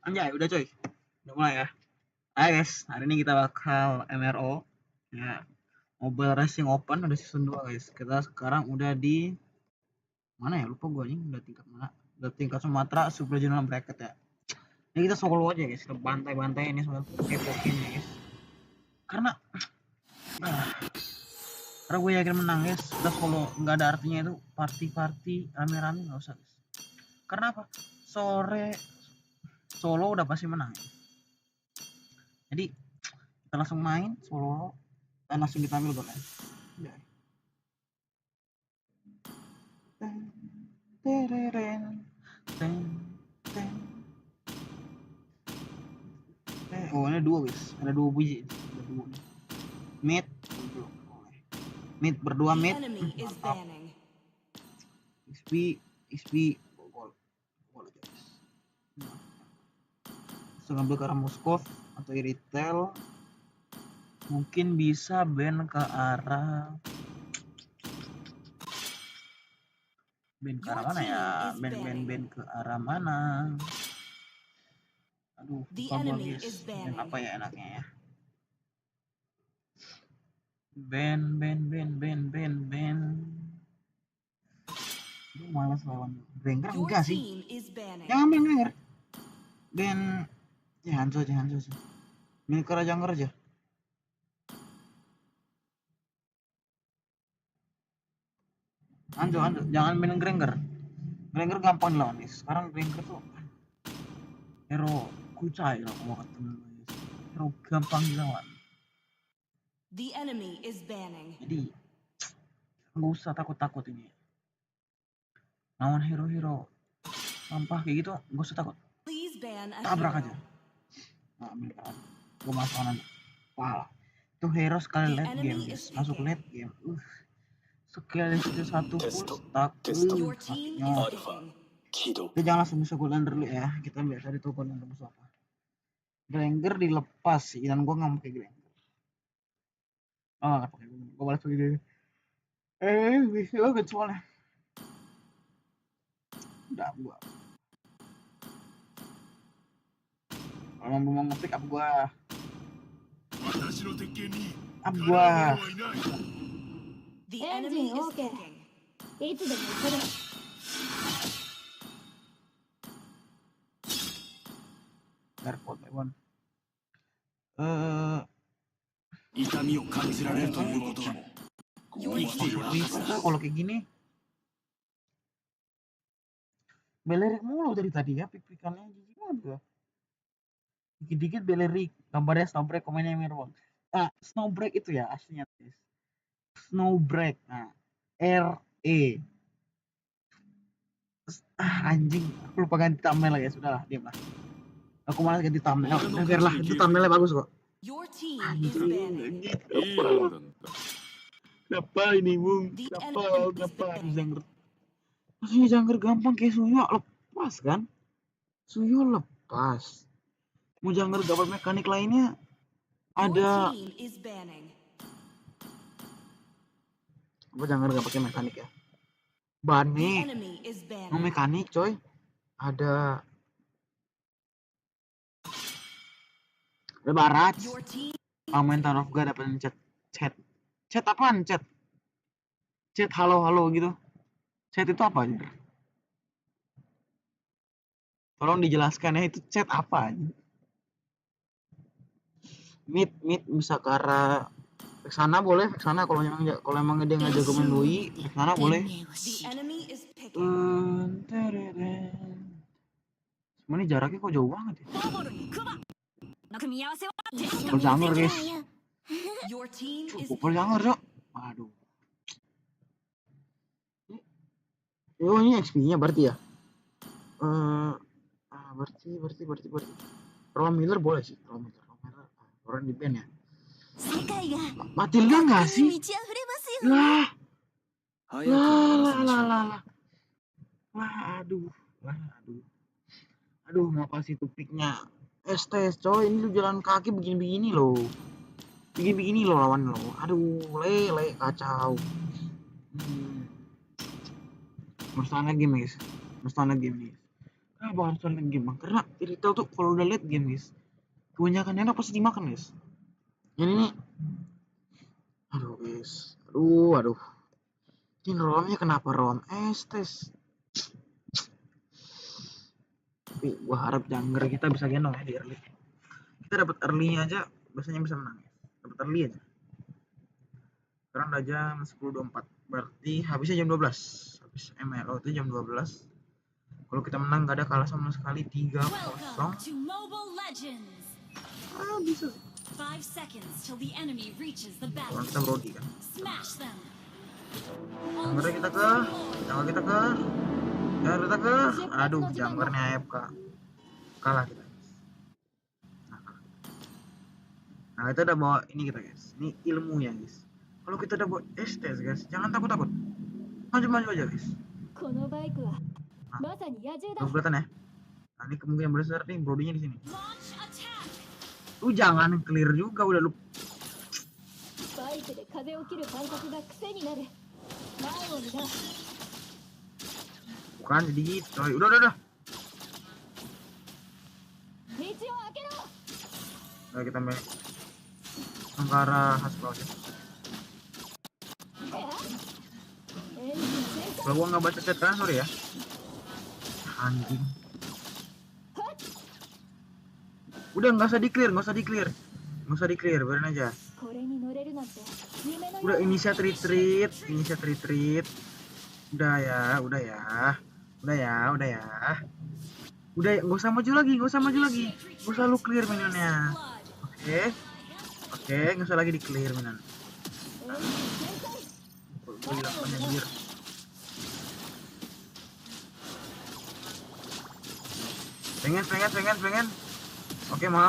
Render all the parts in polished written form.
Anjay, udah coy. Udah mulai ya. Ayo guys, hari ini kita bakal MRO ya. Mobile Racing Open udah season 2 guys. Kita sekarang udah di mana ya? Lupa gue nih, udah tingkat mana? Udah tingkat Sumatera Super Regional Bracket ya. Ini kita solo aja guys, kita bantai-bantai ini semua kepokin ya guys. Karena karena gue yakin menang guys. Udah solo nggak ada artinya itu party rame-rame nggak usah guys. Karena apa? Solo udah pasti menang. Jadi kita langsung main solo dan langsung ditampil gol ya. Oh ini dua guys, ada dua biji, ada dua. Mid berdua mid. XP gol aja guys. Langsung ngambil ke arah Moskov atau Iritel. Mungkin bisa ban ke arah mana ya? Ben ke arah mana? Aduh, lupa gua guys. Ben apa ya enaknya ya? Ben. Aduh, malas lawan Granger enggak sih? Jangan ambil Granger. Ben ya Hanzo aja. Milik Jungler aja. Hanzo, jangan main Granger. Granger gampang lawan guys. Sekarang Granger tuh hero kucai loh mau ketemu guys. Hero gampang dilawan. Jadi nggak usah takut ini. Lawan hero sampah kayak gitu nggak usah takut. Tabrak aja. Nah, gue masuk aja. Wah, itu hero sekali late game guys. Masuk late game. Sekali itu satu full stack. Kita jangan langsung bisa golden dulu ya. Kita biasa di toko dan musuh apa. Granger dilepas sih dan gue nggak mau pakai Granger. Oh nggak pakai gue balas begini. Bisa banget soalnya. Udah gua. Kalau mau ngepick up gua. Oke. Ya itu udah bisa. Airport Taiwan. Kalau kayak gini belerik mulu dari tadi ya, pik-pikannya gimana? Dikit-dikit belerik, gambarnya Snowbreak, komennya Mirwon. Snowbreak itu ya aslinya guys. Snowbreak. Nah, RE. Anjing, aku lupa ganti thumbnail lagi ya, sudahlah, diam lah. Aku malas ganti thumbnail. Biarlah, itu thumbnailnya bagus kok. Kenapa ini, Bung? Kenapa Jungler? Maksudnya Jungler gampang kayak Suyo lepas kan? Suyo lepas. Mau Jungler dapat mekanik lainnya ada. Apa Jungler gak pakai mekanik ya? Bani. Mau mekanik coy. Ada Barat. Komentar of God dapat chat apaan chat halo gitu. Chat itu apa aja? Tolong dijelaskan ya, itu chat apa aja? Mid bisa ke arah sana boleh, sana kalau emang dia nggak jago main Lui, sana boleh. Ini jaraknya kok jauh banget ya? Pukul Jungler guys. Pukul Jungler dok. Aduh. Oh ini XP-nya berarti ya? Berarti. Roll Miller boleh sih. Roll Miller orang di band ya. Matilda nggak sih? Lah. Aduh, mau kasih tupiknya. Estes coy, ini lu jalan kaki begini loh. Begini loh lawan lo. Aduh, lele kacau. Mustahil game guys. Kenapa harus late game bang? Karena retail tuh kalau udah late game guys, kebanyakan enak pasti dimakan guys. Ini aduh guys, aduh. Ini romnya kenapa rom estes? Tapi gua harap jungler kita bisa gendong ya di early. Kita dapat early-nya aja biasanya bisa menang. Dapat early aja. Sekarang udah jam 10.24. Berarti habisnya jam 12. Habis MLO itu jam 12. Kalau kita menang gak ada kalah sama sekali 3-0. Ah, bisa sih. 5 seconds till the enemy reaches the Kalau kita battlefield. Brody kan. Smash them. Jungler kita ke. Aduh, junglernya AFK. Kalah kita. Nah, kita udah bawa ini kita guys. Ini ilmu ya guys. Kalau kita udah bawa estes guys, jangan takut. Maju aja guys. このバイクはまさに野獣だ。 Tuh kelihatan ya. Nah, ini kemungkinan besar nih Brody-nya di sini. Launch attack. Lu jangan clear juga udah lu. バイクで風を切る感覚が癖になる。前を見な。 Bukan jadi gitu. Coy. Udah. 道を開けろ。 Nah, kita main ke arah Haskell aja. エンジン全開。 Kalau gua nggak baca chat kan, sorry ya. Anjing. Udah nggak usah di clear, biarin aja. これに乗れるなんて夢のよう Udah だ。 initiate retreat. Udah ya. Udah ya, nggak usah maju lagi. Nggak usah lu clear minionnya. Oke, nggak usah lagi di clear minion. エンジン全開。 Gila, anjir. Pengen. Oke, mau.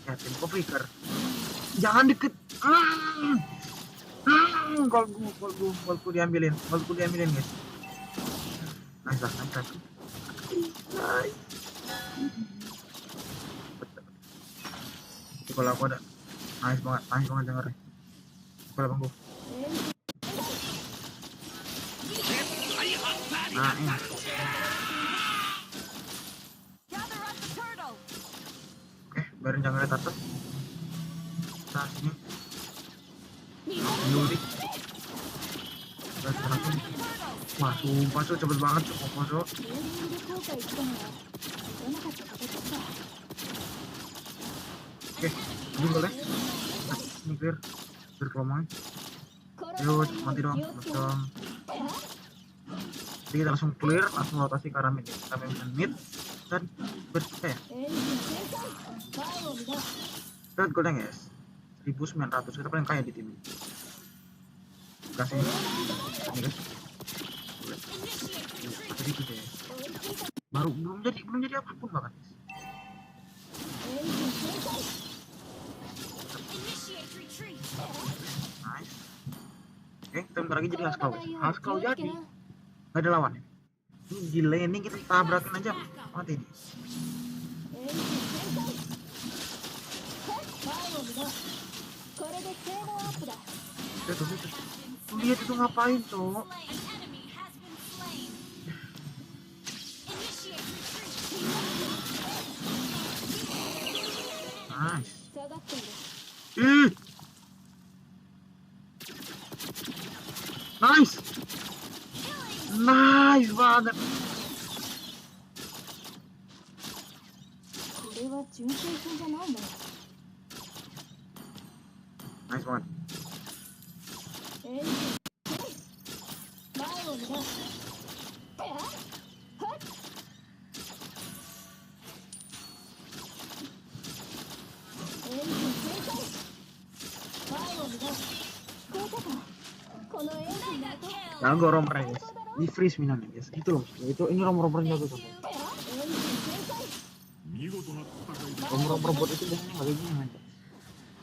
Ya, tempo flicker. Jangan deket. Golku diambilin guys. Nice. Itu kalau aku ada nice banget dengernya. Kalau bang gua. エンジン Nah, ini. Gather up the turtle. Oke, biarin jangan lihat atas. Nah, ini. 日本 Yuri. Wah, sumpah tuh cepet banget tuh Koko tuh. ローリングで後悔したのは知らなかったことだった。 Oke, ini boleh. Nah, ini clear kelomongin. これ Yuk, は mati dong, 気をつけろ。 dong. Jadi kita langsung clear, langsung rotasi ke arah mid. Kita main mid dan bercaya. エンジン全開。前を見な。 Kita lihat goldnya guys. 1900, kita paling kaya di tim ini. Kasih ini guys. Jadi gitu ya. Baru belum jadi apapun bahkan. エンジン全開。 Initiate retreat. Nice. Oke, kita bentar lagi jadi Haskell jadi. Gak ada lawan. Ini di laning kita tabrakin aja mati nih. エンジン全開。前を見な。これで性能アップだ。 Tuh. Lu lihat itu ngapain, Cok? An enemy has been slain. Initiate retreat. Nice. 下がっている。 Ih. Nice banget. これは純正品じゃないの。 Nice banget. エンジン前を見な。はっ。エンジン全開。前を見な。聞こえたか。このエンジンの音。 Jago romernya guys. Di freeze minannya guys. Gitu loh. Itu ini romer-romernya tuh. エンジン全開。 Romer bot itu biasanya nggak kayak gini aja.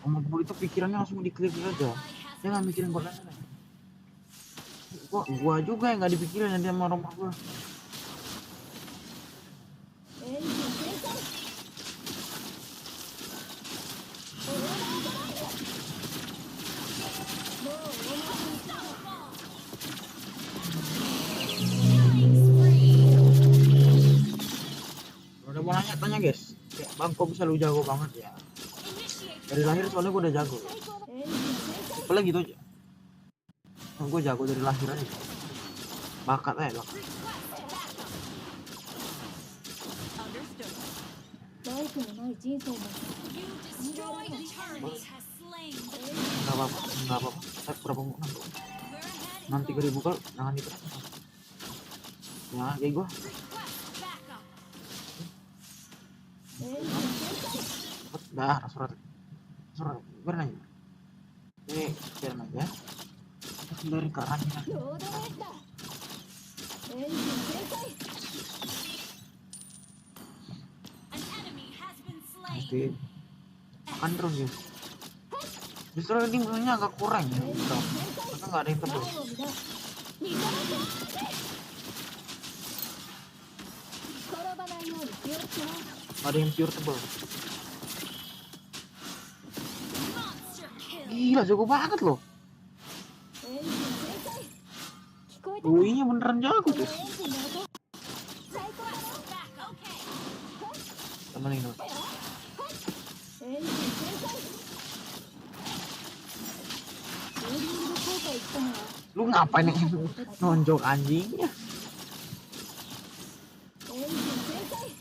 Romer bot itu pikirannya langsung di clear aja. Dia nggak mikirin gol lainnya. Gua juga yang nggak dipikirin nanti sama romer gua. エンジン全開。 Killing spree. makanya guys, kayak bang kok bisa lu jago banget ya. Dari lahir soalnya gue udah jago. エンジン全開 Simpelnya gitu aja. Gue jago dari lahir aja. Bakat aja bakat. Understood. バイクのない人生も You destroyed the turret has slain. Nggak apa-apa, nggak apa-apa. Saya berapa mau nanti. We're ahead in Nanti gue dibuka, jangan diterang. Ya, kayak gue. Request backup. エンジン全 Dah, surat. Biarin aja. Ini biarin aja. Terus dari ke arahnya. 開ロードレースだエンジン全開 An enemy has been slain. Pasti makan terus guys. Justru ini musuhnya agak kurang ya. Bro. Maka nggak ada yang tebel. 前を見な見たませ転ばないように気をつけな Nggak ada yang pure tebel. Monster kill. Gila jago banget loh. エンジン全開聞こえたか UI-nya beneran jago このエン guys. ジンの音最高だろ Back. Okay. Temenin dulu. エンジン全開ローディングの効果言ったのは Lu ngapain yang nonjok anjingnya? エンジン全開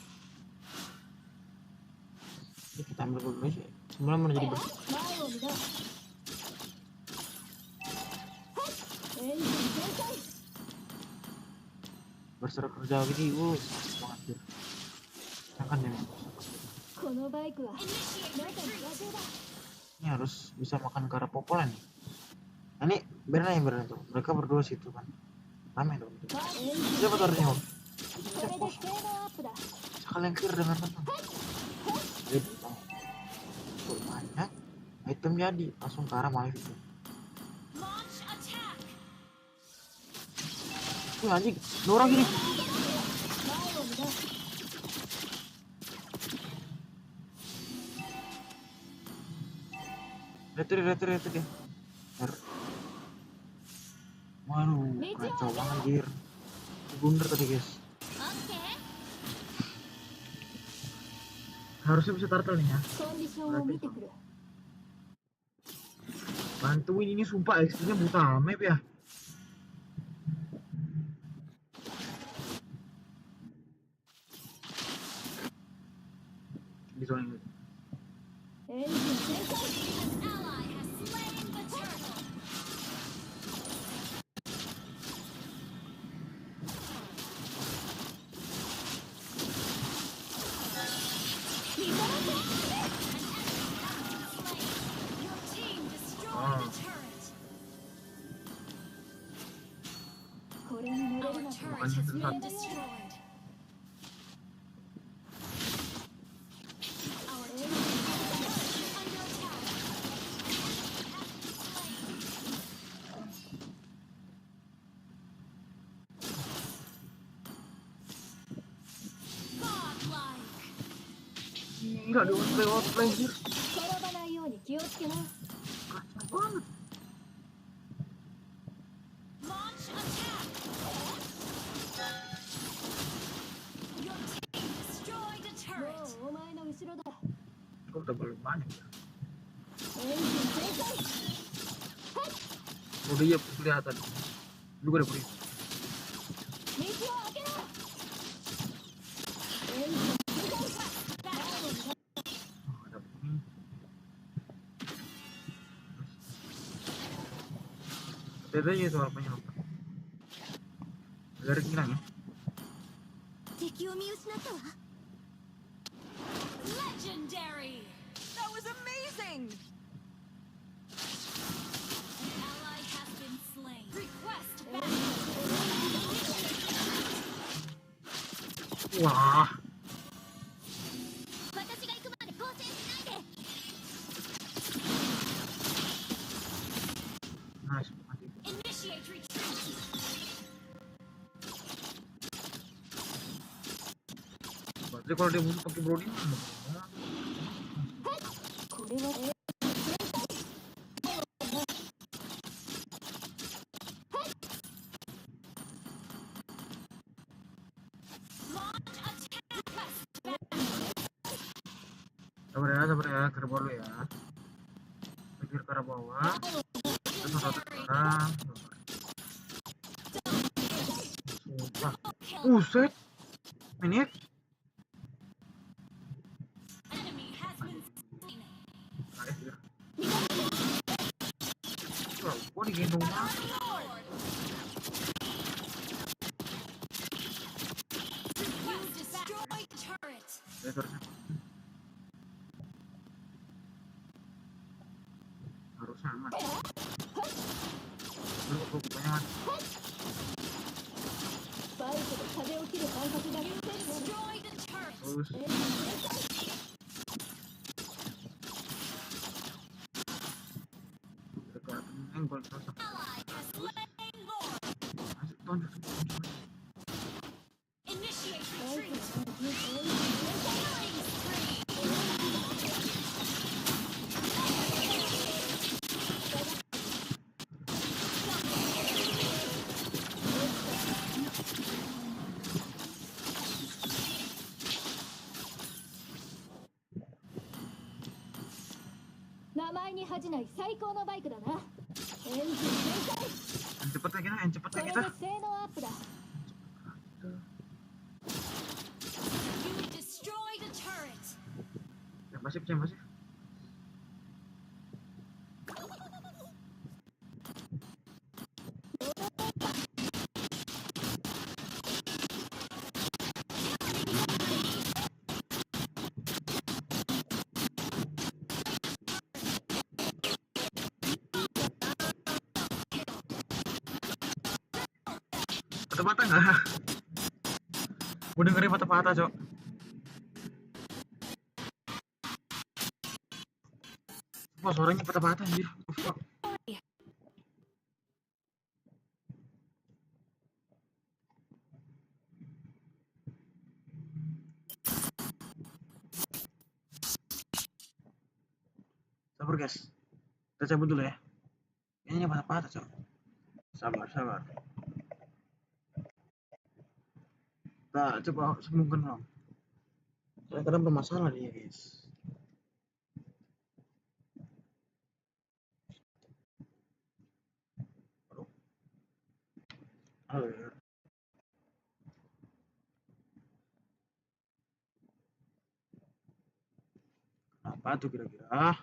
Ya, kita ambil dulu sih. Semula mau jadi bersih. 前を見なエンジン全開 Berserah kerja gini, semangat dia. Jangan ya. このバイクは Initiate 中に retreat. 野生だ Ini harus bisa makan ke arah popolan nih. Nah, ini biarin tuh. Mereka berdua situ kan. Rame tuh. エンジン Siapa taruhnya? これで性能アップだ Sekalian kir dengan tenang. Jadi, tuh banyak. Item jadi langsung ke arah Malif itu. Launch attack. Tuh anjing, ada orang gini. 前を見な Retri dia. Waduh, kacau banget anjir. Blunder tadi guys. Okay. Harusnya bisa turtle nih ya. コンディションを見てくる Bantuin ini sumpah XP-nya buta map ya. Di zona ini. エンジン全開 An ally has slain the turtle. Your team destroyed the turret. これに乗れる Our な turret has been destroyed. Our turret is under attack. Godlike. Gila di outplay anjir. 転ばないように気をつけな Kacau banget. Launch attack. Your team destroyed a も turret. うお前の後ろだ Kok udah balik banyak ya. エンジン全開 Udah iya kelihatan. Lu gak ada beri. 道を開けろエンジン全開 Oh, ada beri. Beda aja itu apanya lupa. Dari hilang ya. 敵を見失ったわ Legendary. That was amazing! An ally has been slain. Request backup. Wah. 私が行くまで抗戦しないで Nice. Mati. Initiate retreat. Berarti kalau dia musuh pakai Brody, これは Launch attack. Request backup. sabar ya, ke bawah dulu ya. Pikir ke arah bawah. Terus satu ke arah. Sumpah. Buset. Menit. Enemy has been slain. Gua digendong banget. You destroyed turret. Harus aman. Lu kok banyak mati. バイクで風を切る感覚が You destroyed a turret. Terus dekat angle terus. Ally has slain Lord. Masuk tonjok. Initiate バイク retreat. の Killing spree. Hajiない最高のバイクだな。エンジン全開。 Cepet lagi nah, cepet これ lagi で dah. 性能アップだ。 You destroyed a turret. Jangan pasif. Patah-patah nggak? Gue dengerin patah-patah, Cok. Wah, suaranya patah-patah anjir. Fuck. Sabar, guys. Kita cabut dulu ya. Ini patah-patah, Cok. Sabar. Kita coba sembuhkan dong. Saya kadang bermasalah dia, guys. Halo. Apa tuh kira-kira?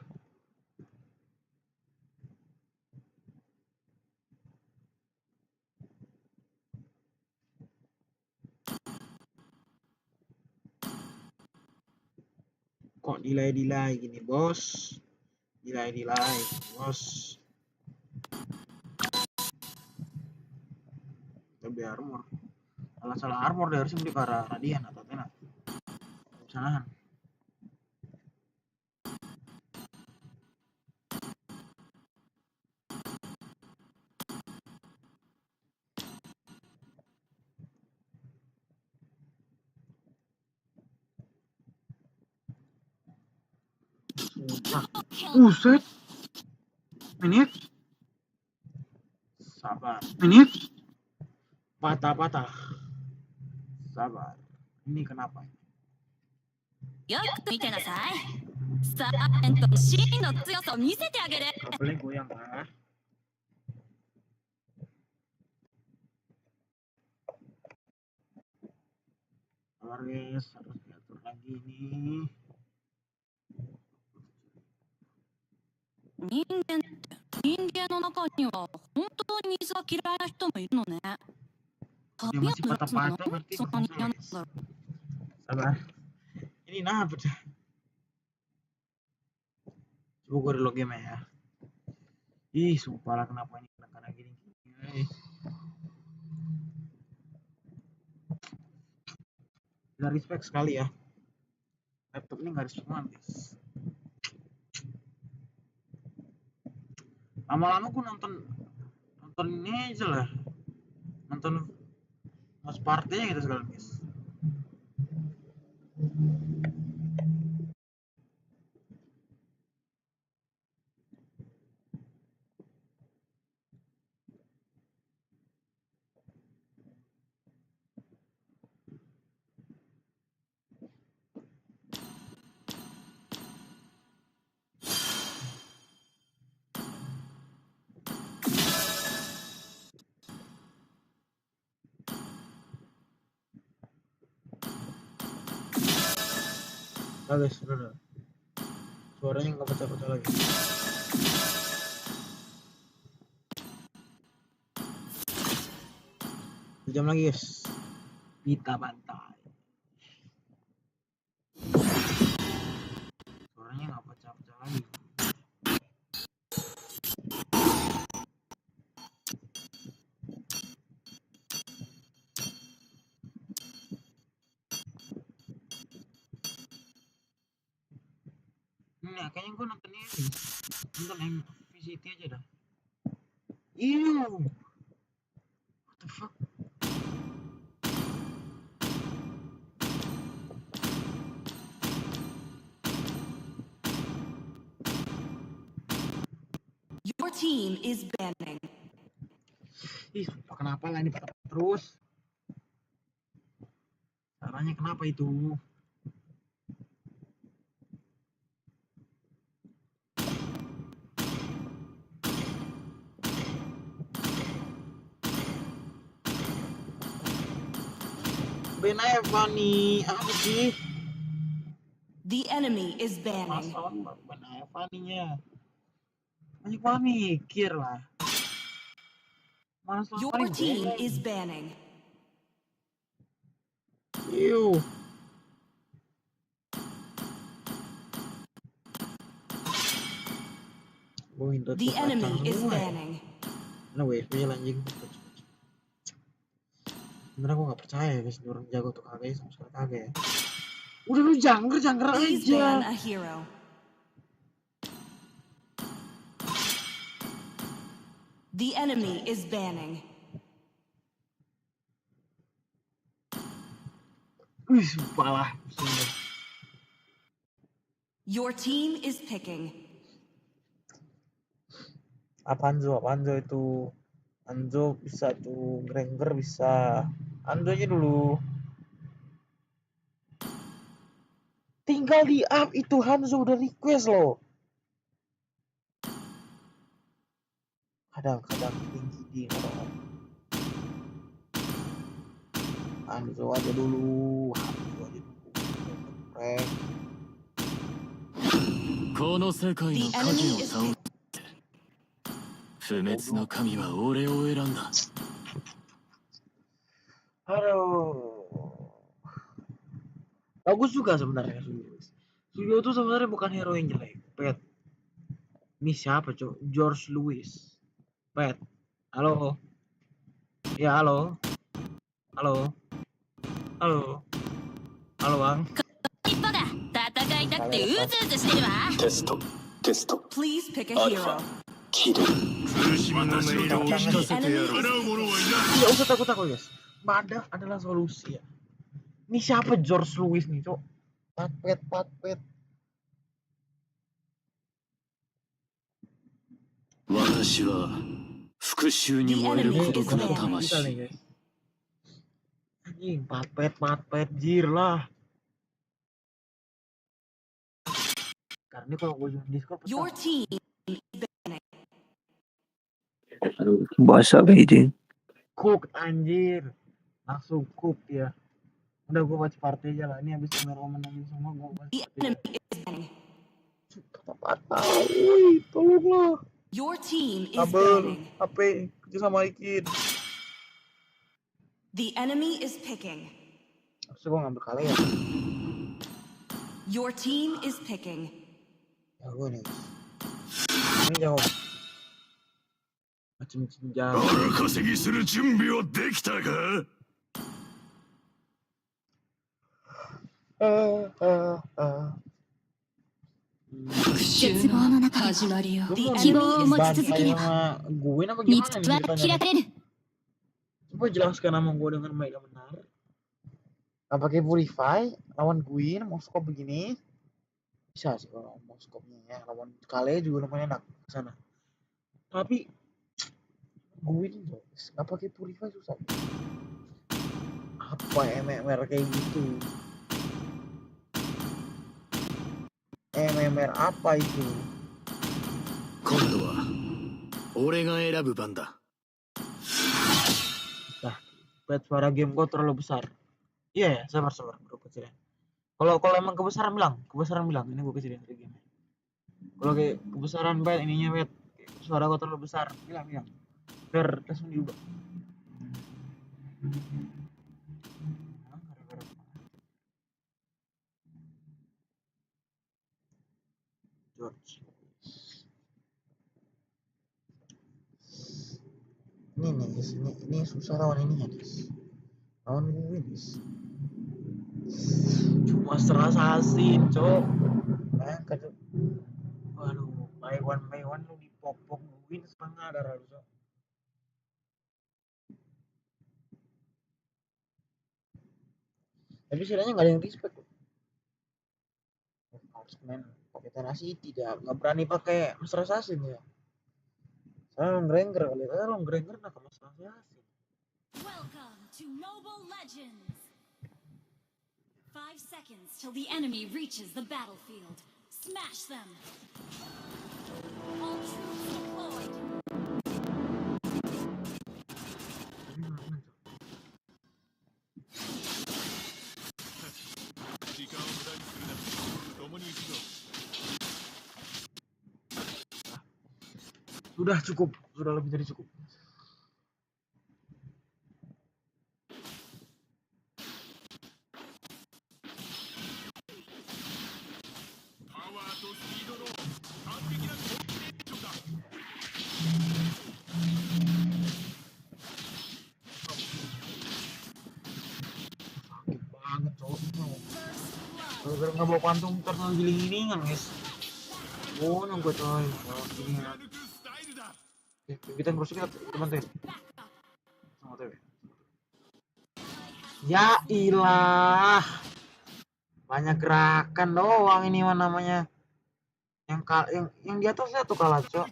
Kok delay gini, bos? Delay, bos. Lebih armor. Kalau salah armor dia harusnya beli ke arah radian atau tenan. Kesalahan. Sumpah. Buset. Menit. Sabar. Menit. Patah. Sabar. Ini kenapa? よく見てなさい。さあ、真の強さを見せてあげる。 Kabelnya goyang kah? Sabar guys, harus diatur lagi nih. 人間の中には本当に水が嫌いな人もいるのね。 Dia masih patah-patah berarti そんなに嫌なん guys. だろう。 Sabar. Ini kenapa dah? Coba gue reload game ya. Ih, sumpah lah kenapa ini karena gini. Gak respect sekali ya. Laptop ini gak respect banget guys. Lama-lama gue nonton ini aja lah. Nonton Watchparty gitu sekarang guys. guys, udah. Suaranya nggak pecah-pecah lagi. Sejam lagi guys, kita bantai. Suaranya nggak pecah-pecah lagi. Nah, kayaknya gue nonton ini. Nonton MVCT aja dah. Ew. What the fuck? Your team is banning. Ih, kenapa lah ini terus? Caranya kenapa itu? Ben Eva nih, apa sih? The enemy is banning. Masalah Ben Eva nih. Banyak banget mikir lah. Masalah Your team is banning. Ew. The enemy is banning. Nah, WSP anjing. Sebenernya gue gak percaya guys, orang jago tuh kagak sama sekali kagak ya. Udah lu jangger Please ban aja. a hero. The enemy is banning. Wih, sumpah lah. Your team is picking. Apaan Zo itu? Anzo bisa tuh, Granger bisa. Anzo aja dulu. Tinggal di up itu Hanzo udah request loh. Kadang-kadang tinggi di kalau Hanzo aja dulu. Prank. この世界 The の enemy 影を is 倒 picking. 不滅の神は俺を選んだ Aduh. Aku suka sebenarnya Suyo. Suyo tuh sebenarnya bukan hero yang jelek. Pet. Ini siapa cok? George Lewis. Pet. Halo. Ya halo. Halo. Halo. Halo bang. 一歩だ。戦いたくてうずうずしてるわ。テスト Please pick a アル hero. ファキル苦しみの音色を聞かせてやろう Tidak usah takut-takut guys. Mada adalah solusi ya. Ini siapa George Lewis nih cok? Patpet. 私は復讐に燃える孤独な Kita 魂 nih guys. Anjing patpet jir lah. Karena kalau gue join Discord Your team. Bahasa Beijing. cook anjir. Langsung cook ya. Udah gue Watchparty aja lah. Ini habis Emea menangin semua gue The Watchparty. enemy is banning. Wih, tolonglah. Your team is Kabel, banning. HP, kerja sama Ikin. The enemy is picking. Harusnya gue ngambil kali ya. Your team is picking. Jago nih. Ini jago. Macam-macam jago. 荒稼ぎする準備はできたか 絶望の中始まりよ。希望を持ち続ければ gue apa 道 gimana nih は ceritanya? 開かれる。 Coba jelaskan nama gue dengan baik dan benar. Gak pakai Purify, lawan Gwyn, Moskop begini. Bisa sih kalau Moskopnya ya, lawan Kale juga lumayan enak kesana. Tapi Gwyn guys, gak pakai Purify susah. Apa MMR kayak gitu? MMR apa itu? 今度は俺が選ぶ番だ Nah, bet suara game gue terlalu besar. Iya ya, sabar bro kecilnya. Kalau emang kebesaran bilang ini gue kecilin lagi. Kalau kayak kebesaran bet ininya bet suara gue terlalu besar bilang biar langsung diubah. George. Ini nih guys, ini susah lawan ini ya guys. Lawan gue guys. Cuma serasasin cok. Bayangkan cok. Waduh, by one lu dipopok win setengah darah lu cok. Tapi istilahnya nggak ada yang respect tuh. Sosmed pakai tanah City nggak berani pakai Master Assassin ya. Saya long ranger kali, saya long ranger nak Master Assassin. Welcome to Mobile Legends. 5 seconds till the enemy reaches the battlefield. Smash them. All troops deployed. Sudah cukup, sudah lebih dari cukup. Sakit banget cowok. Gara-gara nggak bawa kantung terus giling-gilingan guys. Oh nang gue coy. Kita terus kita teman-teman. Sama TV. Ya ilah. Banyak gerakan doang ini mah namanya. Yang di atasnya tuh kalah, Cok.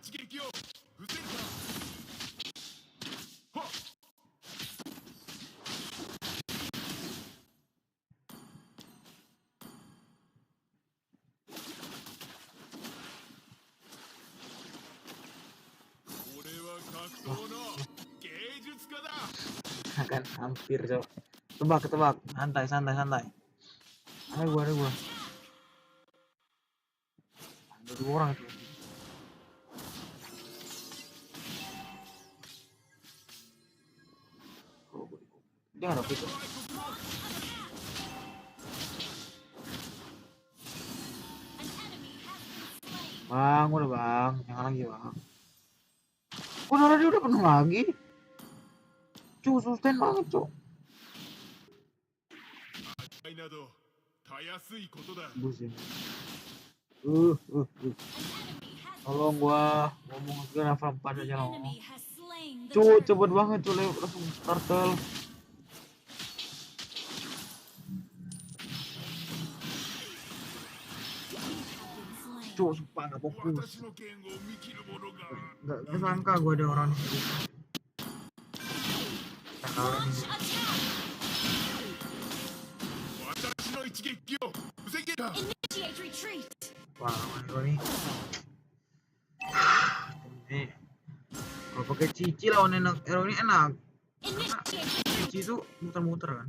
Kan hampir, Cok. Tebak. Santai. Ada gua. Ada 2 orang itu. Dia nggak dapat itu. Bang, udah bang, jangan lagi bang. Udah dia udah penuh lagi. Cuk, sustain banget cuk. Buset. Tolong gua ngomong ke level 4 aja loh. Cuk, cepet banget cuk, langsung turtle. Cuk, sumpah gak fokus. Gak sangka gue ada orang di sini. Wah, ini. Kalau pakai cici lawan enak, ini enak. Cici itu muter-muter kan.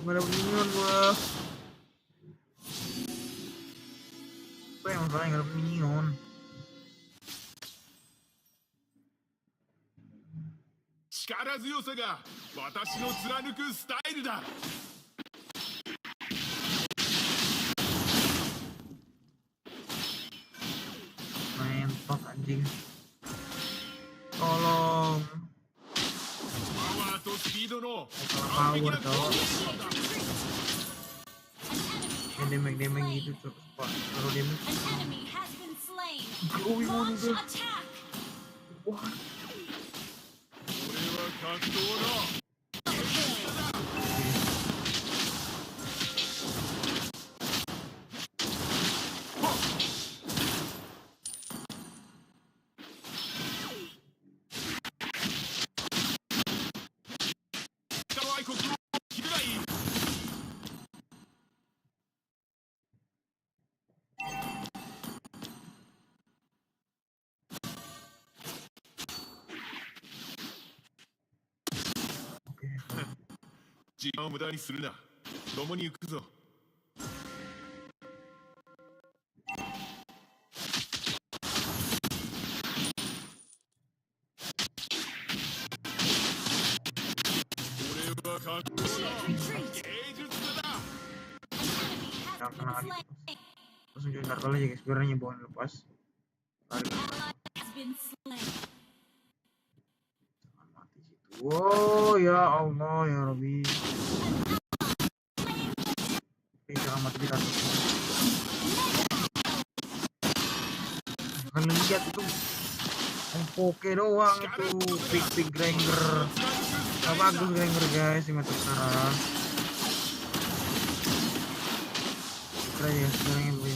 Gak ada minion gua. Apa yang masalahnya gak ada minion? Mentok anjing. Tolong. Power cowok. Damage gitu cowok. Kalau damage. Going on itu. Wah. 時間を無駄にするな。共に行くぞ。俺はかっこいい芸術家だ。 Jangan kena lagi langsung join turtle aja guys biar nyebawain lepas tarik jangan mati situ. Wow ya Allah ya Rabbi, jangan mati di turtle. Kalian lihat itu poke doang itu big grinder, gak bagus grinder guys di mata sekarang. Ya sekarang ini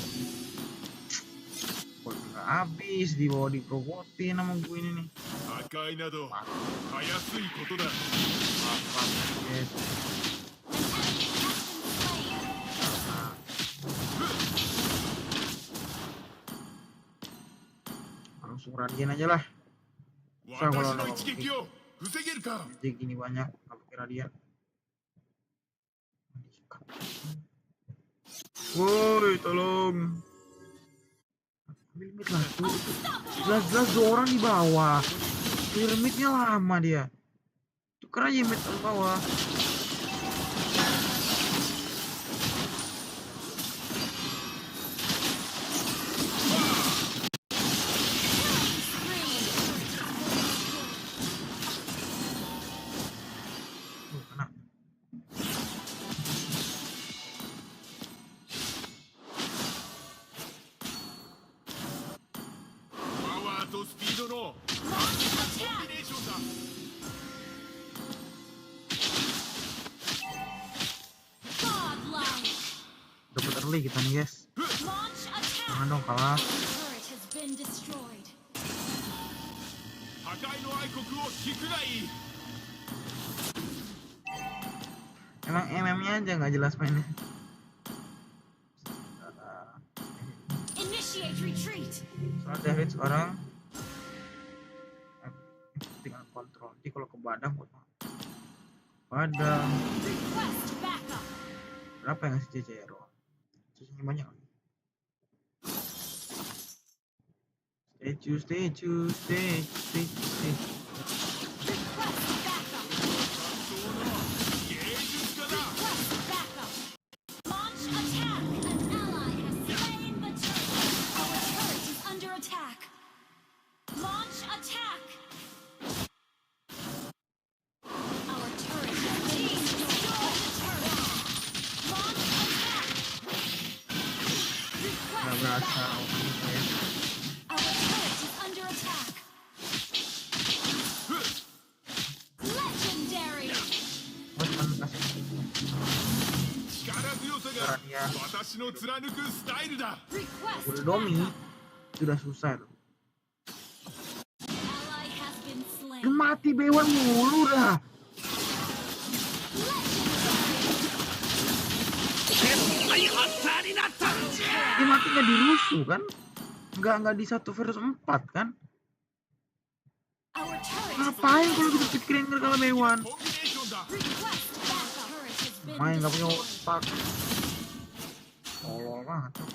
kok nggak habis dibawa diprobotin sama gue ini nih. Yes. Langsung radian aja lah. Saya kalau ada jadi gini banyak nggak pakai radian. Woi, tolong. Limit lah tuh. Jelas-jelas 2 orang di bawah. Limitnya lama dia. Tuker aja limit di bawah. Dapat early kita nih guys. Jangan dong kalah. Emang MM-nya aja nggak jelas mainnya. Soalnya David sekarang tinggal kontrol. Jadi kalau ke badang buat badang berapa yang ngasih CCR? CC-nya banyak. Statue. Udah domi sudah susah tuh. Lu mati bewan mulu dah. Dia mati nggak di rusuh kan? Nggak di 1 versus 4 kan? Ngapain kalau gitu pikirin kalau bewan? Main nggak punya otak. Tolol banget tuh.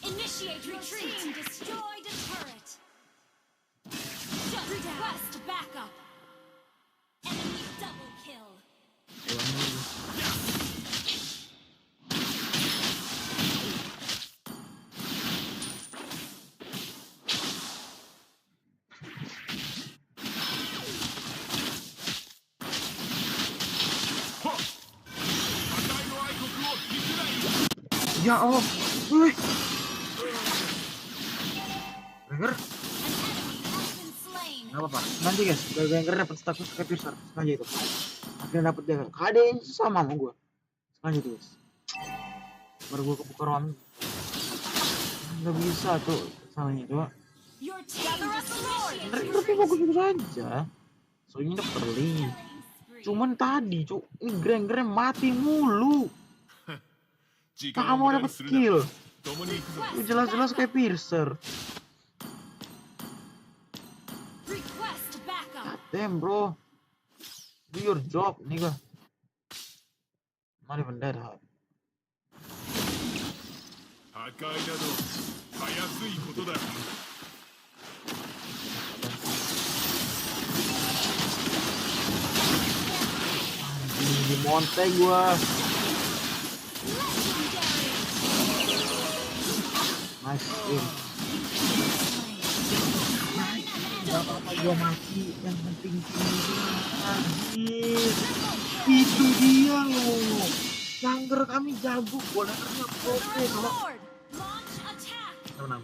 Initiate retreat. Team destroyed a turret. Request backup. Enemy double kill. Ya Allah. Wih. Denger? Gak apa-apa. Nanti guys, Denger dapat status capture sengaja itu. Akhirnya dapat dia. KD sama gue. Sengaja itu guys. baru gue kebuka ruang. Nggak bisa tuh salahnya coba. Your team just initiated Ngerti bagus-bagus aja. Soalnya udah perling. Cuman tadi cuk, ini greng-greng mati mulu. 時 Tak 間を mau 無駄に dapet するな kill. 共に行くぞ Itu jelas-jelas kayak piercer. request backup. Damn bro. Do your job, nigga. Mari bendera. 破壊などたやすいことだ Di monte gua. Nice game. Gak apa-apa gua mati, yang penting anjir. Itu dia loh. Jungler kami jago, bolernya oke kalau Lord, launch attack. tenang.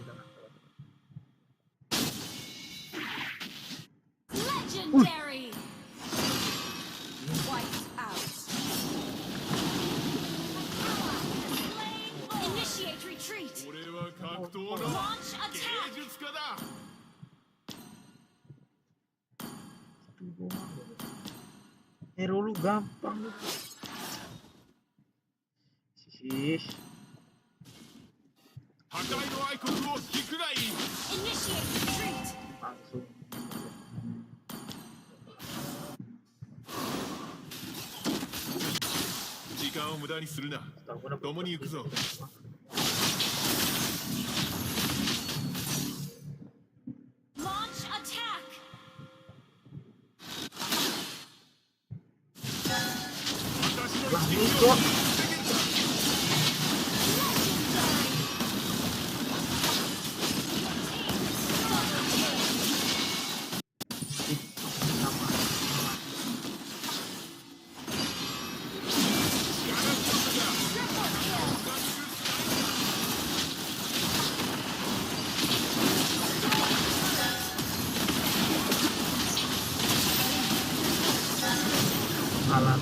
Legendary. Wiped out. Initiate retreat. 俺は格闘の Launch 芸 attack. 術家だ hero lu gampang lu. Sis. 破壊の愛国を引くがいい Initiate retreat. Langsung. 時間を無駄にするな共に行くぞ Launch attack. 私の Lah 一 lu 撃 kok を防げるか kalah.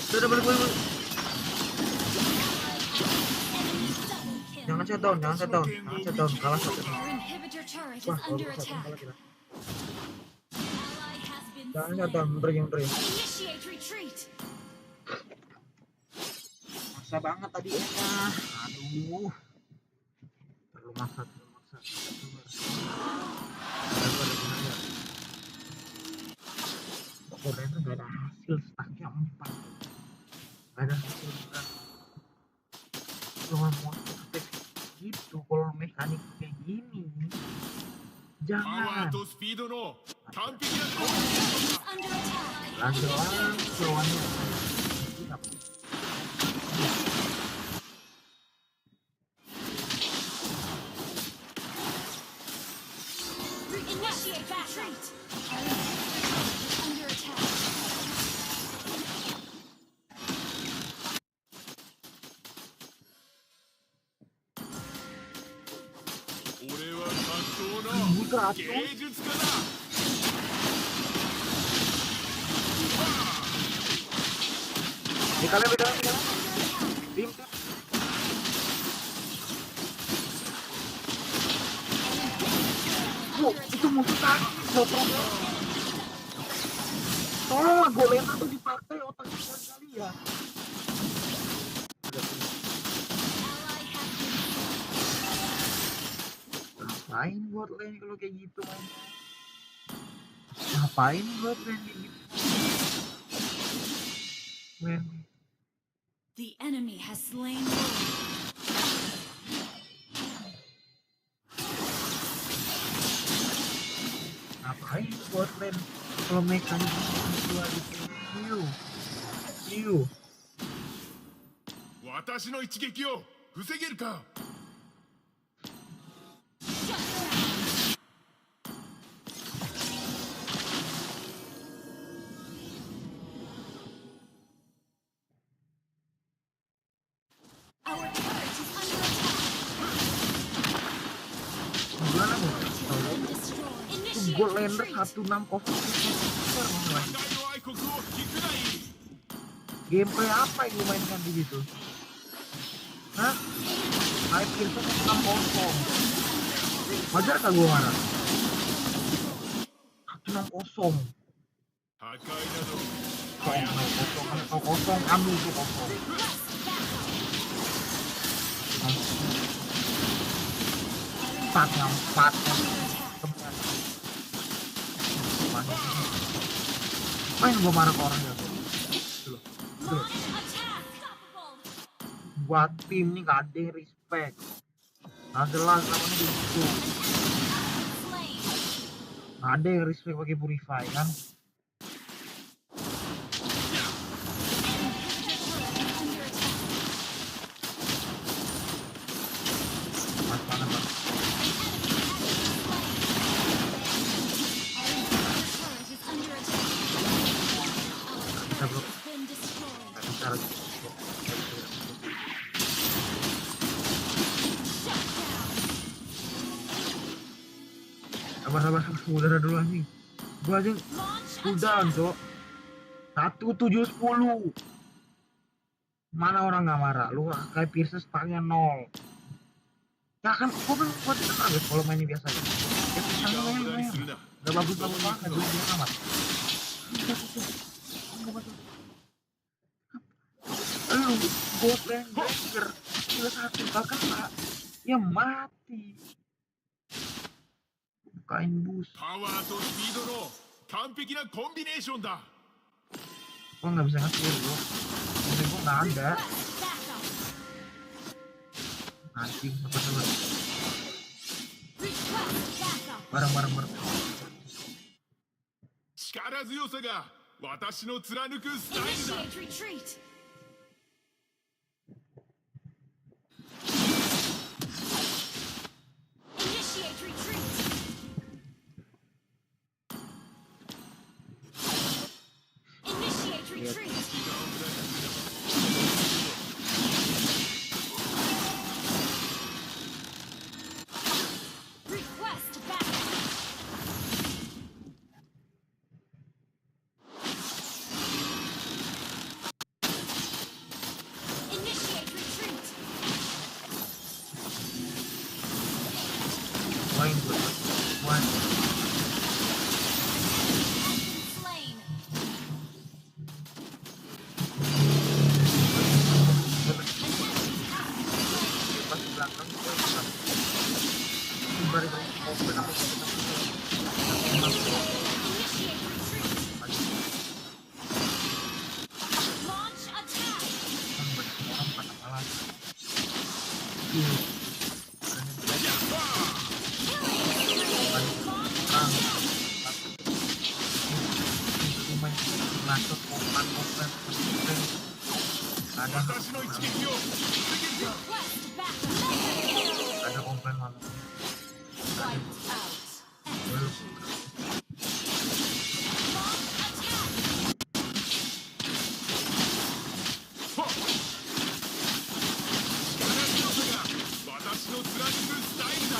Udah balik. Jangan set down. Kalah satu. Our inhibitor turret is Wah, under kalau satu attack. kalah kita. Ally has been Jangan slain. set down, mundur. Initiate retreat. Maksa banget tadi Emea. Aduh. Perlu maksa. Pokoknya itu gak ada hasil, stacknya 4. Gak ada hasil beneran. Cuma mau efek gitu kalau mekanik kayak gini. パワ Jangan. ーとスピードの完璧な攻 Is under attack. Langsung lawannya. Initiate retreat. Our inhibitor is under attack. 俺は格闘の芸術家だ Beda. Tim. Oh, itu musuh tadi. Tolong golena tuh dipakai otak kali ya. Ngapain buat lane kalau kayak gitu mainnya? Ngapain buat lane kayak gitu? Lane. The enemy has slain Lord. Ngapain buat lane kalau mekanik dua gitu? Hiu. 私の一撃を防げるか Our turret is under attack. Gue lander 160 masalah. 大の愛国を聞くがいい。 Gameplay apa yang lu mainkan di situ? Hah? Hype itu 160. Wajar kah gue marah? 160. 破壊など Kosong, ambil itu kosong. Empat. Main gue marah ke orang ya. Buat tim nih gak ada yang respect. Nah jelas namanya gitu. Gak ada yang respect pakai purify kan. Mas mana bang? Kita bro. Kita lagi. Sabar, udara dulu anjing. Gua aja cooldown, Cok. 1710. Mana orang nggak marah? Lu kayak Pierce stangnya 0. Ya kan, gua kan buat kita guys kalau mainnya biasa aja. Ya stangnya lumayan. Gak bagus banget, dulu dia amat. Lu bot ranger kira satu bahkan tak, ya mati. Bukain bus. パワーとスピードの完璧なコンビネーションだ。 Gua nggak bisa ngasih lu. Ini gua nggak ada. Anjing, apa. Barang. 力強さが私の貫くスタイルだ。 Initiate retreat. Initiate retreat. Initiate retreat. Request backup. Initiate retreat. Main gua. One. Slain. Pas belakang gua bisa. Balik open apa Initiate retreat. Launch attack. orang pada malas. Masuk open ada 私の一撃を続けるか。 Request backup. ada komplain malam. Wiped out. Belum. Launch attack. 力強さが私の貫くスタイルだ。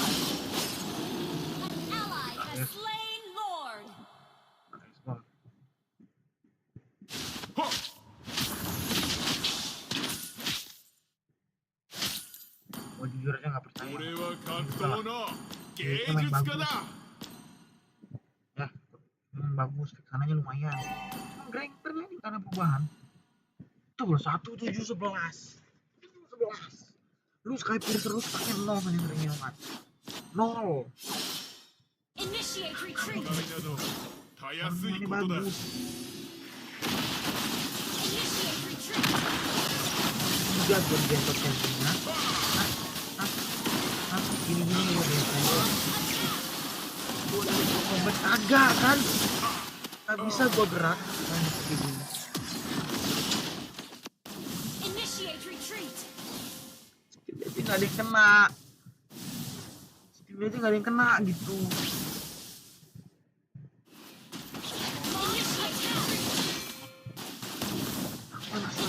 An ally has slain Lord. Respon. はっ Gua jujur aja nggak percaya. 俺は格闘の芸術家だ。 Ya, bagus, tekanannya lumayan. Grengper ini karena perubahan. Tuh loh, 1711. Lu Skype terus pakai 0 saja seringnya mat. 0. Initiate retreat. 戦いなどたやすい Ini ことだ。 bagus. Initiate retreat. Juga buat gentot campingnya. Gini lo biasanya. Gua combat kagak kan? Gak bisa gua gerak. Main seperti gini. Initiate retreat. Jadi nggak ada yang kena. Steam aja nggak ada yang kena gitu.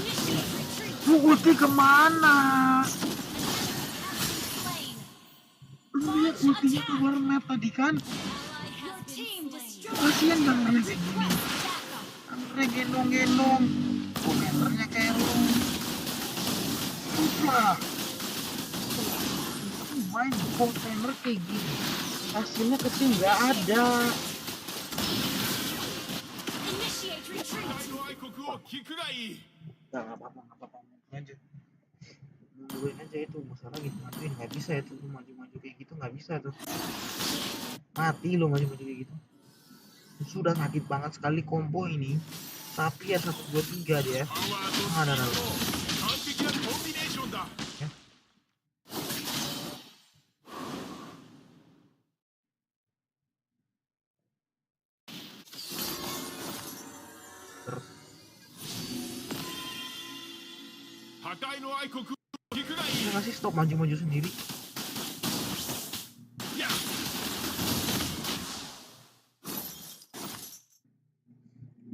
Initiate retreat. Lu ulti kemana? Slain. Lu lihat ultinya keluar map tadi kan? Your team Kasian junglernya kayak gini. Junglernya gendong-gendong. Komenternya kayak lu. Sumpah. Main kontainer kayak gini. Hasilnya kecil nggak ada. Initiate retreat. の愛国を聞くがいい Nggak apa-apa aja. Mundurin aja itu, masalah gitu majuin nggak bisa itu, lu maju-maju kayak gitu nggak bisa tuh, mati lo maju-maju kayak gitu. Sudah sakit banget sekali combo ini, tapi ya 1, 2, 3 dia. パワーと Ada 完璧なコンビネーションだ terus 破壊の愛国を聞くがいい bisa nggak sih stop maju-maju sendiri. Ya.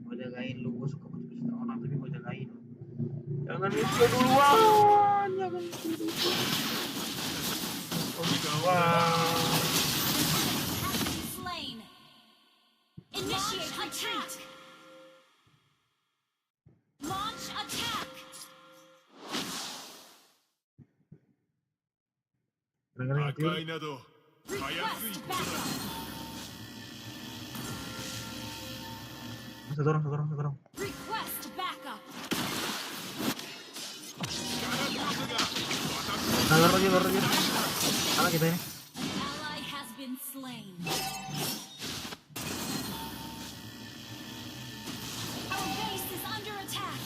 Gua jagain lu, gua suka maju orang tapi gua jagain. Jangan lucu duluan, jangan lucu duluan. Wah. Slain. Initiate retreat. Launch attack. Dengerin 破 itu. 壊などたやすい Request ことだ backup. Satu orang. Request backup. 力強さが私の Lor aja. Salah kita ini. An ally has been slain. Our base is under attack.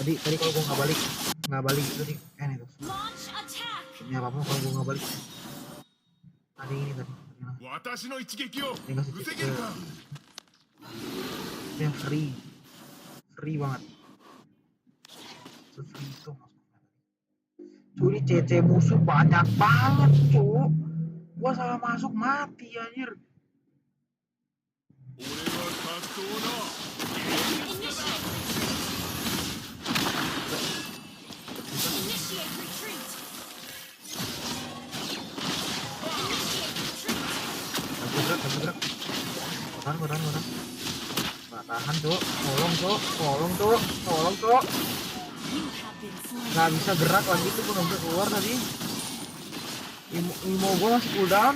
Tadi kalau gua nggak balik tadi kan itu. Launch attack. Ini apa kalau gua nggak balik. Tadi ini tadi. 私の一撃を Ini kasih 防げるか yang free banget. Free itu maksudnya. Cuy, CC musuh banyak banget, cu. Gua salah masuk mati anjir. 俺は格闘の Initiate retreat. Gak bergerak. Tahan. Nggak tahan, cu. Tolong, cu. You have been slain. Nggak bisa gerak lagi tuh, gua nggak bisa keluar tadi. Imo gua masih cooldown.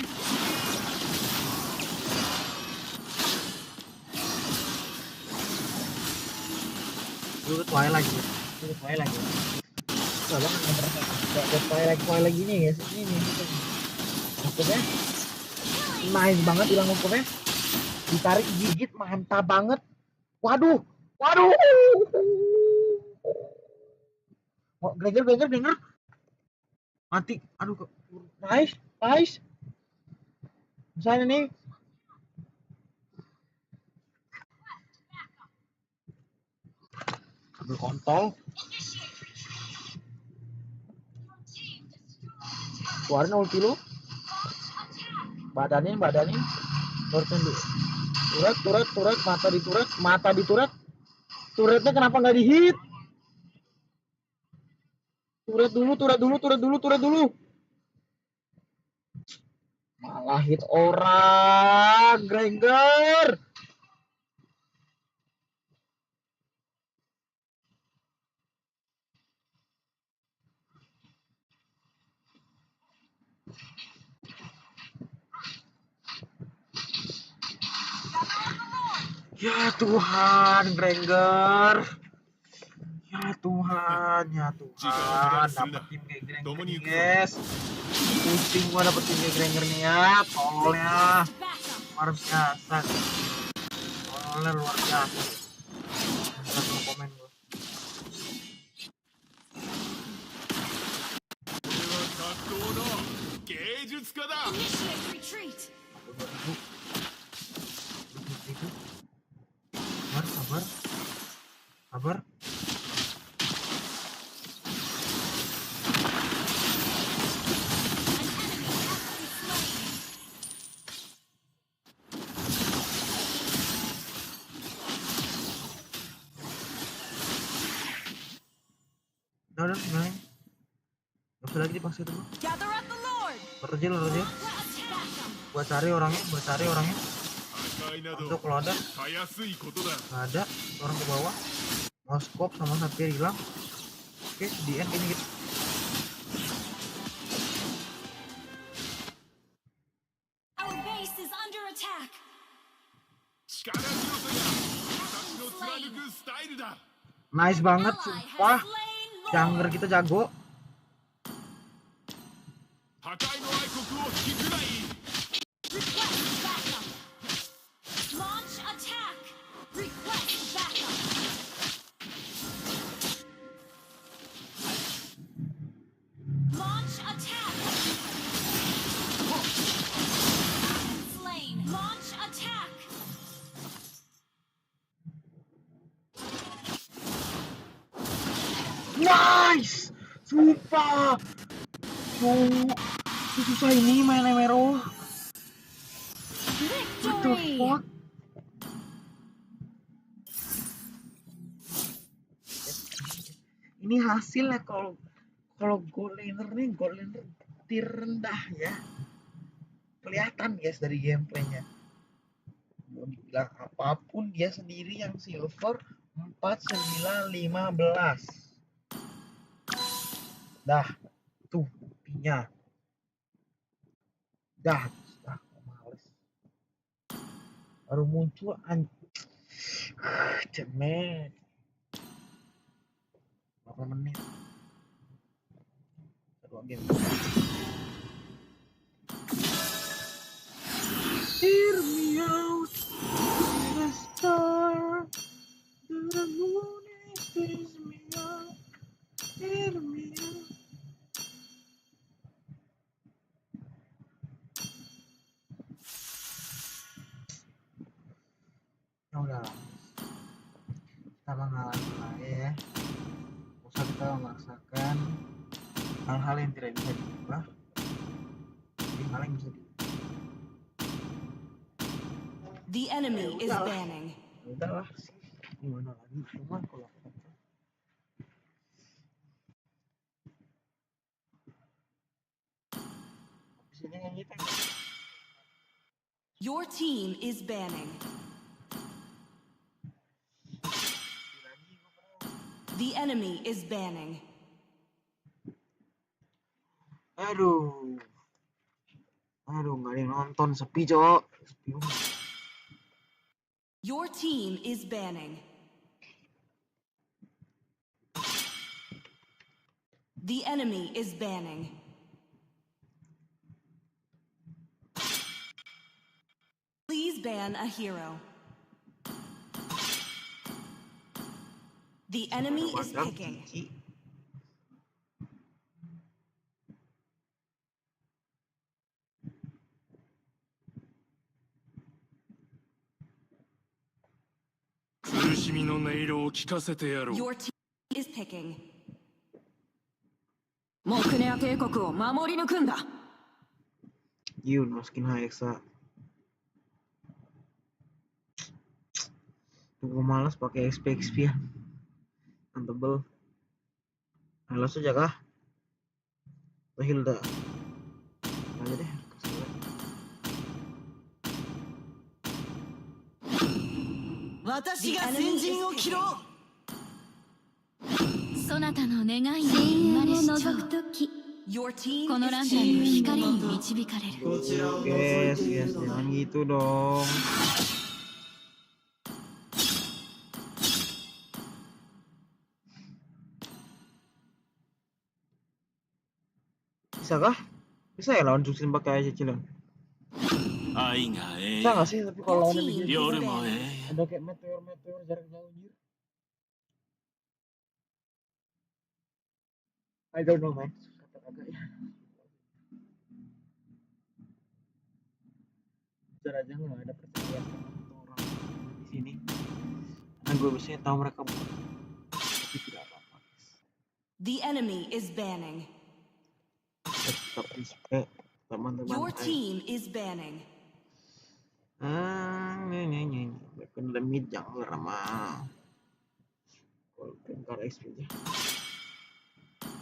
Lu Twilight lagi. Coba Twilight gini guys. Ini. Maksudnya nice banget hilang hukumnya. Ditarik gigit mantap banget. Waduh. Oh, Granger. Mati. Aduh. Nice. Misalnya nih. Ambil kontol. Keluarin ulti lu. Badanin. Turret. Mata di turret. Turretnya kenapa nggak di-hit? Turret dulu. Malah hit orang, Granger. Ya Tuhan, Granger. Ya Tuhan. Dapet tim kayak Granger nih, guys. Pusing gua dapet tim kayak Granger nih ya. Tololnya luar biasa. Satu komen gua. 俺は格闘の芸術家だ Initiate retreat. Sabar. Udah sebenarnya. Gak usah lagi dipaksa itu. Gather up the Lord. Berjil. Buat cari orangnya. Untuk kalau ada. たやすいことだ。 Gak ada. Orang ke bawah. Mau scope sama sapir hilang. Oke, di end ini gitu. Our base is under attack. 力強さが私の貫くスタイルだ。 Nice banget, Ally sumpah. has slain Jungler kita jago. 破壊の愛国を引きくらい。 Request backup. Launch attack. Request backup. Launch attack. Slain. Launch attack. Nice! Sumpah! Susah ini main Emero. What the Victory! fuck? Ini hasilnya kalau gold laner nih, gold laner tier rendah ya. Kelihatan guys dari gameplaynya. Mau dibilang apapun dia sendiri yang silver 4915. Dah, tuh buktinya. Dah, males. Baru muncul cemet. Berapa menit? Kedua game. Hear me out, the star, the moon is me out. Hear me out. Ya udah, kita mengalah ya. Usah kita memaksakan hal-hal yang tidak bisa diubah. Jadi hal yang bisa diubah. The enemy is banning. Udah lah sih, gimana lagi? Cuma kalau habis ini yang kita Your team is banning. The enemy is banning. Aduh, nggak ada yang nonton, sepi cok. Sepi banget. Your team is banning. The enemy is banning. Please ban a hero. The enemy is Padahal picking. Cici. Your team is picking. モクネア帝国を守り抜くんだ。 Yun, masukin Hexa. Gue malas pakai XP ya. Tebel. Malas aja kah? Hilda. Aja deh. 私が先陣を切ろう。そなたの願いが生まれしちゃう。 Your team このラン is タンの changing. 光に導かれる。 Yes, jangan gitu dong. Bisa kah? Bisa ya lawan Juksin pakai cicilan? Bisa nggak sih? Tapi kalau lawannya begini ada kayak meteor jarak jauh anjir. I don't know man. Agak ya. Jujur aja nggak ada percayaan sama satu orang di sini. Karena gue biasanya tahu mereka buat. Tapi tidak apa-apa. The enemy is banning. Tetap respect teman-teman. Your team is banning. Ini weapon limit jangan lama. Kalau tengkar XP aja.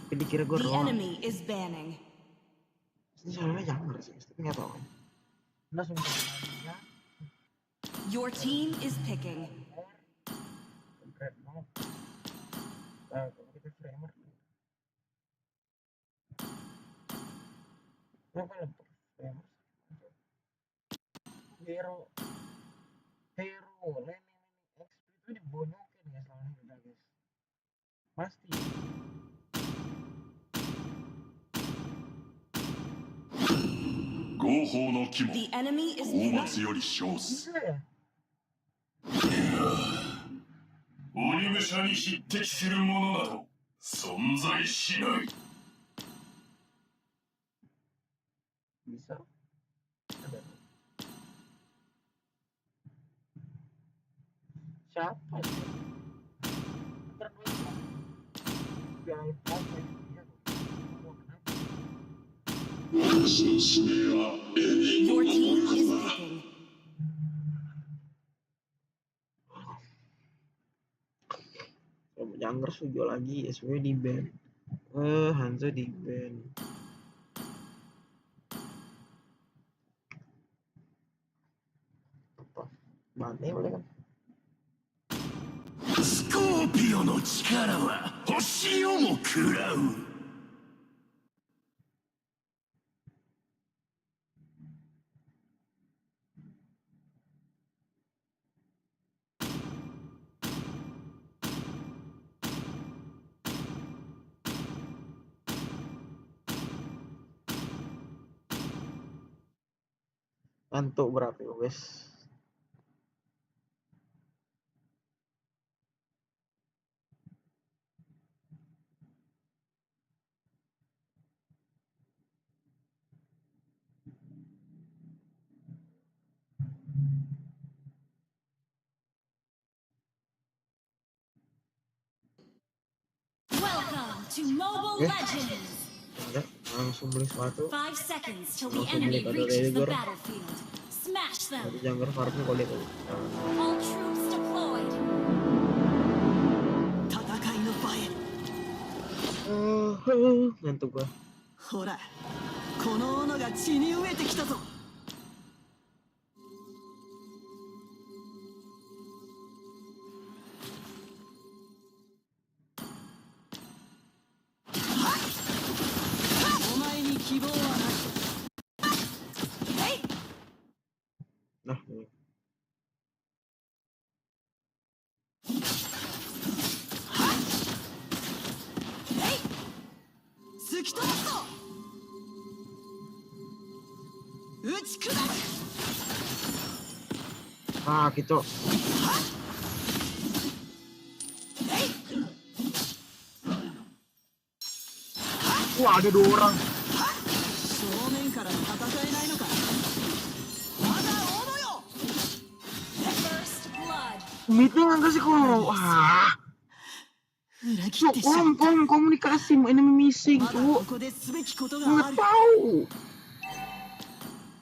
Tapi dikira gue The doang. enemy is banning. Ini soalnya jangan sih, tapi nggak tahu. Langsung ya. Your team is picking. Keren banget. Nah, kalau kita framer. Kenapa lepek framer? Hero lane XP itu dibonyokin ya selama ini guys. Pasti. The enemy is picking. Bisa ya? 鬼武者に匹敵するものなど存在しない。 Bisa. Ada. Siapa itu? Jangan lupa Your team is picking. Jangger sujo lagi, SW di ban. Hanzo di ban. Apa? Mati boleh kan? スコーピオの力は星をも食らう。 Ngantuk berapa ya guys? Welcome to Mobile Legends. Enggak, langsung beli sepatu. 5 seconds till the Langsung enemy beli kado reaches the Dagger. battlefield. Smash them. Dari jangger farmnya kalau dia tahu. All troops deployed. 戦いの場へ。 Ngantuk gua. ほら、この斧が血に飢えてきたぞ。 お前に希望はない。Nah, ini. 突き飛ばすぞ。打ち砕く。 Ah, gitu. Wah, ada 2 orang. 正面から戦えないのか。まだ斧よ。 First blood. Meeting enggak sih kok? Wah. 裏切っ Cuk, てしまった。 komunikasi enemy missing, まだ cuk. ここですべきことが Nggak ある。 tahu.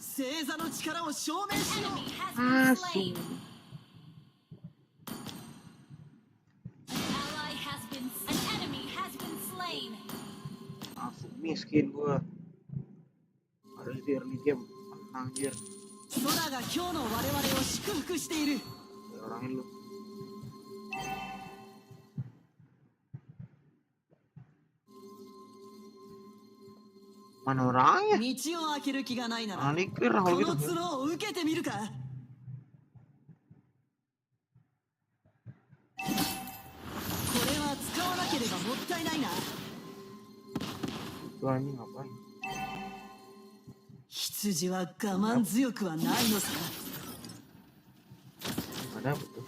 星座の力を証明しろ。 Enemy has been Asu. slain. An enemy has been slain. Langsung miskin gua. Harus di early game. Anjir. 空が今日の我々を祝福している。 Ya, orangin lu. Mana orangnya? 道を開ける気がないなら、 Alikir こ kalau の gitu. 角を受けてみるか。これは使わなければもったいないな。 Itu anjing ngapain? 羊は我慢強くはないのさ。 Ada apa tuh?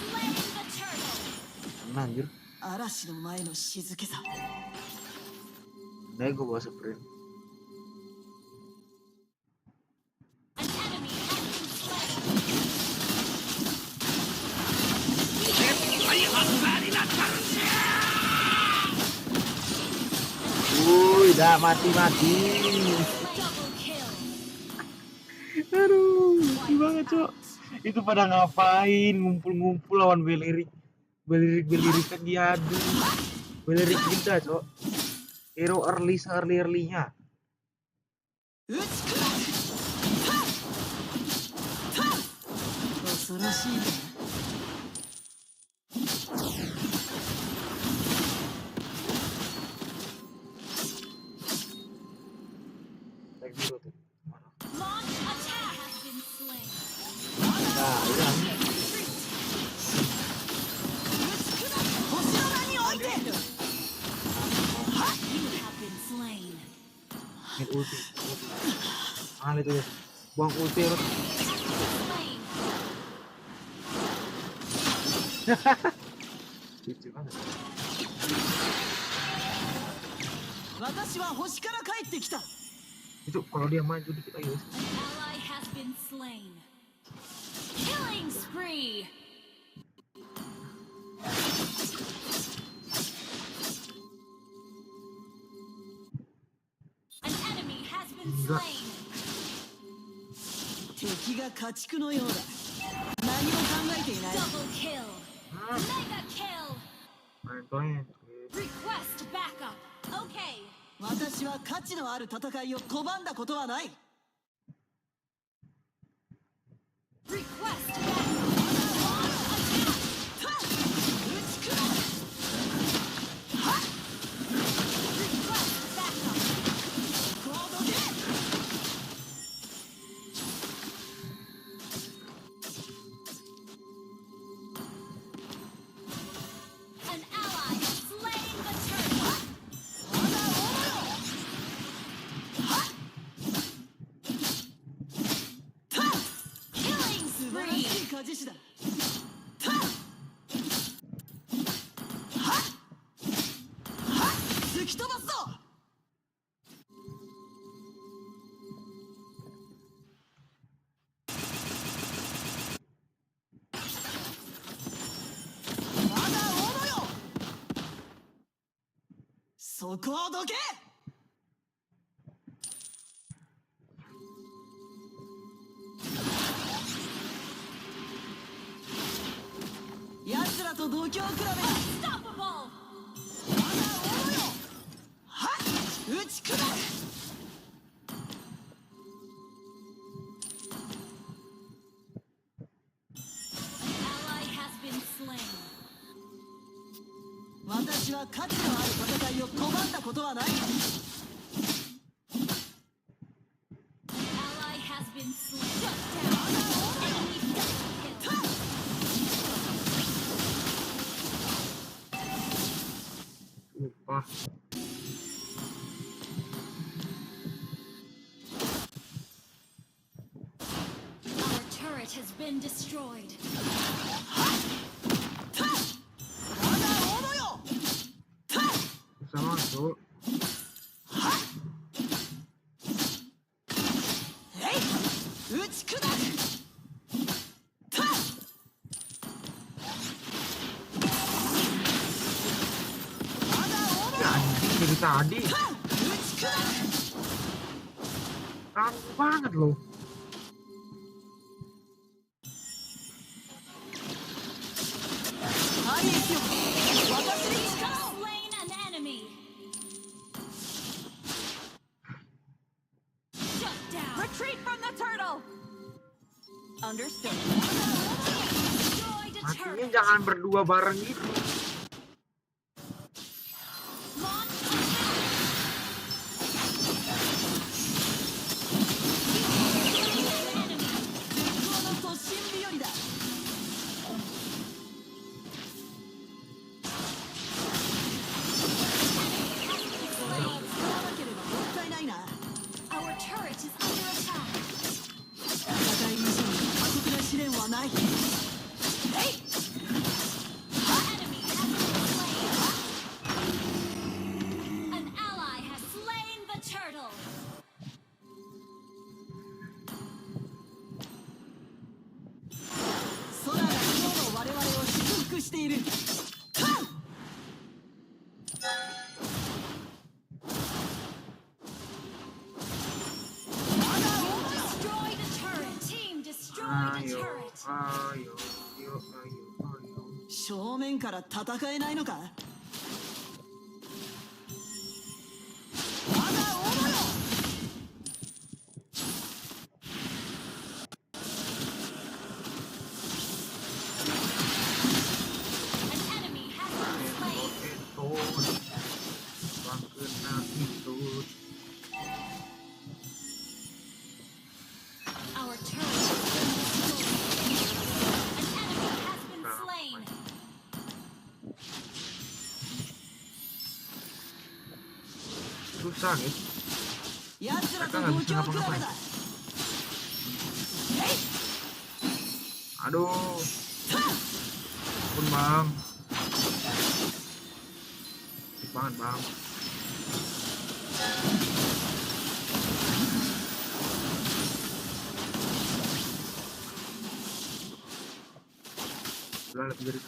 Slain the turtle. Mana anjir? 嵐の前の静けさ。 Ada gua bawa sprint. An enemy has been slain. Dah mati-mati. Double kill. Aduh, lucu banget, Cok. Itu pada ngapain ngumpul-ngumpul lawan Belirik. Belirik kan diadu. Belirik gila, Cok. Hero early-nya. 打ち砕く恐ろしいぜ。 Kayak gitu tuh. Mana? Launch attack has been slain. Nah, udah. 星の名において You have been slain. Hit ulti. Ah, itu ya. Buang ulti. Slain. Lucu banget. 私は星から帰ってきた。 Itu kalau dia maju dikit aja. An ally has been slain. Killing spree. An enemy has been slain. 敵が家畜のようだ。何も考えていない。 Double kill. Mega kill. Main-main. Request backup. Okay. 私は価値のある戦いを拒んだことはない。 Request backup. Launch attack. 打ち砕く Request backup. こうどけ An ally has slain the turtle. た Killing 素晴らし spree. い果実だ。た突き飛ばすぞ。 まだ大野よ。そこをどけ。奴らと度胸比べだ。 Unstoppable. まだ大野よ。はっ打ち砕く。 Ally has been slain. 私は価値のある戦いを拒んだことはない。 Ally has been slain. Shut down. Enemy double kill. Lupa. Our turret has been destroyed. まだ大野よ。 Bisa masuk. えい打ち砕く。た まだ大野よ。 Dari tadi. た打ち砕く。 Kamu banget loh. 愛ですよ。私に力を。 Slain an enemy. Shut down. Retreat from the turtle. Understood. Destroyed a Matinya turret. jangan berdua bareng gitu. Launch attack. Slain an enemy. 絶好の突進日和だ。 使わなければもったいないな。 Our turret is under attack. 戦い以上に過酷な試練はない。えい Enemy has 正面から戦えないのか。我が斧よ。 Our turret has been destroyed. An enemy has been slain. Susah guys. 奴らと度胸比べだ。 Aduh. Ampun bang. Sakit banget bang. Udah lebih dari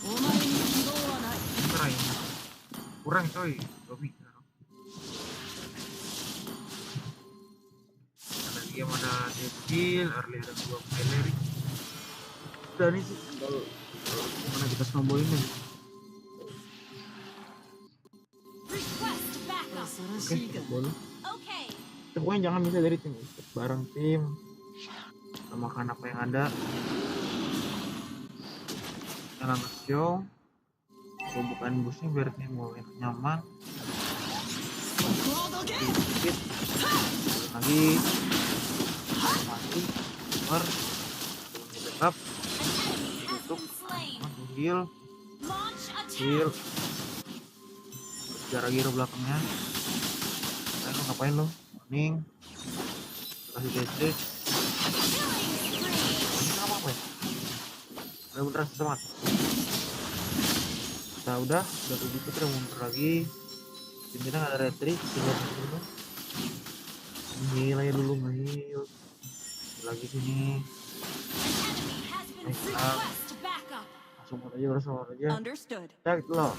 お前に希望はない。 kurang ini. Kurang coy. Gak bisa. Karena dia mana kecil, early ada 2 player. Udah nih sih tinggal gimana kita snowballin aja. Request backup. 恐ろ Oke, しいか。 snowball. Okay. Kita pokoknya jangan bisa dari tim, ikut bareng tim. Kita makan apa yang ada. Kita show. Gue bukain busnya biar tim gue nyaman. そこをどけ。 Sedikit. Lagi. Mati. Keluar. Backup. An enemy has been slain. Heal. Launch Heal. attack. Jarak giro belakangnya. Lo ngapain lo? Kuning. Kasih DC. Killing spree. Ini apa ya? Bener-bener semangat. Nah udah begitu kita mundur lagi. Tim kita nggak ada retreat, tinggal dulu. Heal aja dulu, heal. Lagi sini. An enemy has been request backup. Langsung aja. Understood. Ya gitu loh.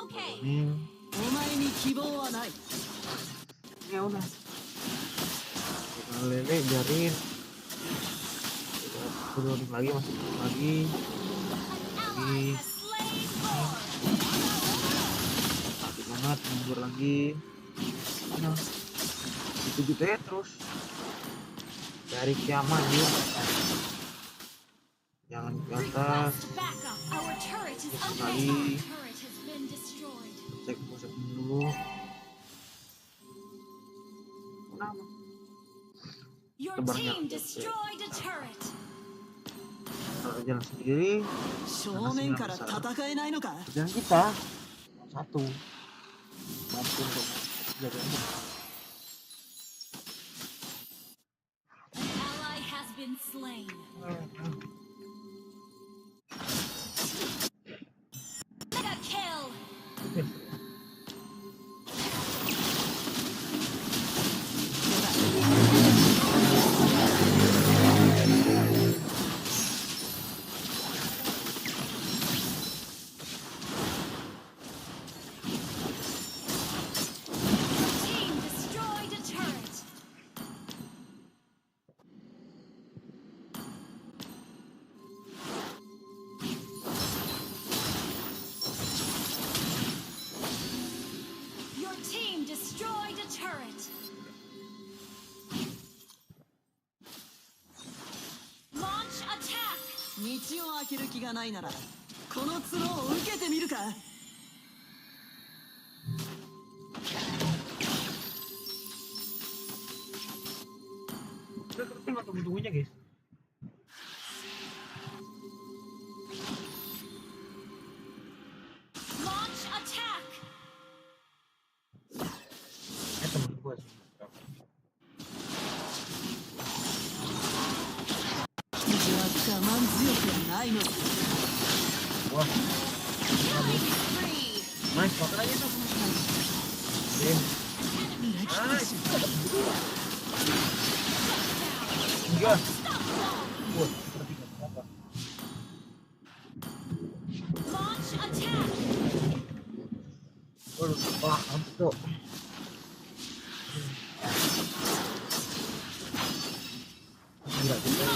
Okay. Kuning. お前に希望はない。 Ya udah. Kita lele biarin. Turunin lagi, masuk lagi. Ally has slain Lord. Sakit banget, mundur lagi. Nah, gitu ya terus. Dari kiamat ya. Jangan ke atas. Request backup. Our turret is Terus under lagi. attack. Turret has been destroyed. Cek dulu. Kenapa? Your Sebarnya. team destroyed a turret. Kalau jalan sendiri, 正面から戦えないのか。 jalan kita satu. Mampu untuk jaga. An ally has been slain. Mega kill. Team destroyed a turret. Your team destroyed a turret. Launch attack. 道を開ける気がないなら、この角を受けてみるか。 Kita nggak tunggu-tunggunya guys. Launch attack. Temen gue sih. 敵は我慢強くないのだ。 Wah, Killing spree. nice, makan aja tuh. Tim. Nice. Enggak. Wah, seperti apa? Launch attack. Waduh, paham tuh. Gila, kita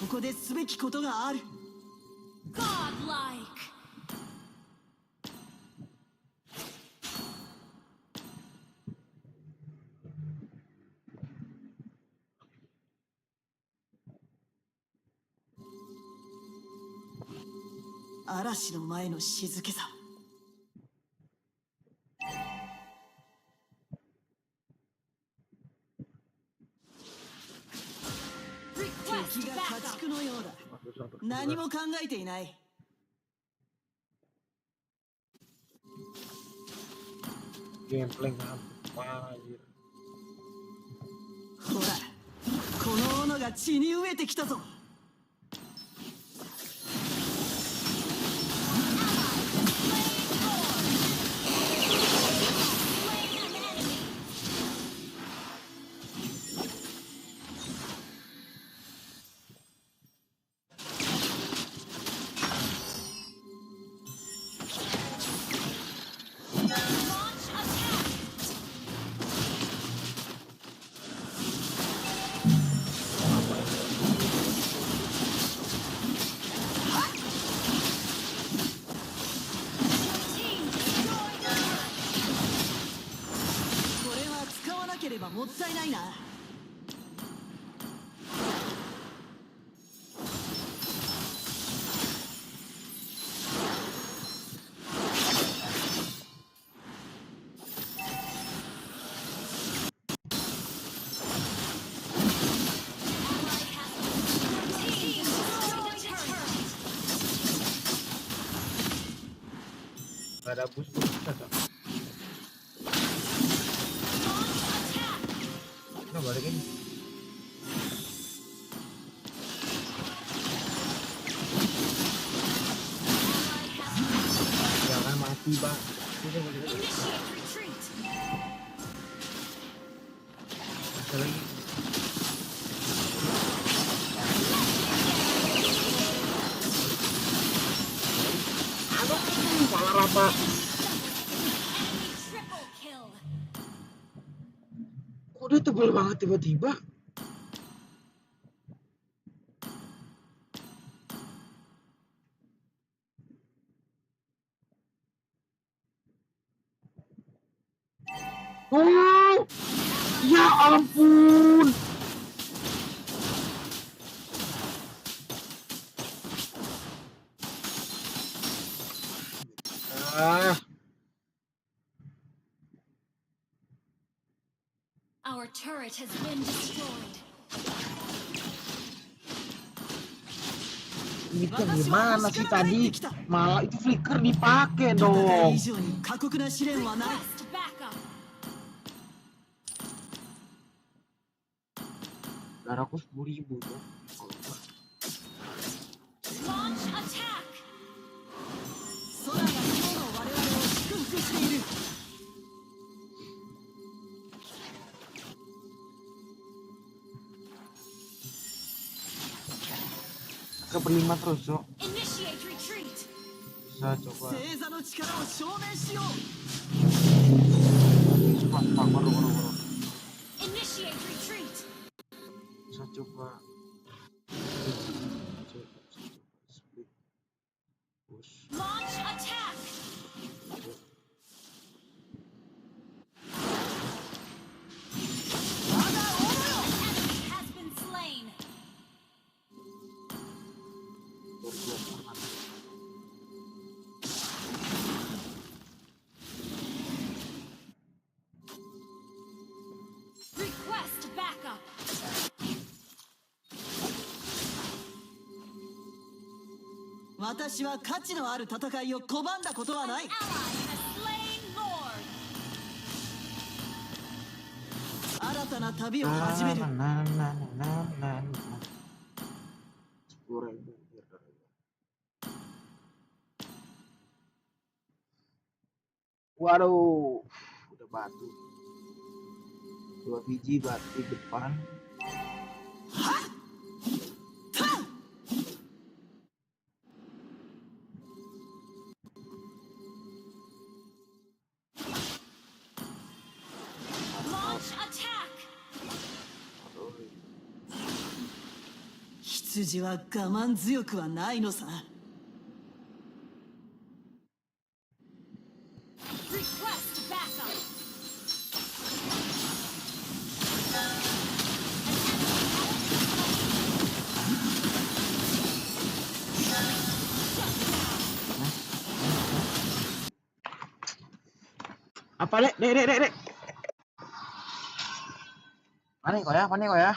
こですべきことがある。 Godlike. Arashi 嵐の前の静けさ。 Request 敵が家 backup. 畜のようだ。何も考えていない。 Gameplay apa anjir. ほら、この斧が血に飢えてきたぞ。 これは使わなければもったいないな。 Gak ada boost bisa tak? Nah balik ini. Jangan mati bang. Initiate retreat. Ada lagi. Aduh, malah rata. Enemy triple kill. Kok dia tebal banget tiba-tiba? Oh, ya ampun. Our turret has been destroyed. Itu gimana sih tadi? Malah itu flicker dipakai 戦い dong. 以上に過酷な試練はない。 Request backup. Darahku 10.000 tuh. Launch attack. 空が今日の我々を祝福している。 Ke berlima terus, Cok. Initiate retreat. Bisa coba. 星座の力を証明しよう。 Pak, baru. Initiate retreat. Bisa coba. Split. Push. Launch attack. Enemy has been slain. Request backup. 私は価値のある戦いを拒んだことはない。 Ally has slain Lord. 新たな旅を始める。 10.000. Waduh, udah batu. 2 biji batu di depan. Launch attack. 必筋は我慢強くはないのさ。 Request backup. Apa dek? Dek. Panik kok ya.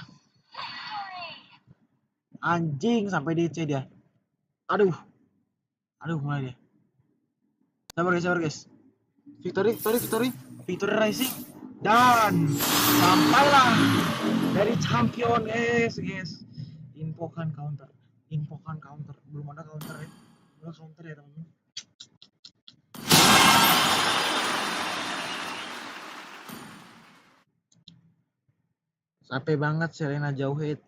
Anjing sampai DC dia. Aduh mulai dia. Sabar guys. Victory Rising dan sampailah dari champion guys. Infokan counter. Belum ada counter ya. Teman-teman. Capek banget Serena jauh hit.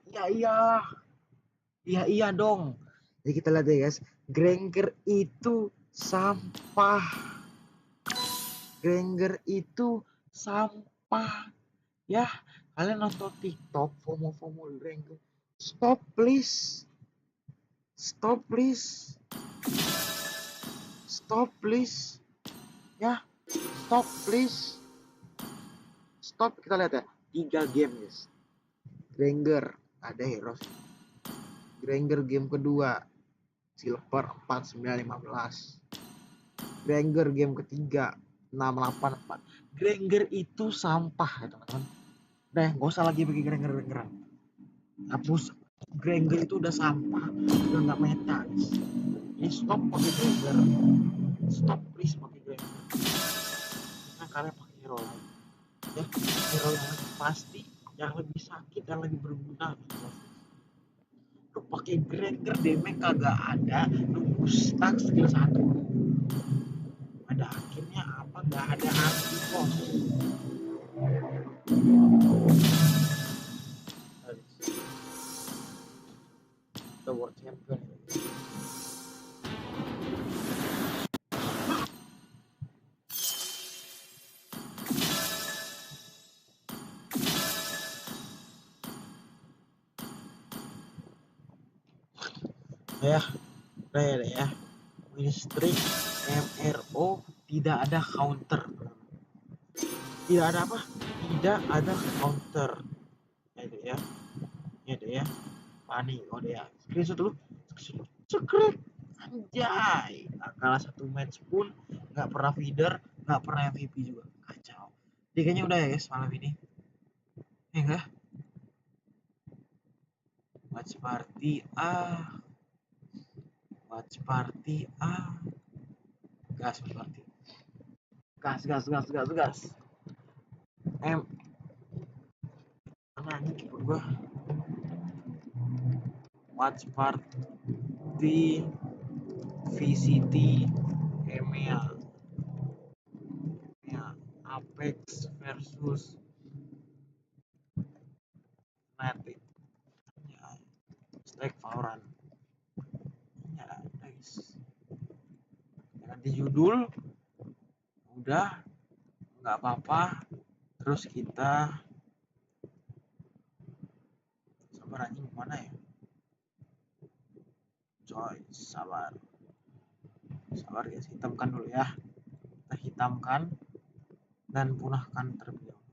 Iya dong. Jadi kita lihat ya guys, Granger itu sampah. Ya, kalian nonton TikTok FOMO Granger. Stop please. Ya, stop please. Stop, kita lihat ya. 3 game guys. Granger ada heroes. Granger game kedua silver 4915. Granger game ketiga 684. Granger itu sampah ya teman-teman. Udah gak usah lagi pakai Granger. Hapus. Granger itu udah sampah, udah nggak meta guys. Ini stop pakai Granger. Stop please pakai Granger. Nah kalian pakai hero lain ya, hero yang lebih pasti, yang lebih sakit, yang lebih berguna gitu. Lu pakai Granger damage kagak ada, nunggu stack skill 1. Ada akhirnya apa, nggak ada anti boss. The world champion. Ya. Win streak MRO tidak ada counter. Tidak ada apa? Tidak ada counter. Ya. Panik ya. Screenshot dulu. Screen. Anjay. Gak kalah 1 match pun, nggak pernah feeder, nggak pernah MVP juga. Kacau. Jadi kayaknya udah ya guys malam ini. Ya enggak? Watchparty gas party. Gas. Mana nih keyboard gua? Watchparty VCT Emea Apeks versus Fnatic. Ya, Stack Valorant. Ya, guys. Ganti judul. Udah, nggak apa-apa. Terus kita sabar anjing mana ya? Coy, sabar guys, hitamkan dulu ya. Kita hitamkan dan punahkan terlebih dahulu.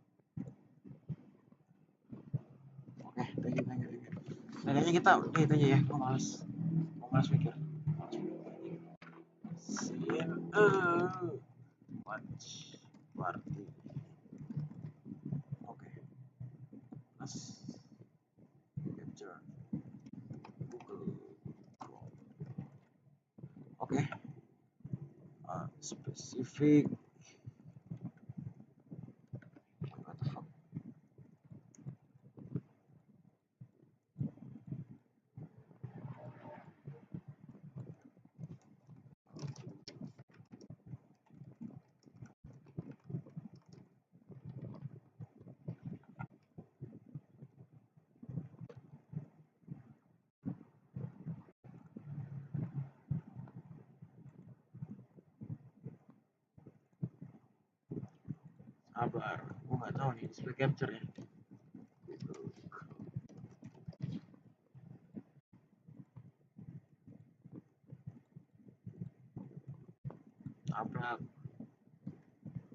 Oke, thank you. Nah, kayaknya kita udah itu aja ya. Gue males mikir. Watch party. Oke. Let's capture Google Chrome. Oke. Specific. What the fuck? Sabar, gue nggak tahu nih display capture ya.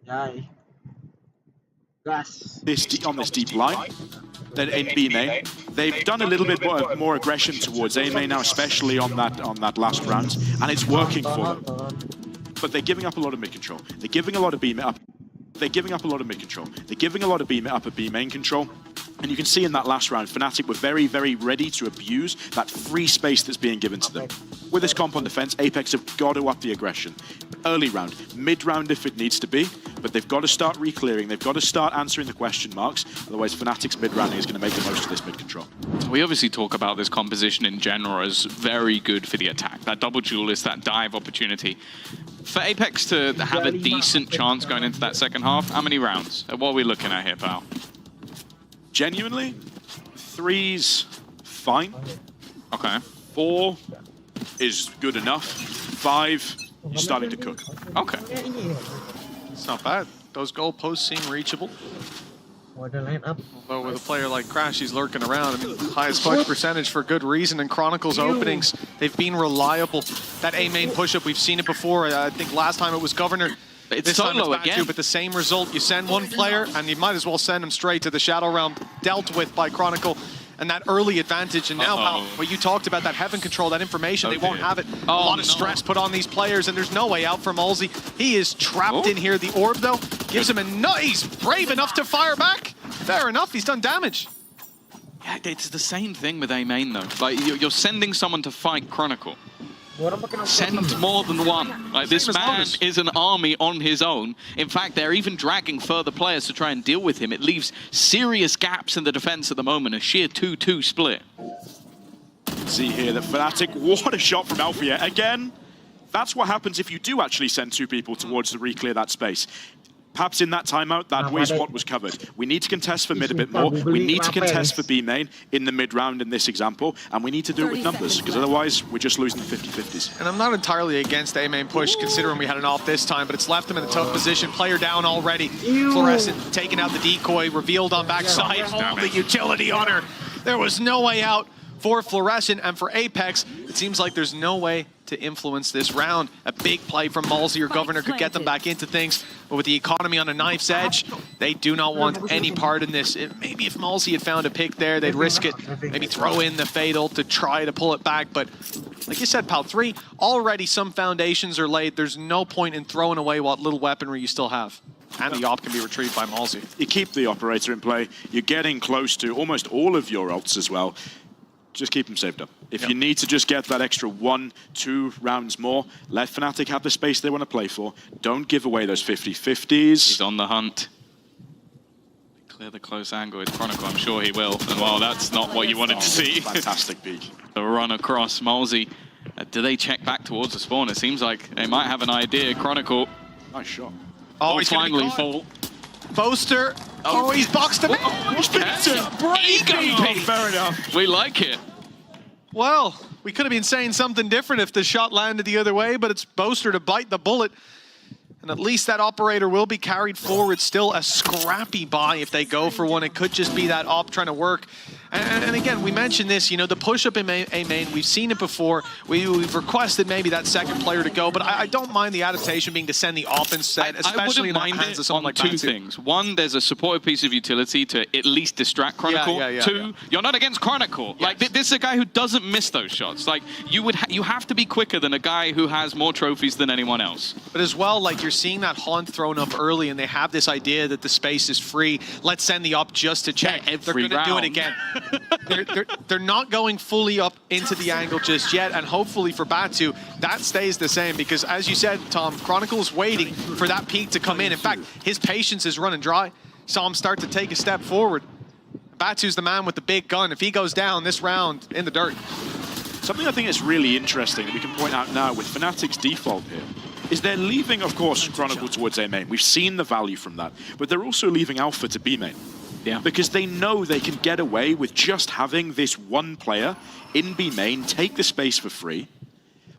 Yay. Gas. On this deep line than in B main. They've done a little bit more aggression towards A main now, especially on that last round, and it's working for them. But they're giving up a lot of mid control. They're giving a lot of B up. They're giving up a lot of mid control. They're giving a lot of upper B main control. And you can see in that last round, Fnatic were very, very ready to abuse that free space that's being given to them. With this comp on defense, Apeks have got to up the aggression. Early round, mid round if it needs to be, but they've got to start re-clearing. They've got to start answering the question marks. Otherwise, Fnatic's mid rounding is going to make the most of this mid control. We obviously talk about this composition in general as very good for the attack. That double duelist, that dive opportunity. For Apeks to have a decent chance going into that second half, how many rounds? What are we looking at here, pal? Genuinely, 3's fine. Okay. 4 is good enough. 5, you're starting to cook. Okay. It's not bad. Those goalposts seem reachable. Although with a player like Crash, he's lurking around. I mean, highest clutch percentage for good reason. In Chronicles openings, they've been reliable. That A main push-up, we've seen it before. I think last time it was Governor. It's solo again. But the same result. You send one player, and you might as well send him straight to the Shadow Realm, dealt with by Chronicle. And that early advantage, and now how what you talked about, that heaven control, that information, they won't have it. A lot of stress put on these players, and there's no way out for Malzy. He is trapped in here. The orb, though, gives him a nut. He's brave enough to fire back. Fair enough, he's done damage. Yeah, it's the same thing with A main, though. Like, you're sending someone to fight Chronicle. Send more than one. Like, this man is an army on his own. In fact, they're even dragging further players to try and deal with him. It leaves serious gaps in the defense at the moment, a sheer 2-2 split. See here that Fnatic, what a shot from Alfia. Again, that's what happens if you do actually send 2 people towards to re-clear that space. Perhaps in that timeout, that way spot was covered. We need to contest for mid a bit more. We need to contest for B main in the mid round in this example, and we need to do it with numbers, because otherwise we're just losing the 50-50s. And I'm not entirely against the A main push, considering we had an off this time, but it's left them in a tough position. Player down already. Fluorescent taking out the decoy, revealed on backside. Oh, the utility on her. There was no way out for Fluorescent, and for Apeks, it seems like there's no way to influence this round. A big play from Malzy or Governor could get them back into things, but with the economy on a knife's edge, they do not want any part in this. Maybe if Malzy had found a pick there, they'd risk it, maybe throw in the Fatal to try to pull it back, but like you said, pal, 3, already some foundations are laid. There's no point in throwing away what little weaponry you still have. And the op can be retrieved by Malzy. You keep the operator in play, you're getting close to almost all of your ults as well. Just keep them saved up. If you need to just get that extra 1-2 rounds more, let Fnatic have the space they want to play for. Don't give away those 50-50s. He's on the hunt. Clear the close angle with Chronicle, I'm sure he will. And well, that's not what you wanted to see. Fantastic peek. The run across Malzy. Do they check back towards the spawn? It seems like they might have an idea. Chronicle. Nice shot. Oh, he's finally fall. Boaster. Oh, he's boxed him in. Ego peek. Fair enough. We like it. Well, we could have been saying something different if the shot landed the other way, but it's Boaster to bite the bullet. And at least that operator will be carried forward. Still a scrappy buy if they go for one. It could just be that op trying to work. And again, we mentioned this, you know, the push-up in A main, we've seen it before. We've requested maybe that second player to go, but I don't mind the adaptation being to send the op instead, especially in the hands of someone like two things. One, there's a supportive piece of utility to at least distract Chronicle. Two, you're not against Chronicle. Yes. Like, this is a guy who doesn't miss those shots. Like, you have to be quicker than a guy who has more trophies than anyone else. But as well, like, you're seeing that haunt thrown up early, and they have this idea that the space is free. Let's send the op just to check. Yeah, they're going to do it again. they're not going fully up into the angle just yet, and hopefully for Batu, that stays the same, because as you said, Tom, Chronicle's waiting for that peak to come in. In fact, his patience is running dry. Saw him start to take a step forward. Batu's the man with the big gun. If he goes down this round, in the dirt. Something I think is really interesting that we can point out now with Fnatic's default here is they're leaving, of course, Chronicle towards A main. We've seen the value from that, but they're also leaving Alpha to B main. Yeah. Because they know they can get away with just having this one player in B main take the space for free.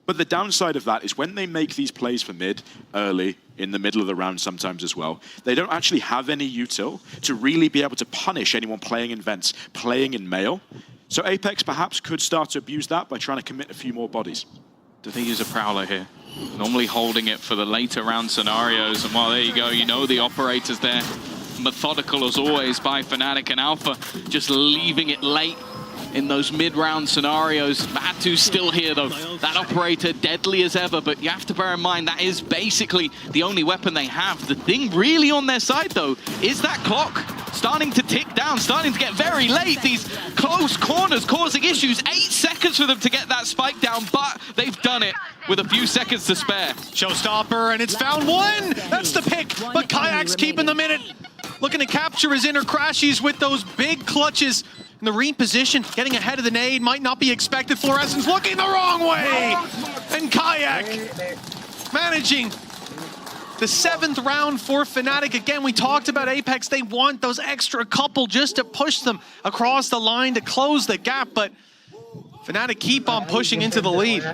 But the downside of that is when they make these plays for mid early, in the middle of the round sometimes as well, they don't actually have any util to really be able to punish anyone playing in vents, playing in male. So Apeks perhaps could start to abuse that by trying to commit a few more bodies. Do they use a Prowler here? Normally holding it for the later round scenarios. And well, there you go. You know the operator's there. Methodical as always by Fnatic, and Alpha just leaving it late in those mid-round scenarios. Batu's still here though. That operator deadly as ever, but you have to bear in mind that is basically the only weapon they have. The thing really on their side though is that clock starting to tick down, starting to get very late. These close corners causing issues. 8 seconds for them to get that spike down, but they've done it with a few seconds to spare. Showstopper, and it's found one! That's the pick, but Kayak's keeping them in it. Looking to capture his inner crashies with those big clutches. In the reposition, getting ahead of the nade might not be expected. Fluorescence looking the wrong way! And Kayak managing the 7th round for Fnatic. Again, we talked about Apeks. They want those extra couple just to push them across the line to close the gap, but Fnatic keep on pushing into the lead.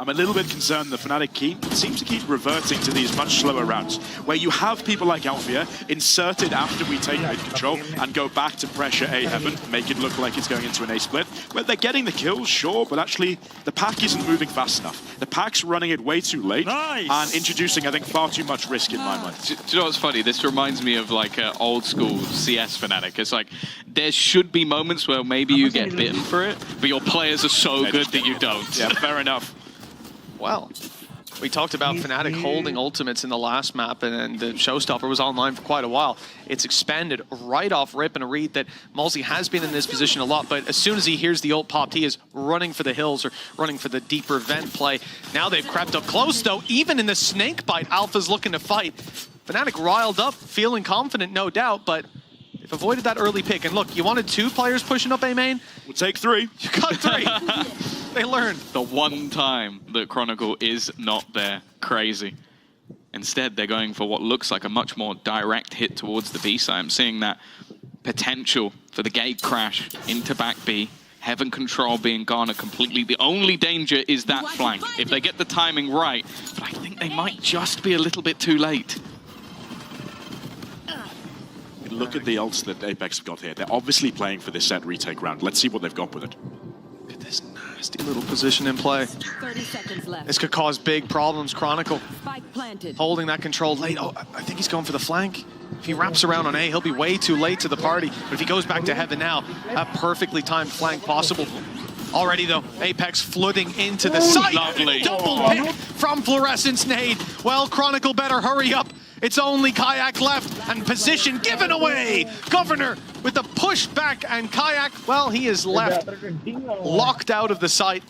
I'm a little bit concerned that Fnatic seems to keep reverting to these much slower rounds, where you have people like Alfia inserted after we take mid control and go back to pressure A heaven, make it look like it's going into an A split, where they're getting the kills, sure, but actually the pack isn't moving fast enough. The pack's running it way too late and introducing, I think, far too much risk in my mind. Do you know what's funny? This reminds me of like old school CS Fnatic. It's like, there should be moments where maybe you get bitten for it, but your players are so good that you don't. Yeah, fair enough. Well, we talked about Fnatic holding ultimates in the last map, and the Showstopper was online for quite a while. It's expanded right off rip, and a read that Mulzi has been in this position a lot, but as soon as he hears the ult popped, he is running for the hills or running for the deeper vent play. Now they've crept up close, though. Even in the snake bite, Alpha's looking to fight. Fnatic riled up, feeling confident, no doubt, but they've avoided that early pick. And look, you wanted 2 players pushing up A main? We'll take 3. You got 3. They learned. The one time that Chronicle is not there. Crazy. Instead, they're going for what looks like a much more direct hit towards the B side. I'm seeing that potential for the gate crash into back B. Heaven control being garnered completely. The only danger is that flank. If they get the timing right, but I think they might just be a little bit too late. Look at the ults that Apeks have got here. They're obviously playing for this set retake round. Let's see what they've got with it. Look at this nasty little position in play. 30 seconds left. This could cause big problems. Chronicle Spike planted. holding that control late. Oh, I think he's going for the flank. If he wraps around on A, he'll be way too late to the party. But if he goes back to Heaven now, a perfectly timed flank possible. Already though, Apeks flooding into the site. Lovely. Double pick from Fluorescence nade. Well, Chronicle better hurry up. It's only Kayak left, and position given away. Governor with the push back, and Kayak, well, he is left locked out of the site,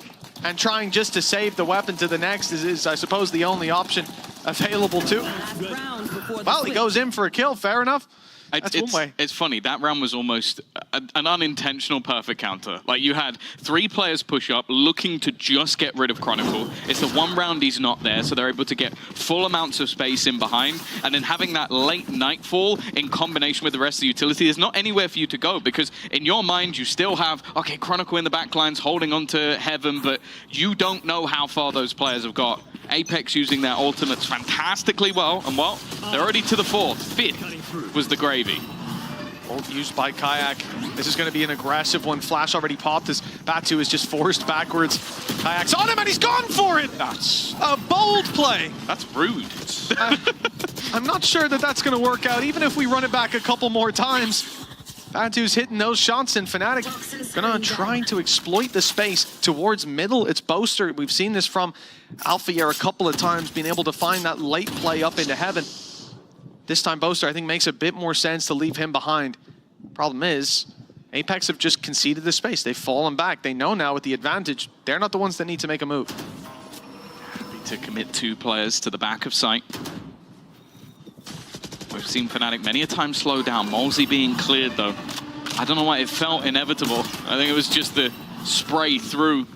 and trying just to save the weapon to the next is I suppose, the only option available to him. Well, he goes in for a kill, fair enough. That's one way. It's funny, that round was almost an unintentional perfect counter. Like, you had 3 players push up, looking to just get rid of Chronicle. It's the one round he's not there, so they're able to get full amounts of space in behind, and then having that late nightfall in combination with the rest of the utility, there's not anywhere for you to go, because in your mind, you still have, okay, Chronicle in the backlines holding on to Heaven, but you don't know how far those players have got. Apeks using their ultimates fantastically well, and well, they're already to the 4th. 5th was the gravy. Ult used by Kayak. This is going to be an aggressive one. Flash already popped as Batu is just forced backwards. Kayak's on him and he's gone for it! That's a bold play. That's rude. I'm not sure that that's going to work out, even if we run it back a couple more times. Batu's hitting those shots, and Fnatic gonna try to exploit the space towards middle. It's Boaster. We've seen this from Alpha a couple of times, being able to find that late play up into Heaven. This time Boaster, I think, makes a bit more sense to leave him behind. Problem is, Apeks have just conceded the space. They've fallen back. They know now with the advantage, they're not the ones that need to make a move. Happy to commit 2 players to the back of site. We've seen Fnatic many a time slow down. Mulzi being cleared, though. I don't know why it felt inevitable. I think it was just the spray through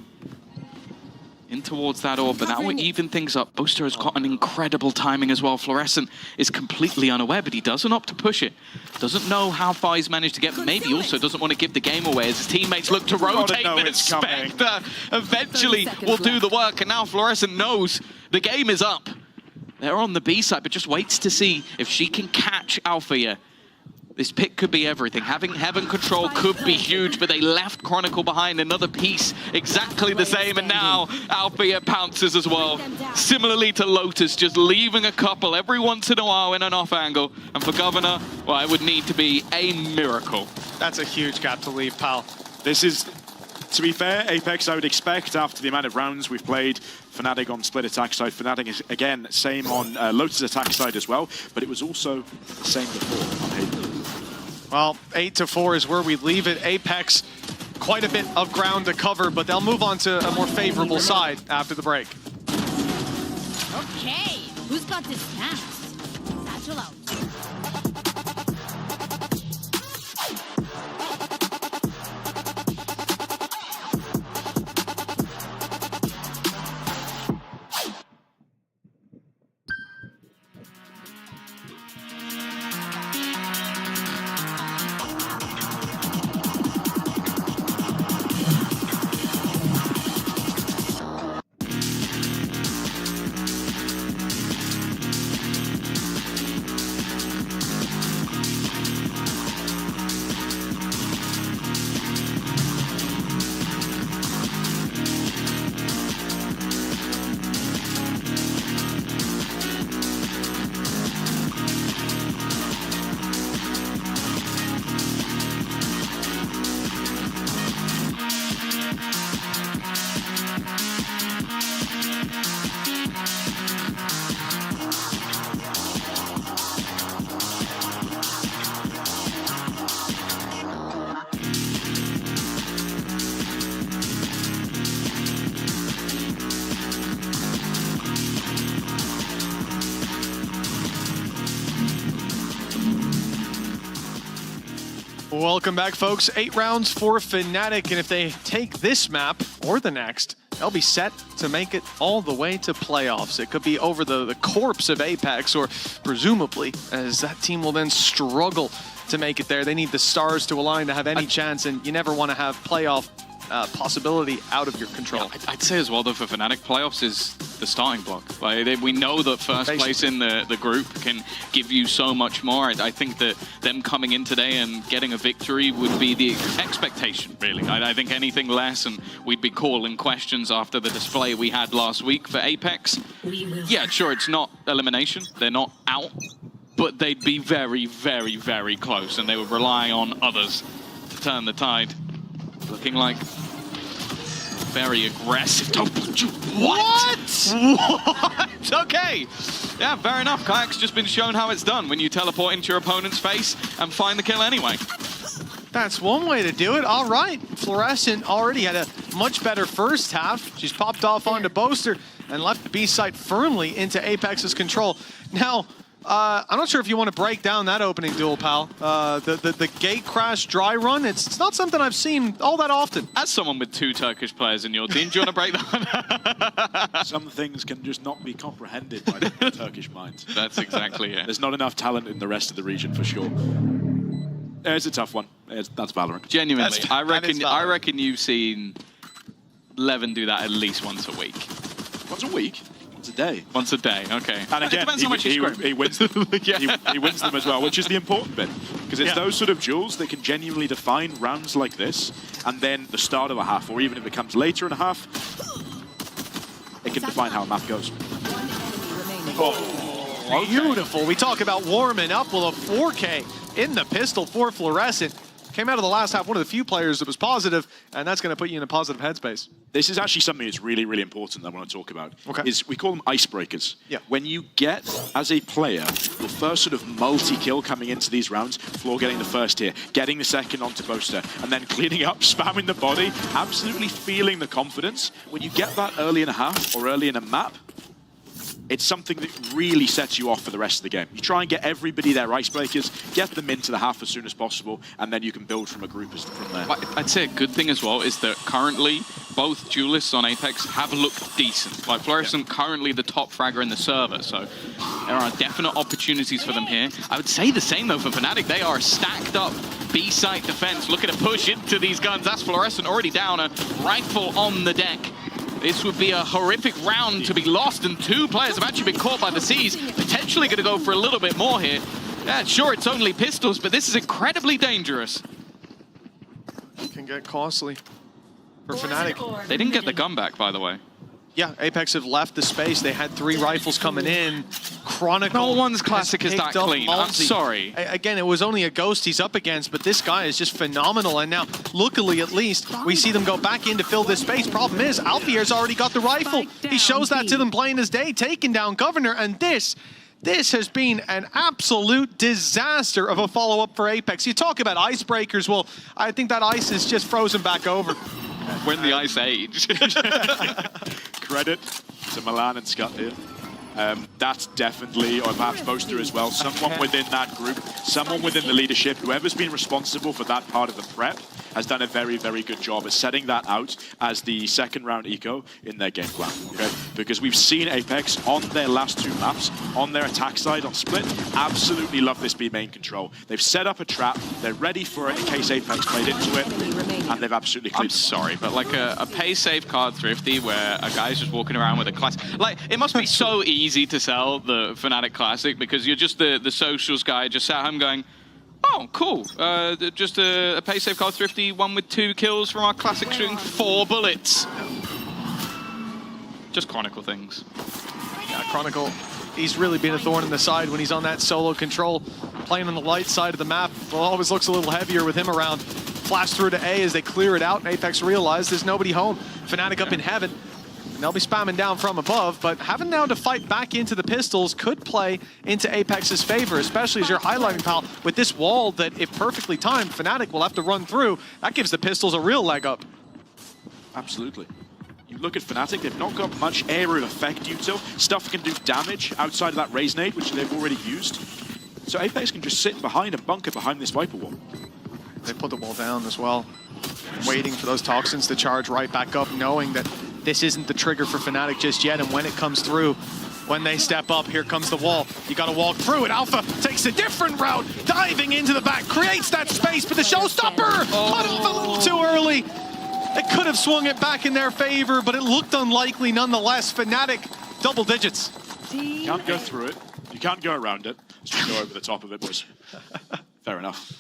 in towards that orb, but that will even things up. Booster has got an incredible timing as well. Fluorescent is completely unaware, but he doesn't opt to push it. Doesn't know how far he's managed to get, but maybe also doesn't want to give the game away as his teammates look to rotate, but expect that eventually will do the work, and now Fluorescent knows the game is up. They're on the B side, but just waits to see if she can catch Alfia. This pick could be everything. Having Heaven control could be huge, but they left Chronicle behind, another piece exactly the same, and now Alpia pounces as well. Similarly to Lotus, just leaving a couple every once in a while in an off angle. And for Governor, well, it would need to be a miracle. That's a huge gap to leave, pal. This is, to be fair, Apeks, I would expect, after the amount of rounds we've played, Fnatic on split attack side. Fnatic is, again, same on Lotus attack side as well, but it was also the same before on Hayden. Well, 8-4 is where we leave it. Apeks, quite a bit of ground to cover, but they'll move on to a more favorable side after the break. Okay, who's got this fast? Satchel out. Welcome back, folks. 8 rounds for Fnatic, and if they take this map or the next, they'll be set to make it all the way to playoffs. It could be over the corpse of Apeks, or presumably, as that team will then struggle to make it there. They need the stars to align to have any chance, and you never want to have playoff possibility out of your control. Yeah, I'd say as well, though, for Fnatic, playoffs is the starting block. Like, we know that first place in the group can give you so much more. I think that them coming in today and getting a victory would be the expectation, really. I think anything less, and we'd be calling questions after the display we had last week for Apeks. Yeah, sure, it's not elimination. They're not out, but they'd be very, very, very close, and they would rely on others to turn the tide. Looking like very aggressive. What? What? Okay. Yeah, fair enough. Kayak's just been shown how it's done when you teleport into your opponent's face and find the kill anyway. That's one way to do it. All right. Fluorescent already had a much better first half. She's popped off onto Boaster and left the B site firmly into Apex's control. Now, I'm not sure if you want to break down that opening duel, pal. The gate crash dry run, it's not something I've seen all that often. As someone with 2 Turkish players in your team, do you want to break that? Some things can just not be comprehended by the Turkish mind. That's exactly it. There's not enough talent in the rest of the region for sure. It's a tough one. That's Valorant. Genuinely, I reckon you've seen Levin do that at least once a week. Once a week? Once a day. Once a day, okay. And again, he wins them. Yeah. he wins them as well, which is the important bit. Because it's those sort of duels that can genuinely define rounds like this, and then the start of a half, or even if it comes later in a half, it can define how a map goes. Oh, beautiful. We talk about warming up. Well, a 4K in the pistol for Fluorescent. Came out of the last half, one of the few players that was positive, and that's going to put you in a positive headspace. This is actually something that's really, really important that I want to talk about. Okay. Is we call them icebreakers. Yeah. When you get, as a player, your first sort of multi-kill coming into these rounds, Floor getting the first here, getting the second onto Boaster, and then cleaning up, spamming the body, absolutely feeling the confidence. When you get that early in a half or early in a map, it's something that really sets you off for the rest of the game. You try and get everybody their icebreakers, get them into the half as soon as possible, and then you can build from a group from there. I'd say a good thing as well is that currently both duelists on Apeks have looked decent. Like Fluorescent currently the top fragger in the server, so there are definite opportunities for them here. I would say the same though for Fnatic. They are stacked up B-site defense, looking to push into these guns. That's Fluorescent already down, a rifle on the deck. This would be a horrific round to be lost, and 2 players have actually been caught by the seas. Potentially going to go for a little bit more here. Yeah, sure, it's only pistols, but this is incredibly dangerous. Can get costly for Fnatic. They didn't get the gun back, by the way. Yeah, Apeks have left the space. They had 3 rifles coming in. Chronicle. No one's classic is that clean. I'm sorry. Again, it was only a ghost he's up against, but this guy is just phenomenal. And now, luckily at least, we see them go back in to fill this space. Problem is, Alfier's already got the rifle. He shows that to them plain as day, taking down Governor. And this has been an absolute disaster of a follow-up for Apeks. You talk about icebreakers. Well, I think that ice is just frozen back over. When the ice age. Credit to Milan and Scott here. That's definitely, or perhaps Boaster as well, someone within that group, someone within the leadership, whoever's been responsible for that part of the prep has done a very, very good job of setting that out as the second round eco in their game plan, okay? Because we've seen Apeks on their last 2 maps, on their attack side on Split, absolutely love this B main control. They've set up a trap, they're ready for it in case Apeks played into it, and they've absolutely cleared. I'm sorry, but like a pay safe card thrifty where a guy's just walking around with a class, like it must be so easy to sell the Fnatic Classic because you're just the socials guy just sat home going, oh, cool. Just a pay safe card thrifty, one with 2 kills from our classic shooting 4 bullets. Just Chronicle things. Yeah, Chronicle, he's really been a thorn in the side when he's on that solo control, playing on the light side of the map. Well, always looks a little heavier with him around. Flash through to A as they clear it out, and Apeks realize there's nobody home. Fnatic up in heaven. They'll be spamming down from above, but having now to fight back into the pistols could play into Apex's favor, especially as you're highlighting, pal, with this wall that, if perfectly timed, Fnatic will have to run through. That gives the pistols a real leg up. Absolutely. You look at Fnatic, they've not got much area of effect util. Stuff can do damage outside of that Raise Nade, which they've already used. So Apeks can just sit behind and bunker behind this Viper wall. They put the wall down as well, waiting for those toxins to charge right back up, knowing that this isn't the trigger for Fnatic just yet, and when it comes through, when they step up, here comes the wall. You gotta walk through it. Alpha takes a different route, diving into the back, creates that space, but the showstopper put him a little too early. It could have swung it back in their favor, but it looked unlikely nonetheless. Fnatic, double digits. You can't go through it. You can't go around it. Just go over the top of it, boys. Fair enough.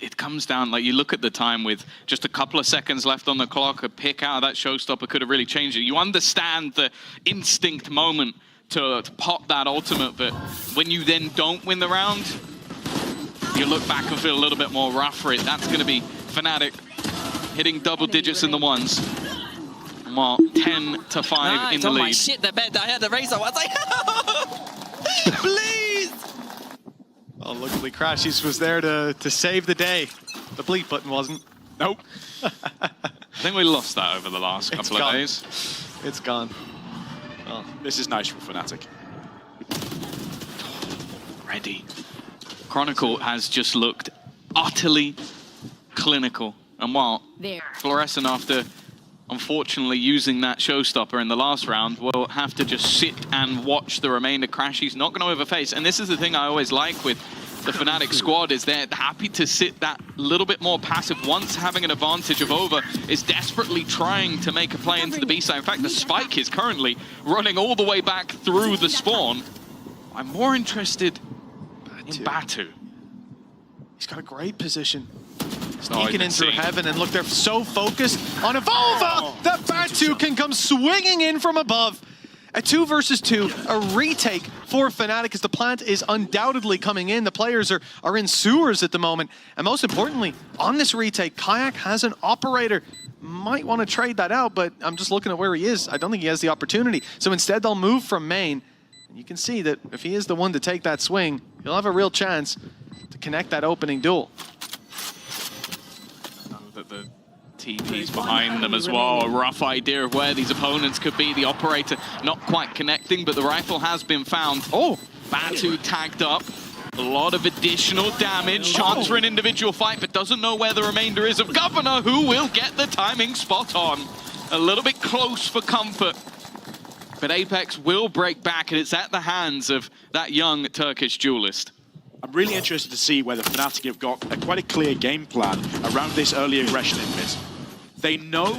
It comes down, like you look at the time with just a couple of seconds left on the clock, a pick out of that showstopper could have really changed it. You understand the instinct moment to pop that ultimate, but when you then don't win the round, you look back and feel a little bit more rough for it. That's going to be Fnatic hitting double digits in the ones. Well, 10-5 in the lead. My shit, the bed. I had the razor. I was like, please. Well, luckily Crashies was there to save the day. The bleep button wasn't. Nope. I think we lost that over the last couple of days. It's gone. Well, this is nice for Fnatic. Ready. Chronicle has just looked utterly clinical. And while Fluorescent, after unfortunately using that showstopper in the last round, will have to just sit and watch the remainder crash. He's not going to overface. And this is the thing I always like with the Fnatic squad, is they're happy to sit that little bit more passive. Once having an advantage of over, is desperately trying to make a play into the B side. In fact, the spike is currently running all the way back through the spawn. I'm more interested in Batu. He's got a great position. Sneaking in through heaven, and look, they're so focused on Evolva that Batu can come swinging in from above. A 2 versus 2, a retake for Fnatic as the plant is undoubtedly coming in. The players are in sewers at the moment. And most importantly, on this retake, Kayak has an operator. Might want to trade that out, but I'm just looking at where he is. I don't think he has the opportunity. So instead, they'll move from main. And you can see that if he is the one to take that swing, he'll have a real chance to connect that opening duel. That the TP's behind them as well. A rough idea of where these opponents could be. The operator not quite connecting, but the rifle has been found. Oh, Batu tagged up. A lot of additional damage. Chance for an individual fight, but doesn't know where the remainder is of Governor, who will get the timing spot on. A little bit close for comfort. But Apeks will break back, and it's at the hands of that young Turkish duelist. I'm really interested to see whether Fnatic have got quite a clear game plan around this early aggression in mid. They know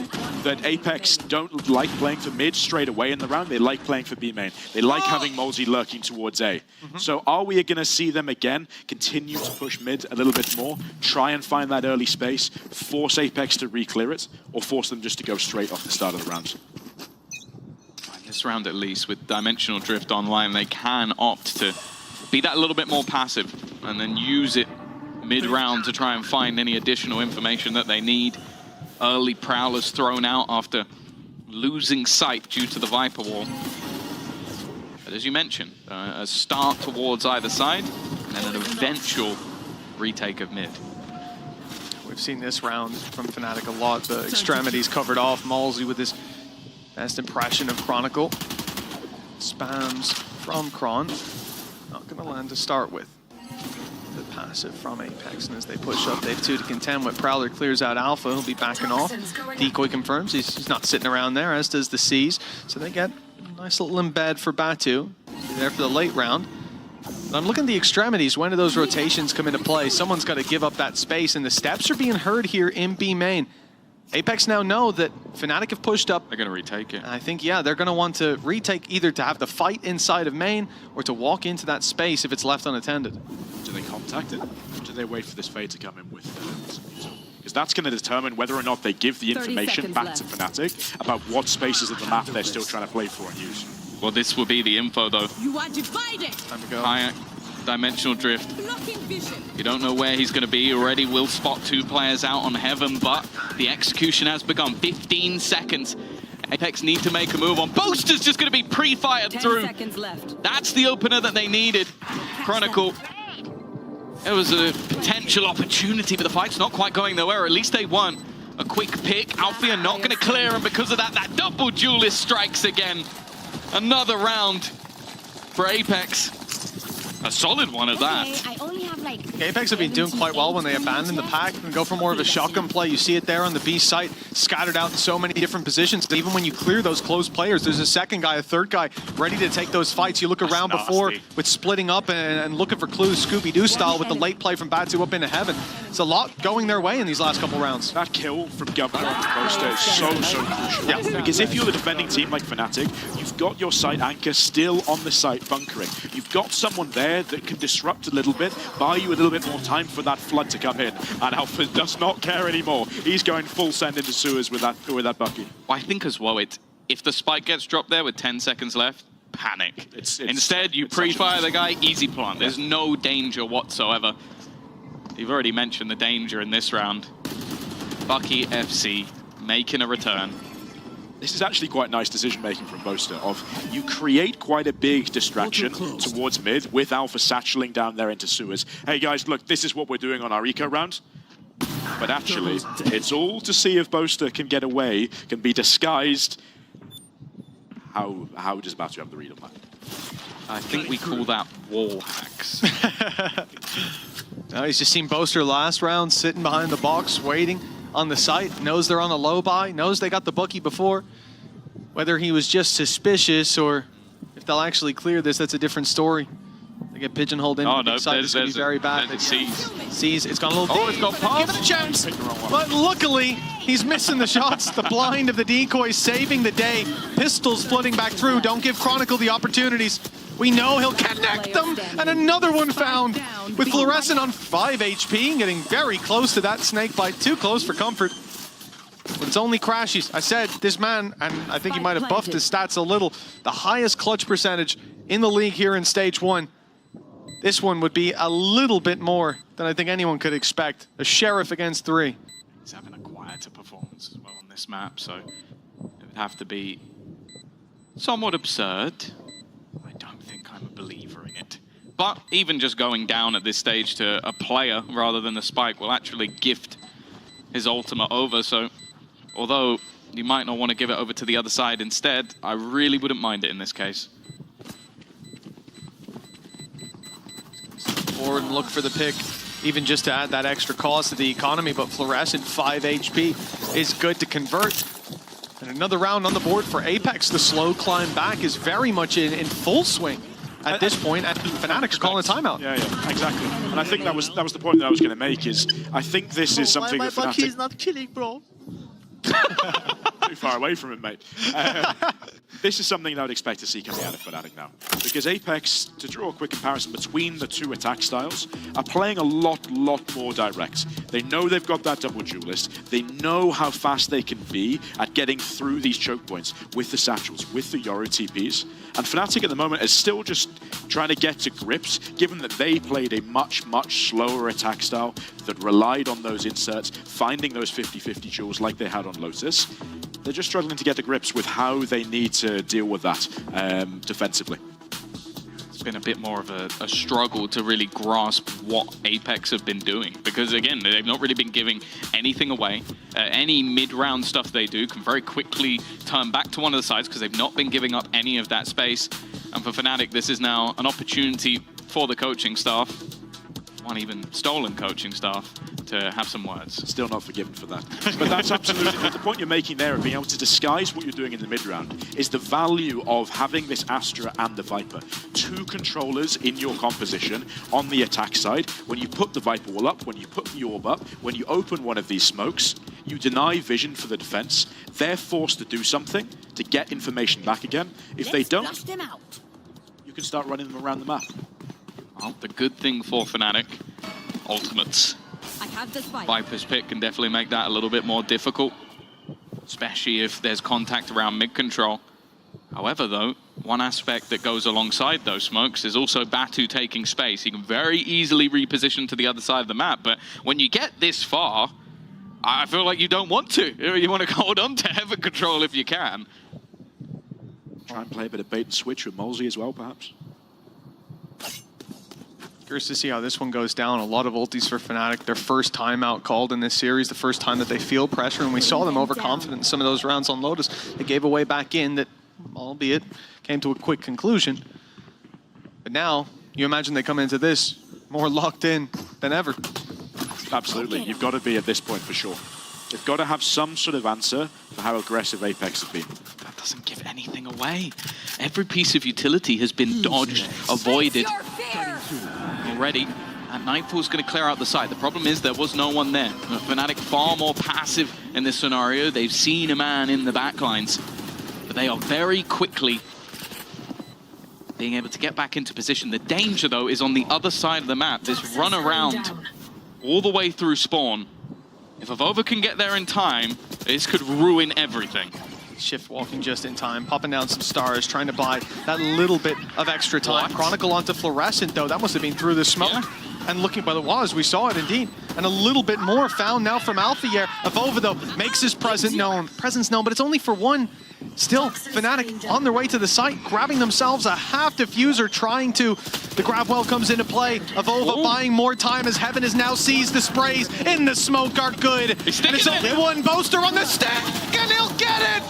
that Apeks don't like playing for mid straight away in the round. They like playing for B main. They like having Molzy lurking towards A. So are we going to see them again continue to push mid a little bit more, try and find that early space, force Apeks to re-clear it, or force them just to go straight off the start of the round? This round at least, with Dimensional Drift online, they can opt to be that little bit more passive and then use it mid-round to try and find any additional information that they need. Early Prowlers thrown out after losing sight due to the Viper wall. But as you mentioned, a start towards either side and then an eventual retake of mid. We've seen this round from Fnatic a lot. The extremities covered off. Molzy with his best impression of Chronicle. Spams from Kron. Not going to land to start with. The passive from Apeks, and as they push up, they have 2 to contend with. Prowler clears out Alpha, he'll be backing off. Decoy confirms he's not sitting around there, as does the Seas. So they get a nice little embed for Batu. There for the late round. But I'm looking at the extremities. When do those rotations come into play? Someone's got to give up that space, and the steps are being heard here in B main. Apeks now know that Fnatic have pushed up. They're going to retake it. I think, yeah, they're going to want to retake, either to have the fight inside of main or to walk into that space if it's left unattended. Do they contact it? Or do they wait for this fade to come in with because that's going to determine whether or not they give the information back to Fnatic about what spaces of the map they're still trying to play for and use. Well, this will be the info, though. You are divided. Time to go. Kayak, Dimensional Drift. Blocking vision. You don't know where he's going to be. Already will spot 2 players out on Heaven, but the execution has begun. 15 seconds. Apeks need to make a move on. Boaster's just going to be pre-fired through. 10 seconds left. That's the opener that they needed. Chronicle. It was a potential opportunity, but the fight's not quite going nowhere. At least they won. A quick pick. Alfia not going to clear, and because of that, that double duelist strikes again. Another round for Apeks. A solid one at that. Apeks have been doing quite well when they abandon the pack and go for more of a shotgun play. You see it there on the B site, scattered out in so many different positions. Even when you clear those close players, there's a second guy, a third guy, ready to take those fights. You look around before with splitting up and looking for clues, Scooby-Doo style, with the late play from Batu up into Heaven. It's a lot going their way in these last couple rounds. That kill from Governor on Boaster is so crucial. Yeah, because if you're the defending team like Fnatic, you've got your site anchor still on the site bunkering. You've got someone there that can disrupt a little bit, buy you a little bit more time for that flood to come in. And Alpha does not care anymore. He's going full send into sewers with that bucket. Well, I think as well, if the spike gets dropped there with 10 seconds left, panic. Instead, you pre-fire the guy, easy plant. There's no danger whatsoever. You've already mentioned the danger in this round. Bucky FC making a return. This is actually quite nice decision-making from Boaster of you create quite a big distraction towards mid with Alpha satcheling down there into sewers. Hey guys, look, this is what we're doing on our eco round. But actually, it's all to see if Boaster can get away, can be disguised. How does Batu have the read on that? I think we call that wall hacks. No, he's just seen Boaster last round, sitting behind the box, waiting on the site, knows they're on a low buy, knows they got the bookie before. Whether he was just suspicious or if they'll actually clear this, that's a different story. They get pigeonholed into the site, it's going to be very bad. Sees, it's gone a little deep. It's got past. Give it a chance. But luckily, he's missing the shots. The blind of the decoy saving the day. Pistols flooding back through. Don't give Chronicle the opportunities. We know he'll connect them, and another one found with Fluorescent on 5 HP, getting very close to that snake bite, too close for comfort. But it's only crashes. I said this man, and I think he might have buffed his stats a little, the highest clutch percentage in the league here in Stage 1. This one would be a little bit more than I think anyone could expect. A Sheriff against 3. He's having a quieter performance as well on this map, so it would have to be somewhat absurd. I don't think I'm a believer in it. But even just going down at this stage to a player rather than the spike will actually gift his ultimate over. So although you might not want to give it over to the other side instead, I really wouldn't mind it in this case. Forward and look for the pick, even just to add that extra cost to the economy, but Fluorescent 5 HP is good to convert. And another round on the board for Apeks. The slow climb back is very much in full swing at this point, and Fnatic are calling a timeout. Yeah, exactly. And I think that was the point that I was going to make, is I think this is something that Fnatic... not killing, bro? Too far away from it, mate. This is something I would expect to see coming out of Fnatic now. Because Apeks, to draw a quick comparison between the two attack styles, are playing a lot more direct. They know they've got that double duelist. They know how fast they can be at getting through these choke points with the satchels, with the Yoru TPs. And Fnatic at the moment is still just trying to get to grips, given that they played a much slower attack style that relied on those inserts, finding those 50-50 duels like they had on Lotus. They're just struggling to get to grips with how they need to deal with that defensively. It's been a bit more of a struggle to really grasp what Apeks have been doing, because again, they've not really been giving anything away. Any mid-round stuff they do can very quickly turn back to one of the sides because they've not been giving up any of that space. And for Fnatic, this is now an opportunity for the coaching staff, one even stolen coaching staff, to have some words. Still not forgiven for that. But that's absolutely, the point you're making there of being able to disguise what you're doing in the mid-round is the value of having this Astra and the Viper. Two controllers in your composition on the attack side. When you put the Viper wall up, when you put the orb up, when you open one of these smokes, you deny vision for the defense. They're forced to do something to get information back again. If they don't, you can start running them around the map. Well, the good thing for Fnatic, ultimates. Viper's pick can definitely make that a little bit more difficult, especially if there's contact around mid-control. However, though, one aspect that goes alongside those smokes is also Batu taking space. He can very easily reposition to the other side of the map, but when you get this far, I feel like you don't want to. You want to hold on to heaven control if you can. Try and play a bit of bait and switch with Molesy as well, perhaps. Curious to see how this one goes down. A lot of ultis for Fnatic. Their first timeout called in this series, the first time that they feel pressure, and we saw them overconfident in some of those rounds on Lotus. They gave away back in that, albeit, came to a quick conclusion. But now, you imagine they come into this more locked in than ever. Absolutely. You've got to be at this point for sure. You've got to have some sort of answer for how aggressive Apeks have been. That doesn't give anything away. Every piece of utility has been dodged, avoided already. And Nightfall's going to clear out the side. The problem is there was no one there. Fnatic far more passive in this scenario. They've seen a man in the backlines, but they are very quickly being able to get back into position. The danger, though, is on the other side of the map. This run around all the way through spawn. If Avova can get there in time, this could ruin everything. Shift walking just in time, popping down some stars, trying to buy that little bit of extra time. What? Chronicle onto Fluorescent, though. That must have been through the smoke. Yeah. And looking by the walls, we saw it indeed. And a little bit more found now from Alphier. Avova, though, makes his presence known, but it's only for one. Still, Fnatic on their way to the site, grabbing themselves a half diffuser, trying to. The grab well comes into play. Avova buying more time as Heaven has now seized the sprays in the smoke are good. And it's only one boaster on the stack, and he'll get it!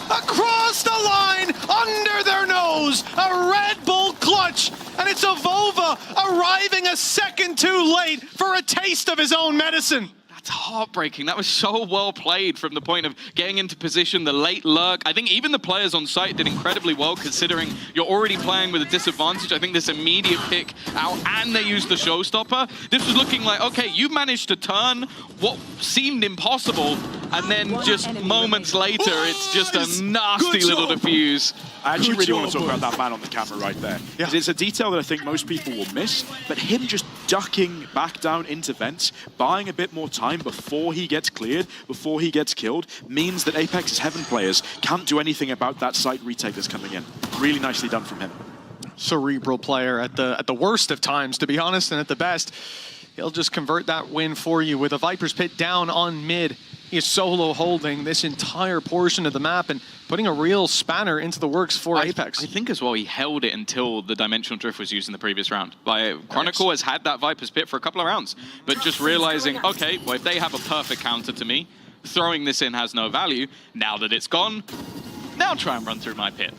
Across the line, under their nose, a Red Bull clutch, and it's Avova arriving a second too late for a taste of his own medicine. That's heartbreaking. That was so well played from the point of getting into position, the late lurk. I think even the players on site did incredibly well considering you're already playing with a disadvantage. I think this immediate pick out and they used the showstopper. This was looking like, okay, you managed to turn what seemed impossible and then just moments later, it's just a nasty little defuse. I actually really want to talk about that man on the camera right there. Yeah. It's a detail that I think most people will miss, but him just ducking back down into vents, buying a bit more time before he gets cleared, before he gets killed, means that Apex's Heaven players can't do anything about that site retake that's coming in. Really nicely done from him. Cerebral player at the worst of times, to be honest, and at the best. He'll just convert that win for you with a Viper's Pit down on mid. He is solo holding this entire portion of the map and putting a real spanner into the works for Apeks. I think as well he held it until the Dimensional Drift was used in the previous round. Like, Chronicle has had that Viper's Pit for a couple of rounds, but just realizing, okay, well, if they have a perfect counter to me, throwing this in has no value. Now that it's gone, now try and run through my pit.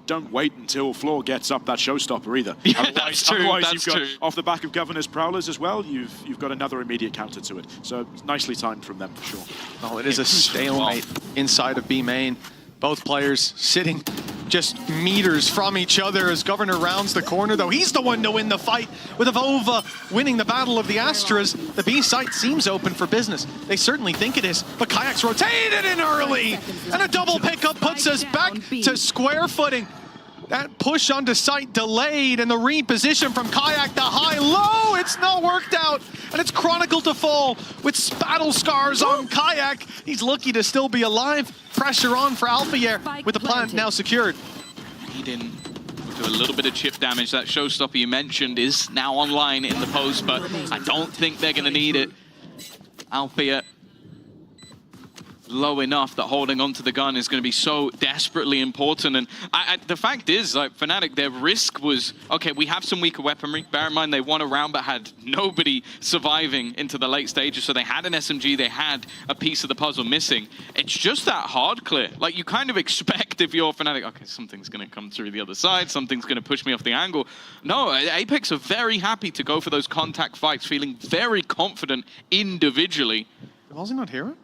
Don't wait until Floor gets up that showstopper either. Yeah, that's true. Otherwise you've got, off the back of Governor's Prowlers as well, you've got another immediate counter to it. So nicely timed from them for sure. Oh, it is a stalemate inside of B main. Both players sitting just meters from each other as Governor rounds the corner, though he's the one to win the fight with Avova winning the Battle of the Astras. The B site seems open for business. They certainly think it is, but Kayak's rotated in early, and a double pickup puts us back to square footing. That push onto site delayed, and the reposition from Kayak, the high-low, it's not worked out, and it's Chronicle to fall with battle scars on Kayak. He's lucky to still be alive. Pressure on for Alphayer with the plant now secured. Eden will do a little bit of chip damage. That showstopper you mentioned is now online in the post, but I don't think they're going to need it. Alphayer low enough that holding onto the gun is going to be so desperately important. And the fact is, like, Fnatic, their risk was, okay, we have some weaker weaponry. Bear in mind, they won a round but had nobody surviving into the late stages. So they had an SMG, they had a piece of the puzzle missing. It's just that hard clear. Like, you kind of expect if you're Fnatic, okay, something's going to come through the other side, something's going to push me off the angle. No, Apeks are very happy to go for those contact fights, feeling very confident individually. Was he not here?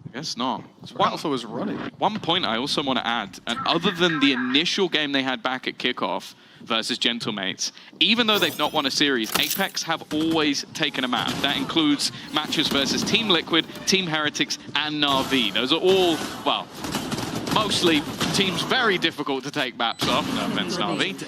I guess not. Alpha was running. One point I also want to add, and other than the initial game they had back at kickoff versus Gentlemates, even though they've not won a series, Apeks have always taken a map. That includes matches versus Team Liquid, Team Heretics, and Na'Vi. Those are all, well, mostly teams very difficult to take maps off. No offense, Na'Vi.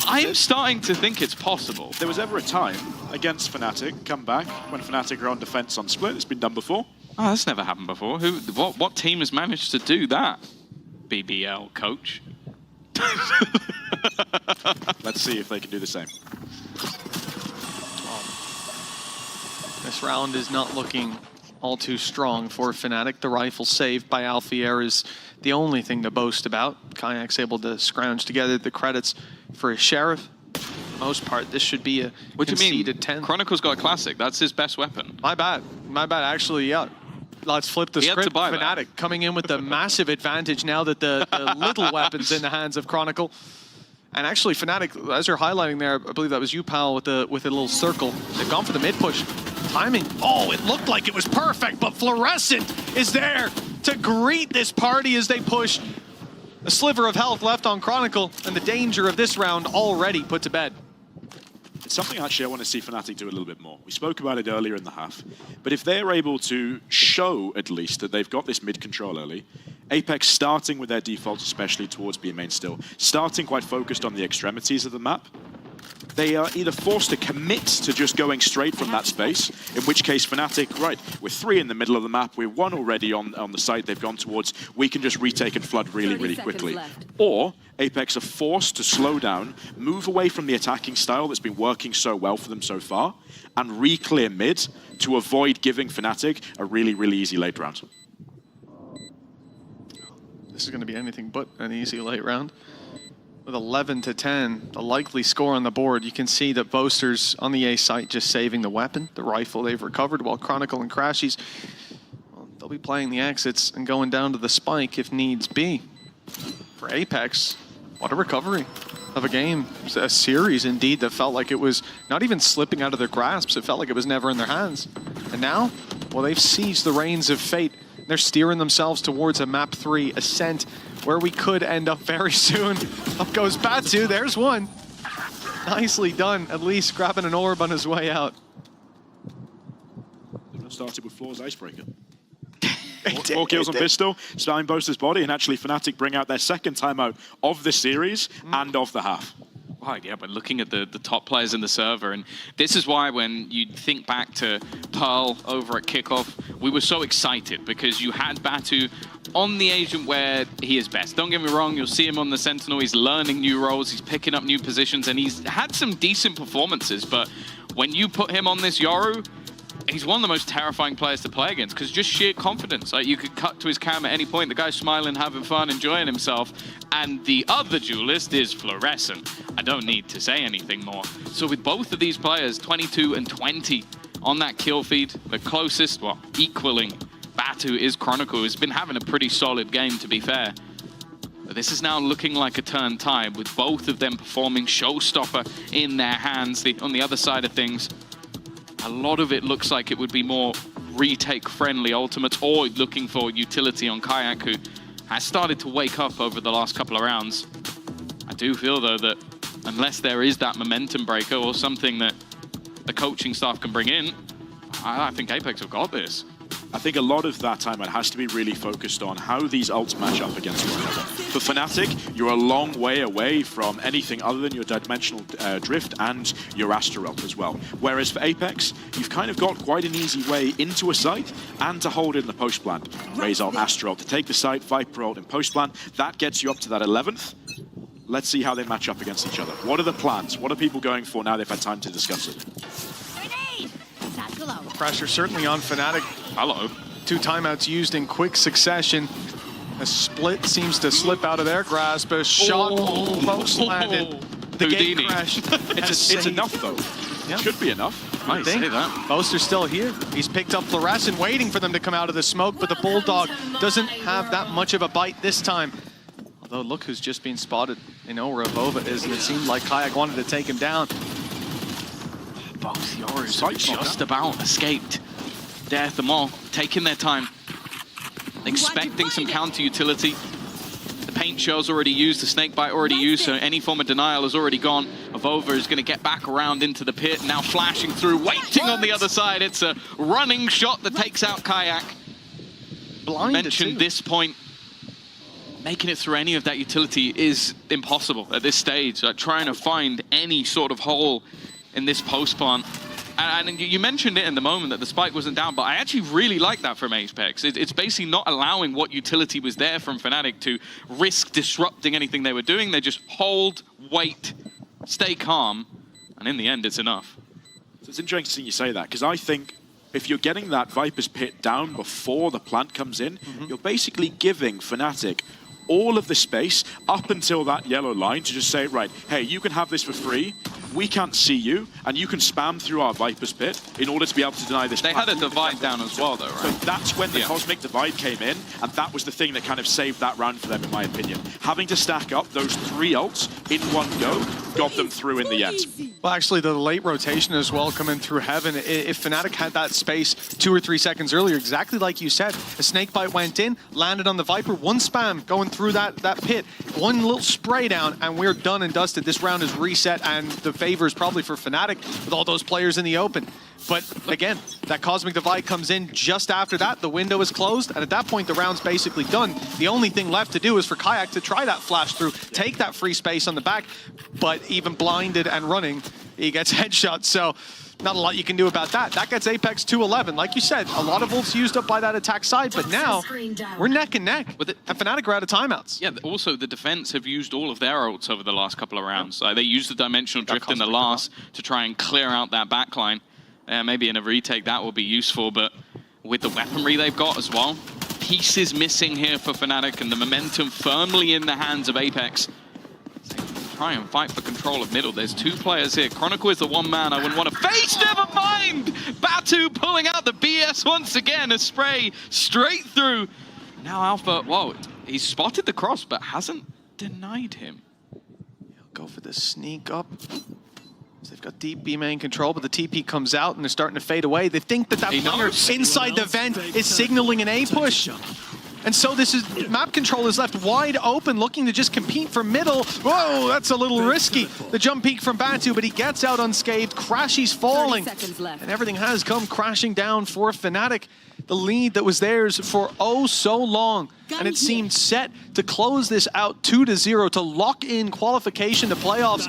I'm starting to think it's possible. If there was ever a time against Fnatic, come back, when Fnatic are on defense on split, it's been done before. Oh, that's never happened before. What team has managed to do that? BBL coach. Let's see if they can do the same. This round is not looking all too strong for Fnatic. The rifle saved by Alphayer is the only thing to boast about. Kayak's able to scrounge together the credits for his Sheriff. For the most part, this should be a conceded 10. Chronicle's got a classic. That's his best weapon. My bad. My bad, actually, yeah. Let's flip the script. Fnatic coming in with the massive advantage now that the little weapon's in the hands of Chronicle. And actually, Fnatic, as you're highlighting there, I believe that was you, pal, with a little circle. They've gone for the mid push. Timing. Oh, it looked like it was perfect, but Fluorescent is there to greet this party as they push. A sliver of health left on Chronicle, and the danger of this round already put to bed. It's something actually I want to see Fnatic do a little bit more. We spoke about it earlier in the half, but if they're able to show at least that they've got this mid control early, Apeks starting with their defaults, especially towards B main still, starting quite focused on the extremities of the map, they are either forced to commit to just going straight from that space, in which case Fnatic, right, we're 3 in the middle of the map, we're 1 already on the site they've gone towards, we can just retake and flood really, really quickly. Or Apeks are forced to slow down, move away from the attacking style that's been working so well for them so far, and re-clear mid to avoid giving Fnatic a really, really easy late round. This is going to be anything but an easy late round. With 11 to 10, the likely score on the board, you can see that Boaster's on the A site just saving the weapon, the rifle they've recovered, while Chronicle and Crashies, well, they'll be playing the exits and going down to the spike if needs be. For Apeks, what a recovery of a game, a series indeed that felt like it was not even slipping out of their grasps, it felt like it was never in their hands. And now, well, they've seized the reins of fate. They're steering themselves towards a map 3 ascent where we could end up very soon. Up goes Batu, there's one. Nicely done, at least grabbing an orb on his way out. Started with Floor's Icebreaker. 4 kills on Pistol, spamming Boaster's body, and actually Fnatic bring out their second timeout of the series and of the half. Right, yeah, but looking at the top players in the server, and this is why when you think back to Pearl over at kickoff, we were so excited because you had Batu on the agent where he is best. Don't get me wrong, you'll see him on the Sentinel, he's learning new roles, he's picking up new positions, and he's had some decent performances, but when you put him on this Yoru, he's one of the most terrifying players to play against because just sheer confidence. Like, you could cut to his cam at any point, the guy's smiling, having fun, enjoying himself. And the other duelist is Fluorescent. I don't need to say anything more. So with both of these players, 22 and 20 on that kill feed, the closest, well, equaling Batu is Chronicle, who's been having a pretty solid game, to be fair. But this is now looking like a turn tide with both of them performing showstopper in their hands. On the other side of things, a lot of it looks like it would be more retake-friendly ultimates or looking for utility on Kayak, who has started to wake up over the last couple of rounds. I do feel, though, that unless there is that momentum breaker or something that the coaching staff can bring in, I think Apeks have got this. I think a lot of that time it has to be really focused on how these ults match up against one another. For Fnatic, you're a long way away from anything other than your dimensional drift and your Astro ult as well. Whereas for Apeks, you've kind of got quite an easy way into a site and to hold it in the post plant. Raise ult, Astro ult to take the site, Viper ult in post plant. That gets you up to that 11th. Let's see how they match up against each other. What are the plans? What are people going for now they've had time to discuss it? Pressure certainly on Fnatic. Hello. 2 timeouts used in quick succession. A split seems to slip out of their grasp. A shot almost landed. The gate crash. It's enough though. Yeah. Should be enough. I think that. Boaster's still here. He's picked up Fluorescent, waiting for them to come out of the smoke, but the Bulldog doesn't have that much of a bite this time. Although look who's just been spotted. You know where Avova is, and it seemed like Kayak wanted to take him down. Both Yoros have just about escaped. Death them all, taking their time. Expecting some counter utility. The paint shell's already used, the snake bite already used, so any form of denial has already gone. Avova is going to get back around into the pit, now flashing through, waiting on the other side. It's a running shot that takes out Kayak. Mentioned this point. Making it through any of that utility is impossible at this stage. Like trying to find any sort of hole in this post plant. And you mentioned it in the moment that the spike wasn't down, but I actually really like that from Apeks. It's basically not allowing what utility was there from Fnatic to risk disrupting anything they were doing. They just hold, wait, stay calm, and in the end, it's enough. So it's interesting you say that, because I think if you're getting that Viper's Pit down before the plant comes in, you're basically giving Fnatic all of the space up until that yellow line to just say, right, hey, you can have this for free. We can't see you, and you can spam through our Viper's Pit in order to be able to deny this. They had a divide down as well, though, right? So that's when the Cosmic Divide came in, and that was the thing that kind of saved that round for them, in my opinion. Having to stack up those 3 ults in one go got them through in the end. Well, actually, the late rotation as well coming through Heaven. If Fnatic had that space 2 or 3 seconds earlier, exactly like you said, a snake bite went in, landed on the Viper, 1 spam going through that pit, 1 little spray down, and we're done and dusted. This round is reset, and the favor is probably for Fnatic with all those players in the open. But again, that Cosmic Divide comes in just after that. The window is closed, and at that point, the round's basically done. The only thing left to do is for Kayak to try that flash through, take that free space on the back, but even blinded and running, he gets headshot. So not a lot you can do about that. That gets Apeks to 11. Like you said, a lot of ults used up by that attack side, but now we're neck and neck. And Fnatic are out of timeouts. Yeah, also the defense have used all of their ults over the last couple of rounds. They used the Dimensional Drift in the last to try and clear out that backline. Maybe in a retake that will be useful, but with the weaponry they've got as well, pieces missing here for Fnatic and the momentum firmly in the hands of Apeks. Try and fight for control of middle. There's 2 players here. Chronicle is the one man I wouldn't want to face. Never mind! Batu pulling out the BS once again. A spray straight through. Now Alpha, whoa, he's spotted the cross, but hasn't denied him. He'll go for the sneak up. So they've got deep B main control, but the TP comes out and they're starting to fade away. They think that player inside the vent is signaling an A push. And so this is map control is left wide open, looking to just compete for middle. Whoa, that's a little risky. The jump peek from Batu, but he gets out unscathed. Crashy's falling, and everything has come crashing down for Fnatic. The lead that was theirs for oh so long, and it seemed set to close this out 2-0 to lock in qualification to playoffs.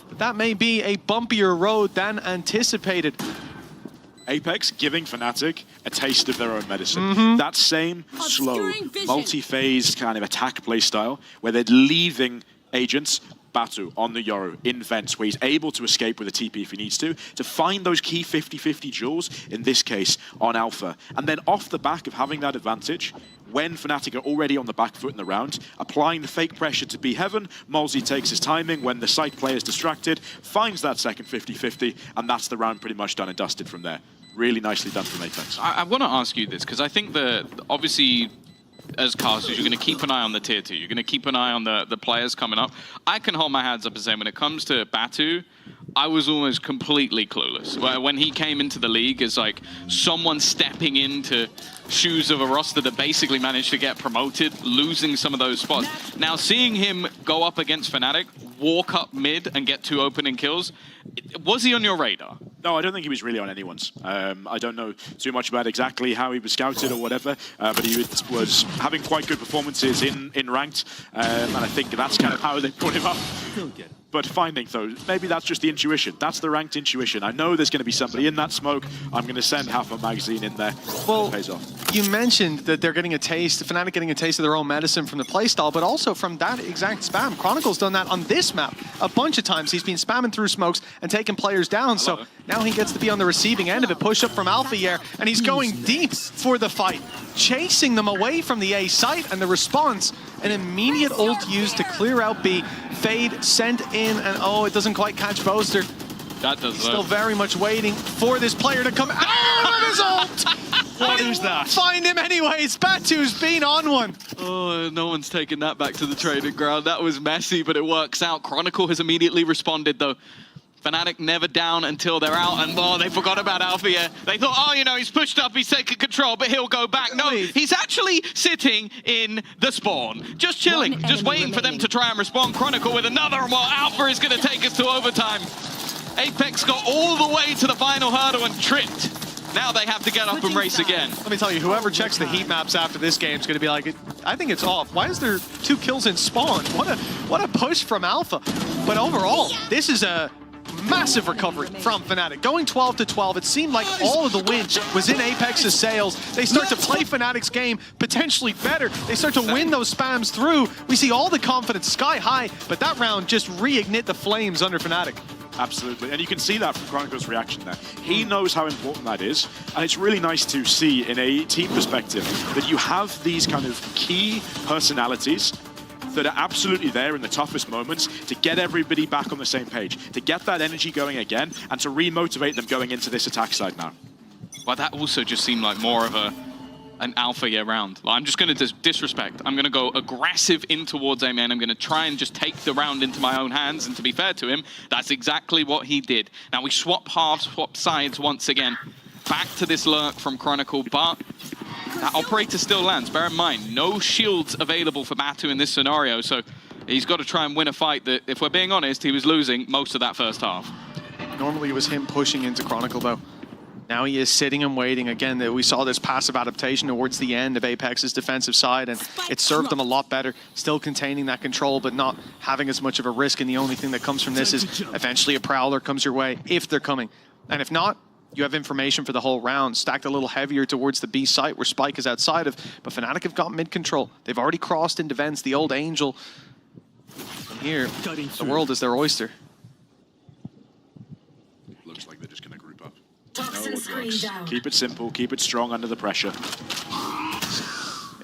But that may be a bumpier road than anticipated. Apeks giving Fnatic a taste of their own medicine. That same slow, multi-phase kind of attack play style where they're leaving agents, Batu on the Yoru in vents where he's able to escape with a TP if he needs to find those key 50-50 duels, in this case on Alpha. And then off the back of having that advantage, when Fnatic are already on the back foot in the round, applying the fake pressure to be Heaven, Molzy takes his timing when the site player is distracted, finds that second 50-50, and that's the round pretty much done and dusted from there. Really nicely done from Apeks. I want to ask you this, because I think that obviously as casters, you're going to keep an eye on the tier 2. You're going to keep an eye on the players coming up. I can hold my hands up and say when it comes to Batu, I was almost completely clueless. ridiculous. When he came into the league as like someone stepping into shoes of a roster that basically managed to get promoted, losing some of those spots. Now seeing him go up against Fnatic, walk up mid and get 2 opening kills, was he on your radar? No, I don't think he was really on anyone's. I don't know too much about exactly how he was scouted or whatever, but he was having quite good performances in ranked, and I think that's kind of how they put him up. But finding, though, maybe that's just the intuition. That's the ranked intuition. I know there's going to be somebody in that smoke. I'm going to send half a magazine in there. Well, it pays off. You mentioned that they're getting a taste, Fnatic getting a taste of their own medicine from the playstyle, but also from that exact spam. Chronicle's done that on this map a bunch of times. He's been spamming through smokes and taking players down, so now he gets to be on the receiving end of it. Push up from Alpha here, and he's going deep for the fight, chasing them away from the A site, and the response, an immediate ult used to clear out B. Fade sent in, and oh, it doesn't quite catch Boaster. That does Still very much waiting for this player to come out with his ult. What is that? Find him anyways. Batu's been on one. Oh, no one's taking that back to the training ground. That was messy, but it works out. Chronicle has immediately responded, though. Fnatic never down until they're out, and oh, they forgot about Alpha here. They thought, oh, you know, he's pushed up, he's taken control, but he'll go back. No, he's actually sitting in the spawn, just chilling, just waiting for them to try and respond. Chronicle with another, and while Alpha is going to take us to overtime. Apeks got all the way to the final hurdle and tripped. Now they have to get up and race again. Let me tell you, whoever checks the heat maps after this game is going to be like, I think it's off. Why is there 2 kills in spawn? What a push from Alpha. But overall, this is a massive recovery from Fnatic. Going 12-12, it seemed like all of the win was in Apex's sails. They start to play Fnatic's game potentially better. They start to win those spams through. We see all the confidence sky high, but that round just reignite the flames under Fnatic. Absolutely, and you can see that from Chronicle's reaction there. He knows how important that is, and it's really nice to see in a team perspective that you have these kind of key personalities that are absolutely there in the toughest moments to get everybody back on the same page, to get that energy going again, and to re-motivate them going into this attack side now. Well, that also just seemed like more of an Alpha year round. I'm just going to disrespect. I'm going to go aggressive in towards Emea, and I'm going to try and just take the round into my own hands, and to be fair to him, that's exactly what he did. Now we swap halves, swap sides once again. Back to this lurk from Chronicle, but that operator still lands. Bear in mind, no shields available for Batu in this scenario, so he's got to try and win a fight that, if we're being honest, he was losing most of that first half. Normally it was him pushing into Chronicle, though. Now he is sitting and waiting. Again, we saw this passive adaptation towards the end of Apex's defensive side, and it served them a lot better. Still containing that control, but not having as much of a risk, and the only thing that comes from this is eventually a Prowler comes your way, if they're coming. And if not, you have information for the whole round, stacked a little heavier towards the B site where Spike is outside of, but Fnatic have got mid control. They've already crossed into vents, the old Angel. And here, the world is their oyster. Looks like they're just going to group up. Keep it simple, keep it strong under the pressure.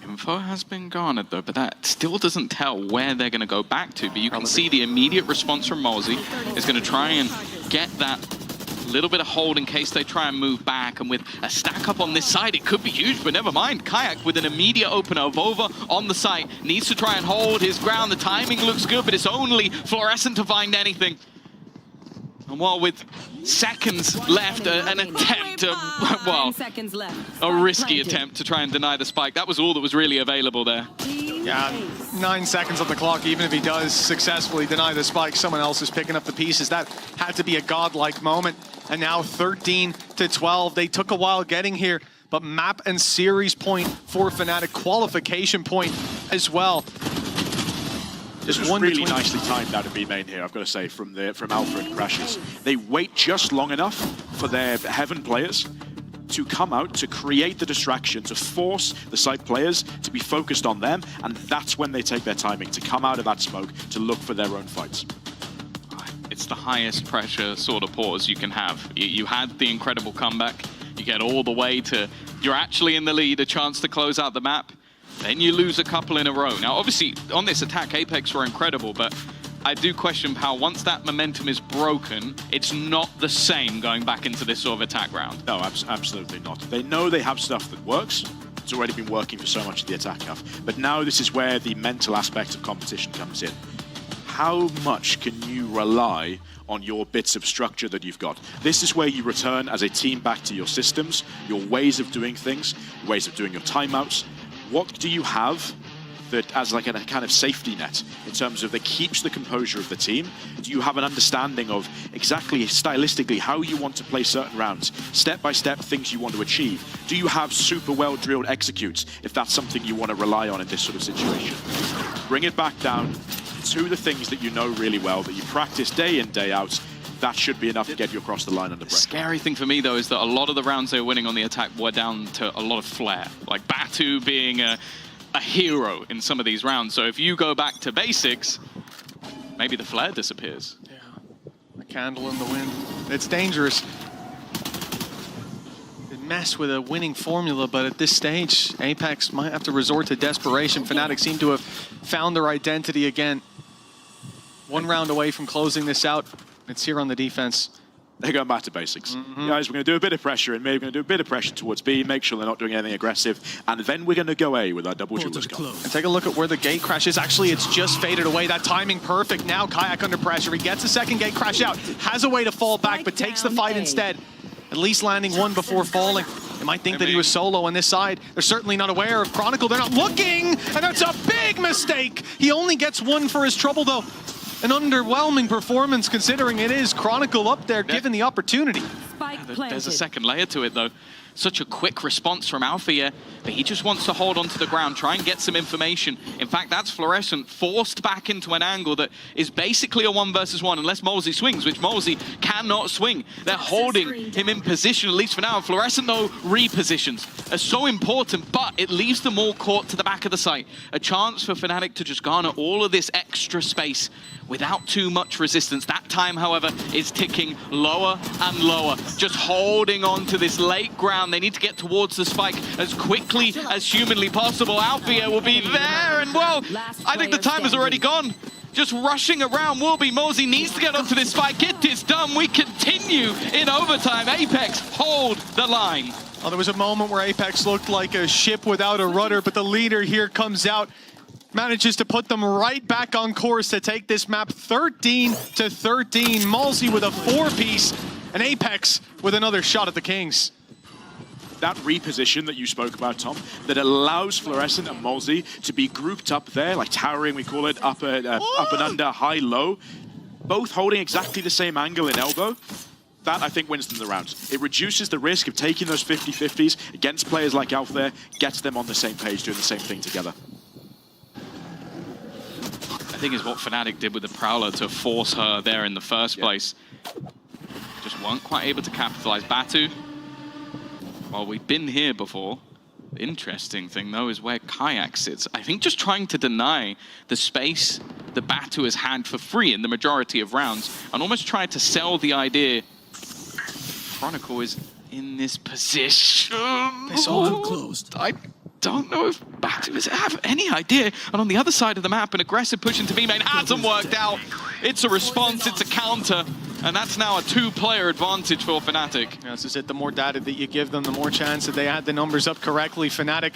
Info has been garnered though, but that still doesn't tell where they're going to go back to. But you can see the immediate response from Mosey is going to try and get that little bit of hold in case they try and move back, and with a stack up on this side, it could be huge, but never mind. Kayak with an immediate opener of Vova on the site, needs to try and hold his ground. The timing looks good, but it's only Fluorescent to find anything. And while with seconds left, an attempt, well, a risky attempt to try and deny the spike. That was all that was really available there. Yeah, 9 seconds on the clock. Even if he does successfully deny the spike, someone else is picking up the pieces. That had to be a godlike moment. And now 13-12. They took a while getting here, but map and series point for Fnatic, qualification point as well. This was really nicely timed out of B main here, I've got to say, from Alpha and Crashes. They wait just long enough for their Heaven players to come out, to create the distraction, to force the site players to be focused on them, and that's when they take their timing, to come out of that smoke, to look for their own fights. It's the highest pressure sort of pause you can have. You had the incredible comeback, you get all the way to, you're actually in the lead, a chance to close out the map, then you lose a couple in a row. Now, obviously, on this attack, Apeks were incredible, but I do question how once that momentum is broken, it's not the same going back into this sort of attack round. No, absolutely not. They know they have stuff that works. It's already been working for so much of the attack half. But now this is where the mental aspect of competition comes in. How much can you rely on your bits of structure that you've got. This is where you return as a team back to your systems, your ways of doing things, ways of doing your timeouts. What do you have that as like a kind of safety net in terms of that keeps the composure of the team? Do you have an understanding of exactly stylistically how you want to play certain rounds, step by step things you want to achieve? Do you have super well drilled executes if that's something you want to rely on in this sort of situation? Bring it back down to the things that you know really well, that you practice day in, day out. That should be enough to get you across the line under pressure. The scary thing for me, though, is that a lot of the rounds they were winning on the attack were down to a lot of flair. Like Batu being a hero in some of these rounds. So if you go back to basics, maybe the flair disappears. Yeah, a candle in the wind. It's dangerous. It mess with a winning formula, but at this stage, Apeks might have to resort to desperation. Fnatic seem to have found their identity again. One round away from closing this out. It's here on the defense. They're going back to basics. Guys, we're going to do a bit of pressure, and maybe we're going to do a bit of pressure towards B, make sure they're not doing anything aggressive, and then we're going to go A with our double jewelers gun. And take a look at where the gate crash is. Actually, it's just faded away. That timing perfect. Now Kayak under pressure. He gets a second gate crash out. Has a way to fall back, but takes the fight instead. At least landing one before falling. They might think that he was solo on this side. They're certainly not aware of Chronicle. They're not looking, and that's a big mistake. He only gets one for his trouble, though. An underwhelming performance considering it is Chronicle up there given the opportunity. There's a second layer to it, though. Such a quick response from Alpha here, but he just wants to hold onto the ground, try and get some information. In fact, that's Fluorescent forced back into an angle that is basically a 1 versus 1, unless Molesey swings, which Molesey cannot swing. They're holding him in position, at least for now. Fluorescent, though, repositions are so important, but it leaves them all caught to the back of the site. A chance for Fnatic to just garner all of this extra space without too much resistance. That time, however, is ticking lower and lower, just holding on to this late ground. They need to get towards the spike as quickly as humanly possible. Alfia will be there, and well, I think the time is already gone. Just rushing around will be. Molesey needs to get onto this spike. It is done. We continue in overtime. Apeks hold the line. Oh, there was a moment where Apeks looked like a ship without a rudder, but the leader here comes out, manages to put them right back on course to take this map 13-13. Molesey with a 4-piece, and Apeks with another shot at the Kings. That reposition that you spoke about, Tom, that allows Fluorescent and Molesey to be grouped up there, like towering, we call it, up and under, high, low, both holding exactly the same angle in elbow. That, I think, wins them the round. It reduces the risk of taking those 50-50s against players like Alf there, gets them on the same page, doing the same thing together. I think is what Fnatic did with the Prowler to force her there in the first place. Just weren't quite able to capitalize. Batu, well, we've been here before. The interesting thing, though, is where Kayak sits. I think just trying to deny the space that Batu has had for free in the majority of rounds, and almost tried to sell the idea Chronicle is in this position. It's all closed. I don't know if Batu have any idea. And on the other side of the map, an aggressive push into B main hasn't worked out. It's a response, it's a counter, and that's now a 2-player advantage for Fnatic. Yeah, this is it. The more data that you give them, the more chance that they add the numbers up correctly. Fnatic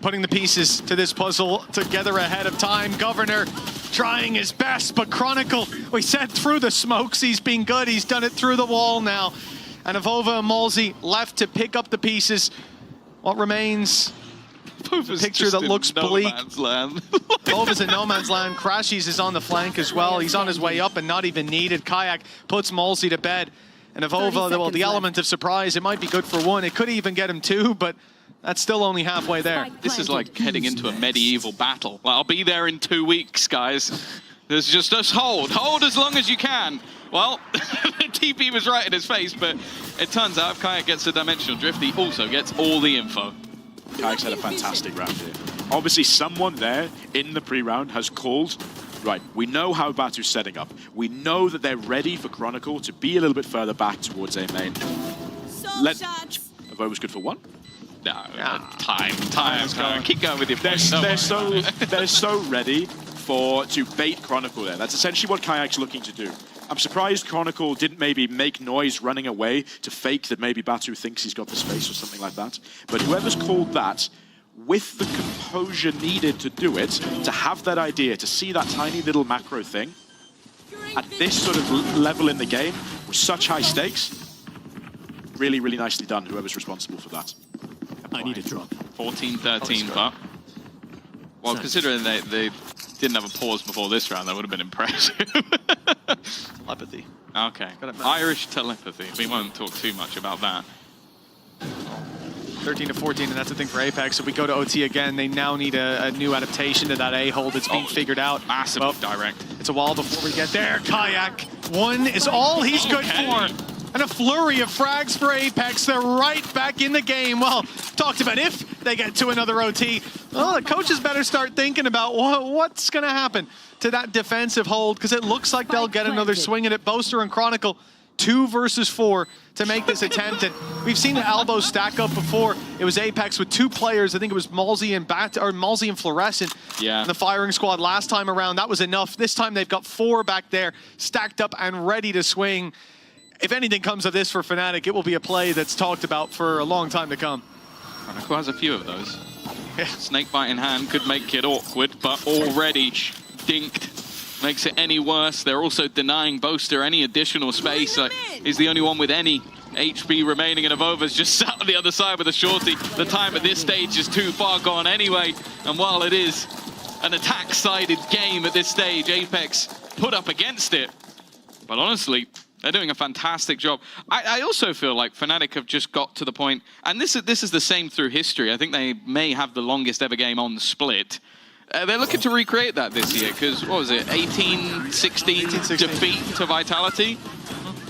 putting the pieces to this puzzle together ahead of time. Governor trying his best, but Chronicle, we said through the smokes, he's been good. He's done it through the wall now. And Avova and Molesey left to pick up the pieces. What remains? A picture that looks bleak. Bova's in no man's land. Crashies is on the flank as well. He's on his way up and not even needed. Kayak puts Molesey to bed. And Avova, well, the element of surprise, it might be good for 1. It could even get him 2, but that's still only halfway there. This is like heading into a medieval battle. Well, I'll be there in 2 weeks, guys. There's just hold as long as you can. Well, TP was right in his face, but it turns out if Kayak gets the dimensional drift, he also gets all the info. Kayak's had a fantastic round here. Obviously, someone there in the pre-round has called, right, we know how Batu's setting up. We know that they're ready for Chronicle to be a little bit further back towards A main. Avova's good for 1? No, time. Keep going with your they're so ready to bait Chronicle there. That's essentially what Kayak's looking to do. I'm surprised Chronicle didn't maybe make noise running away to fake that maybe Batu thinks he's got the space or something like that. But whoever's called that, with the composure needed to do it, to have that idea, to see that tiny little macro thing, at this sort of level in the game, with such high stakes. Really, really nicely done, whoever's responsible for that. I need a drop. 14-13, but... Well, considering they didn't have a pause before this round, that would have been impressive. Telepathy. Okay. Irish telepathy. We won't talk too much about that. 13-14, and that's the thing for Apeks. If we go to OT again, they now need a new adaptation to that A hold. It's being figured out. Massive direct. It's a while before we get there. Kayak, one is all he's good for. And a flurry of frags for Apeks. They're right back in the game. Well, talked about if they get to another OT. Well, the coaches better start thinking about what's going to happen to that defensive hold, because it looks like they'll get another swing at it. Boaster and Chronicle, 2 versus 4 to make this attempt. And we've seen the elbows stack up before. It was Apeks with 2 players. I think it was Malzy and Fluorescent in the firing squad last time around. That was enough. This time they've got 4 back there, stacked up and ready to swing. If anything comes of this for Fnatic, it will be a play that's talked about for a long time to come. Chronicle has a few of those. Snakebite in hand could make it awkward, but already dinked. Makes it any worse. They're also denying Boaster any additional space. He's the only one with any HP remaining, and Avova's just sat on the other side with a shorty. The time at this stage is too far gone anyway, and while it is an attack-sided game at this stage, Apeks put up against it. But honestly, they're doing a fantastic job. I also feel like Fnatic have just got to the point, and this is the same through history. I think they may have the longest ever game on the split. They're looking to recreate that this year, because, what was it, 18-16 defeat to Vitality?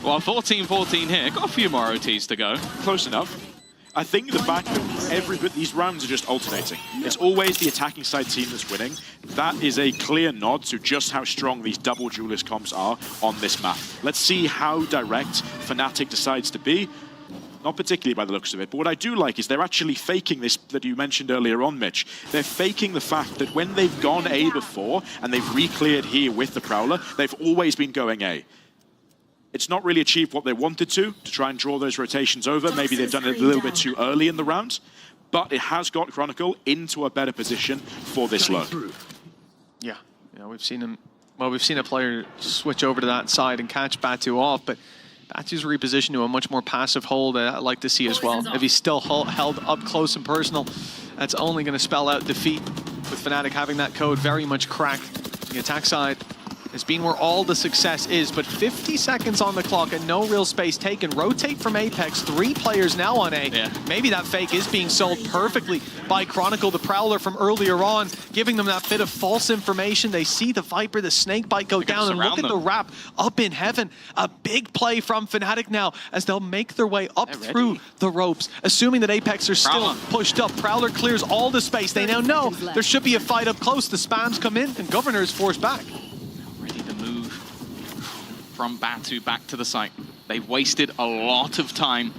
Well, 14-14 here. Got a few more OTs to go. Close enough. I think the fact that these rounds are just alternating. It's always the attacking side team that's winning. That is a clear nod to just how strong these double duelist comps are on this map. Let's see how direct Fnatic decides to be. Not particularly by the looks of it, but what I do like is they're actually faking this that you mentioned earlier on, Mitch. They're faking the fact that when they've gone A before and they've re-cleared here with the Prowler, they've always been going A. It's not really achieved what they wanted to try and draw those rotations over. Maybe they've done it a little bit too early in the round, but it has got Chronicle into a better position for this low. Yeah, we've seen him. Well, we've seen a player switch over to that side and catch Batu off, but Batu's repositioned to a much more passive hold I'd like to see as well. If he's still held up close and personal, that's only going to spell out defeat, with Fnatic having that code very much cracked. The attack side has been where all the success is, but 50 seconds on the clock and no real space taken. Rotate from Apeks, 3 players now on A. Yeah. Maybe that fake is being sold perfectly by Chronicle, the Prowler from earlier on, giving them that bit of false information. They see the Viper, the Snakebite go down, and look at the wrap up in heaven. A big play from Fnatic now as they'll make their way up through the ropes, assuming that Apeks are still pushed up. Prowler clears all the space. They now know there should be a fight up close. The spams come in and Governor is forced back. From Batu back to the site. They've wasted a lot of time.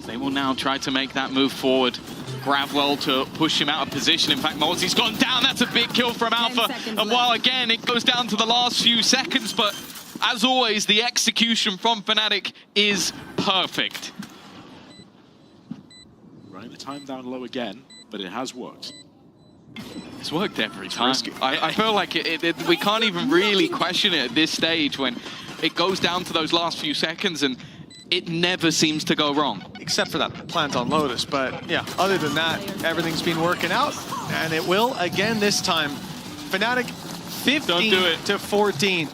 They will now try to make that move forward. Gravwell to push him out of position. In fact, Malzy's gone down. That's a big kill from Alpha. And while, again, it goes down to the last few seconds, but as always, the execution from Fnatic is perfect. Running the time down low again, but it has worked. It's worked every time. I feel like we can't even really question it at this stage when it goes down to those last few seconds and it never seems to go wrong. Except for that plant on Lotus, but yeah, other than that, everything's been working out, and it will again this time. Fnatic 15-14.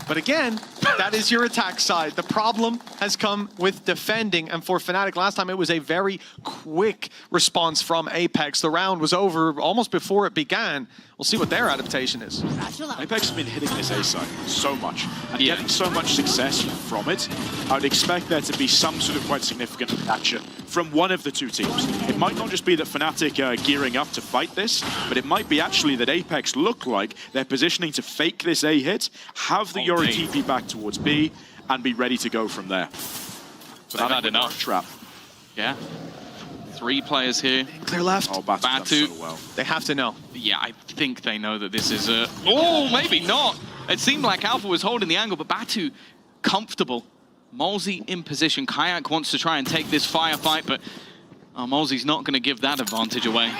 But again, that is your attack side. The problem has come with defending, and for Fnatic, last time it was a very quick response from Apeks. The round was over almost before it began. We'll see what their adaptation is. Apeks has been hitting this A side so much, and getting so much success from it. I would expect there to be some sort of quite significant action from one of the two teams. It might not just be that Fnatic are gearing up to fight this, but it might be actually that Apeks look like they're positioning to fake this A hit, have the Yori TP back towards B, and be ready to go from there. So they've had enough. Trap. Yeah. 3 players here. Clear left. Oh, Batu. So well. They have to know. Yeah, I think they know that this is a... Oh, maybe not. It seemed like Alpha was holding the angle, but Batu comfortable. Malzy in position. Kayak wants to try and take this firefight, but Malzy's not going to give that advantage away.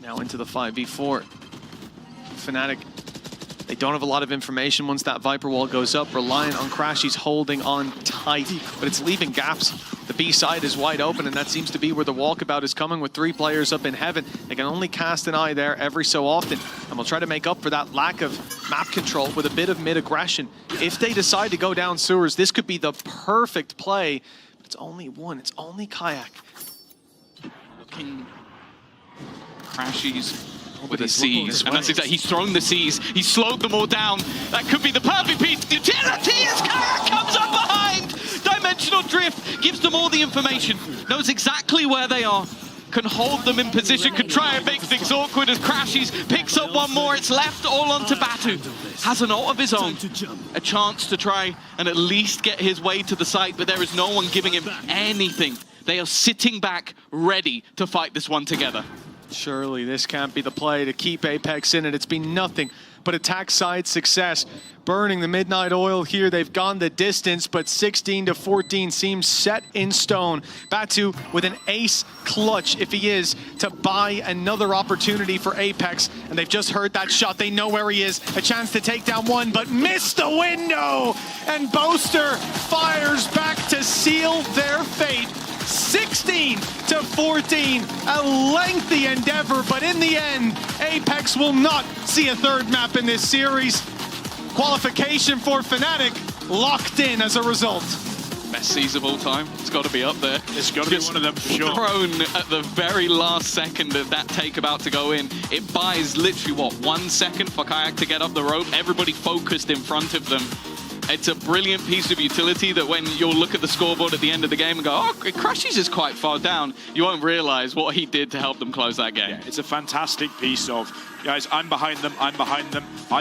Now into the 5v4. Fnatic, they don't have a lot of information once that Viper wall goes up. Reliant on Crashy's holding on tight, but it's leaving gaps. The B side is wide open, and that seems to be where the walkabout is coming with 3 players up in heaven. They can only cast an eye there every so often, and we'll try to make up for that lack of map control with a bit of mid-aggression. If they decide to go down sewers, this could be the perfect play. But it's only one, it's only Kayak. Looking Crashies with the C's, and that's exactly, he's thrown the C's, he's slowed them all down. That could be the perfect piece. Utility as Kayak comes up behind! Dimensional Drift gives them all the information, knows exactly where they are, can hold them in position, can try and make things awkward as Crashies picks up one more. It's left all onto Batu. Has an ult of his own, a chance to try and at least get his way to the site, but there is no one giving him anything. They are sitting back, ready to fight this one together. Surely this can't be the play to keep Apeks in it. It's been nothing but attack side success. Burning the midnight oil here. They've gone the distance, but 16-14 seems set in stone. Batu with an ace clutch, if he is, to buy another opportunity for Apeks. And they've just heard that shot. They know where he is. A chance to take down one, but missed the window. And Boaster fires back to seal their fate. 16-14, a lengthy endeavor, but in the end, Apeks will not see a third map in this series. Qualification for Fnatic locked in as a result. Best C's of all time. It's got to be up there. It's got to be one of them for sure. Thrown at the very last second of that take about to go in. It buys literally, what, 1 second for Kayak to get up the rope. Everybody focused in front of them. It's a brilliant piece of utility that when you'll look at the scoreboard at the end of the game and go, oh, Crashies is quite far down, you won't realize what he did to help them close that game. Yeah, it's a fantastic piece of, guys, I'm behind them, I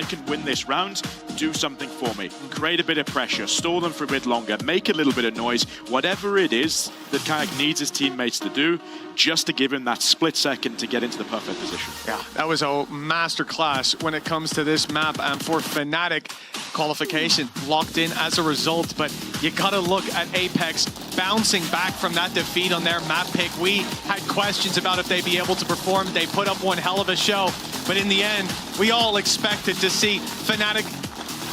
can win this round, do something for me. Create a bit of pressure, stall them for a bit longer, make a little bit of noise, whatever it is that Kayak needs his teammates to do, just to give him that split second to get into the perfect position. Yeah, that was a masterclass when it comes to this map, and for Fnatic, qualification locked in as a result, but you gotta look at Apeks bouncing back from that defeat on their map pick. We had questions about if they'd be able to perform. They put up one hell of a show, but in the end, we all expected to see Fnatic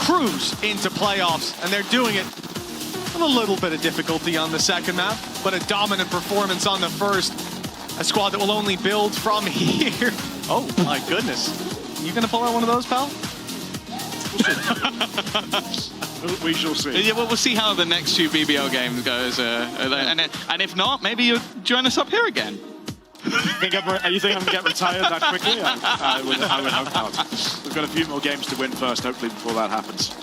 cruise into playoffs, and they're doing it with a little bit of difficulty on the second map, but a dominant performance on the first. A squad that will only build from here. Oh my goodness. You gonna pull out one of those, pal? We shall see. Yeah, well, we'll see how the next 2 BBL games goes. And if not, maybe you'll join us up here again. You think I'm going to get retired that quickly? I would hope not. We've got a few more games to win first, hopefully, before that happens.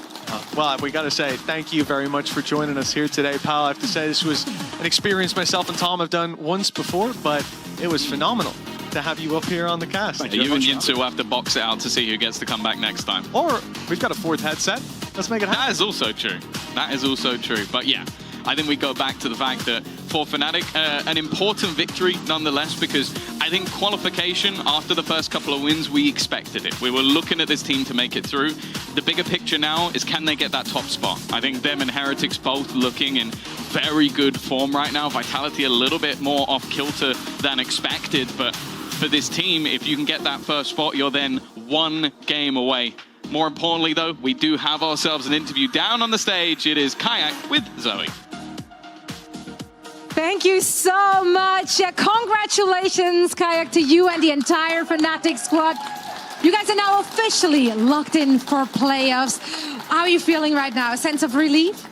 Well, we got to say thank you very much for joining us here today, pal. I have to say this was an experience myself and Tom have done once before, but it was phenomenal to have you up here on the cast. You and Yinsu will have to box it out to see who gets to come back next time. Or we've got a 4th headset. Let's make it happen. That is also true. That is also true. But yeah, I think we go back to the fact that for Fnatic, an important victory nonetheless, because I think qualification after the first couple of wins, we expected it. We were looking at this team to make it through. The bigger picture now is, can they get that top spot? I think them and Heretics both looking in very good form right now. Vitality a little bit more off kilter than expected, but for this team, if you can get that first spot, you're then 1 game away. More importantly though, we do have ourselves an interview down on the stage. It is Kayak with Zoe. Thank you so much. Congratulations, Kayak, to you and the entire Fnatic squad. You guys are now officially locked in for playoffs. How are you feeling right now? A sense of relief?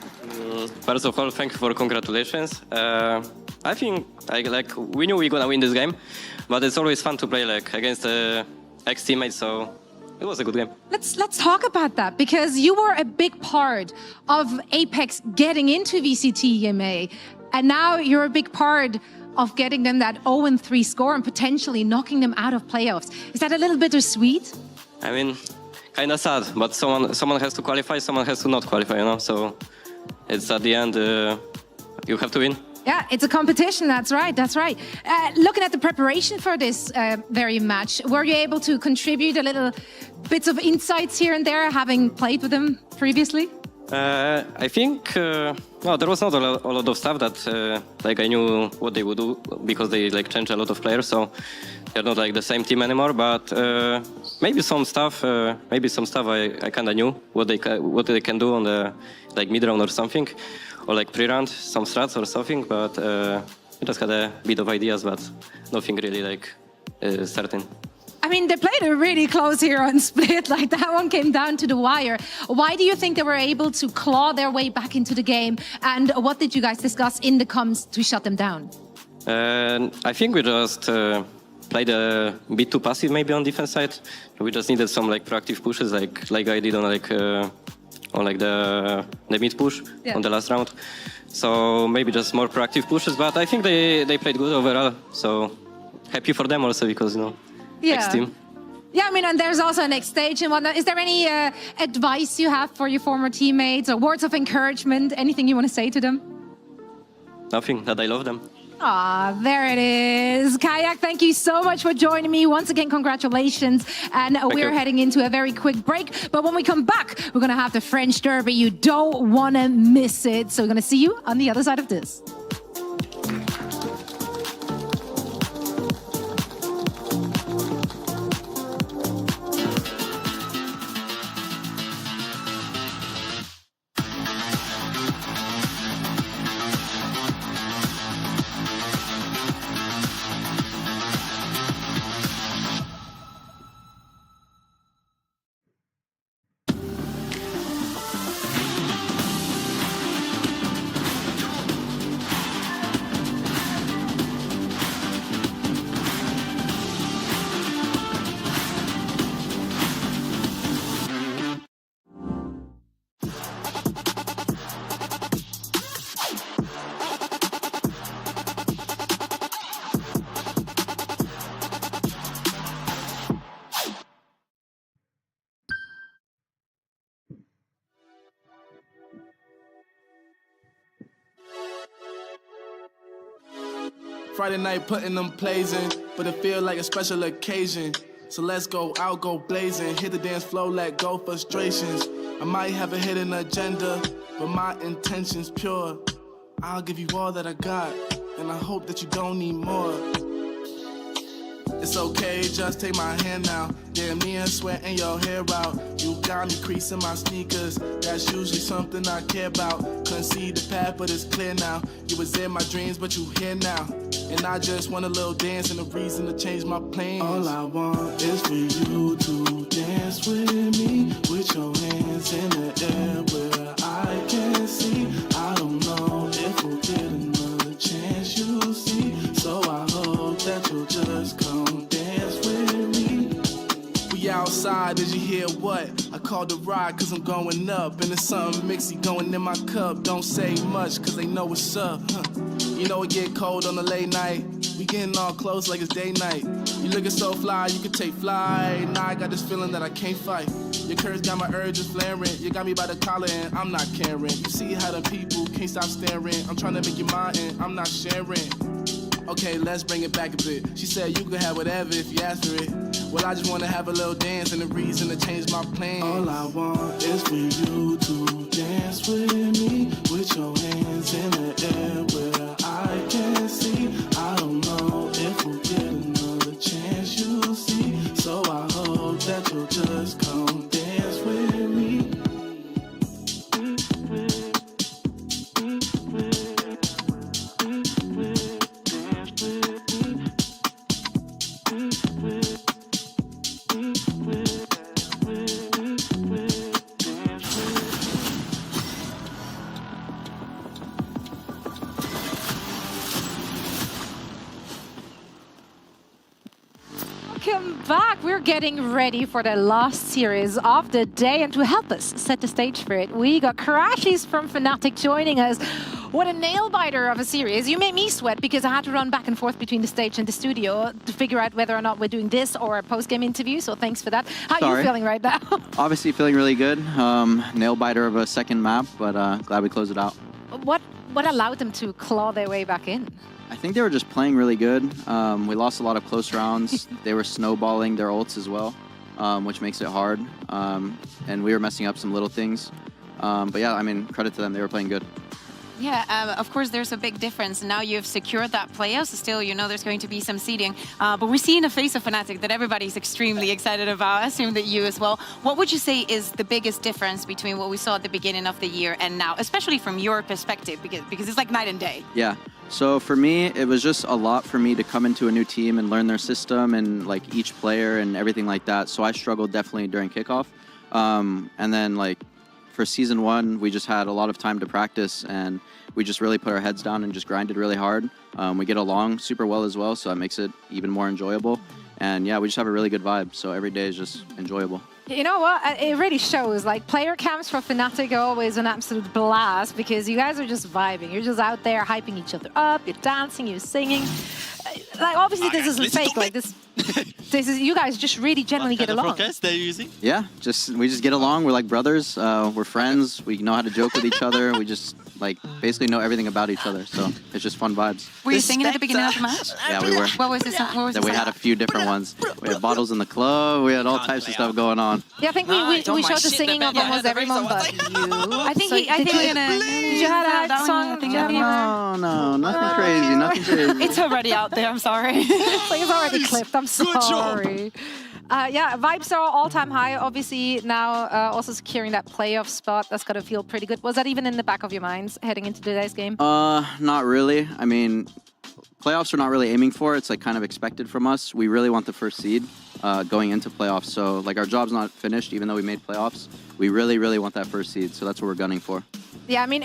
First of all, thank you for congratulations. I think we knew we were gonna win this game, but it's always fun to play against ex-teammates, so it was a good game. Let's talk about that, because you were a big part of Apeks getting into VCT Emea, and now you're a big part of getting them that 0-3 score and potentially knocking them out of playoffs. Is that a little bittersweet? I mean, kind of sad, but someone has to qualify, someone has to not qualify, you know? So it's at the end, you have to win. Yeah, it's a competition, that's right, that's right. Looking at the preparation for this very match, were you able to contribute a little bits of insights here and there, having played with them previously? I think, no, there was not a lot of stuff that I knew what they would do, because they changed a lot of players, so they're not the same team anymore, but maybe some stuff I kind of knew what they can do on the like mid round or something, or like pre-round, some strats or something. But I just had a bit of ideas, but nothing really like certain. I mean, they played it really close here on Split. Like, that one came down to the wire. Why do you think they were able to claw their way back into the game? And what did you guys discuss in the comms to shut them down? I think we just played a bit too passive maybe on defense side. We just needed some like proactive pushes, like I did on the mid push on the last round. So maybe just more proactive pushes. But I think they played good overall. So happy for them also, because, you know, next team. Yeah, I mean, and there's also a next stage and whatnot. Is there any advice you have for your former teammates, or words of encouragement? Anything you want to say to them? Nothing, that I love them. Ah, there it is. Kayak, thank you so much for joining me. Once again, congratulations. And we're heading into a very quick break. But when we come back, we're going to have the French Derby. You don't want to miss it. So we're going to see you on the other side of this. Friday night putting them plays in, but it feel like a special occasion. So let's go out, go blazing, hit the dance floor, let go frustrations. I might have a hidden agenda, but my intention's pure. I'll give you all that I got, and I hope that you don't need more. It's okay, just take my hand now. Damn, me and sweating your hair out. You got me creasing my sneakers. That's usually something I care about. Couldn't see the path, but it's clear now. You was in my dreams, but you here now. And I just want a little dance and a reason to change my plans. All I want is for you to dance with me, with your hands in the air where I can see. I don't know if we'll get another chance, you'll see. So I hope that you'll just come dance with me. We outside, did you hear what? I called the ride cause I'm going up. And there's something mixy going in my cup. Don't say much cause they know what's up, You know it get cold on the late night. We getting all close like it's day night. You looking so fly, you can take flight. Now I got this feeling that I can't fight. Your curves got my urges flaring. You got me by the collar and I'm not caring. You see how the people can't stop staring. I'm trying to make you mine and I'm not sharing. Okay, let's bring it back a bit. She said you can have whatever if you ask for it. Well, I just want to have a little dance and a reason to change my plans. All I want is for you to dance with me, with your hands in the air where I can see. I don't know if we'll get another chance, you'll see. So I hope that you'll just come dance with me. Welcome back. We're getting ready for the last series of the day, and to help us set the stage for it, we got Crashies from Fnatic joining us. What a nail-biter of a series. You made me sweat because I had to run back and forth between the stage and the studio to figure out whether or not we're doing this or a post-game interview, so thanks for that. How are you feeling right now? Obviously feeling really good. Nail-biter of a second map, but glad we closed it out. What allowed them to claw their way back in? I think they were just playing really good. We lost a lot of close rounds. They were snowballing their ults as well, which makes it hard. And we were messing up some little things. But yeah, I mean, credit to them. They were playing good. Yeah, of course, there's a big difference. Now you've secured that playoffs. Still, you know there's going to be some seeding. But we see in the face of Fnatic that everybody's extremely excited about. I assume that you as well. What would you say is the biggest difference between what we saw at the beginning of the year and now, especially from your perspective, because it's like night and day? Yeah. So for me, it was just a lot for me to come into a new team and learn their system and like each player and everything like that. So I struggled definitely during kickoff. And then like for season 1, we just had a lot of time to practice and we just really put our heads down and just grinded really hard. We get along super well as well, so that makes it even more enjoyable. And yeah, we just have a really good vibe, so every day is just enjoyable. You know what? It really shows. Like, player camps for Fnatic are always an absolute blast because you guys are just vibing. You're just out there hyping each other up. You're dancing. You're singing. Like, obviously, this isn't fake. Like, this is you guys just really genuinely get along. They're using? Yeah, we just get along. We're like brothers. We're friends. We know how to joke with each other. We just like basically know everything about each other. So it's just fun vibes. Were you singing at the beginning of the match? Yeah, we were. What was this? We had a few different ones. We had bottles in the club. We had all types of stuff going on. Yeah, I think we showed the singing of almost everyone but you. I think we're gonna. Did you have that song? No, nothing crazy. Nothing crazy. It's already out there. I'm sorry. It's already clipped. I'm sorry. Yeah, vibes are all-time high. Obviously, now also securing that playoff spot. That's got to feel pretty good. Was that even in the back of your minds heading into today's game? Not really. I mean, playoffs are not really aiming for. It's like kind of expected from us. We really want the first seed going into playoffs. So like our job's not finished, even though we made playoffs. We really, really want that first seed. So that's what we're gunning for. Yeah, I mean,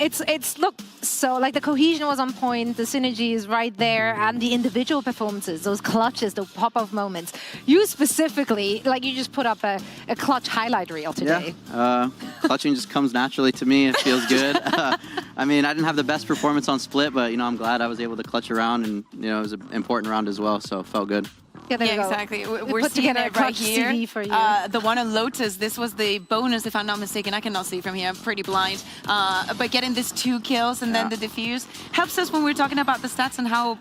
look, so like the cohesion was on point, the synergy is right there, and the individual performances, those clutches, the pop-off moments. You specifically, like you just put up a clutch highlight reel today. Yeah, clutching just comes naturally to me. It feels good. I mean, I didn't have the best performance on split, but, you know, I'm glad I was able to clutch around, and, you know, it was an important round as well, so it felt good. Yeah, exactly. We're seeing it right here. For you. The one on Lotus, this was the bonus, if I'm not mistaken. I cannot see from here. I'm pretty blind. But getting this 2 kills and then the defuse helps us when we're talking about the stats and how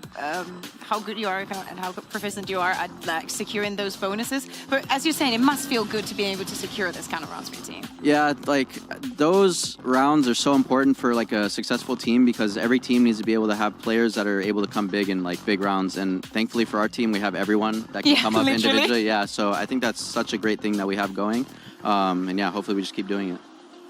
good you are and how proficient you are at like securing those bonuses. But as you're saying, it must feel good to be able to secure this kind of rounds for your team. Yeah, like those rounds are so important for like a successful team because every team needs to be able to have players that are able to come big in like big rounds. And thankfully for our team, we have everyone that can come up individually. Yeah, so I think that's such a great thing that we have going. And yeah, hopefully we just keep doing it.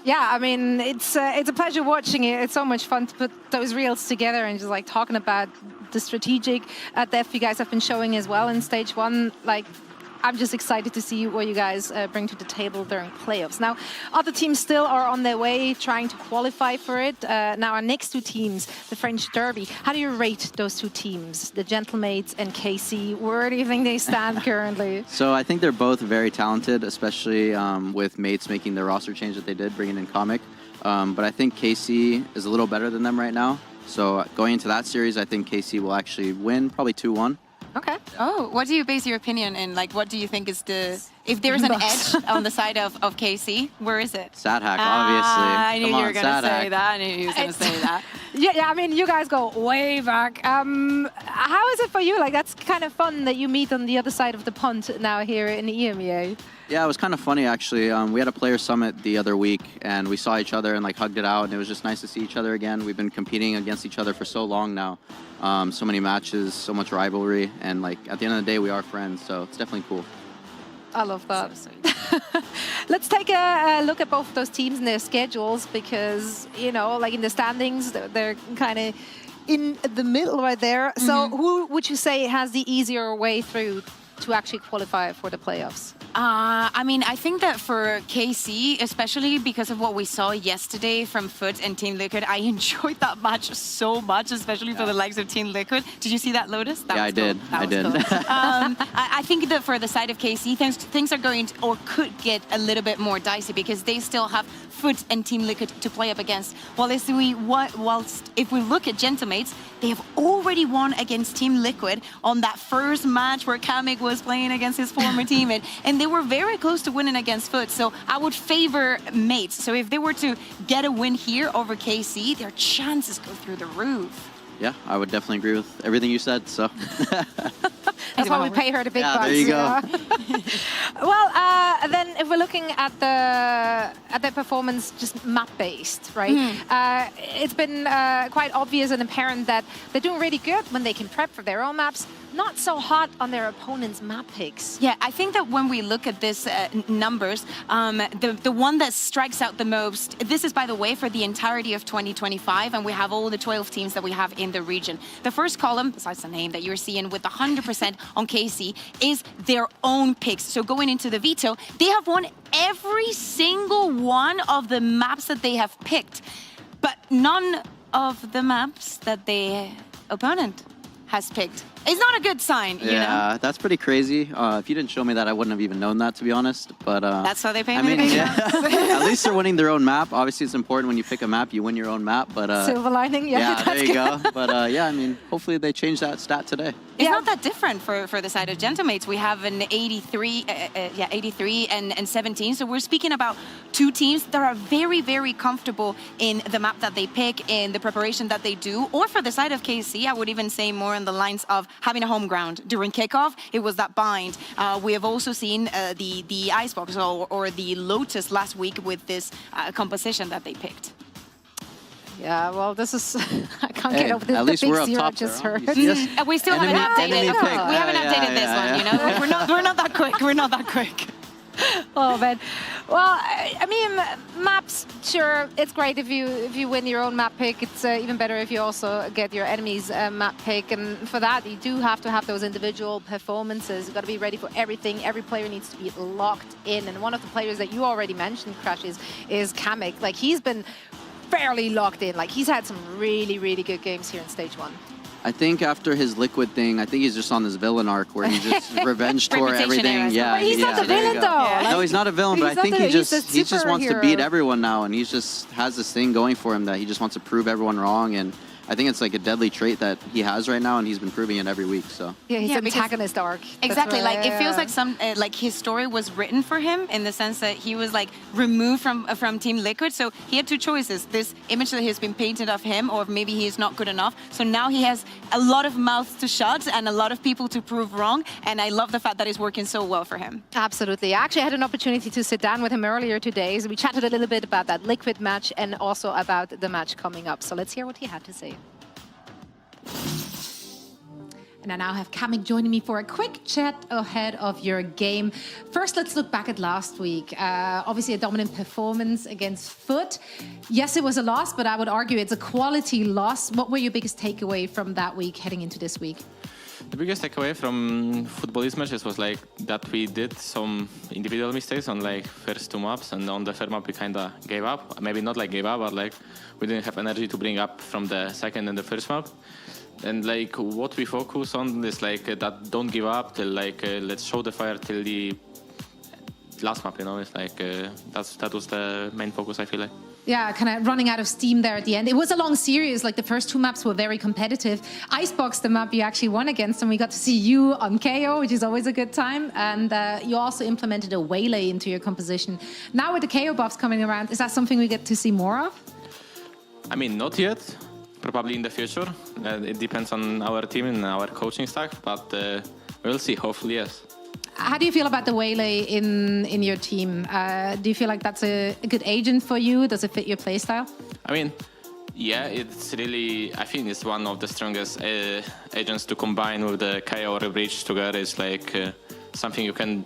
Yeah, I mean, it's a pleasure watching it. It's so much fun to put those reels together and just like talking about the strategic depth you guys have been showing as well in stage 1. Like, I'm just excited to see what you guys bring to the table during playoffs. Now, other teams still are on their way trying to qualify for it. Now, our next 2 teams, the French Derby, how do you rate those 2 teams, the Gentlemates and KC? Where do you think they stand currently? So I think they're both very talented, especially with Mates making the roster change that they did, bringing in Comic. But I think KC is a little better than them right now. So going into that series, I think KC will actually win, probably 2-1. Okay. Oh, what do you base your opinion in? Like, what do you think is the... If there's an edge on the side of KC, where is it? Sad hack, obviously. I knew you were going to say that. I knew you were going to say that. Yeah, I mean, you guys go way back. How is it for you? Like, that's kind of fun that you meet on the other side of the pond now here in Emea. Yeah, it was kind of funny, actually. We had a player summit the other week, and we saw each other and like hugged it out, and it was just nice to see each other again. We've been competing against each other for so long now. So many matches, so much rivalry, and like at the end of the day, we are friends, so it's definitely cool. I love that. So let's take a look at both of those teams and their schedules because, you know, like in the standings, they're kind of in the middle right there. So who would you say has the easier way through to actually qualify for the playoffs? I mean, I think that for KC, especially because of what we saw yesterday from Foot and Team Liquid, I enjoyed that match so much, especially for the likes of Team Liquid. Did you see that, Lotus? Yeah, I did. I did. I think that for the side of KC, things are going to, or could get a little bit more dicey because they still have Foot and Team Liquid to play up against. Whilst if we look at Gentlemates, they have already won against Team Liquid on that first match where Kamek was playing against his former teammate, and they were very close to winning against Foot. So I would favor Mates. So if they were to get a win here over KC, their chances go through the roof. Yeah, I would definitely agree with everything you said. So that's why we pay her the big bucks. There you go. Well, then if we're looking at the performance, just map-based, right? It's been quite obvious and apparent that they're doing really good when they can prep for their own maps. Not so hot on their opponent's map picks. Yeah, I think that when we look at this numbers, the one that strikes out the most, this is, by the way, for the entirety of 2025, and we have all the 12 teams that we have in the region. The first column, besides the name that you're seeing with the 100% on KC, is their own picks. So going into the veto, they have won every single one of the maps that they have picked, but none of the maps that the opponent has picked. It's not a good sign, you know? Yeah, that's pretty crazy. If you didn't show me that, I wouldn't have even known that, to be honest. But that's how they pay I me. mean, yeah. At least they're winning their own map. Obviously, it's important when you pick a map, you win your own map. But silver lining, yeah, there you go. But yeah, I mean, hopefully they change that stat today. It's not that different for the side of Gentlemates. We have an 83 and 17. So we're speaking about two teams that are very, very comfortable in the map that they pick, in the preparation that they do. Or for the side of KC, I would even say more on the lines of having a home ground. During kickoff, it was that bind. We have also seen the Icebox or the Lotus last week with this composition that they picked. Yeah, well, this is I can't get over the big zero I just heard. We still haven't updated. We haven't updated this one. You know, we're not that quick. We're not that quick. Oh man, well, I mean, maps. Sure, it's great if you win your own map pick. It's even better if you also get your enemy's map pick. And for that, you do have to have those individual performances. You've got to be ready for everything. Every player needs to be locked in. And one of the players that you already mentioned, Crash, is Kamek. Like, he's been fairly locked in. Like, he's had some really, really good games here in stage 1. I think after his Liquid thing, I think he's just on this villain arc where he just revenge tour everything. Yeah, but he's not the villain though. Yeah. No, he's not a villain, but I think he just wants to beat everyone now, and he just has this thing going for him that he just wants to prove everyone wrong. And I think it's like a deadly trait that he has right now, and he's been proving it every week. So yeah, he's antagonist arc. Exactly. Like it feels like like his story was written for him in the sense that he was like removed from Team Liquid. So he had two choices: this image that has been painted of him, or maybe he is not good enough. So now he has a lot of mouths to shut and a lot of people to prove wrong. And I love the fact that it's working so well for him. Absolutely. I actually had an opportunity to sit down with him earlier today. So we chatted a little bit about that Liquid match and also about the match coming up. So let's hear what he had to say. And I now have Kamek joining me for a quick chat ahead of your game. First, let's look back at last week. Obviously, a dominant performance against Foot. Yes, it was a loss, but I would argue it's a quality loss. What were your biggest takeaway from that week heading into this week? The biggest takeaway from footballist matches was like that we did some individual mistakes on like first two maps, and on the third map we kind of gave up. Maybe not like gave up, but like we didn't have energy to bring up from the second and the first map. And like what we focus on is like that don't give up till like let's show the fire till the last map. You know, it's like that was the main focus, I feel like. Yeah, kind of running out of steam there at the end. It was a long series. Like the first two maps were very competitive. Icebox, the map you actually won against, and we got to see you on KO, which is always a good time. And you also implemented a Waylay into your composition. Now with the KO buffs coming around, is that something we get to see more of? I mean, not yet. Probably in the future. It depends on our team and our coaching staff, but we'll see. Hopefully, yes. How do you feel about the Waylay in your team? Do you feel like that's a good agent for you? Does it fit your playstyle? I mean, yeah, it's really, I think it's one of the strongest agents to combine with the KO or Breach together. It's like something you can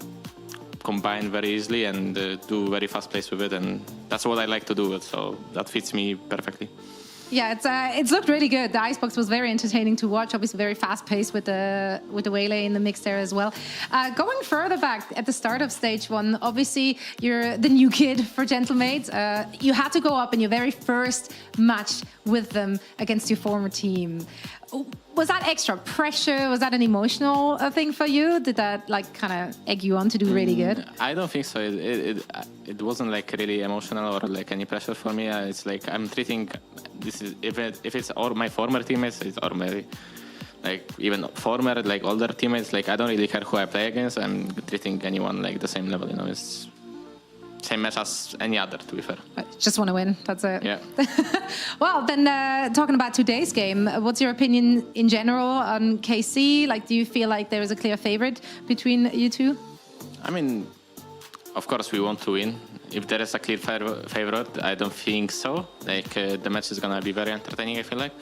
combine very easily and do very fast plays with it, and that's what I like to do, so that fits me perfectly. Yeah, it's looked really good. The Icebox was very entertaining to watch. Obviously, very fast-paced with the Waylay in the mix there as well. Going further back at the start of stage 1, obviously you're the new kid for Gentlemates. You had to go up in your very first match with them against your former team. Was that extra pressure? Was that an emotional thing for you? Did that like kind of egg you on to do really good? I don't think so. It wasn't like really emotional or like any pressure for me. It's like I'm treating this is if it's all my former teammates, it's or my like even former like older teammates. Like I don't really care who I play against. I'm treating anyone like the same level. You know, it's same match as any other, to be fair. Just want to win, that's it. Yeah. Well, then talking about today's game, what's your opinion in general on KC? Like, do you feel like there is a clear favorite between you two? I mean, of course we want to win. If there is a clear favorite, I don't think so. Like, the match is gonna be very entertaining, I feel like.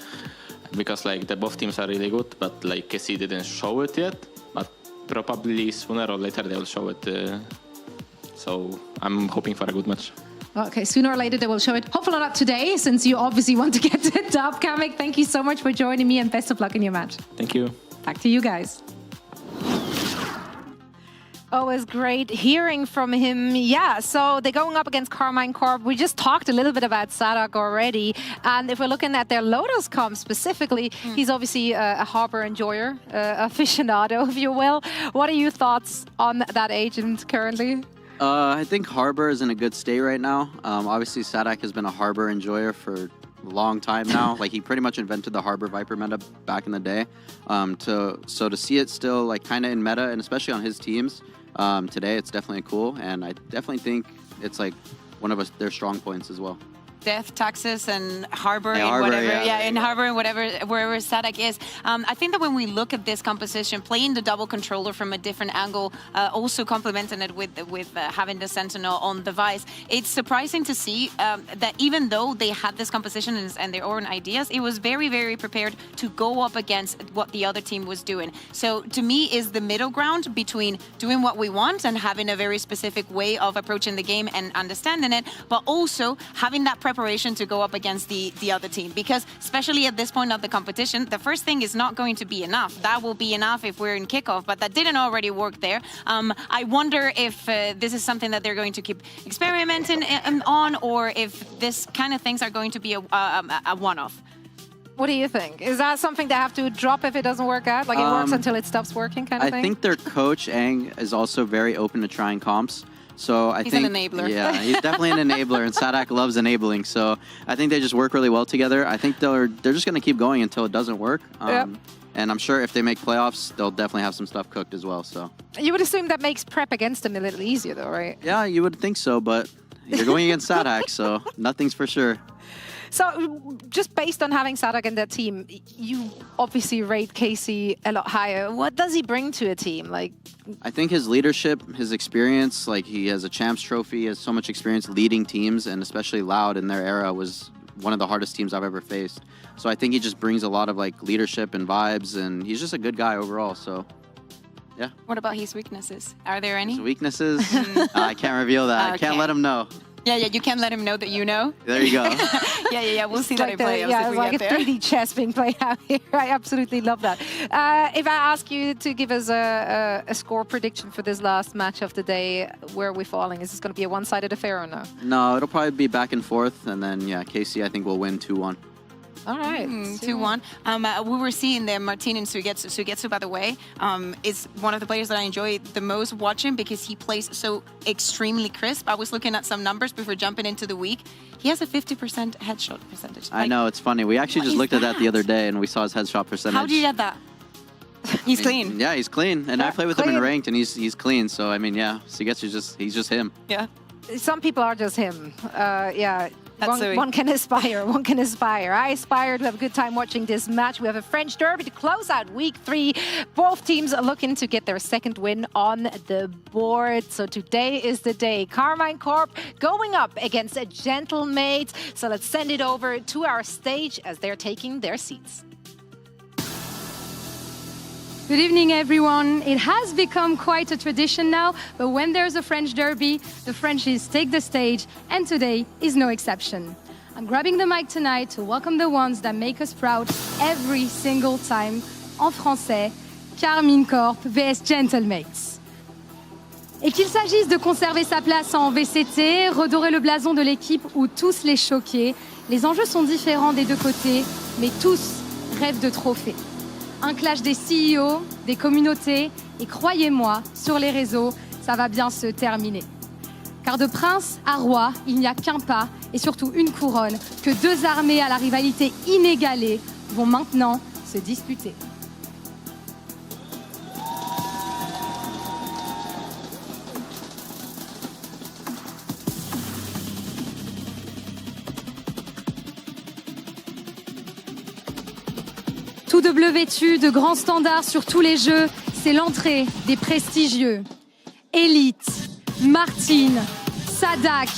Because like the both teams are really good, but like KC didn't show it yet. But probably sooner or later they will show it. So I'm hoping for a good match. Okay, sooner or later they will show it. Hopefully not today, since you obviously want to get the dub. Kamek, thank you so much for joining me and best of luck in your match. Thank you. Back to you guys. Always great hearing from him. Yeah, so they're going up against Carmine Corp. We just talked a little bit about Sadak already. And if we're looking at their Lotus comp specifically, he's obviously a harbor enjoyer, aficionado, if you will. What are your thoughts on that agent currently? I think Harbor is in a good state right now. Obviously, Sadak has been a Harbor enjoyer for a long time now. Like, he pretty much invented the Harbor Viper meta back in the day. So to see it still like kind of in meta, and especially on his teams today, it's definitely cool. And I definitely think it's like one of their strong points as well. Death, Taxes, and Harbor, Yeah, and Harbor, whatever. yeah. In Harbor and wherever Sadak is. I think that when we look at this composition, playing the double controller from a different angle, also complementing it with having the Sentinel on the Vice, it's surprising to see that even though they had this composition and their own ideas, it was very, very prepared to go up against what the other team was doing. So to me, is the middle ground between doing what we want and having a very specific way of approaching the game and understanding it, but also having that preparation to go up against the other team, because especially at this point of the competition, the first thing is not going to be enough. That will be enough if we're in kickoff, but that didn't already work there. I wonder if this is something that they're going to keep experimenting on, or if this kind of things are going to be a one-off. What do you think? Is that something they have to drop if it doesn't work out? Like, it works until it stops working kind of thing? I think their coach, Aang, is also very open to trying comps. So He's an enabler. Yeah, he's definitely an enabler, and Sadak loves enabling. So I think they just work really well together. I think they're just going to keep going until it doesn't work. And I'm sure if they make playoffs, they'll definitely have some stuff cooked as well. So you would assume that makes prep against them a little easier, though, right? Yeah, you would think so, but you're going against Sadak, so nothing's for sure. So just based on having Sadak in that team, you obviously rate KC a lot higher. What does he bring to a team? Like, I think his leadership, his experience, like he has a champs trophy, he has so much experience leading teams, and especially Loud in their era was one of the hardest teams I've ever faced. So I think he just brings a lot of like leadership and vibes, and he's just a good guy overall. So yeah. What about his weaknesses? Are there any? His weaknesses? I can't reveal that. Okay. I can't let him know. Yeah, you can't let him know that you know. There you go. Yeah, we'll see it's that like in playoffs. yeah, if it's we like get a there. 3D chess being played out here. I absolutely love that. If I ask you to give us a score prediction for this last match of the day, where are we falling? Is this going to be a one-sided affair or no? No, it'll probably be back and forth, and then yeah, KC I think will win 2-1. All right. 2-1. We were seeing there Martin and Sugetsu, by the way, is one of the players that I enjoy the most watching because he plays so extremely crisp. I was looking at some numbers before jumping into the week. He has a 50% headshot percentage. I know, it's funny. We actually just looked at that the other day, and we saw his headshot percentage. How do you get that? He's clean. Yeah, he's clean. And I play with him in ranked, and he's clean. So, I mean, yeah, Sugetsu's he's just him. Yeah. Some people are just him. Yeah. That's one can aspire, one can aspire. I aspire to have a good time watching this match. We have a French derby to close out week 3. Both teams are looking to get their second win on the board. So today is the day. Carmine Corp going up against a Gentlemate. So let's send it over to our stage as they're taking their seats. Good evening, everyone. It has become quite a tradition now, but when there's a French derby, the Frenchies take the stage, and today is no exception. I'm grabbing the mic tonight to welcome the ones that make us proud every single time. En français, Carmine Corp vs Gentlemates. Et qu'il s'agisse de conserver sa place en VCT, redorer le blason de l'équipe ou tous les choquer, les enjeux sont différents des deux côtés, mais tous rêvent de trophées. Un clash des CEO, des communautés, et croyez-moi, sur les réseaux, ça va bien se terminer. Car de prince à roi, il n'y a qu'un pas, et surtout une couronne, que deux armées à la rivalité inégalée vont maintenant se disputer. Tout de bleu vêtu, de grands standards sur tous les jeux, c'est l'entrée des prestigieux. Elite, Martine, Sadak,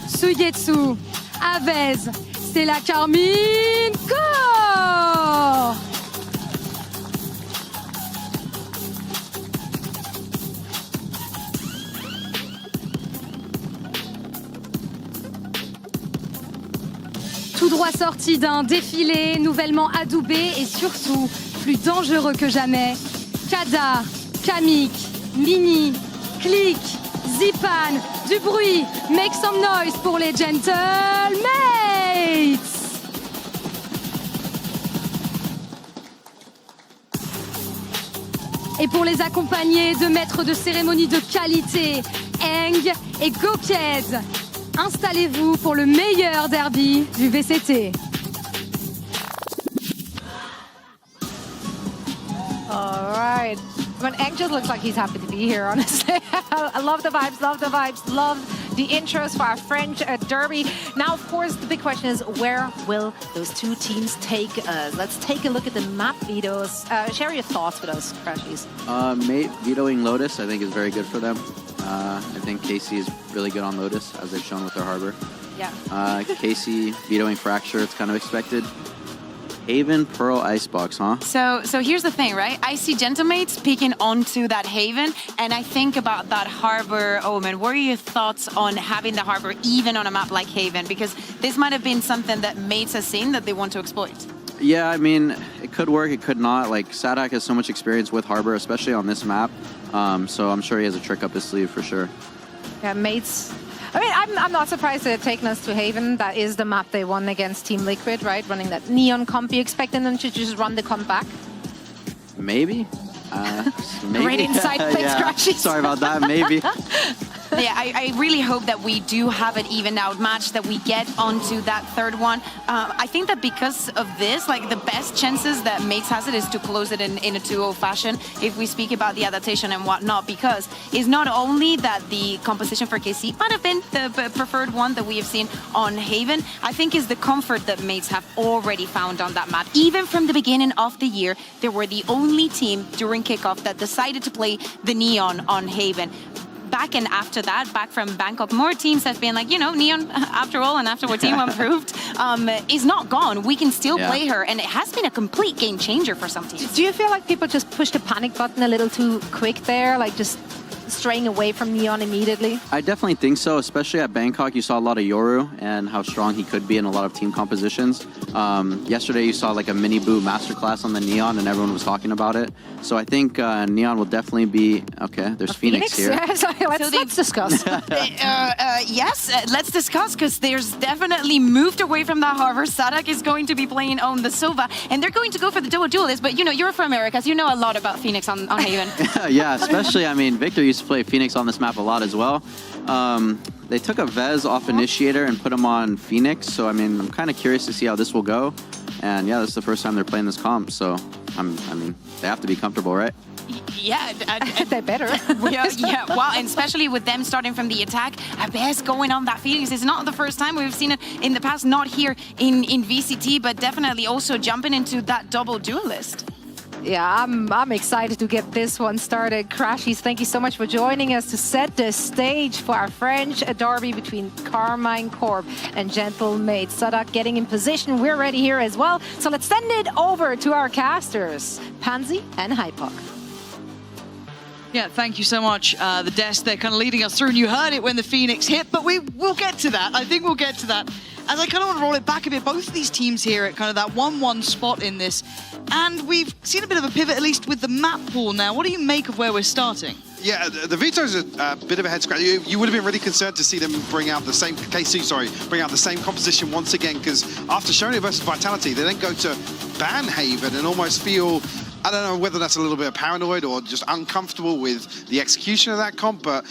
Sugetsu, Avez, Stella Carmine, Core! Tout droit sorti d'un défilé nouvellement adoubé et surtout plus dangereux que jamais. Kada, Kamik, Mini, Click, Zipan, du bruit, make some noise pour les Gentlemates. Et pour les accompagner de maîtres de cérémonie de qualité, Eng et Goked. Installez-vous pour le meilleur derby du VCT. All right. When Eng just looks like he's happy to be here, honestly. I love the vibes, love the vibes, love the intros for our French derby. Now, of course, the big question is, where will those two teams take us? Let's take a look at the map vetoes. Share your thoughts with us, Crashies. Mate, vetoing Lotus, I think, is very good for them. I think KC is really good on Lotus, as they've shown with their Harbor. Yeah. KC vetoing Fracture, it's kind of expected. Haven, Pearl, Icebox, huh? So here's the thing, right? I see Gentlemates peeking onto that Haven, and I think about that Harbor Omen. What are your thoughts on having the Harbor even on a map like Haven? Because this might have been something that Mates has seen that they want to exploit. Yeah, I mean, it could work, it could not. Like, Sadak has so much experience with Harbor, especially on this map. So I'm sure he has a trick up his sleeve for sure. Yeah, Mates. I mean, I'm not surprised they're taking us to Haven. That is the map they won against Team Liquid, right? Running that Neon comp. You expecting them to just run the comp back? Maybe. Maybe. Great insight, thanks, yeah. Crashies. Sorry about that, maybe. Yeah, I really hope that we do have an even out match, that we get onto that third one. I think that because of this, like, the best chances that Mates has it is to close it in a 2-0 fashion, if we speak about the adaptation and whatnot, because it's not only that the composition for KC might have been the preferred one that we have seen on Haven, I think is the comfort that Mates have already found on that map. Even from the beginning of the year, they were the only team during kickoff that decided to play the Neon on Haven. Back and after that, back from Bangkok, more teams have been like, you know, Neon, after all, and after what Team improved, is not gone. We can still play her, and it has been a complete game changer for some teams. Do you feel like people just pushed the panic button a little too quick there, like just straying away from Neon immediately? I definitely think so, especially at Bangkok. You saw a lot of Yoru and how strong he could be in a lot of team compositions. Yesterday you saw like a mini Boo masterclass on the Neon and everyone was talking about it. So I think Neon will definitely be... Okay, there's Phoenix here. Yeah, let's discuss. Yes, let's discuss, because there's definitely moved away from that Harbor. Sadak is going to be playing on the Sova, and they're going to go for the dual duelist, but you know, you're from America, so you know a lot about Phoenix on Haven. Yeah, especially, I mean, Victor used to play Phoenix on this map a lot as well. They took a Vez off Initiator and put him on Phoenix, so I mean, I'm kind of curious to see how this will go. And yeah, this is the first time they're playing this comp, so I mean, they have to be comfortable, right? Yeah, they better. Yeah, well, and especially with them starting from the attack, Apeks going on that Phoenix is not the first time. We've seen it in the past, not here in VCT, but definitely also jumping into that double duelist. Yeah, I'm excited to get this one started. Crashies, thank you so much for joining us to set the stage for our French derby between Carmine Corp and Gentlemates. Sadak getting in position. We're ready here as well. So let's send it over to our casters, Pansy and Hypok. Yeah, thank you so much. The desk, they're kind of leading us through, and you heard it when the Phoenix hit, but we'll get to that. I think we'll get to that. As I kind of want to roll it back a bit, both of these teams here at kind of that 1-1 spot in this, and we've seen a bit of a pivot, at least with the map pool now. What do you make of where we're starting? Yeah, the veto's a bit of a head scratch. You would have been really concerned to see them bring out the same bring out the same composition once again, because after showing it versus Vitality, they then go to ban Haven and almost feel, I don't know whether that's a little bit of paranoid or just uncomfortable with the execution of that comp, but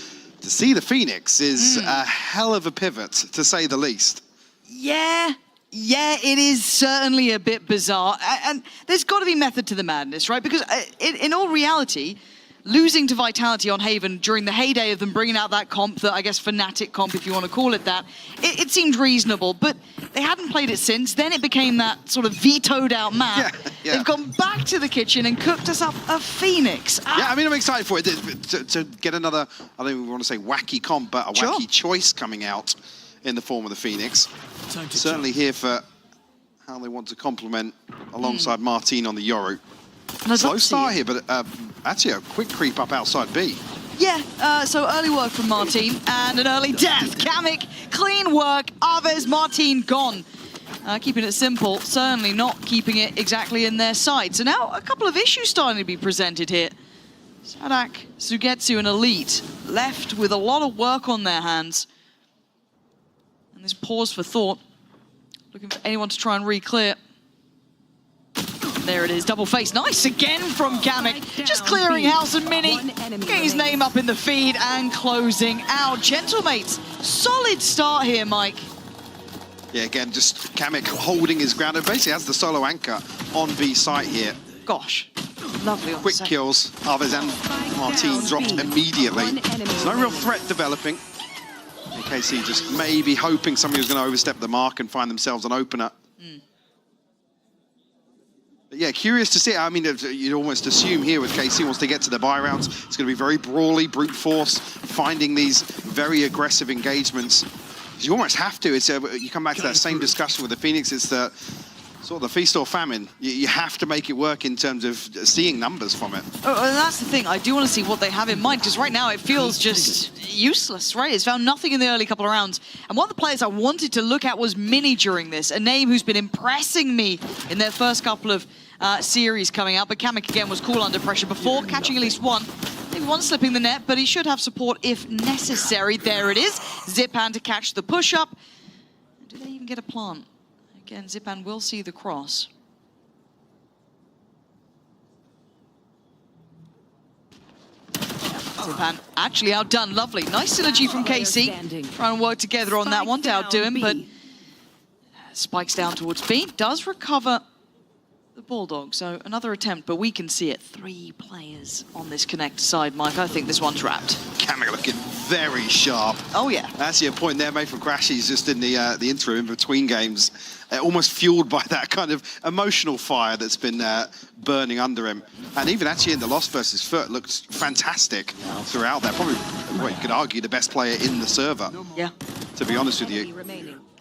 to see the Phoenix is a hell of a pivot, to say the least. Yeah, it is certainly a bit bizarre. And there's got to be method to the madness, right? Because in all reality, losing to Vitality on Haven during the heyday of them bringing out that comp, that I guess Fnatic comp, if you want to call it that, it seemed reasonable, but they hadn't played it since. Then it became that sort of vetoed out map. Yeah. They've gone back to the kitchen and cooked us up a Phoenix. Yeah, I mean, I'm excited for it to get another, I don't even want to say wacky comp, but a wacky choice coming out in the form of the Phoenix. Certainly here for how they want to complement alongside Martin on the Yoru. Slow start here, but actually a quick creep up outside B. Yeah, so early work from Martin and an early death. Kamek, clean work. Aves, Martin gone. Keeping it simple, certainly not keeping it exactly in their sight. So now a couple of issues starting to be presented here. Sadak, Sugetsu and Elite left with a lot of work on their hands. And this pause for thought, looking for anyone to try and re-clear. There it is, double face. Nice again from Kamek. Just clearing house and Mini. Getting his name up in the feed and closing out. Gentlemates, solid start here, Mike. Yeah, again, just Kamek holding his ground and basically has the solo anchor on B site here. Gosh, lovely. Quick kills. Aves and Martin dropped immediately. There's no real threat developing. KC just maybe hoping somebody was going to overstep the mark and find themselves an opener. But yeah, curious to see. I mean, you'd almost assume here with KC, once they get to the buy rounds, it's going to be very brawly, brute force, finding these very aggressive engagements. You almost have to. It's you come back to that same discussion with the Phoenix. It's the sort of the feast or famine. You have to make it work in terms of seeing numbers from it. Oh, and that's the thing. I do want to see what they have in mind, because right now it feels just useless, right? It's found nothing in the early couple of rounds. And one of the players I wanted to look at was Mini during this, a name who's been impressing me in their first couple of series coming out. But Kamek again was cool under pressure before, catching at least one. Maybe one slipping the net, but he should have support if necessary. There it is. Zipan to catch the push-up. Do they even get a plant? Again, Zipan will see the cross. Zipan actually outdone. Lovely. Nice synergy from KC. Trying to work together on that one to outdo him, but spikes down towards B. Does recover the Bulldog, so another attempt, but we can see it. 3 players on this connect side, Mike. I think this one's wrapped. Kamek looking very sharp. Oh, yeah. Actually, a point there made from Crashies just in the intro in between games, almost fueled by that kind of emotional fire that's been burning under him. And even actually in the Lost versus Foot looked fantastic throughout there. Probably, well, you could argue, the best player in the server. Yeah. To be honest with you.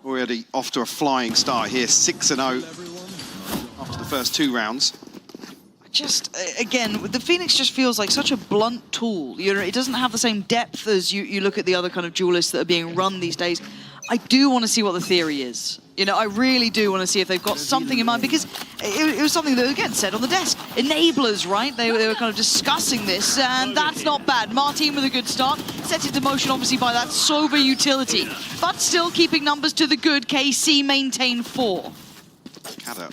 Already off to a flying start here, 6-0. After the first 2 rounds. Just, again, the Phoenix just feels like such a blunt tool. You know, it doesn't have the same depth as you look at the other kind of duelists that are being run these days. I do want to see what the theory is. You know, I really do want to see if they've got something in mind, because it was something that, again, said on the desk. Enablers, right? They were kind of discussing this, and that's not bad. Martin with a good start, set into motion, obviously, by that sober utility. But still keeping numbers to the good. KC maintain 4. Kada.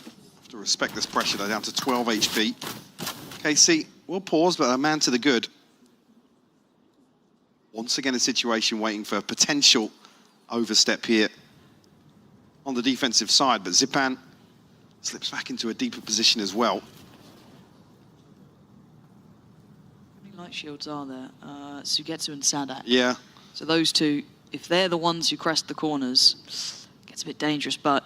To respect this pressure, they're down to 12 HP. KC will pause, but a man to the good. Once again, a situation waiting for a potential overstep here on the defensive side, but Zipan slips back into a deeper position as well. How many light shields are there? Sugetsu and Sadak. Yeah. So those two, if they're the ones who crest the corners, it gets a bit dangerous, but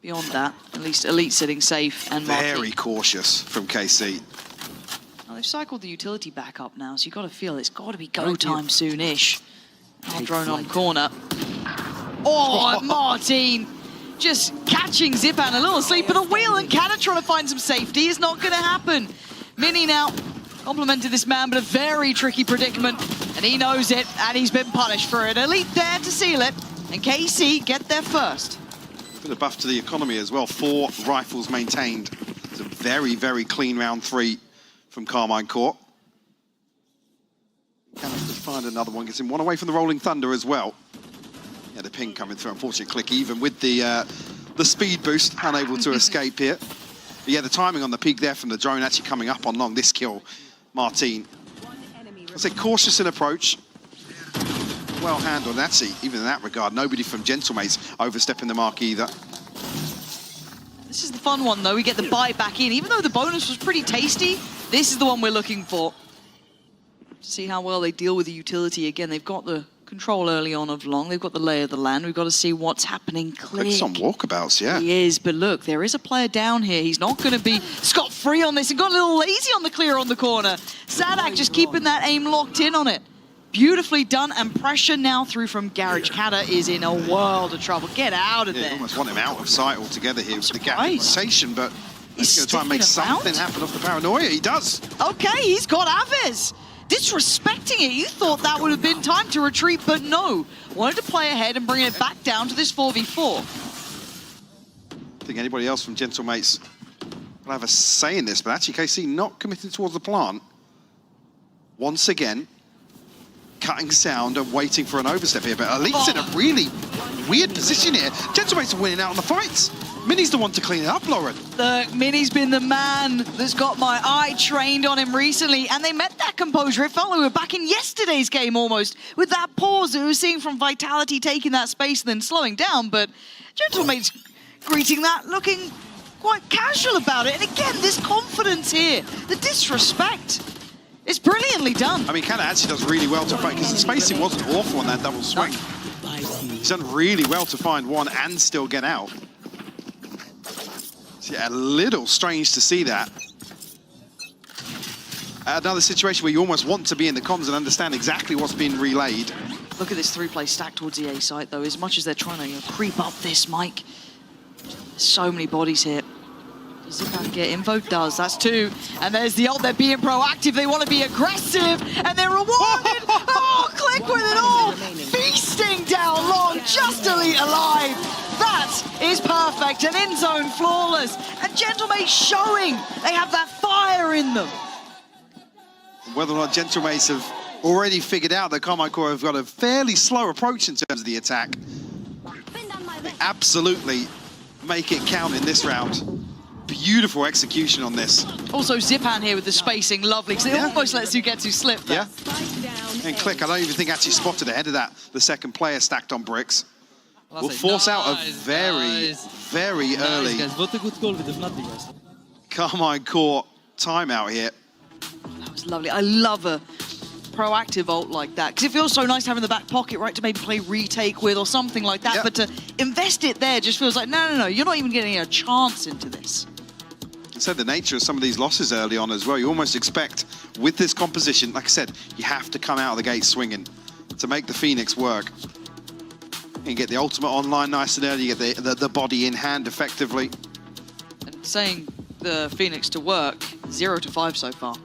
beyond that, at least Elite sitting safe and Martin. Very cautious from KC. Now, they've cycled the utility back up now, so you've got to feel it's got to be go time soon-ish. Now drone on corner. Oh, Martin just catching Zipan a little asleep at the wheel, and Kada trying to find some safety is not going to happen. Mini now complimented this man, but a very tricky predicament, and he knows it, and he's been punished for it. Elite there to seal it, and KC get there first. Bit of buff to the economy as well. 4 rifles maintained. It's a very, very clean round 3 from Carmine Court. Can to find another one. Gets him one away from the Rolling Thunder as well. Yeah, the ping coming through. Unfortunately, Click even with the speed boost, unable to escape here. But yeah, the timing on the peak there from the drone actually coming up on long. This kill, Martin. I'd say cautious in approach. Well handled, and actually, even in that regard, nobody from Gentlemates overstepping the mark either. This is the fun one, though. We get the buy back in. Even though the bonus was pretty tasty, this is the one we're looking for. see how well they deal with the utility. Again, they've got the control early on of Long. They've got the lay of the land. We've got to see what's happening. Clicks on walkabouts, yeah. He is, but look, there is a player down here. He's not going to be scot-free on this. And got a little lazy on the clear on the corner. Sadak just keeping that aim locked in on it. Beautifully done, and pressure now through from Garage. Kata is in a world of trouble. Get out of there. Almost want him out of sight altogether here with the gap in rotation, but he's going to try and make something happen off the paranoia. He does. Okay, he's got Aves. Disrespecting it. You thought that would have been time to retreat, but no. Wanted to play ahead and bring it back down to this 4v4. I think anybody else from Gentlemates will have a say in this, but actually KC not committed towards the plant. Once again, cutting sound and waiting for an overstep here, but Elite's in a really weird position here. Gentlemates are winning out on the fights. Mini's the one to clean it up, Lauren. Look, Mini's been the man that's got my eye trained on him recently, and they met that composure. It felt like we were back in yesterday's game almost, with that pause that we were seeing from Vitality taking that space and then slowing down, but Gentlemates greeting that, looking quite casual about it. And again, this confidence here, the disrespect. It's brilliantly done. I mean, Kata actually does really well to fight, because the spacing wasn't awful on that double swing. He's done really well to find one and still get out. So yeah, a little strange to see that. Another situation where you almost want to be in the comms and understand exactly what's been relayed. Look at this 3-play stack towards the A site, though. As much as they're trying to creep up this, Mike, so many bodies here. Does Zipan get info? Does. That's 2. And there's the ult. They're being proactive. They want to be aggressive, and they're rewarded. Oh, Click with it all. Feasting down Long. Just Elite alive. That is perfect. And in zone flawless. And Gentlemates showing they have that fire in them. Whether or not Gentlemates have already figured out that Carmine Core have got a fairly slow approach in terms of the attack. They absolutely make it count in this round. Beautiful execution on this. Also, Zipan here with the spacing, lovely, because it almost lets you get to slip there. Yeah. And Click, I don't even think actually spotted ahead of that, the second player stacked on bricks. Will force out a very, very early Carmine Core timeout here. That was lovely. I love a proactive ult like that, because it feels so nice to have in the back pocket, right, to maybe play retake with or something like that, but to invest it there just feels like, no, you're not even getting a chance into this. Said the nature of some of these losses early on as well. You almost expect with this composition, like I said, you have to come out of the gate swinging to make the Phoenix work. You get the ultimate online nice and early, you get the body in hand effectively. And saying the Phoenix to work, 0 to 5 so far.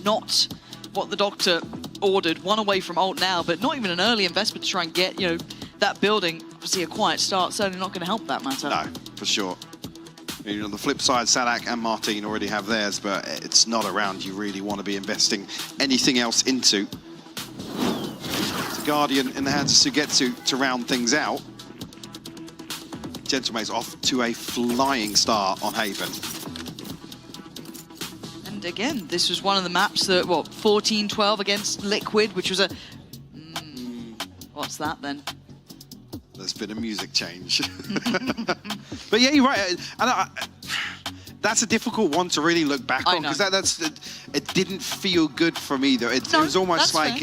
Not what the doctor ordered, 1 away from ult now, but not even an early investment to try and get, that building. Obviously a quiet start, certainly not going to help that matter. No, for sure. On the flip side, Sadak and Martin already have theirs, but it's not a round you really want to be investing anything else into. It's a Guardian in the hands of Sugetsu to round things out. Gentlemates off to a flying start on Haven. And again, this was one of the maps that, 14-12 against Liquid, which was a... what's that then? There's been a music change. But yeah, you're right. And that's a difficult one to really look back on, because it didn't feel good for me though. It was almost like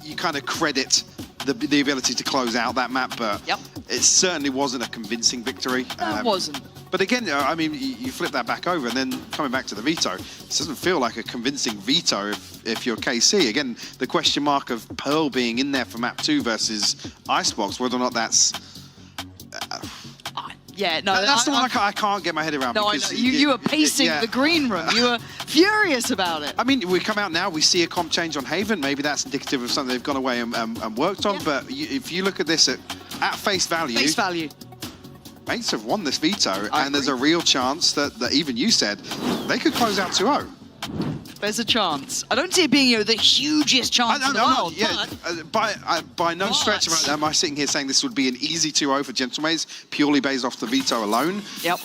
you kind of credit the ability to close out that map, but it certainly wasn't a convincing victory. No, it wasn't. But again, I mean, you flip that back over and then coming back to the veto, this doesn't feel like a convincing veto if you're KC. Again, the question mark of Pearl being in there for map 2 versus Icebox, whether or not that's... that's the one I can't get my head around. No, because you were pacing the green room. You were furious about it. I mean, we come out now, we see a comp change on Haven. Maybe that's indicative of something they've gone away and worked on. But if you look at this at face value... Face value. Mates have won this veto, and there's a real chance that even you said, they could close out 2-0. There's a chance. I don't see it being the hugest chance in the world. By no stretch am I sitting here saying this would be an easy 2-0 for Gentlemates, purely based off the veto alone. Yep.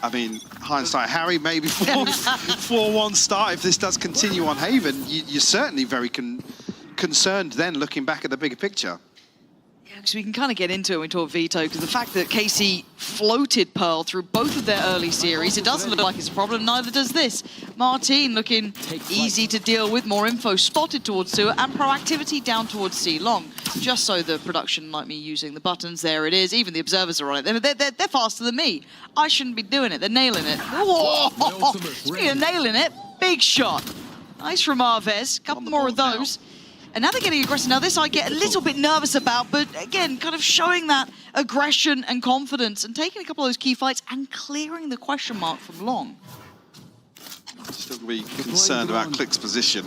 I mean, hindsight, Harry, maybe 4-1 start. If this does continue on Haven, you're certainly very concerned then, looking back at the bigger picture. Yeah, because we can kind of get into it when we talk veto, because the fact that KC floated Pearl through both of their early series, it doesn't look like it's a problem, neither does this. Martin looking easy to deal with, more info spotted towards sewer, and proactivity down towards C long. Just so the production like me using the buttons, there it is. Even the observers are on it. They're faster than me. I shouldn't be doing it. They're nailing it. Whoa! Speaking of nailing it, big shot. Nice from Arvez. Couple more of those. And now they're getting aggressive. Now this I get a little bit nervous about, but again, kind of showing that aggression and confidence and taking a couple of those key fights and clearing the question mark from long. Still be concerned about Click's position.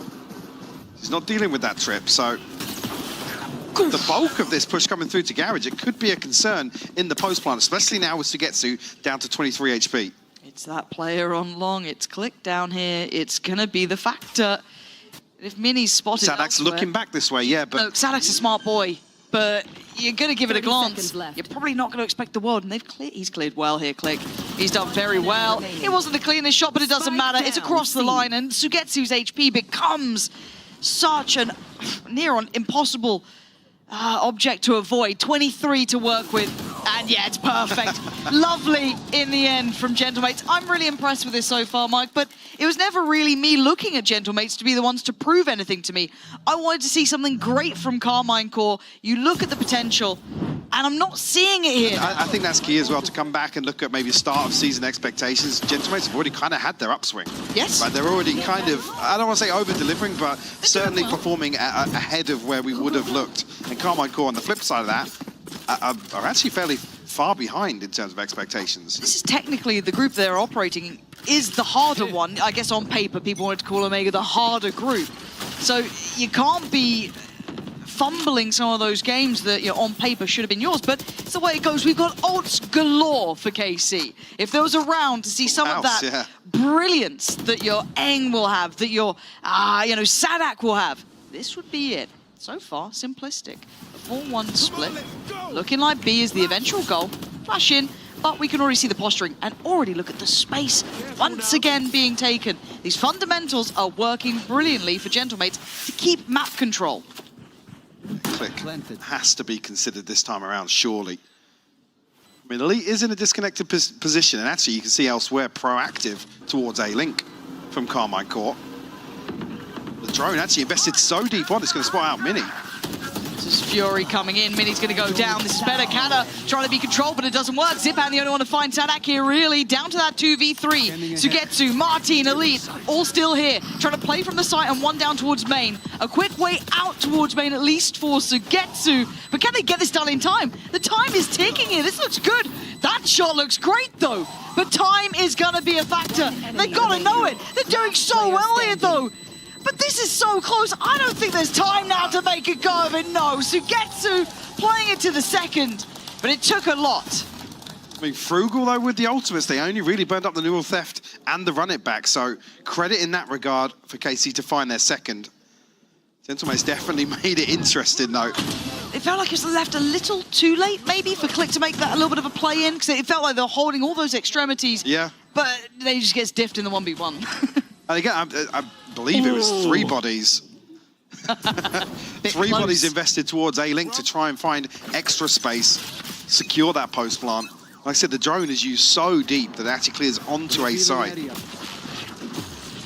He's not dealing with that trip, so the bulk of this push coming through to Garage, it could be a concern in the post plant, especially now with Sugetsu down to 23 HP. It's that player on long. It's Click down here. It's going to be the factor. If Mini's spotted Sadak's looking back this way, yeah, but... Look, Sadak's a smart boy, but you're going to give it a glance. You're probably not going to expect the world, and he's cleared well here, Click. He's done very well. It wasn't the cleanest shot, but it doesn't matter. It's across the line, and Sugetsu's HP becomes such an near-on impossible object to avoid. 23 to work with, and yeah, it's perfect. Lovely in the end from Gentlemates. I'm really impressed with this so far, Mike, but it was never really me looking at Gentlemates to be the ones to prove anything to me. I wanted to see something great from Carmine Core. You look at the potential, and I'm not seeing it here. I think that's key as well, to come back and look at maybe start of season expectations. Gentlemates have already kind of had their upswing. Yes. Right, they're already kind of, I don't want to say over-delivering, but certainly performing ahead of where we would have looked. And Carmine Core, on the flip side of that, are actually fairly far behind in terms of expectations. This is technically the group they're operating is the harder one. I guess on paper, people wanted to call Omega the harder group. So you can't be fumbling some of those games that, you know, on paper should have been yours, but it's the way it goes. We've got ults galore for KC. If there was a round to see some of that brilliance that your Eng will have, that your, Sadak will have, this would be it. So far, simplistic. A 4-1 split. Looking like B is the eventual goal. Flash in, but we can already see the posturing and already look at the space once again being taken. These fundamentals are working brilliantly for Gentlemates to keep map control. Click has to be considered this time around, surely. I mean, Elite is in a disconnected position, and actually you can see elsewhere proactive towards A-Link from Carmine Core. The drone actually invested so deep on, it's going to spot out Mini. This is Fury coming in. Mini's going to go down. This is better. Kata trying to be controlled, but it doesn't work. Zipan the only one to find Sadak here, really. Down to that 2v3. Sugetsu, Martin, Elite, all still here. Trying to play from the site and one down towards main. A quick way out towards main, at least for Sugetsu. But can they get this done in time? The time is ticking here. This looks good. That shot looks great, though. But time is going to be a factor. They've got to know it. They're doing so well here, though. But this is so close. I don't think there's time now to make a go of it. No, Sugetsu playing it to the second, but it took a lot. I mean, frugal though with the ultimates. They only really burned up the Neural Theft and the run it back. So credit in that regard for KC to find their second. Gentlemates definitely made it interesting though. It felt like it was left a little too late maybe for Click to make that a little bit of a play in, because it felt like they're holding all those extremities. Yeah. But they just gets diffed in the 1v1. And again, I believe it was 3 bodies. 3 bodies invested towards A-Link to try and find extra space, secure that post plant. Like I said, the drone is used so deep that it actually clears onto A site.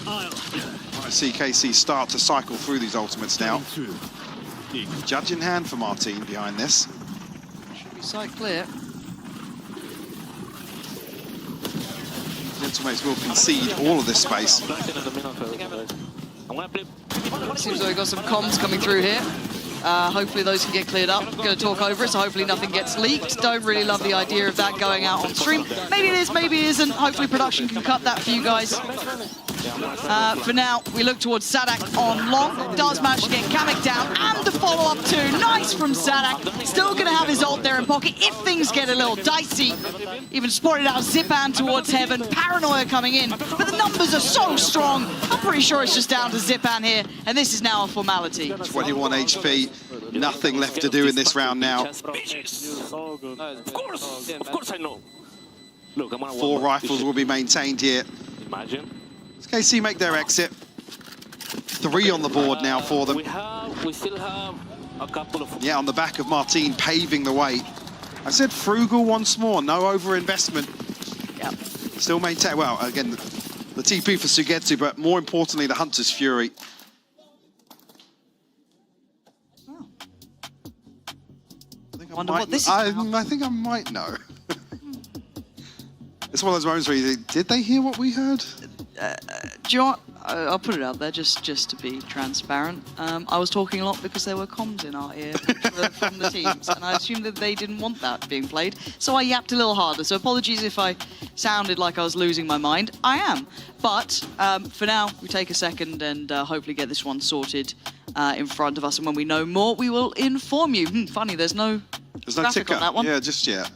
I see KC start to cycle through these ultimates now. Judge in hand for Martin behind this. Should be site clear. Gentlemates will concede all of this space. Seems like we've got some comms coming through here. Hopefully those can get cleared up. I'm going to talk over it, so hopefully nothing gets leaked. Don't really love the idea of that going out on stream. Maybe it is, maybe it isn't. Hopefully production can cut that for you guys. For now, we look towards Sadak on long. Does manage to get Kamek down, and the follow-up too. Nice from Sadak. Still going to have his ult there in pocket if things get a little dicey. Even spotted out Zipan towards Heaven. Paranoia coming in, but the numbers are so strong. I'm pretty sure it's just down to Zipan here, and this is now a formality. 21 HP. Nothing left to do in this round now. Of course I know. Look, 4 rifles will be maintained here. Imagine. Does KC make their exit? 3 on the board now for them. We still have A couple of... Yeah, on the back of Martin, paving the way. I said frugal once more, no overinvestment. Yep. Still maintain, well, again, the TP for Sugetsu, but more importantly, the Hunter's Fury. I think I might know. It's one of those moments where you think, did they hear what we heard? Do you know what? I'll put it out there just to be transparent. I was talking a lot because there were comms in our ear from the teams, and I assumed that they didn't want that being played, so I yapped a little harder. So apologies if I sounded like I was losing my mind. I am. But for now, we take a second and hopefully get this one sorted in front of us, and when we know more, we will inform you. Funny, there's no ticker on that one. Yeah, just yet.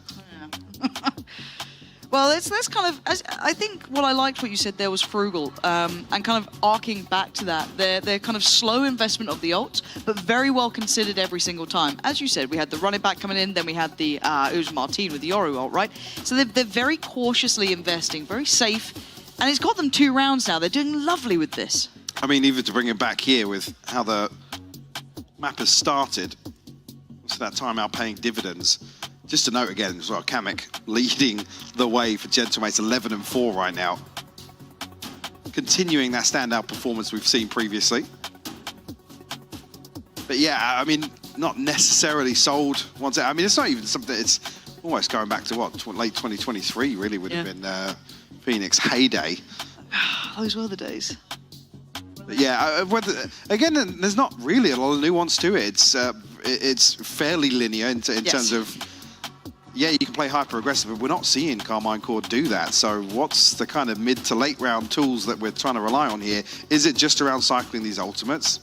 Well, let's kind of, I think what I liked what you said there was frugal, and kind of arcing back to that. They're kind of slow investment of the ults, but very well considered every single time. As you said, we had the running back coming in, then we had the, it was Martin with the Yoru ult, right? So they're very cautiously investing, very safe, and it's got them 2 rounds now. They're doing lovely with this. I mean, even to bring it back here with how the map has started, so that timeout paying dividends. Just to note again as well, Kamek leading the way for Gentlemates, 11-4 right now. Continuing that standout performance we've seen previously. But yeah, I mean, not necessarily sold once. I mean, it's not even something, it's almost going back to what, late 2023 really would have been Phoenix heyday. Those were the days. But yeah, again, there's not really a lot of nuance to it. It's fairly linear in terms of, yeah, you can play hyper-aggressive, but we're not seeing Carmine Cord do that. So what's the kind of mid to late round tools that we're trying to rely on here? Is it just around cycling these ultimates?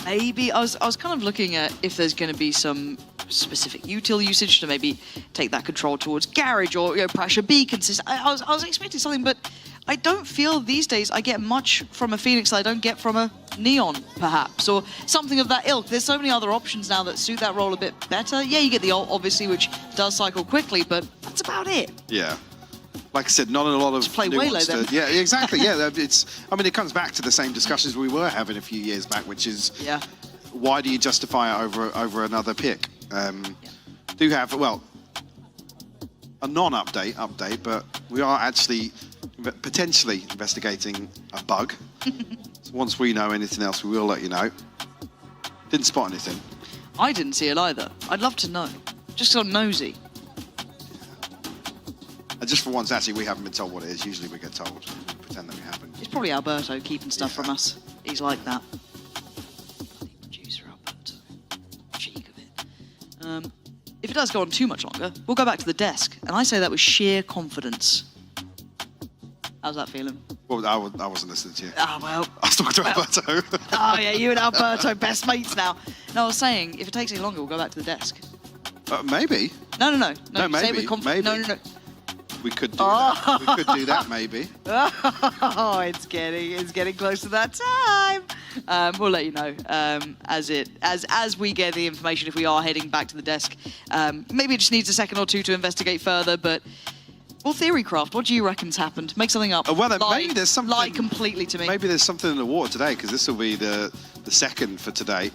Maybe. I was kind of looking at if there's going to be some specific util usage to maybe take that control towards Garage or pressure B consistent. I was expecting something, but I don't feel these days I get much from a Phoenix that I don't get from a Neon, perhaps, or something of that ilk. There's so many other options now that suit that role a bit better. Yeah, you get the ult, obviously, which does cycle quickly, but that's about it. Yeah. Like I said, not a lot of play Waylay then. Yeah, exactly. Yeah, I mean, it comes back to the same discussions we were having a few years back, which is, why do you justify it over another pick? Do have, well, a non-update, but we are actually potentially investigating a bug. So once we know anything else, we will let you know. Didn't spot anything. I didn't see it either. I'd love to know. Just so nosy. And just for once, actually, we haven't been told what it is. Usually we get told. We pretend that we haven't. It's probably Alberto keeping stuff from us. He's like that. Producer Alberto. Cheek of it. If it does go on too much longer, we'll go back to the desk. And I say that with sheer confidence. How's that feeling? Well, I wasn't listening to you. Ah, well. I was talking to Alberto. Oh, yeah, you and Alberto, best mates now. No, I was saying, if it takes any longer, we'll go back to the desk. Maybe. No, maybe. No. We could do that. We could do that, maybe. Oh, it's getting close to that time. We'll let you know as we get the information if we are heading back to the desk. Maybe it just needs a second or two to investigate further, but well, Theorycraft, what do you reckon's happened? Make something up. Well, maybe there's something. Lie completely to me. Maybe there's something in the water today, because this will be the second for today.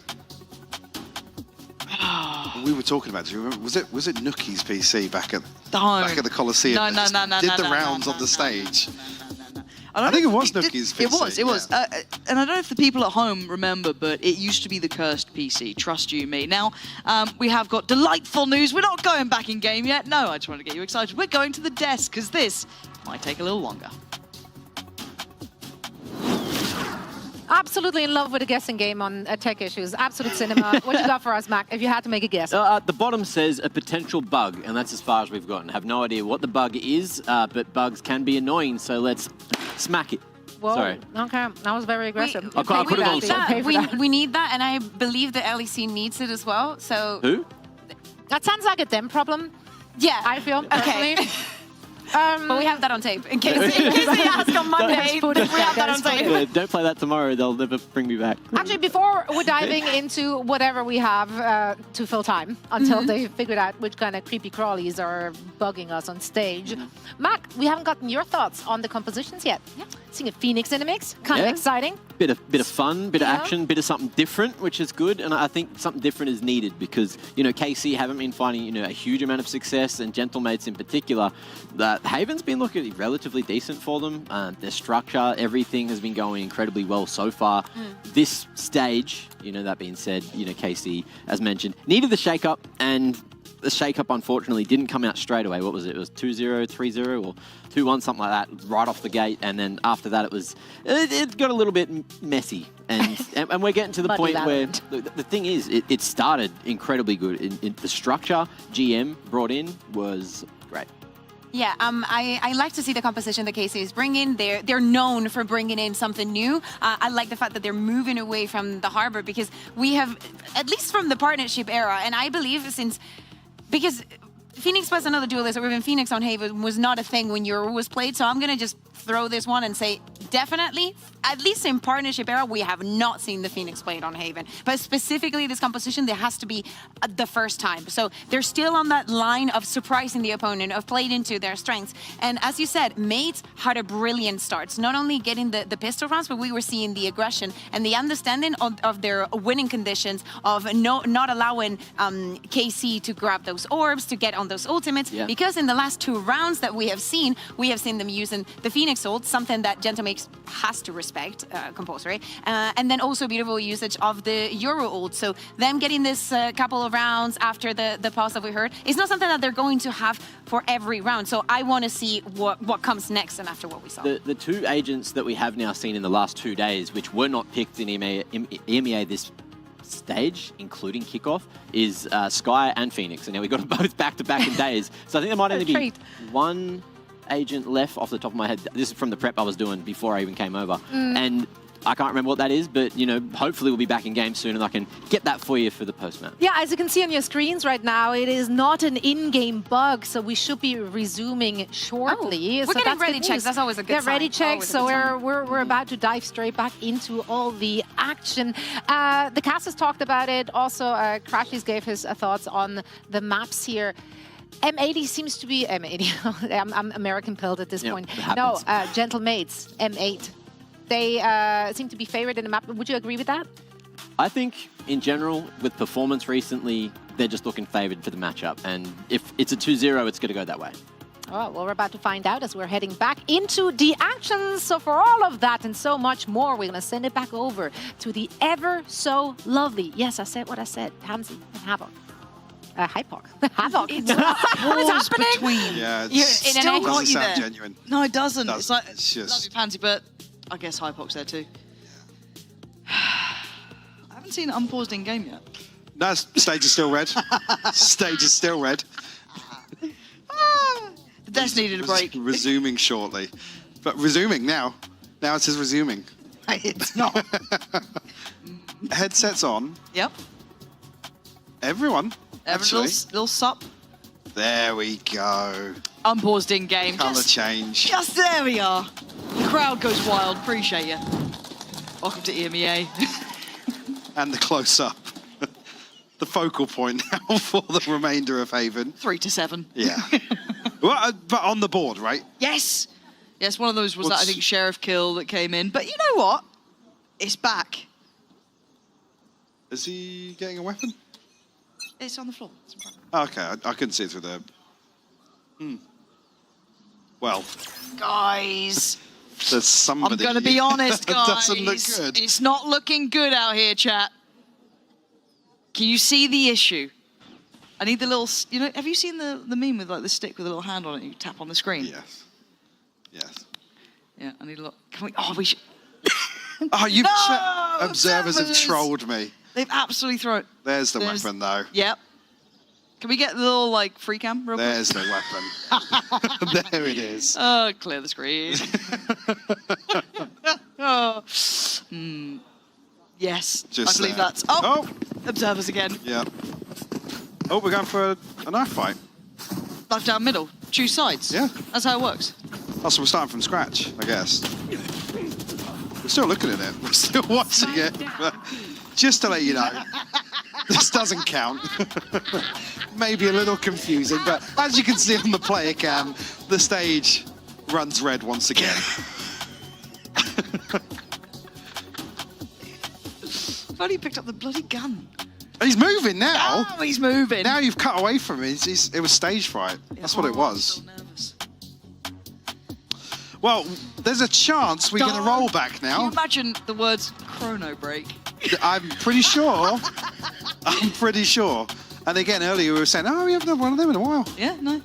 We were talking about, do you remember, was it Nookie's PC back at the Coliseum? No. Did the rounds on the stage? I think it was Nookie's PC. It was. And I don't know if the people at home remember, but it used to be the cursed PC, trust you me. Now, we have got delightful news. We're not going back in game yet. No, I just want to get you excited. We're going to the desk, because this might take a little longer. Absolutely in love with a guessing game on tech issues. Absolute cinema. What you got for us, Mac, if you had to make a guess? The bottom says a potential bug, and that's as far as we've gotten. Have no idea what the bug is, but bugs can be annoying, so let's smack it. Whoa. Sorry. Okay, that was very aggressive. I could have gone we need that, and I believe the LEC needs it as well. So who? That sounds like a them problem. Yeah, I feel okay. But we have that on tape in case they ask on Monday. We have that on tape. Don't play that tomorrow; they'll never bring me back. Actually, before we're diving into whatever we have to fill time until they figured out which kind of creepy crawlies are bugging us on stage, Mac, we haven't gotten your thoughts on the compositions yet. Yeah. Seeing a Phoenix in the mix, kind of exciting. bit of fun, bit of action, bit of something different, which is good. And I think something different is needed because, you know, KC haven't been finding, you know, a huge amount of success, and Gentlemates in particular. That Haven's been looking relatively decent for them. Their structure, everything has been going incredibly well so far. This stage, you know, that being said, you know, KC, as mentioned, needed the shake-up, and the shake-up unfortunately didn't come out straight away. What was it? It was 2-0, 3-0, or 2-1, something like that, right off the gate. And then after that, it got a little bit messy. And we're getting to the point where the thing is, it started incredibly good. The structure GM brought in was great. Yeah, I like to see the composition that KC is bringing. They're known for bringing in something new. I like the fact that they're moving away from the Harbor, because we have, at least from the partnership era, and I believe because Phoenix plus another duelist, or even Phoenix on Haven, was not a thing when Euro was played. So I'm going to just throw this one and say, definitely, at least in partnership era, we have not seen the Phoenix played on Haven. But specifically this composition, there has to be the first time. So they're still on that line of surprising the opponent, of played into their strengths. And as you said, Mates had a brilliant start. Not only getting the pistol rounds, but we were seeing the aggression and the understanding of their winning conditions, of not allowing KC to grab those orbs, to get on those ultimates. Yeah. Because in the last 2 rounds that we have seen them using the Phoenix ult, something that Gentlemates has to respect, compulsory. And then also beautiful usage of the Euro ult. So them getting this couple of rounds after the pause that we heard is not something that they're going to have for every round. So I want to see what comes next and after what we saw. The 2 agents that we have now seen in the last 2 days, which were not picked in Emea this stage, including kickoff, is Sky and Phoenix. And now we got them both back-to-back in days. So I think there might only be 1 agent left off the top of my head. This is from the prep I was doing before I even came over. And I can't remember what that is, but, you know, hopefully we'll be back in game soon and I can get that for you for the post-match. Yeah, as you can see on your screens right now, it is not an in-game bug, so we should be resuming shortly. We're getting ready checks. That's always a good sign. Yeah, ready checks. So we're about to dive straight back into all the action. The cast has talked about it. Also, Crashlys gave his thoughts on the maps here. M80 seems to be M80. I'm American pilled at this point. No, Gentlemates, M8. They seem to be favored in the map. Would you agree with that? I think, in general, with performance recently, they're just looking favored for the matchup. And if it's a 2-0, it's going to go that way. Oh, well, we're about to find out as we're heading back into the action. So for all of that and so much more, we're going to send it back over to the ever so lovely, yes, I said what I said, Pansy and Havoc. Hypoc. Havoc. It's happening. Between. Yeah, it still doesn't sound genuine. No, it doesn't. It's like, it's just... love you, Pansy, but I guess Hypoc's there too. I haven't seen it unpaused in game yet. No, stage is still red. Stage is still red. The desk needed a break. Resuming shortly. But resuming now. Now it says resuming. It's not. Headsets on. Yep. Everyone. Actually. Little sup. There we go. Unpaused in game. Colour change. Just there we are. The crowd goes wild. Appreciate you. Welcome to Emea. And the close-up. The focal point now for the remainder of Haven. 3-7. Yeah. Well, but on the board, right? Yes. Yes, one of those was that, I think, Sheriff kill that came in. But you know what? It's back. Is he getting a weapon? It's on the floor. Okay, I couldn't see it through there. Well. Guys. There's somebody. I'm going to be honest, guys. Doesn't look good. It's not looking good out here, chat. Can you see the issue? I need the little, you know, have you seen the meme with like the stick with a little hand on it? You tap on the screen. Yes. Yes. Yeah, I need a look. Can we? Oh, we should. Oh, you observers have trolled me. They've absolutely thrown it. There's the weapon, though. Yep. Can we get the little like free cam real quick? There's the weapon. There it is. Oh, clear the screen. Oh. Yes. Just I believe there. that's. Oh. Observers again. Yeah. Oh, we're going for a knife fight. Knife down middle. Choose sides. Yeah. That's how it works. Oh, so we're starting from scratch, I guess. We're still looking at it. We're still watching it. But just to let you know, this doesn't count. Maybe a little confusing, but as you can see on the player cam, the stage runs red once again. I've only picked up the bloody gun. He's moving now. Oh, he's moving. Now you've cut away from him. It was stage fright. That's what it was. Well, there's a chance we're going to roll back now. Can you imagine the words chrono break? I'm pretty sure. I'm pretty sure. And again, earlier we were saying, oh, we haven't had one of them in a while. Yeah, no.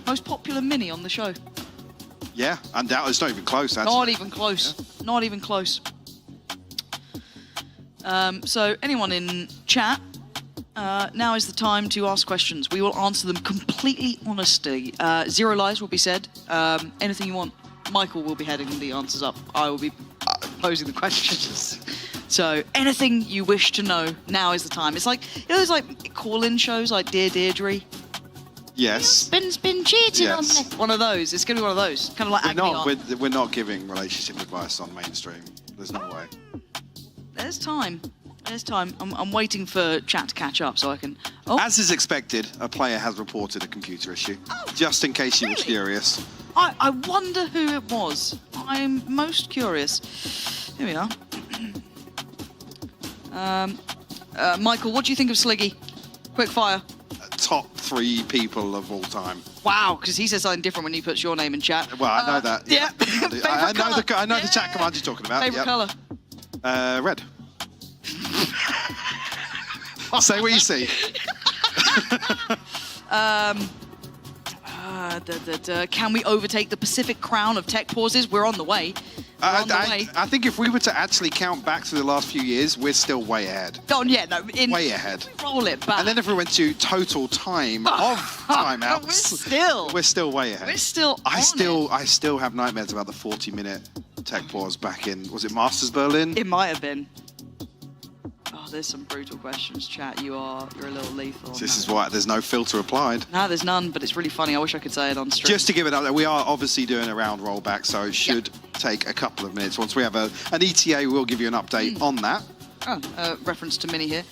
Most popular mini on the show. Yeah, undoubtedly. It's not even close, actually. Not even close. Yeah. Not even close. So anyone in chat, now is the time to ask questions. We will answer them completely honestly. Zero lies will be said. Anything you want. Michael will be heading the answers up. I will be posing the questions. So anything you wish to know, now is the time. It's like, you know, there's like call-in shows like Dear Deirdre. Yes. Been cheating on me. One of those. It's going to be one of those. Kind of like we're not giving relationship advice on mainstream. There's no way. There's time. There's time. I'm waiting for chat to catch up so I can... Oh. As is expected, a player has reported a computer issue. Just in case you were curious. I wonder who it was. I'm most curious. Here we are. Michael, what do you think of Sliggy? Quick fire. Top 3 people of all time. Wow, because he says something different when he puts your name in chat. Well, I know that. Yeah. I know the chat command you're talking about. Favorite colour? Red. Say what you see. Can we overtake the Pacific crown of tech pauses? We're on the way. I think if we were to actually count back to the last few years, we're still way ahead. Oh, yeah, no. Way ahead. Roll it back. And then if we went to total time of timeouts, we're still way ahead. We're still I still have nightmares about the 40-minute tech pause back in, was it Masters Berlin? It might have been. Oh, there's some brutal questions, chat. You're a little lethal. This is why there's no filter applied. No, there's none, but it's really funny. I wish I could say it on stream. Just to give it up, we are obviously doing a round rollback, so it should take a couple of minutes. Once we have an ETA, we'll give you an update on that. Reference to Mini here.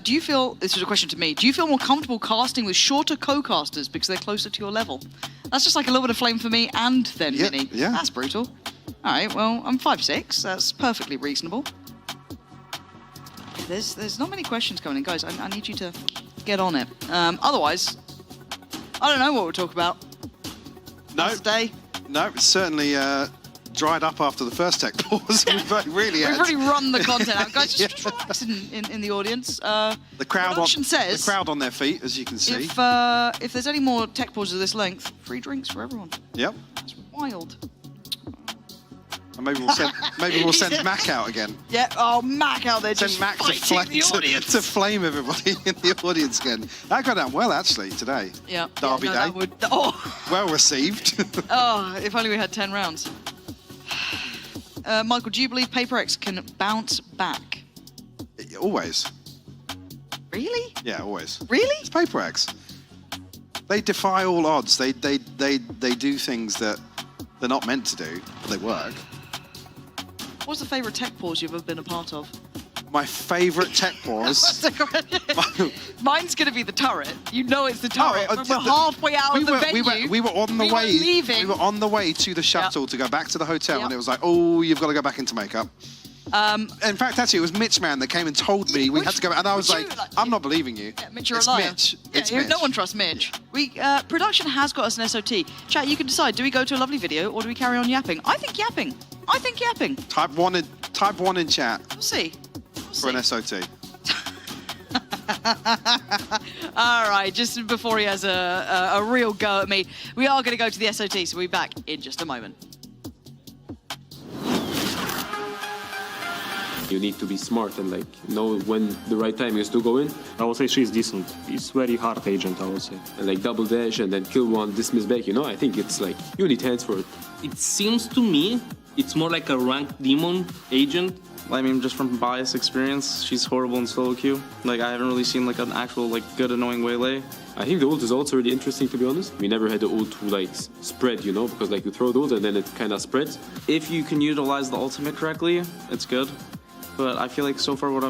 Do you feel, this is a question to me, do you feel more comfortable casting with shorter co-casters because they're closer to your level? That's just like a little bit of flame for me and then Mini. Yeah. That's brutal. All right, well, I'm 5'6". That's perfectly reasonable. There's not many questions coming in, guys. I need you to get on it. Otherwise, I don't know what we'll talk about. No. Today. No, it's certainly dried up after the first tech pause. We've really run the content out, guys. Just relax in the audience. The crowd says the crowd on their feet, as you can see. If there's any more tech pauses of this length, free drinks for everyone. Yep. It's wild. And maybe we'll send Mac out again. Yeah. Oh, Mac out there. Send just Mac to flame everybody in the audience again. That got down well actually today. Yeah. Derby Day. Well received. Oh, if only we had 10 rounds. Michael, do you believe Apeks can bounce back? Always. Really? Yeah, always. Really? It's Apeks. They defy all odds. They do things that they're not meant to do, but they work. What's the favourite tech pause you've ever been a part of? My favourite tech pause? Mine's going to be the turret. You know it's the turret. We're halfway out of the venue. We were on the way. Leaving. We were on the way to the shuttle to go back to the hotel, and it was like, oh, you've got to go back into makeup. In fact, actually, it was Mitch Man that came and told me we had to go, and I was like, I'm not believing you. Yeah, Mitch, you're a liar. Mitch. Yeah, It's Mitch. No one trusts Mitch. Production has got us an SOT. Chat, you can decide, do we go to a lovely video or do we carry on yapping? I think yapping. Type one in chat. We'll see. For an SOT. All right, just before he has a real go at me, we are going to go to the SOT, so we'll be back in just a moment. You need to be smart and like know when the right time is to go in. I would say she's decent. It's very hard agent, I would say. And like double dash and then kill one, dismiss back, you know? I think it's like, you need hands for it. It seems to me it's more like a ranked demon agent. I mean, just from biased experience, she's horrible in solo queue. Like, I haven't really seen like an actual like good annoying waylay. I think the ult is also really interesting, to be honest. We never had the ult to like spread, you know, because like you throw those and then it kind of spreads. If you can utilize the ultimate correctly, it's good. But I feel like so far with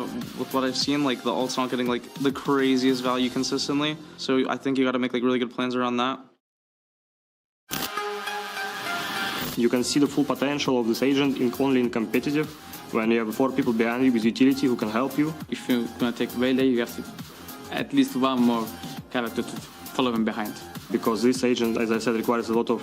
what I've seen, like the ult's not getting like the craziest value consistently. So I think you got to make like really good plans around that. You can see the full potential of this agent only in competitive. when you have 4 people behind you with utility who can help you. If you're gonna take Waylay, you have to at least one more character to follow him behind. Because this agent, as I said, requires a lot of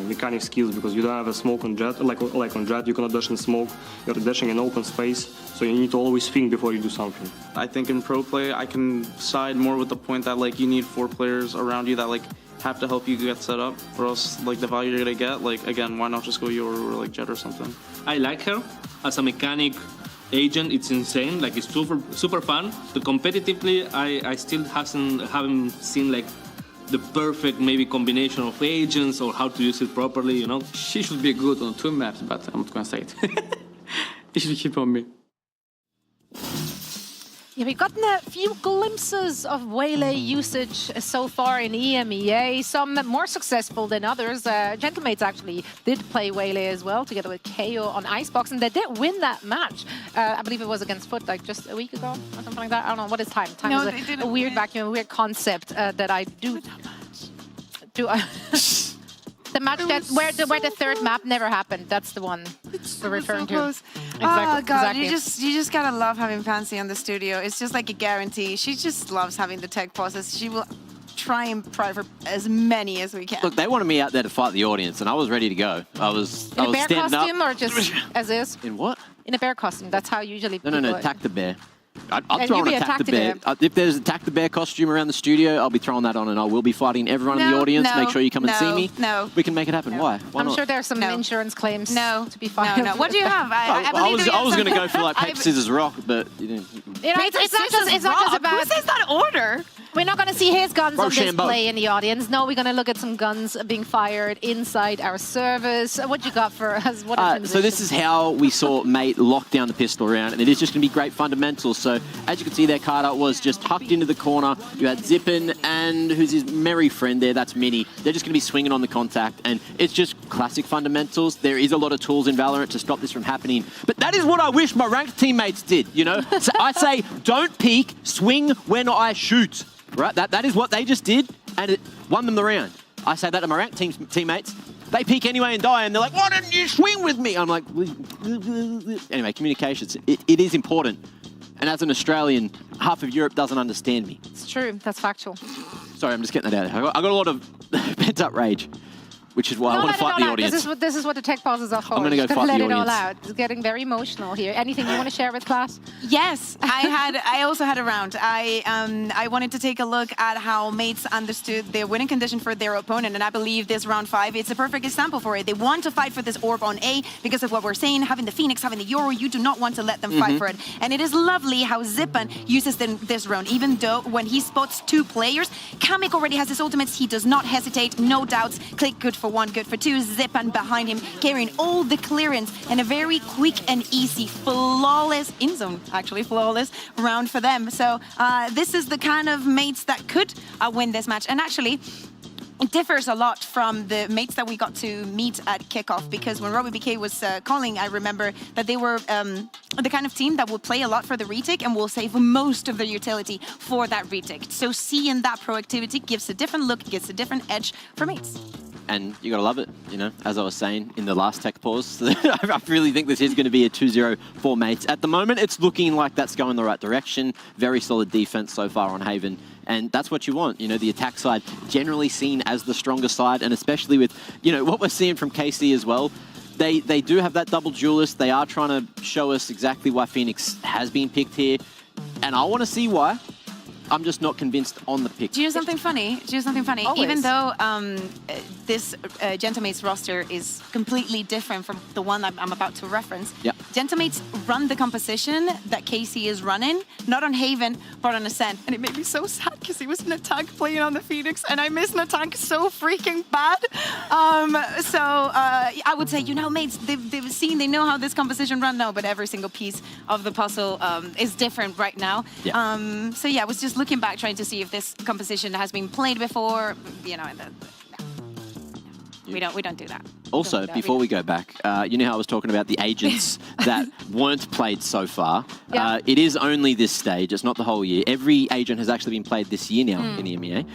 mechanic skills because you don't have a smoke on Jet. Like on Jet, you cannot dash in smoke. You're dashing in open space, so you need to always think before you do something. I think in pro play, I can side more with the point that like you need 4 players around you that like have to help you get set up, or else like the value you're gonna get, like again, why not just go Yoru or like Jet or something? I like her as a mechanic agent. It's insane, like it's super fun. But competitively, I still haven't seen like the perfect maybe combination of agents or how to use it properly, you know. She should be good on 2 maps, but I'm not gonna say it. You should keep on me. Yeah, we've gotten a few glimpses of Waylay usage so far in EMEA, some more successful than others. Gentlemates actually did play Waylay as well, together with KO on Icebox, and they did win that match. I believe it was against Foot, like just a week ago or something like that. I don't know, what is time? Time No, is a weird vacuum, a weird concept that I do... The match where the third map never happened. That's the one we're referring to. Exactly, Oh god, exactly. you just gotta love having Fancy on the studio. It's just like a guarantee. She just loves having the tech pauses. She will try and pry for as many as we can. Look, they wanted me out there to fight the audience, and I was ready to go. I was In a bear standing costume up. or just as is? In what? In a bear costume. That's how usually No, people... attack the bear. I'll And throw you on be Attack the Attack the Bear. If there's Attack the Bear costume around the studio, I'll be throwing that on, and I will be fighting everyone in the audience. Make sure you come and see me. No. We can make it happen. Why? Why I'm not? sure there are some insurance claims to be filed. No. What do you have? I was going to go for like paper, scissors, rock, but you didn't. You know, it's not just about... Who says that order? We're not going to see his guns on Rochambeau. display in the audience. No, we're going to look at some guns being fired inside our service. What you got for us? What a transition. So this is how we saw Mate lock down the pistol round, and it is just going to be great fundamentals. So as you can see, their card art was just tucked into the corner. You had Zippin and who's his merry friend there, that's Mini. They're just going to be swinging on the contact, and it's just classic fundamentals. There is a lot of tools in Valorant to stop this from happening, but that is what I wish my ranked teammates did, you know? So I say, don't peek, swing when I shoot. Right, that is what they just did, and it won them the round. I say that to my ranked teammates. They peek anyway and die, and they're like, why didn't you swing with me? I'm like, anyway, communications, it is important. And as an Australian, half of Europe doesn't understand me. It's true, that's factual. Sorry, I'm just getting that out there. I got a lot of pent-up rage, which is why I want to fight the audience. This is what the tech pauses are for. I'm gonna go Just fight the let it all audience. out. It's getting very emotional here. Anything you want to share with class? Yes, I also had a round. I wanted to take a look at how mates understood their winning condition for their opponent, and I believe this round 5 it's a perfect example for it. They want to fight for this orb on A because of what we're saying, having the Phoenix, having the Yoru, you do not want to let them fight for it. And it is lovely how Zippin uses this round, even though when he spots 2 players, Kamek already has his ultimates, he does not hesitate, no doubts, click good for 1, good for 2, Zippin behind him, carrying all the clearance, and a very quick and easy, flawless, in-zone actually, flawless round for them. So this is the kind of mates that could win this match. And actually, it differs a lot from the mates that we got to meet at kickoff, because when Robbie BK was calling, I remember that they were the kind of team that will play a lot for the retake and will save most of their utility for that retake. So seeing that proactivity gives a different look, gives a different edge for mates. And you got to love it, you know, as I was saying in the last tech pause. I really think this is going to be a 2-0 for mates. At the moment, it's looking like that's going the right direction. Very solid defense so far on Haven. And that's what you want, you know, the attack side generally seen as the stronger side, and especially with, you know, what we're seeing from KC as well. They do have that double duelist. They are trying to show us exactly why Phoenix has been picked here. And I want to see why. I'm just not convinced on the pick. Do you know something funny? Always. Even though this Gentlemates roster is completely different from the one I'm about to reference, Gentlemates run the composition that KC is running, not on Haven, but on Ascent. And it made me so sad because he was in a tank playing on the Phoenix, and I miss a tank so freaking bad. So I would say, you know, mates, they've seen, they know how this composition run now, but every single piece of the puzzle is different right now. So yeah, I was just looking back, trying to see if this composition has been played before. You know, we don't do that. Also, before we go back, you know how I was talking about the agents that weren't played so far? It is only this stage, it's not the whole year. Every agent has actually been played this year now in the EMEA.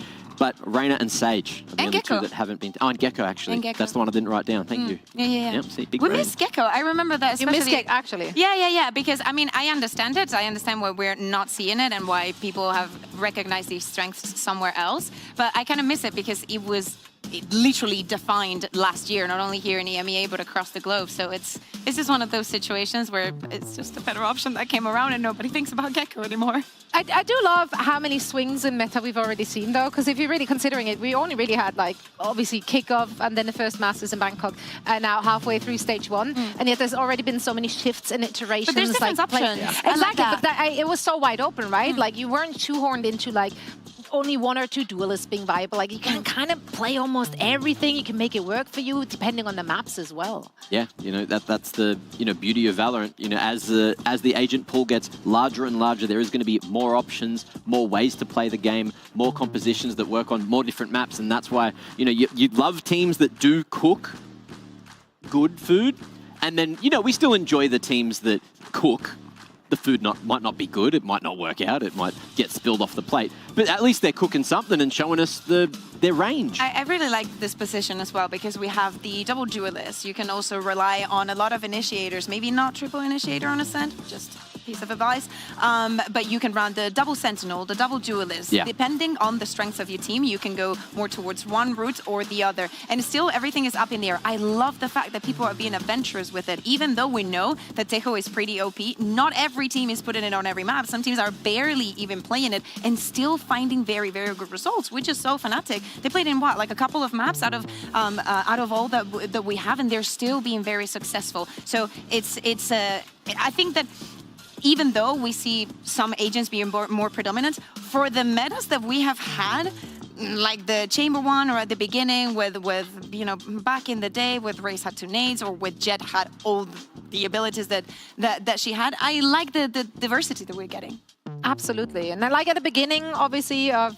But Reyna and Sage are the only Gecko. two that haven't been. Oh, and Gecko actually. And Gecko. That's the one I didn't write down. Thank you. Yeah. Yep, see, big We brain. missed Gecko. I remember that. You Especially... missed Gecko, actually. Yeah. Because I mean, I understand it. I understand why we're not seeing it and why people have recognized these strengths somewhere else. But I kind of miss it because it literally defined last year, not only here in EMEA but across the globe. So it's just one of those situations where it's just a better option that came around and nobody thinks about Gecko anymore. I do love how many swings in meta we've already seen, though, because if you're really considering it, we only really had, like, obviously kickoff and then the first Masters in Bangkok, and now halfway through stage 1, and yet there's already been so many shifts and iterations. But there's different options. Exactly, like but it was so wide open, right? Like, you weren't shoehorned into, like, only one or two duelists being viable. Like, you can kind of play almost everything. You can make it work for you, depending on the maps as well. Yeah, that's the beauty of Valorant. As the agent pool gets larger and larger, there is going to be more options, more ways to play the game, more compositions that work on more different maps, and that's why you love teams that do cook good food, and then we still enjoy the teams that cook. The food might not be good, it might not work out, it might get spilled off the plate, but at least they're cooking something and showing us their range. I really like this position as well because we have the double duelist. You can also rely on a lot of initiators, maybe not triple initiator on Ascent, just a piece of advice, but you can run the double sentinel, the double duelist. Yeah. Depending on the strengths of your team, you can go more towards one route or the other. And still, everything is up in the air. I love the fact that people are being adventurous with it, even though we know that Tejo is pretty OP. Not every team is putting it on every map. Some teams are barely even playing it and still finding very, very good results, which is so Fnatic. They played in what, like a couple of maps out of all that we have, and they're still being very successful. So I think that even though we see some agents being more predominant, for the metas that we have had, like the Chamber one or at the beginning with back in the day with Raze had 2 nades or with Jet had all the abilities that she had, I like the diversity that we're getting. Absolutely. And I like at the beginning, obviously, of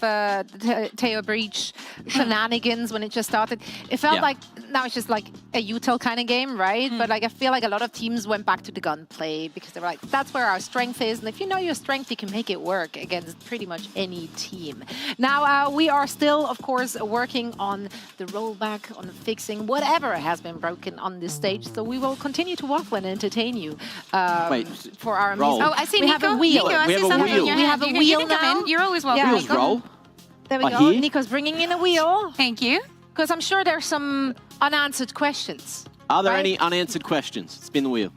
Teo Breach shenanigans when it just started, it felt like now it's just like a util kind of game, right? But like I feel like a lot of teams went back to the gunplay because they were like, that's where our strength is. And if you know your strength, you can make it work against pretty much any team. Now, we are still, of course, working on the rollback, on fixing whatever has been broken on this stage. So we will continue to waffle and entertain you for our roll. Oh, I see we Nico. have a wheel. Nico, I We see have a something in wheel. your We hand. have a You wheel can come now. in. You're always welcome. Wheels Nico. roll. There we I go. hear. Nico's bringing in a wheel. Thank you. Because I'm sure there's some unanswered questions. Are there right? any unanswered questions? Spin the wheel.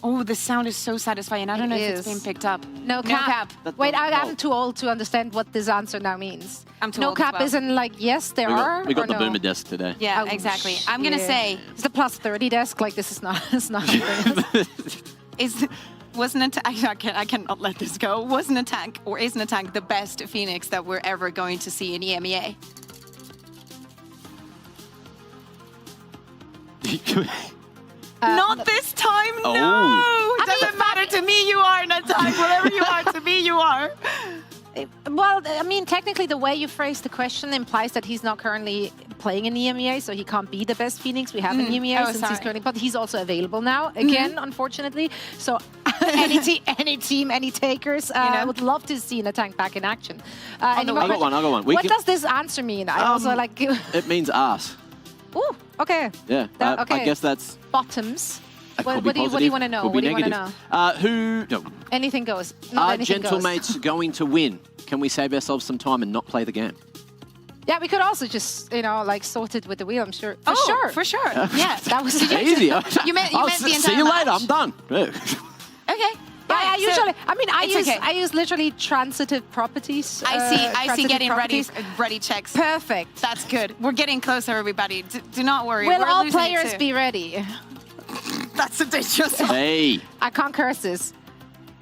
Oh, the sound is so satisfying. I don't know if it's being picked up. No cap. Wait, I'm too old to understand what this answer now means. I'm too no old as cap well. isn't like, yes, there are. We got or the no? boomer desk today. Yeah, Oh, exactly. I'm gonna shit. say, It's the plus 30 desk. Like, this is not. It's not. wasn't I cannot let this go. Was an attack or is an attack the best Phoenix that we're ever going to see in EMEA? Not this time, no! Oh. Doesn't matter to me, you are an attack. Whatever you are, to me, you are. Well, I mean, technically, the way you phrase the question implies that he's not currently playing in EMEA, so he can't be the best Phoenix we have in EMEA since he's currently. But he's also available now, again, unfortunately. So any team, any takers, I would love to see an attack back in action. I got one. What does this answer mean? I also like. It means ass. Ooh, okay. Yeah, Okay. I guess that's... Bottoms. What do you want to know? What do you want to know? No. Anything goes. Not Are anything goes. Gentlemates going to win? Can we save ourselves some time and not play the game? Yeah, we could also just, like, sort it with the wheel, I'm sure. For sure. Yeah, that was easy. You meant the entire see you later. match? I'm done. Okay. Yeah, usually. I mean, it's okay. I use literally transitive properties. I see getting ready checks. Perfect. That's good. We're getting closer, everybody. Do not worry. Will We're all losing it players too. be ready? That's a dangerous one. Hey. I can't curse this.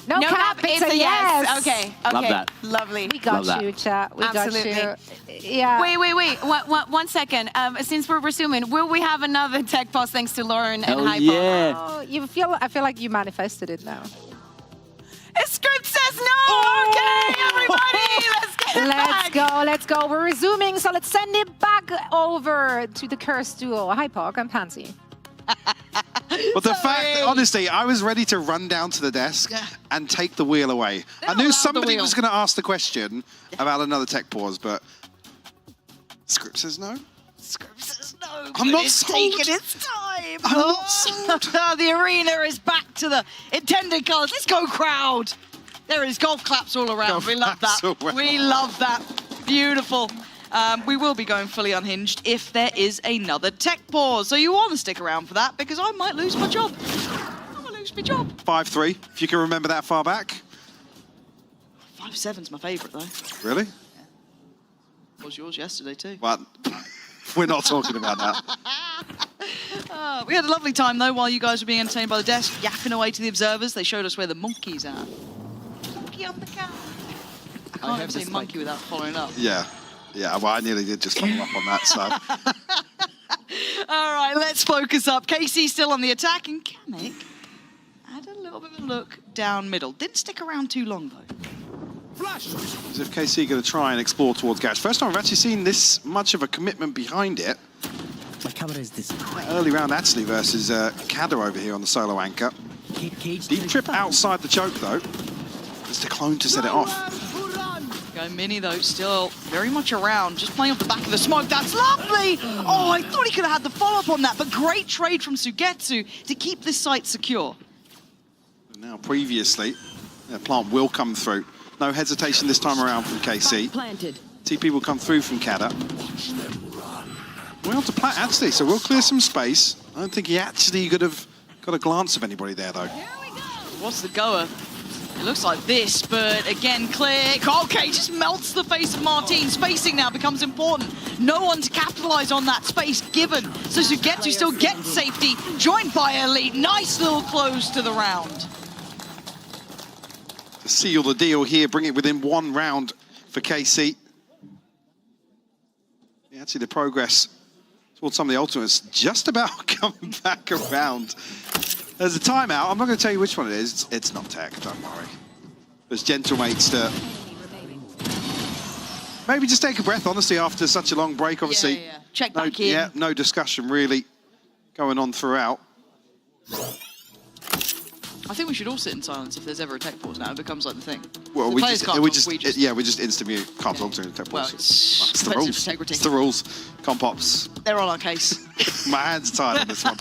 No cap, it's it's a yes. Okay. Love that. Lovely. We got you, chat. We Absolutely. got you. Yeah. Wait. 1 second. Since we're resuming, will we have another tech pause thanks to Lauren and Hypo? Yeah. Oh, I feel like you manifested it now. A script says no. Okay, everybody, let's get it back. Let's go. We're resuming, so let's send it back over to the cursed duo, Hypok and Pansy. But the fact, honestly, I was ready to run down to the desk and take the wheel away. I knew somebody was going to ask the question about another tech pause, but Script says no. Script says no. I'm not it's sold. taking its time. I'm not sold. The arena is back to the intended colours. Let's go, crowd. There is golf claps all around. Golf we love that. claps all around. We love that. Beautiful. We will be going fully unhinged if there is another tech pause. So you want to stick around for that because I might lose my job. I might lose my job. 5-3, if you can remember that far back. 5-7's my favourite though. Really? Was yours yesterday too. Well, we're not talking about that. We had a lovely time though while you guys were being entertained by the desk, yapping away to the observers. They showed us where the monkeys are. Monkey on the car. I can't even say monkey without following up. Yeah. Yeah, well, I nearly did just follow up on that, so. All right, let's focus up. KC still on the attack, and Kamek had a little bit of a look down middle. Didn't stick around too long, though. Flash! As if KC going to try and explore towards Gash. First time I've actually seen this much of a commitment behind it. My camera is this. Early round, actually, versus Kada over here on the solo anchor. Deep trip outside the choke, though. It's the clone to set it off. Go Mini, though, still very much around, just playing off the back of the smoke. That's lovely! Oh, I thought he could have had the follow-up on that, but great trade from Sugetsu to keep this site secure. Now, previously, the plant will come through. No hesitation this time around from KC. Planted. TP will come through from Kada. We're on to plant, actually, so we'll clear some space. I don't think he actually could have got a glance of anybody there, though. What's the goer? It looks like this, but again, click. Okay, just melts the face of Martin. Spacing now becomes important. No one to capitalize on that space given. So Sugetsu still gets safety, joined by Elite. Nice little close to the round. To seal the deal here, bring it within one round for KC. Yeah, actually, the progress towards some of the ultimates just about coming back around. There's a timeout. I'm not going to tell you which one it is. It's not tech, don't worry. There's Gentlemates to maybe just take a breath, honestly, after such a long break, obviously. Yeah. Check back in. Yeah, no discussion really going on throughout. I think we should all sit in silence if there's ever a tech pause now. It becomes like the thing. Well, The we players just, can't we talk, just, yeah, we just insta-mute. Can't talk to tech Well, pause. it's the offensive rules. integrity. It's the rules. Compops. They're on our case. My hands are tied on this one.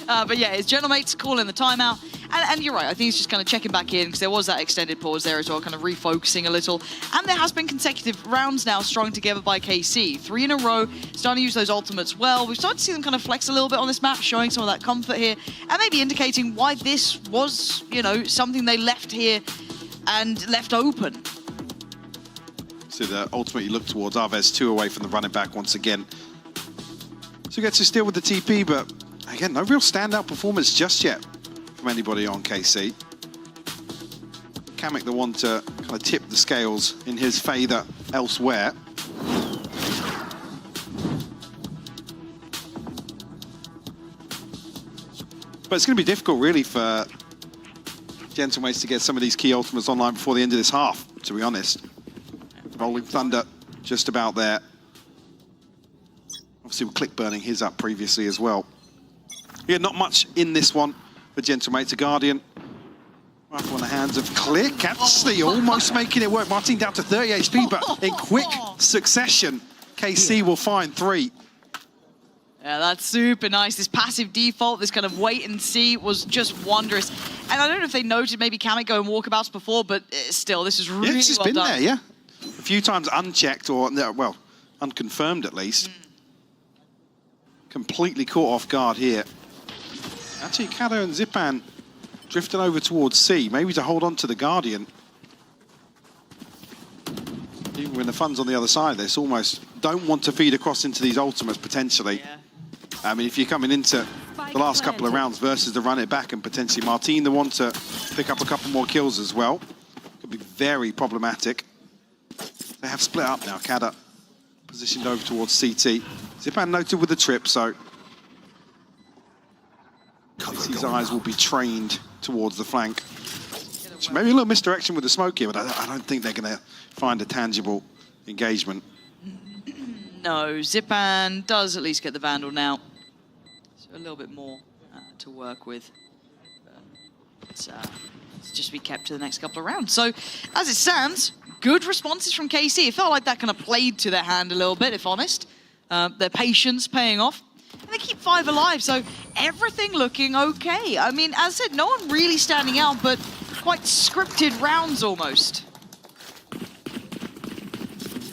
But yeah, it's Gentlemates calling the timeout. And you're right, I think he's just kind of checking back in because there was that extended pause there as well, kind of refocusing a little. And there has been consecutive rounds now strung together by KC. 3 in a row, starting to use those ultimates well. We've started to see them kind of flex a little bit on this map, showing some of that comfort here, and maybe indicating why this was, you know, something they left here and left open. So the ultimate you look towards Arvez, 2 away from the running back once again. So gets to steal with the TP, but again, no real standout performance just yet from anybody on KC. Kamek the one to kind of tip the scales in his favour elsewhere. But it's going to be difficult really for Gentlemates to get some of these key ultimates online before the end of this half, to be honest. Rolling Thunder just about there. Obviously with Click burning his up previously as well. Yeah, not much in this one for Gentlemates. A Guardian right on the hands of Click. Actually almost making it work. Martin down to 30 HP, but in quick succession, KC will find 3. Yeah, that's super nice. This passive default, this kind of wait and see was just wondrous. And I don't know if they noted maybe Kamek going walkabouts before, but still, this is really it's well been done. there, yeah. A few times unchecked or, well, unconfirmed at least. Completely caught off guard here. Actually, Kada and Zipan drifting over towards C, maybe to hold on to the Guardian. Even when the fun's on the other side, this almost don't want to feed across into these ultimates potentially. Yeah. I mean, if you're coming into the last couple of rounds versus to run it back and potentially Martin the one to pick up a couple more kills as well, could be very problematic. They have split up now. Kada positioned over towards CT. Zipan noted with the trip, so CT's eyes will be trained towards the flank. So maybe a little misdirection with the smoke here, but I don't think they're going to find a tangible engagement. No, Zipan does at least get the Vandal now. So a little bit more to work with. It's just be kept to the next couple of rounds. So, as it stands, good responses from KC. It felt like that kind of played to their hand a little bit, if honest. Their patience paying off. And they keep 5 alive, so everything looking okay. I mean, as I said, no one really standing out, but quite scripted rounds almost.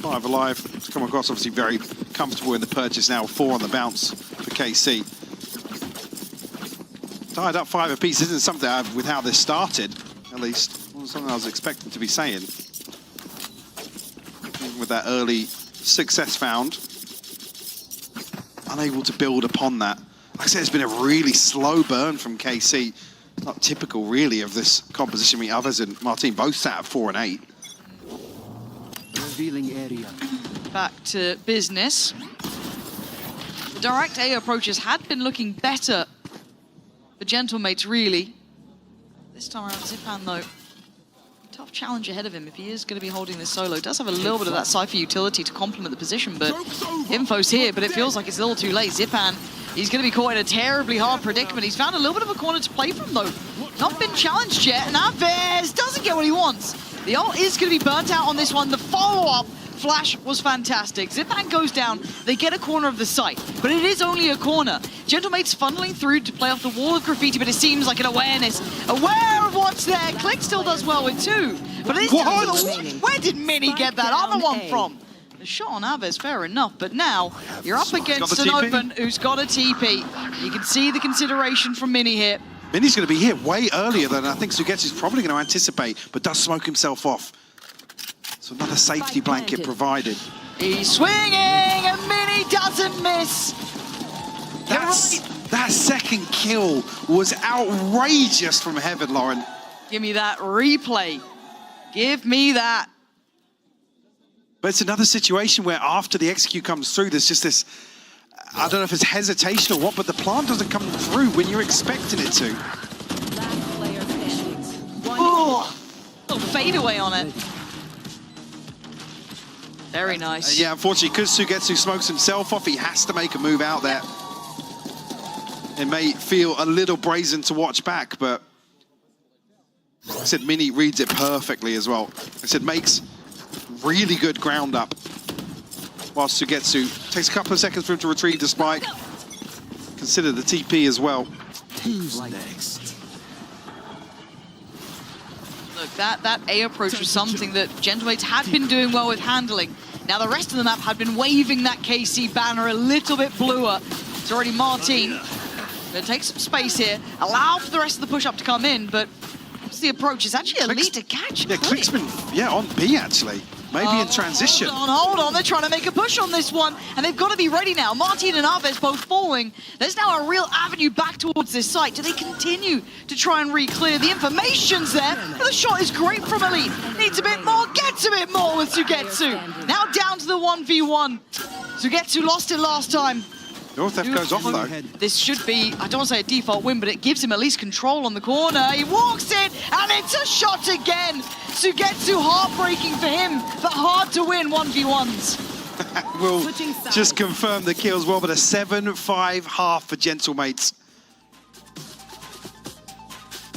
5 alive. It's come across obviously very comfortable in the purchase now. 4 on the bounce for KC. Tied up 5 apiece isn't something with how this started, at least. Wasn't something I was expecting to be saying. Even with that early success found. Unable to build upon that. Like I said, it's been a really slow burn from KC. Not typical, really, of this composition. I mean, others and Martin both sat at 4 and 8. Revealing area. Back to business. The direct A approaches had been looking better for Gentlemates, really. This time around, Zipan, though, tough challenge ahead of him if he is going to be holding this solo. Does have a little bit of that Cypher utility to complement the position, but info's here, but it feels like it's a little too late. Zipan, he's going to be caught in a terribly hard predicament. He's found a little bit of a corner to play from, though. Not been challenged yet, and Apeks doesn't get what he wants. The ult is going to be burnt out on this one. The follow-up flash was fantastic. Zipan goes down, they get a corner of the site, but it is only a corner. Gentlemate's funneling through to play off the wall of graffiti, but it seems like an awareness. Aware of what's there. Click still does well with 2. But it is down to the... Where did Mini get that other one from? The shot on Aves, fair enough, but now you're up against an open who's got a TP. You can see the consideration from Mini here. Mini's going to be here way earlier than I think Sugetsu's probably going to anticipate, but does smoke himself off. So another safety blanket provided. He's swinging, and Mini doesn't miss. That second kill was outrageous from Heaven, Lauren. Give me that replay. Give me that. But it's another situation where after the execute comes through, there's just this, I don't know if it's hesitation or what, but the plant doesn't come through when you're expecting it to. Oh, little fadeaway on it. Very nice. Yeah, unfortunately, because Sugetsu smokes himself off, he has to make a move out there. It may feel a little brazen to watch back, but like I said, Mini reads it perfectly as well. Like I said, makes really good ground up. While Sugetsu takes a couple of seconds for him to retrieve the spike. Consider the TP as well. Who's next? Look, that A approach was something that Gentlemates had been doing well with handling. Now the rest of the map had been waving that KC banner a little bit bluer. It's already Martin. Gonna take some space here, allow for the rest of the push-up to come in, but what's the approach? It's actually a lead to catch. Yeah, Click's been, on B actually. Maybe in transition. Hold on, they're trying to make a push on this one, and they've got to be ready now. Martin and Aves both falling. There's now a real avenue back towards this site. Do they continue to try and re-clear? The information's there, but the shot is great from Elite. Needs a bit more, gets a bit more with Sugetsu. Now down to the 1v1. Sugetsu lost it last time. North F goes off though. This should be, I don't want to say a default win, but it gives him at least control on the corner. He walks it, and it's a shot again. Sugetsu, heartbreaking for him, but hard to win 1v1s. We'll just confirm the kills well, but a 7-5 half for Gentlemates.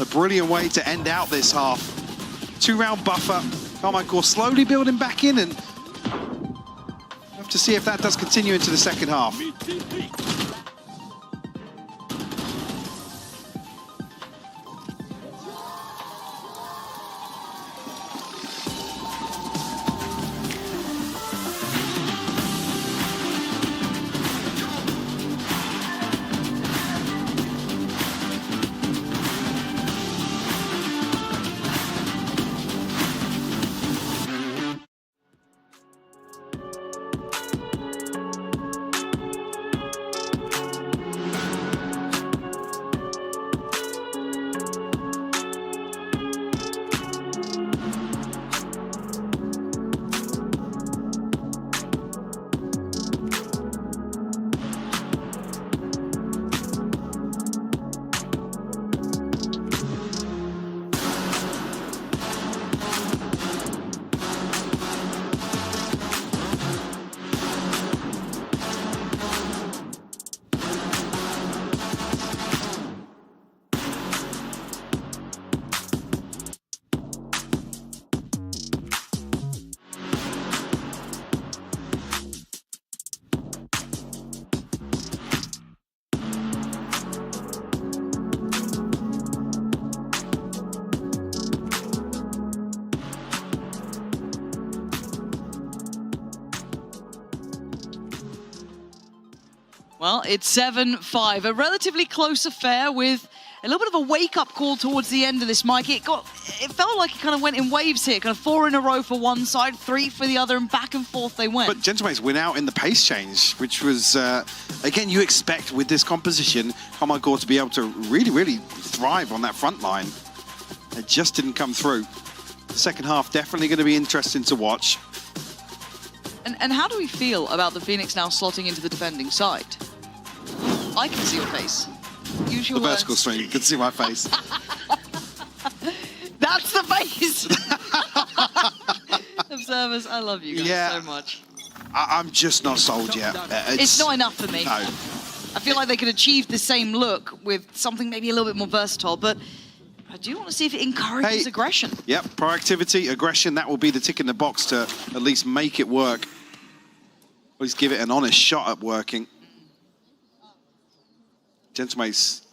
A brilliant way to end out this half. 2-round buffer. Carmine Core slowly building back in, and to see if that does continue into the second half. Well, it's 7-5, a relatively close affair with a little bit of a wake-up call towards the end of this, Mike. It felt like it kind of went in waves here, kind of 4 in a row for one side, 3 for the other, and back and forth they went. But Gentlemates win out in the pace change, which was, again, you expect with this composition, Komagor to be able to really, really thrive on that front line. It just didn't come through. The second half definitely going to be interesting to watch. And how do we feel about the Phoenix now slotting into the defending side? I can see your face. Use your the vertical stream, you can see my face. That's the face! Observers, I love you guys so much. I'm just not sold yet. It's not enough for me. No. I feel like they could achieve the same look with something maybe a little bit more versatile, but I do want to see if it encourages aggression. Yep, proactivity, aggression, that will be the tick in the box to at least make it work. At least give it an honest shot at working. Gentlemates,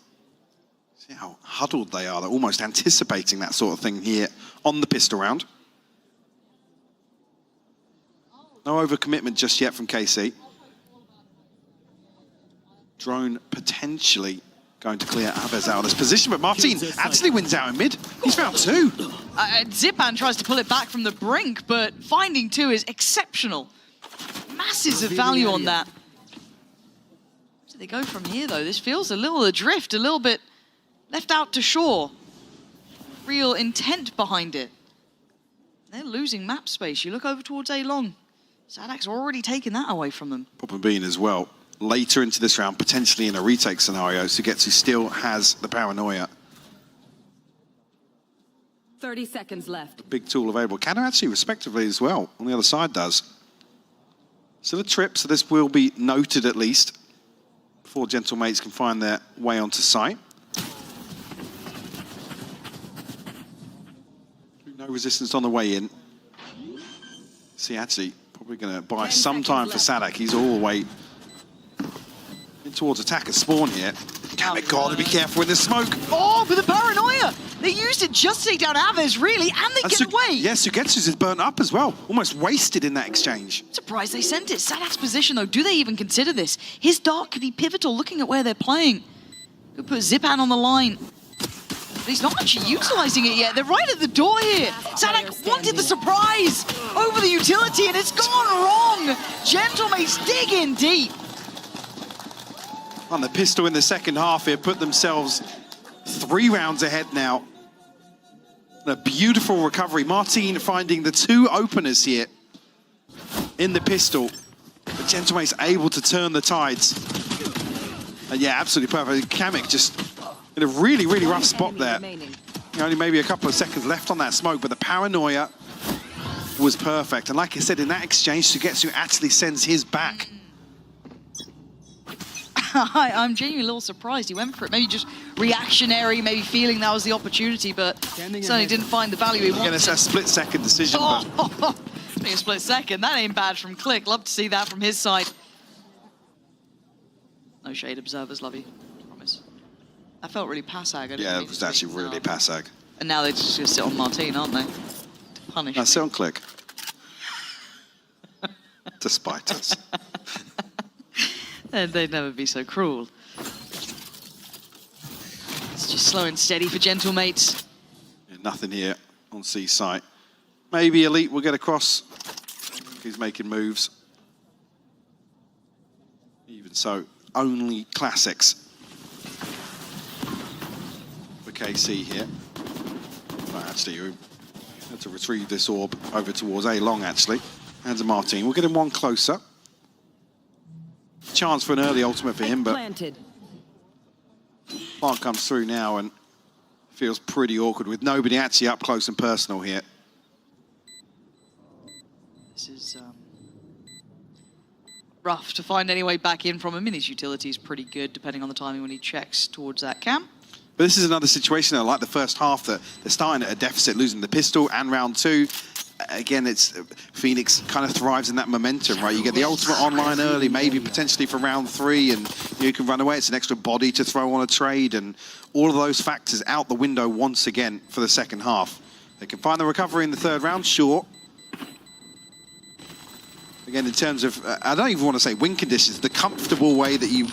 see how huddled they are. They're almost anticipating that sort of thing here on the pistol round. No overcommitment just yet from KC. Drone potentially going to clear Apeks out of this position, but Martin actually wins out in mid. He's found 2. Zipan tries to pull it back from the brink, but finding 2 is exceptional. Masses of value on that. Where do they go from here, though? This feels a little adrift, a little bit left out to shore. Real intent behind it. They're losing map space. You look over towards A long. Sadak's already taken that away from them. Papa Bean as well. Later into this round, potentially in a retake scenario, Sugetsu still has the paranoia. 30 seconds left. Big tool available. Canada actually respectively as well, on the other side does. Still a trip, so this will be noted at least before Gentlemates can find their way onto site. No resistance on the way in. See, actually, probably going to buy some time for Sadak. He's all the way in towards attacker spawn here. Kamek got to be careful in the smoke. Oh, but the paranoia! They used it just to take down Apeks, really, and they get away. Yes, Sugetsu's is burnt up as well. Almost wasted in that exchange. Surprised they sent it. Sadak's position, though, do they even consider this? His dart could be pivotal, looking at where they're playing. Could put Zipan on the line. But he's not actually utilizing it yet. They're right at the door here. Sadak wanted the surprise over the utility, and it's gone wrong. Gentlemates dig in deep. On the pistol in the second half here, put themselves 3 rounds ahead now. A beautiful recovery. Martin finding the 2 openers here in the pistol. But Gentlemate's able to turn the tides. And yeah, absolutely perfect. Kamek just in a really, really rough spot there. Only maybe a couple of seconds left on that smoke, but the paranoia was perfect. And like I said, in that exchange, Sugetsu actually sends his back. I'm genuinely a little surprised he went for it. Maybe just reactionary, maybe feeling that was the opportunity, but certainly didn't find the value he wanted. Again, it's a split-second decision. Speaking of split second, that ain't bad from Click. Love to see that from his side. No shade, observers, love you. Promise. That felt really Passag. Yeah, it was actually really Passag. And now they're just going to sit on Martin, aren't they? To punish Sit on Click. Despite us. They'd never be so cruel. It's just slow and steady for Gentlemates. Yeah, nothing here on C site. Maybe Elite will get across. He's making moves. Even so, only classics for KC here. But actually, we had to retrieve this orb over towards A long, actually. Hands of Martin. We'll get him one closer. Chance for an early ultimate for him, but Plant comes through now and feels pretty awkward with nobody actually up close and personal here. This is rough to find any way back in from him. And his utility is pretty good, depending on the timing when he checks towards that camp. But this is another situation, like the first half, that they're starting at a deficit, losing the pistol, and round 2. Again, it's Phoenix kind of thrives in that momentum, right? You get the ultimate online early, maybe potentially for round 3, and you can run away. It's an extra body to throw on a trade, and all of those factors out the window once again for the second half. They can find the recovery in the 3rd round, sure. Again, in terms of, I don't even want to say win conditions, the comfortable way that you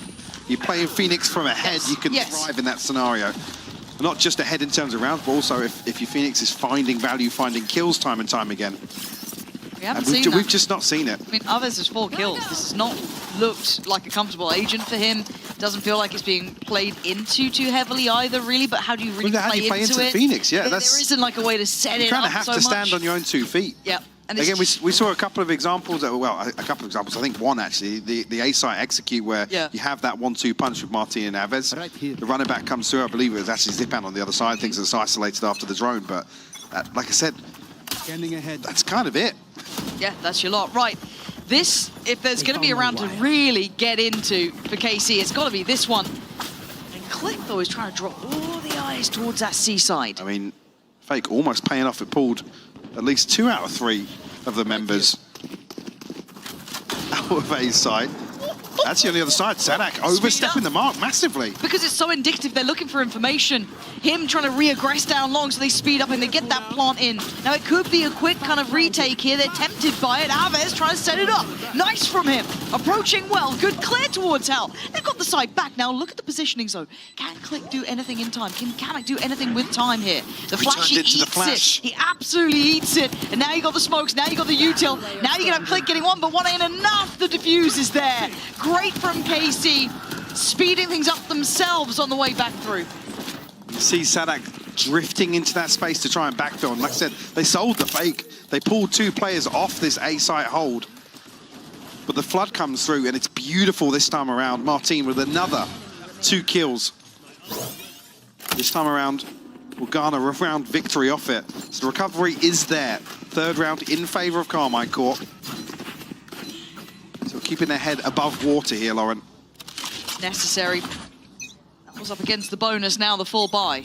play in Phoenix from ahead, you can thrive in that scenario. Not just ahead in terms of rounds, but also if your Phoenix is finding value, finding kills time and time again. We haven't seen that. We've just not seen it. I mean, Aves has 4 kills. This has not looked like a comfortable agent for him. Doesn't feel like it's being played into too heavily either, really. But how do you really play into it? Phoenix? Yeah, there isn't like a way to set it up. You kind of have to stand on your own 2 feet. Yeah. And again, we saw a couple of examples. Well, a couple of examples. I think one actually, the A-site execute where you have that 1-2 punch with Martin and Aves. The running back comes through. I believe it was actually Zipan on the other side. Things that's isolated after the drone. But like I said, standing ahead. That's kind of it. Yeah, that's your lot. Right. This, if there's going to be a round to really get into for KC, it's got to be this one. And Click, though, is trying to draw all the eyes towards that C-side. I mean, Fake almost paying off. It pulled at least 2 out of 3 of the members out of A-side. Actually, on the other side, Sadak overstepping the mark massively. Because it's so indicative, they're looking for information. Him trying to re-aggress down long, so they speed up and they get that plant in. Now, it could be a quick kind of retake here. They're tempted by it. Aves trying to set it up. Nice from him. Approaching well. Good clear towards Hell. They've got the side back. Now, look at the positioning zone. Can Click do anything in time? Can Kamek do anything with time here? The flash, he eats it. He absolutely eats it. And now you got the smokes. Now you got the util. Now you're going to have Click getting one, but one ain't enough. The defuse is there. Great from KC, speeding things up themselves on the way back through. You see Sadak drifting into that space to try and backfill. And like I said, they sold the Fake. They pulled 2 players off this A-site hold. But the flood comes through, and it's beautiful this time around. Martin with another 2 kills. This time around, will garner a round victory off it. So the recovery is there. 3rd round in favor of Carmine Court. So keeping their head above water here, Lauren. Necessary. That was up against the bonus, now the full buy.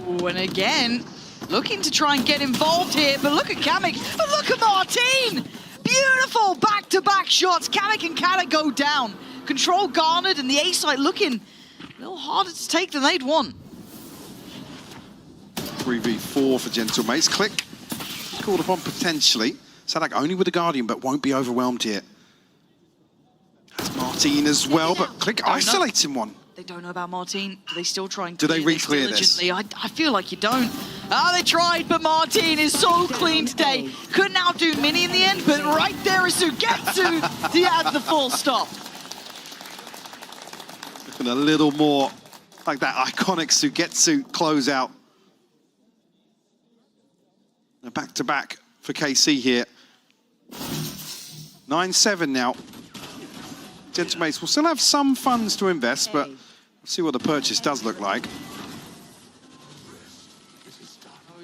Ooh, and again, looking to try and get involved here, but look at Kamek, but look at Martin! Beautiful back-to-back shots. Kamek and Kamek go down. Control garnered, and the A-site looking a little harder to take than they'd want. 3v4 for Gentlemates. Click called upon potentially. Sadak only with the Guardian, but won't be overwhelmed here. That's Martin as well, but Click isolating one. They don't know about Martin. Do they still try and do they re-clear this? I feel like you don't. Oh, they tried, but Martin is so clean today. Couldn't outdo Mini in the end, but right there is Sugetsu to add the full stop. Looking a little more like that iconic Sugetsu closeout. Back-to-back for KC here. 9-7 now. Gentlemates will still have some funds to invest, but we'll see what the purchase does look like.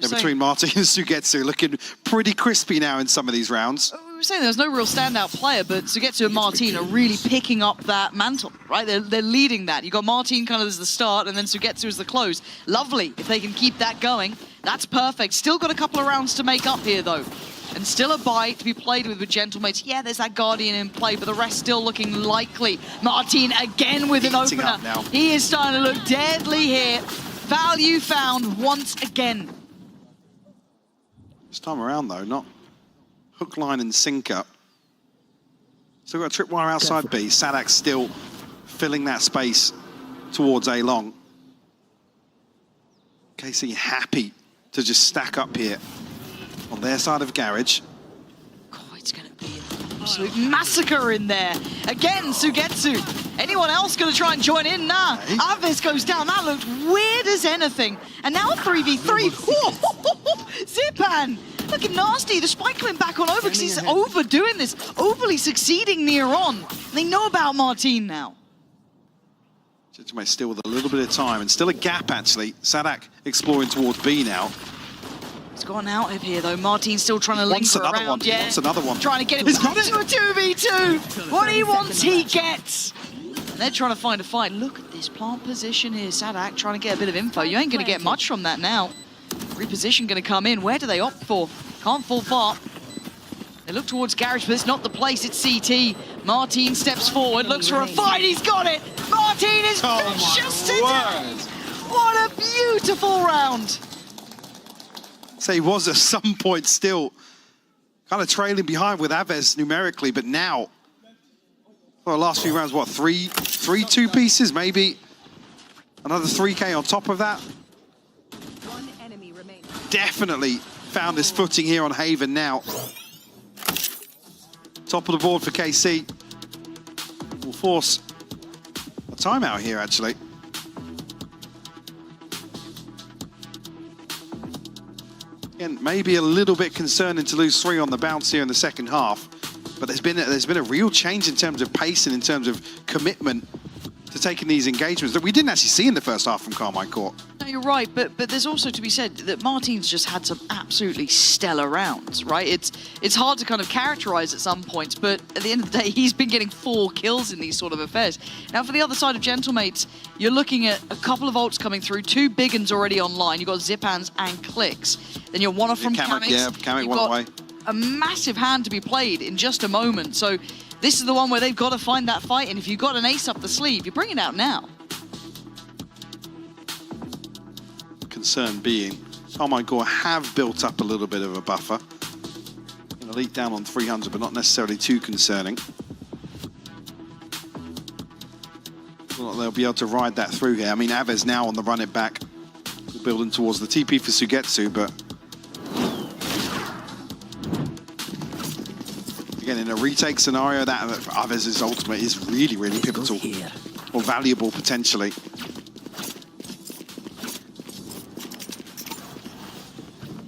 Between Martin and Sugetsu, looking pretty crispy now in some of these rounds. We were saying there's no real standout player, but Sugetsu and Martin are really picking up that mantle, right? They're leading that. You got Martin kind of as the start, and then Sugetsu as the close. Lovely if they can keep that going. That's perfect. Still got a couple of rounds to make up here, though. And still a buy to be played with Gentlemates. Yeah, there's that Guardian in play, but the rest still looking likely. Martin again with an opener. He is starting to look deadly here. Value found once again. This time around, though, not hook, line, and sinker. Still got a tripwire outside B. Sadak still filling that space towards A long. KC happy to just stack up here on their side of garage. God, it's going to be an absolute massacre in there. Again, Sugetsu. Anyone else going to try and join in? Nah. Aves goes down. That looked weird as anything. And now 3v3. Zipan. Looking nasty. The spike coming back on over because he's overdoing this. Overly succeeding near on. They know about Martin now. Gentlemates still with a little bit of time and still a gap, actually. Sadak exploring towards B now. He's gone out of here, though. Martin's still trying to linger around. Yeah. Wants another one. Trying to get him to a 2v2. What he wants, he gets. They're trying to find a fight. Look at this plant position here. Sadak trying to get a bit of info. You ain't going to get much from that now. Reposition going to come in. Where do they opt for? Can't fall far. They look towards garage, but it's not the place. It's CT. Martin steps forward, looks for a fight. He's got it. Martin is vicious today. What a beautiful round. So he was at some point still kind of trailing behind with Apeks numerically, but now, for the last few rounds, what, three two-pieces, maybe another 3K on top of that? One enemy remaining. Definitely found his footing here on Haven now. Top of the board for KC. Will force a timeout here, actually. Again, maybe a little bit concerning to lose 3 on the bounce here in the second half, but there's been a real change in terms of pace and in terms of commitment to taking these engagements that we didn't actually see in the first half from Carmine Court. No, you're right, but there's also to be said that Martin's just had some absolutely stellar rounds, right? It's hard to kind of characterize at some points, but at the end of the day, he's been getting 4 kills in these sort of affairs. Now, for the other side of Gentlemates, you're looking at a couple of ults coming through, 2 big uns already online. You've got Zipans and Clicks. Then you're one off from Kamix. Yeah, Kamix one away. A massive hand to be played in just a moment. So this is the one where they've got to find that fight, and if you've got an ace up the sleeve, you bring it out now. Concern being, Carmine Court have built up a little bit of a buffer. An elite down on 300, but not necessarily too concerning. Well, they'll be able to ride that through here. I mean, Aves now on the run it back, building towards the TP for Sugetsu, but again, in a retake scenario, that Aves' ultimate is really, really pivotal or valuable potentially.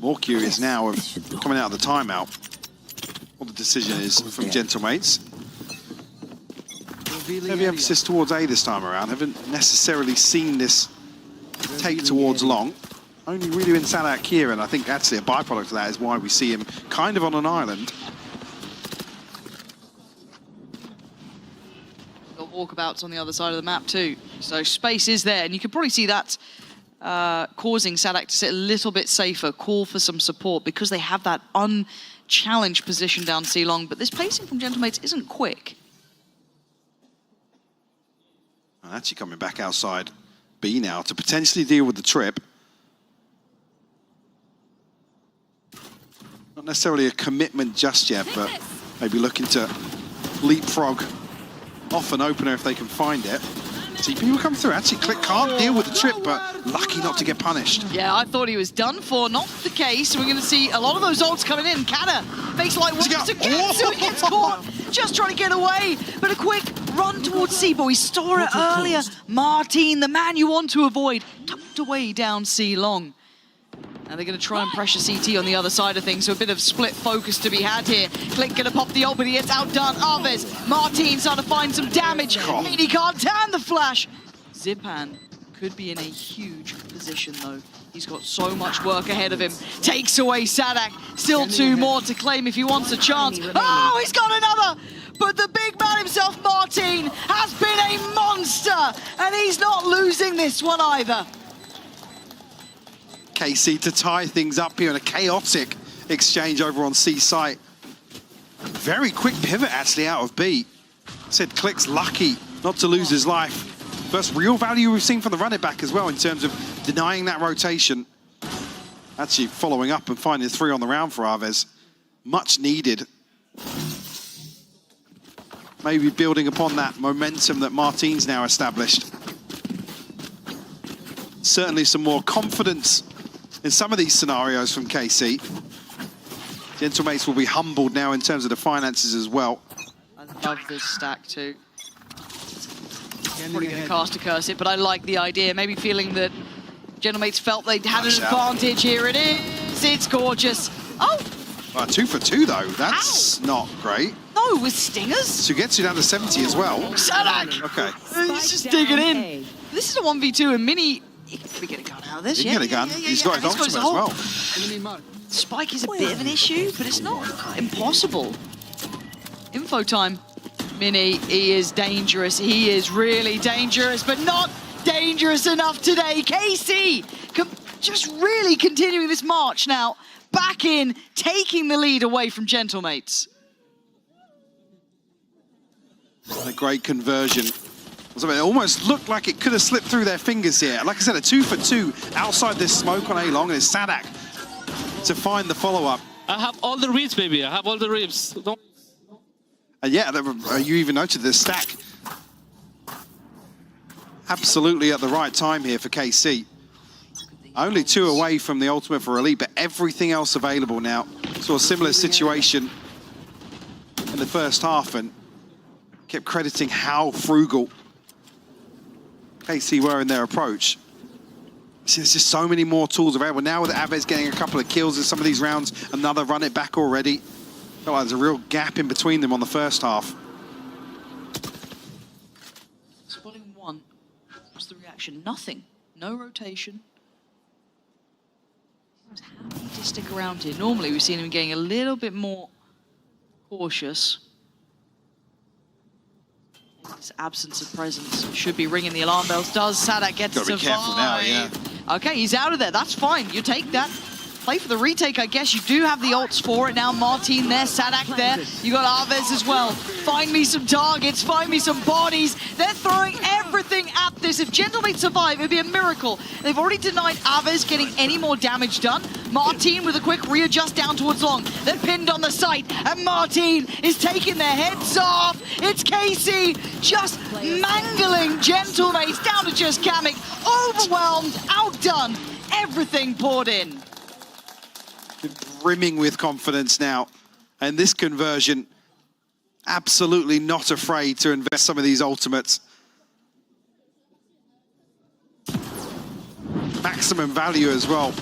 More curious now of coming out of the timeout, what the decision is from Gentlemates. Heavy emphasis towards A this time around. Haven't necessarily seen this take towards long. Only really in Sadak here, and I think actually a byproduct of that is why we see him kind of on an island. Got walkabouts on the other side of the map too, so space is there, and you can probably see that causing Sadak to sit a little bit safer, call for some support, because they have that unchallenged position down C long, but this pacing from Gentlemates isn't quick. And actually coming back outside B now to potentially deal with the trip. Not necessarily a commitment just yet, but maybe looking to leapfrog off an opener if they can find it. TP will come through. Actually, Click can't deal with the trip, but lucky not to get punished. Yeah, I thought he was done for. Not the case. We're going to see a lot of those ults coming in. Kata makes light work. Sugetsu gets caught. Just trying to get away. But a quick run towards C, but we saw it earlier. Martin, the man you want to avoid, tucked away down C long. Now they're going to try and pressure CT on the other side of things, so a bit of split focus to be had here. Click going to pop the ult, but he gets outdone. Aves, Martin starting to find some damage. Meanie can't turn the flash. Zipan could be in a huge position, though. He's got so much work ahead of him. Takes away Sadak. Still 2 more to claim if he wants a chance. Oh, he's got another! But the big man himself, Martin, has been a monster, and he's not losing this one either. KC to tie things up here in a chaotic exchange over on C site. Very quick pivot actually out of B. Said Click's lucky not to lose his life. First real value we've seen from the run it back as well in terms of denying that rotation. Actually following up and finding 3 on the round for Aves. Much needed. Maybe building upon that momentum that Martin's now established. Certainly some more confidence in some of these scenarios from KC. Gentlemates will be humbled now in terms of the finances as well. I love this stack too. Probably going to cast a curse it, but I like the idea. Maybe feeling that Gentlemates felt they had an advantage. Here it is. It's gorgeous. Oh! 2 for 2 though. That's not great. No, with stingers. Sugetsu down to 70 as well. Sadak! Okay. He's just digging in. This is a 1v2 and Mini. He can get a gun out of this. He can get a gun. He's got his ultimate as well. Spike is a bit of an issue, but it's not impossible. Info time. Mini, he is dangerous. He is really dangerous, but not dangerous enough today. KC just really continuing this march now. Back in, taking the lead away from Gentlemates. A great conversion. It almost looked like it could have slipped through their fingers here. Like I said, a 2 for 2 outside this smoke on A long, and it's Sadak to find the follow-up. I have all the reads, baby. I have all the reads. Don't... Yeah, you even noted the stack. Absolutely at the right time here for KC. Only 2 away from the ultimate for Elite, but everything else available now. Saw a similar situation in the first half and kept crediting how frugal KC were in their approach. See, there's just so many more tools available. Now with Apeks getting a couple of kills in some of these rounds, another run it back already. Felt like there's a real gap in between them on the first half. Spotting one. What's the reaction? Nothing. No rotation. He's happy to stick around here. Normally we've seen him getting a little bit more cautious. This absence of presence should be ringing the alarm bells. Does Sadak get to survive? Gotta be careful now, yeah. Okay, he's out of there. That's fine. You take that. Play for the retake, I guess. You do have the ults for it now. Martin there, Sadak there. You got Aves as well. Find me some targets, find me some bodies. They're throwing everything at this. If Gentlemate survive, it'd be a miracle. They've already denied Aves getting any more damage done. Martin with a quick readjust down towards long. They're pinned on the site, and Martin is taking their heads off. It's KC just mangling Gentlemates down to just Kamek. Overwhelmed, outdone, everything poured in. Brimming with confidence now. And this conversion, absolutely not afraid to invest some of these ultimates. Maximum value as well.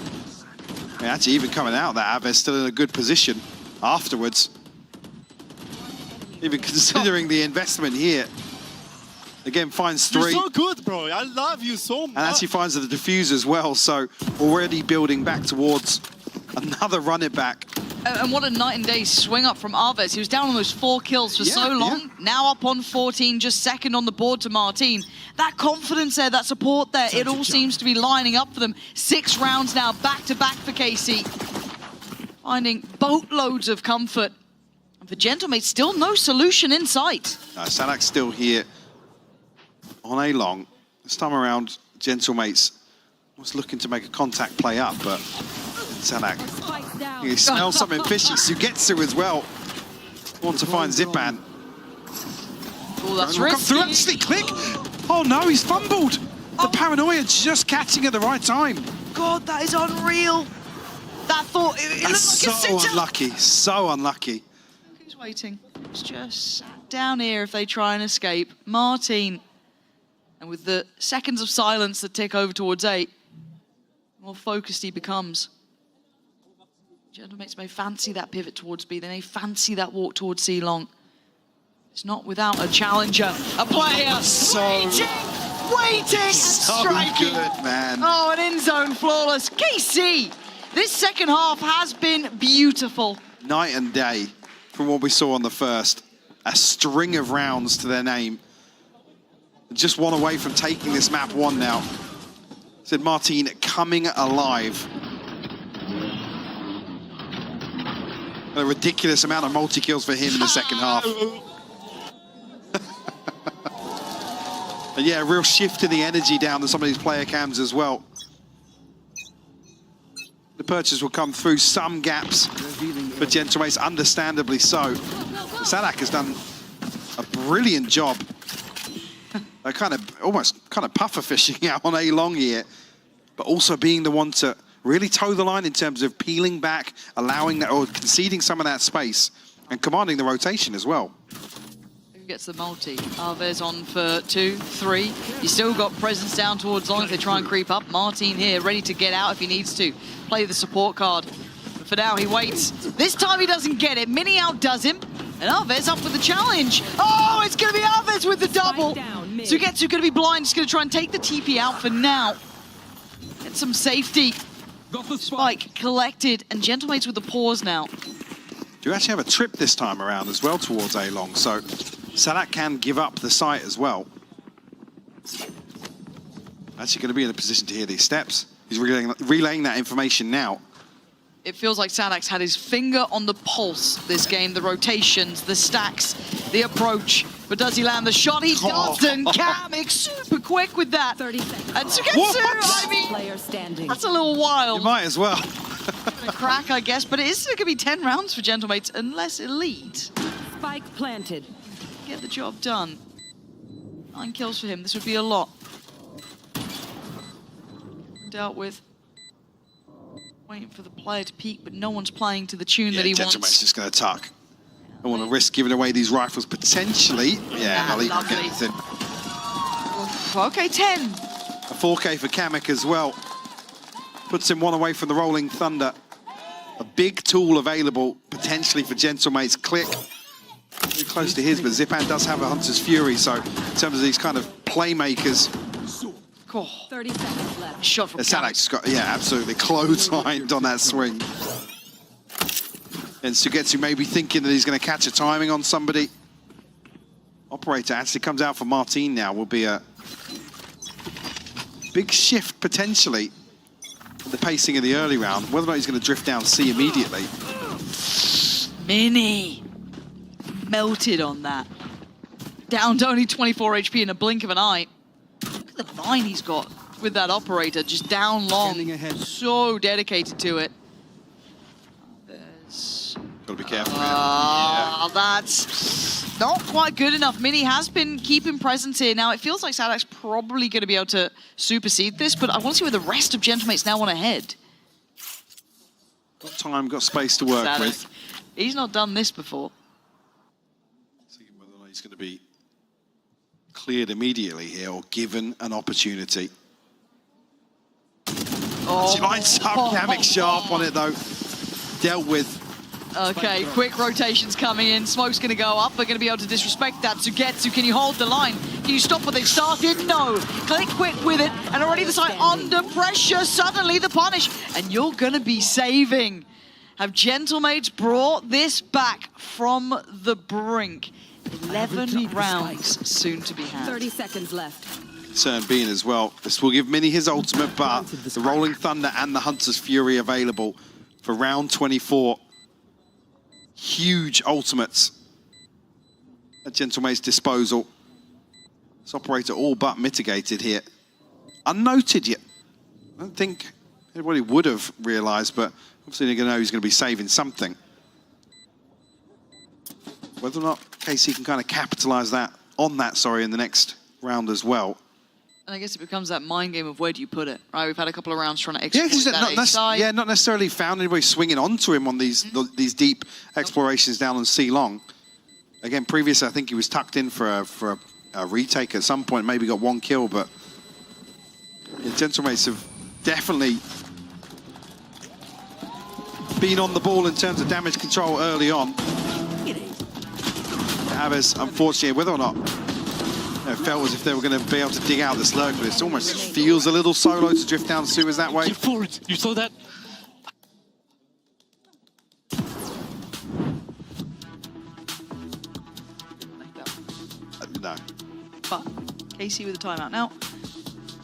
Yeah, actually, even coming out, that Aves still in a good position afterwards. Even considering the investment here. Again, finds 3. You're so good, bro. I love you so much. And actually finds the defuse as well, so already building back towards another run it back. And what a night and day swing up from Aves. He was down almost 4 kills for so long. Now up on 14, just second on the board to Martin. That confidence there, that support there, it all seems to be lining up for them. 6 rounds now, back to back for KC. Finding boatloads of comfort. And for Gentlemate, still no solution in sight. Sadak's still here on a long. This time around, Gentlemates was looking to make a contact play up, but Sadak, he smells something fishy. Sugetsu as well. Want to find Zipan. Oh, that's risky. Actually, click. Oh no, he's fumbled. The paranoia just catching at the right time. God, that is unreal. That thought, it That's looked like a so unlucky, so unlucky. Who's waiting? It's just sat down here if they try and escape. Martin. And with the seconds of silence that tick over towards 8, the more focused he becomes. Gentlemates may fancy that pivot towards B. They may fancy that walk towards C long. It's not without a challenger, a player waiting, so striking. Good, man. Oh, an in-zone flawless. KC, this second half has been beautiful. Night and day from what we saw on the first. A string of rounds to their name. Just one away from taking this map 1 now. Said Martin coming alive. A ridiculous amount of multi-kills for him in the second half. And yeah, a real shift in the energy down to some of these player cams as well. The purchase will come through some gaps for Gentlemates, understandably so. Sadak has done a brilliant job. Almost puffer fishing out on A long here, but also being the one to really toe the line in terms of peeling back, allowing that, or conceding some of that space, and commanding the rotation as well. Who gets the multi? Aves on for 2, 3. You still got presence down towards long if they try and creep up. Martin here, ready to get out if he needs to. Play the support card. But for now, he waits. This time he doesn't get it. Mini outdoes him. And Aves up for the challenge. Oh, it's going to be Aves with the double. Sugetsu going to be blind. He's going to try and take the TP out for now. Get some safety. Spike collected, and Gentlemates with the pause now. Do actually have a trip this time around as well towards A long, so Sadak can give up the site as well. Actually going to be in a position to hear these steps. He's relaying that information now. It feels like Sadak's had his finger on the pulse this game, the rotations, the stacks, the approach. But does he land the shot? He doesn't. Kamek super quick with that. 30 seconds. And Sugetsu, I mean, that's a little wild. You might as well. A crack, I guess, but it is going to be 10 rounds for Gentlemates unless Elite Spike planted. get the job done. 9 kills for him. This would be a lot. Dealt with. Waiting for the player to peak, but no one's playing to the tune that he Gentlemate's wants. just going to tuck. Don't want to risk giving away these rifles potentially. Yeah, not even lovely. getting in. Okay, 10. A 4K for Kamek as well. Puts him one away from the Rolling Thunder. A big tool available potentially for Gentlemates. Click. Too close to his, but Zipan does have a Hunter's Fury, so in terms of these kind of playmakers, 30 seconds left. Shot from Sadak's got, yeah, absolutely clotheslined on that swing. And Sugetsu may be thinking that he's going to catch a timing on somebody. Operator actually comes out for Martin now. Will be a big shift potentially in the pacing of the early round. Whether or not he's going to drift down C immediately. Mini melted on that. Down to only 24 HP in a blink of an eye. Look at the vine he's got with that operator, just down long. So dedicated to it. There's... Got to be careful. That's not quite good enough. Mini has been keeping presence here. Now, it feels like Sadak's probably going to be able to supersede this, but I want to see where the rest of Gentlemates now want to head. Got time, got space to work Sadak. with. He's not done this before. See whether or not he's going to be cleared immediately here or given an opportunity. She lines up Kamek sharp on it though. Dealt with. Okay, quick rotations coming in. Smoke's going to go up. We're going to be able to disrespect that. Sugetsu, can you hold the line? Can you stop what they've started? No. Click quick with it. And already the side under pressure. Suddenly the punish. And you're going to be saving. Have Gentlemates brought this back from the brink? 11 rounds soon to be had. 30 seconds left. Concern being as well, this will give Mini his ultimate, but the Rolling Thunder and the Hunter's Fury available for round 24. Huge ultimates at Gentlemate's disposal. This operator all but mitigated here. Unnoted yet. I don't think everybody would have realised, but obviously they're going to know he's going to be saving something. Whether or not KC can kind of capitalise on that, in the next round as well. And I guess it becomes that mind game of where do you put it, right? We've had a couple of rounds trying to exploit that side. Not necessarily found anybody swinging onto him on these deep explorations down on C long. Again, previously I think he was tucked in for a retake at some point, maybe got 1 kill, but yeah, Gentlemates have definitely been on the ball in terms of damage control early on. Apeks, unfortunately, whether or not it felt as if they were going to be able to dig out this lurk, but it almost feels a little solo to drift down Suez that way. You saw that? No. But KC with a timeout. Now,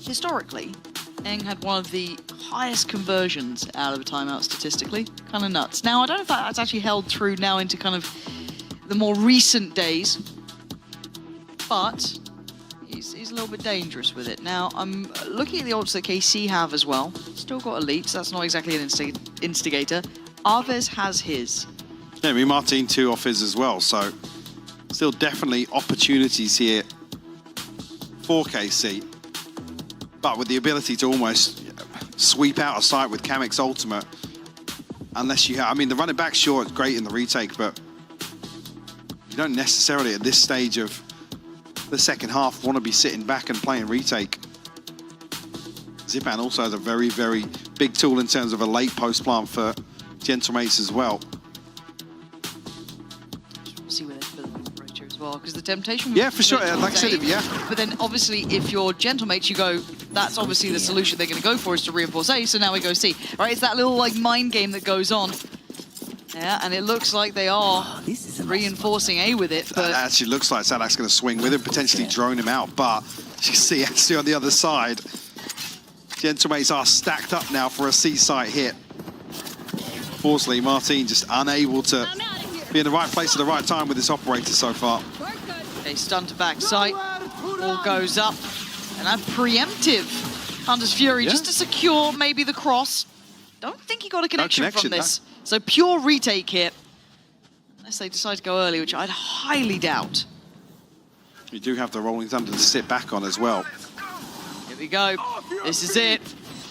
historically, Eng had one of the highest conversions out of a timeout statistically. Kind of nuts. Now, I don't know if that's actually held true now into kind of the more recent days, but he's a little bit dangerous with it. Now, I'm looking at the odds that KC have as well. Still got Elite, so that's not exactly an instigator. Arves has his. Yeah, I mean, Martin 2 off his as well, so still definitely opportunities here for KC. But with the ability to almost sweep out a site with Kamek's ultimate, unless you have, I mean, the running back, sure, it's great in the retake, but you don't necessarily at this stage of the second half want to be sitting back and playing retake. Zipan also has a very, very big tool in terms of a late post plant for Gentlemates as well. See where they put the operator as well, because the temptation. Yeah, for sure. Like I said, yeah. But then obviously, if you're Gentlemates, you go. That's obviously the solution they're going to go for is to reinforce A. So now we go C. Right? It's that little like mind game that goes on. Yeah, and it looks like they are reinforcing A with it. But it actually looks like Sadak's going to swing with him, potentially drone him out. But you see, actually on the other side, Gentlemates are stacked up now for a C site hit. Fortunately, Martin just unable to be in the right place at the right time with this operator so far. A stun to back sight. All goes up. And that preemptive Hunter's Fury just to secure maybe the cross. don't think he got a connection from this. No. So pure retake here. Unless they decide to go early, which I'd highly doubt. You do have the Rolling Thunder to sit back on as well. Here we go. This is it.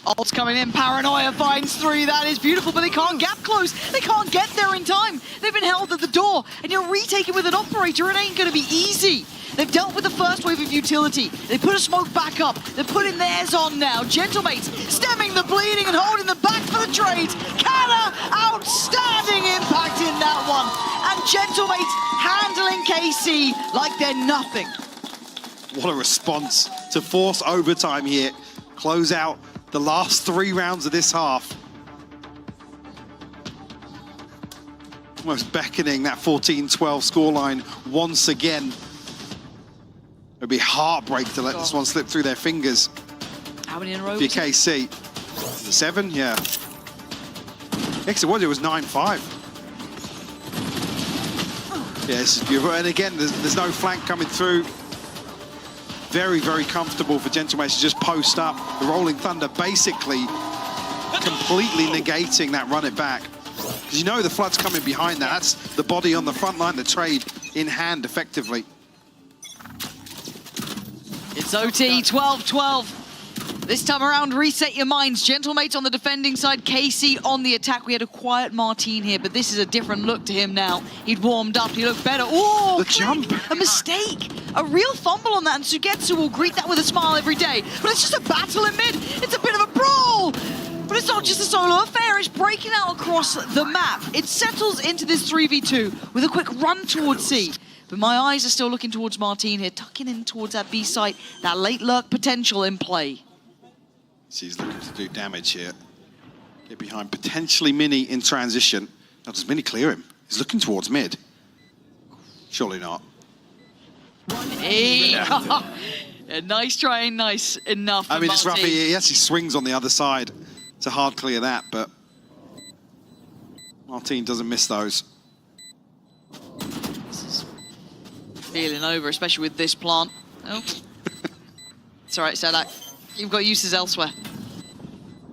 Ult's coming in. Paranoia finds 3. That is beautiful, but they can't gap close. They can't get there in time. They've been held at the door, and you're retaking with an operator. It ain't going to be easy. They've dealt with the first wave of utility. They put a smoke back up. They're putting theirs on now. Gentlemates stemming the bleeding and holding them back for the trades. Kana, outstanding impact in that one. And Gentlemates handling KC like they're nothing. What a response to force overtime here. Close out the last 3 rounds of this half. Almost beckoning that 14-12 scoreline once again. It'd be heartbreak to let this one slip through their fingers. How many in a row? For KC. 7, yeah. Next it was 9-5. Yeah, this is beautiful. And again, there's no flank coming through. Very, very comfortable for Gentlemates to just post up. The Rolling Thunder basically completely negating that run it back. Because you know the flood's coming behind that. That's the body on the front line, the trade in hand effectively. It's OT, 12-12. This time around, reset your minds. Gentlemates on the defending side, KC on the attack. We had a quiet Martin here, but this is a different look to him now. He'd warmed up, he looked better. Oh, the jump. A mistake. A real fumble on that, and Sugetsu will greet that with a smile every day. But it's just a battle in mid. It's a bit of a brawl. But it's not just a solo affair, it's breaking out across the map. It settles into this 3v2 with a quick run towards C. But my eyes are still looking towards Martin here, tucking in towards that B site, that late lurk potential in play. He's looking to do damage here. Get behind potentially Mini in transition. Now, does Mini clear him? He's looking towards mid. Surely not. Hey. Yeah, nice try, nice enough. I mean, it's rough. He actually swings on the other side to hard clear that, but Martin doesn't miss those. Feeling over, especially with this plant. Oh. It's all right, Sadak. You've got uses elsewhere.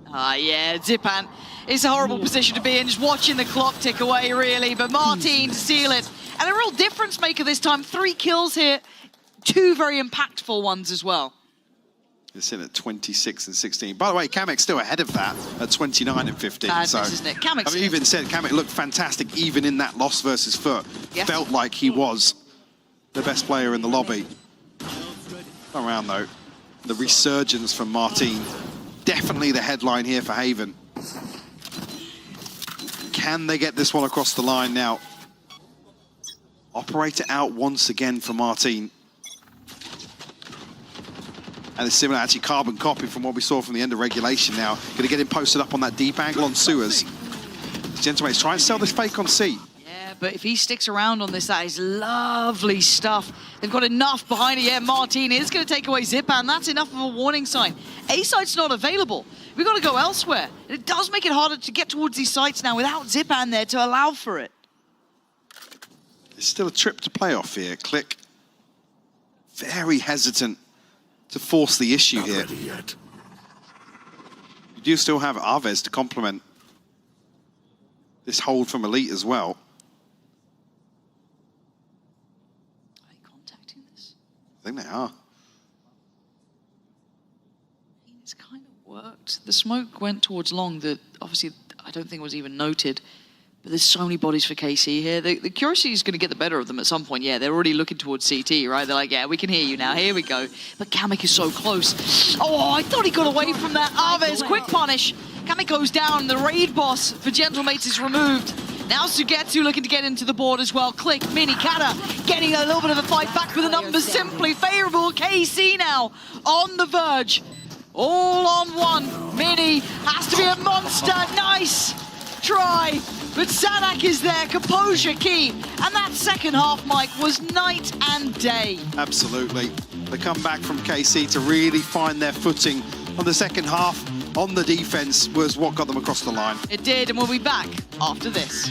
Ah, yeah, Zipan. It's a horrible position to be in, just watching the clock tick away, really. But Martin to seal it. And a real difference maker this time. 3 kills here. 2 very impactful ones as well. It's in at 26 and 16. By the way, Kamek's still ahead of that at 29 and 15. Madness, so, isn't it? Kamek's even said Kamek looked fantastic even in that loss versus Foot. Yeah. Felt like he was the best player in the lobby. Around though, the resurgence from Martin, definitely the headline here for Haven. Can they get this one across the line now? Operator out once again for Martin. And it's similar, actually, carbon copy from what we saw from the end of regulation now. Gonna get him posted up on that deep angle on sewers. Gentlemates try and sell this fake on C. But if he sticks around on this, that is lovely stuff. They've got enough behind it. Yeah, Martin is going to take away Zipan. That's enough of a warning sign. A site's not available. We've got to go elsewhere. It does make it harder to get towards these sites now without Zipan there to allow for it. There's still a trip to playoff here. Click. Very hesitant to force the issue here. You do still have Arvez to complement this hold from Elite as well. I think they are. It's kind of worked. The smoke went towards long that obviously I don't think was even noted. But there's so many bodies for KC here. The curiosity is going to get the better of them at some point. Yeah, they're already looking towards CT, right? They're like, yeah, we can hear you now. Here we go. But Kamek is so close. Oh, I thought he got away from that. Arvez, quick punish. Kamek goes down. The raid boss for Gentlemates is removed. Now Sugetsu looking to get into the board as well. Click, Mini, Kata getting a little bit of a fight back, but the numbers simply favorable. KC now on the verge. All on one. Mini has to be a monster. Nice try. But Sadak is there, composure key. And that second half, Mike, was night and day. Absolutely. The comeback from KC to really find their footing on the second half on the defense was what got them across the line. It did, and we'll be back after this.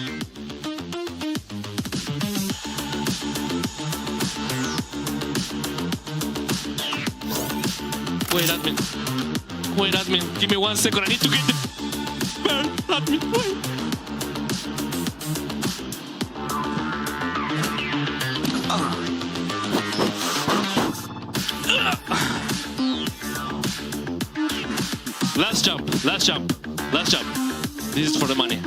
Wait, admin. Wait, admin. Give me 1 second. I need to get the turn at midway. Last jump, last jump, last jump. This is for the money.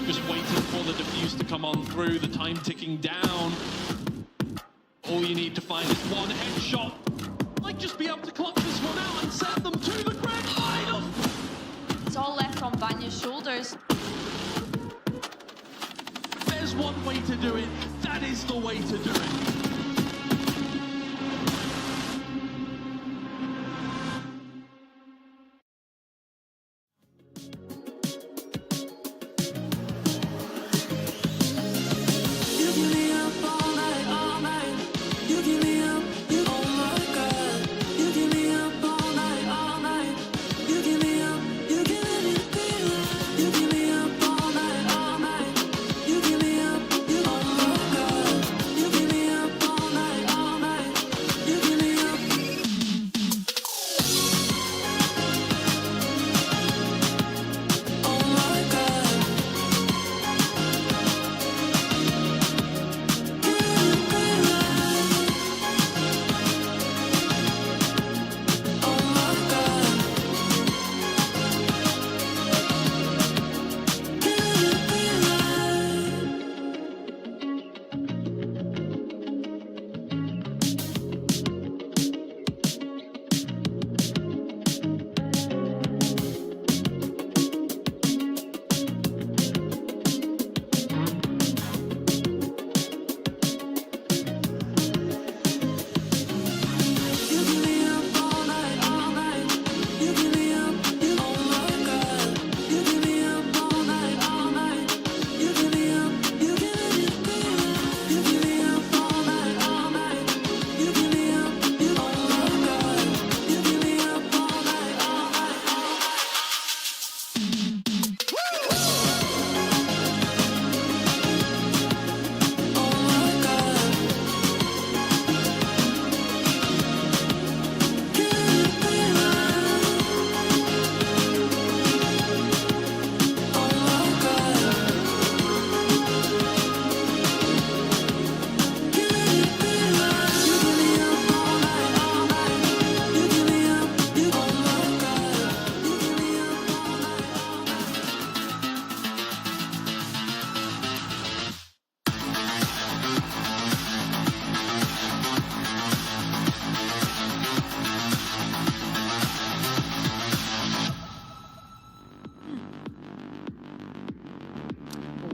Just waiting for the defuse to come on through, the time ticking down. All you need to find is one headshot. Might just be able to clutch this one out and send them to the grand final. It's all left on Vanya's shoulders. There's one way to do it. That is the way to do it.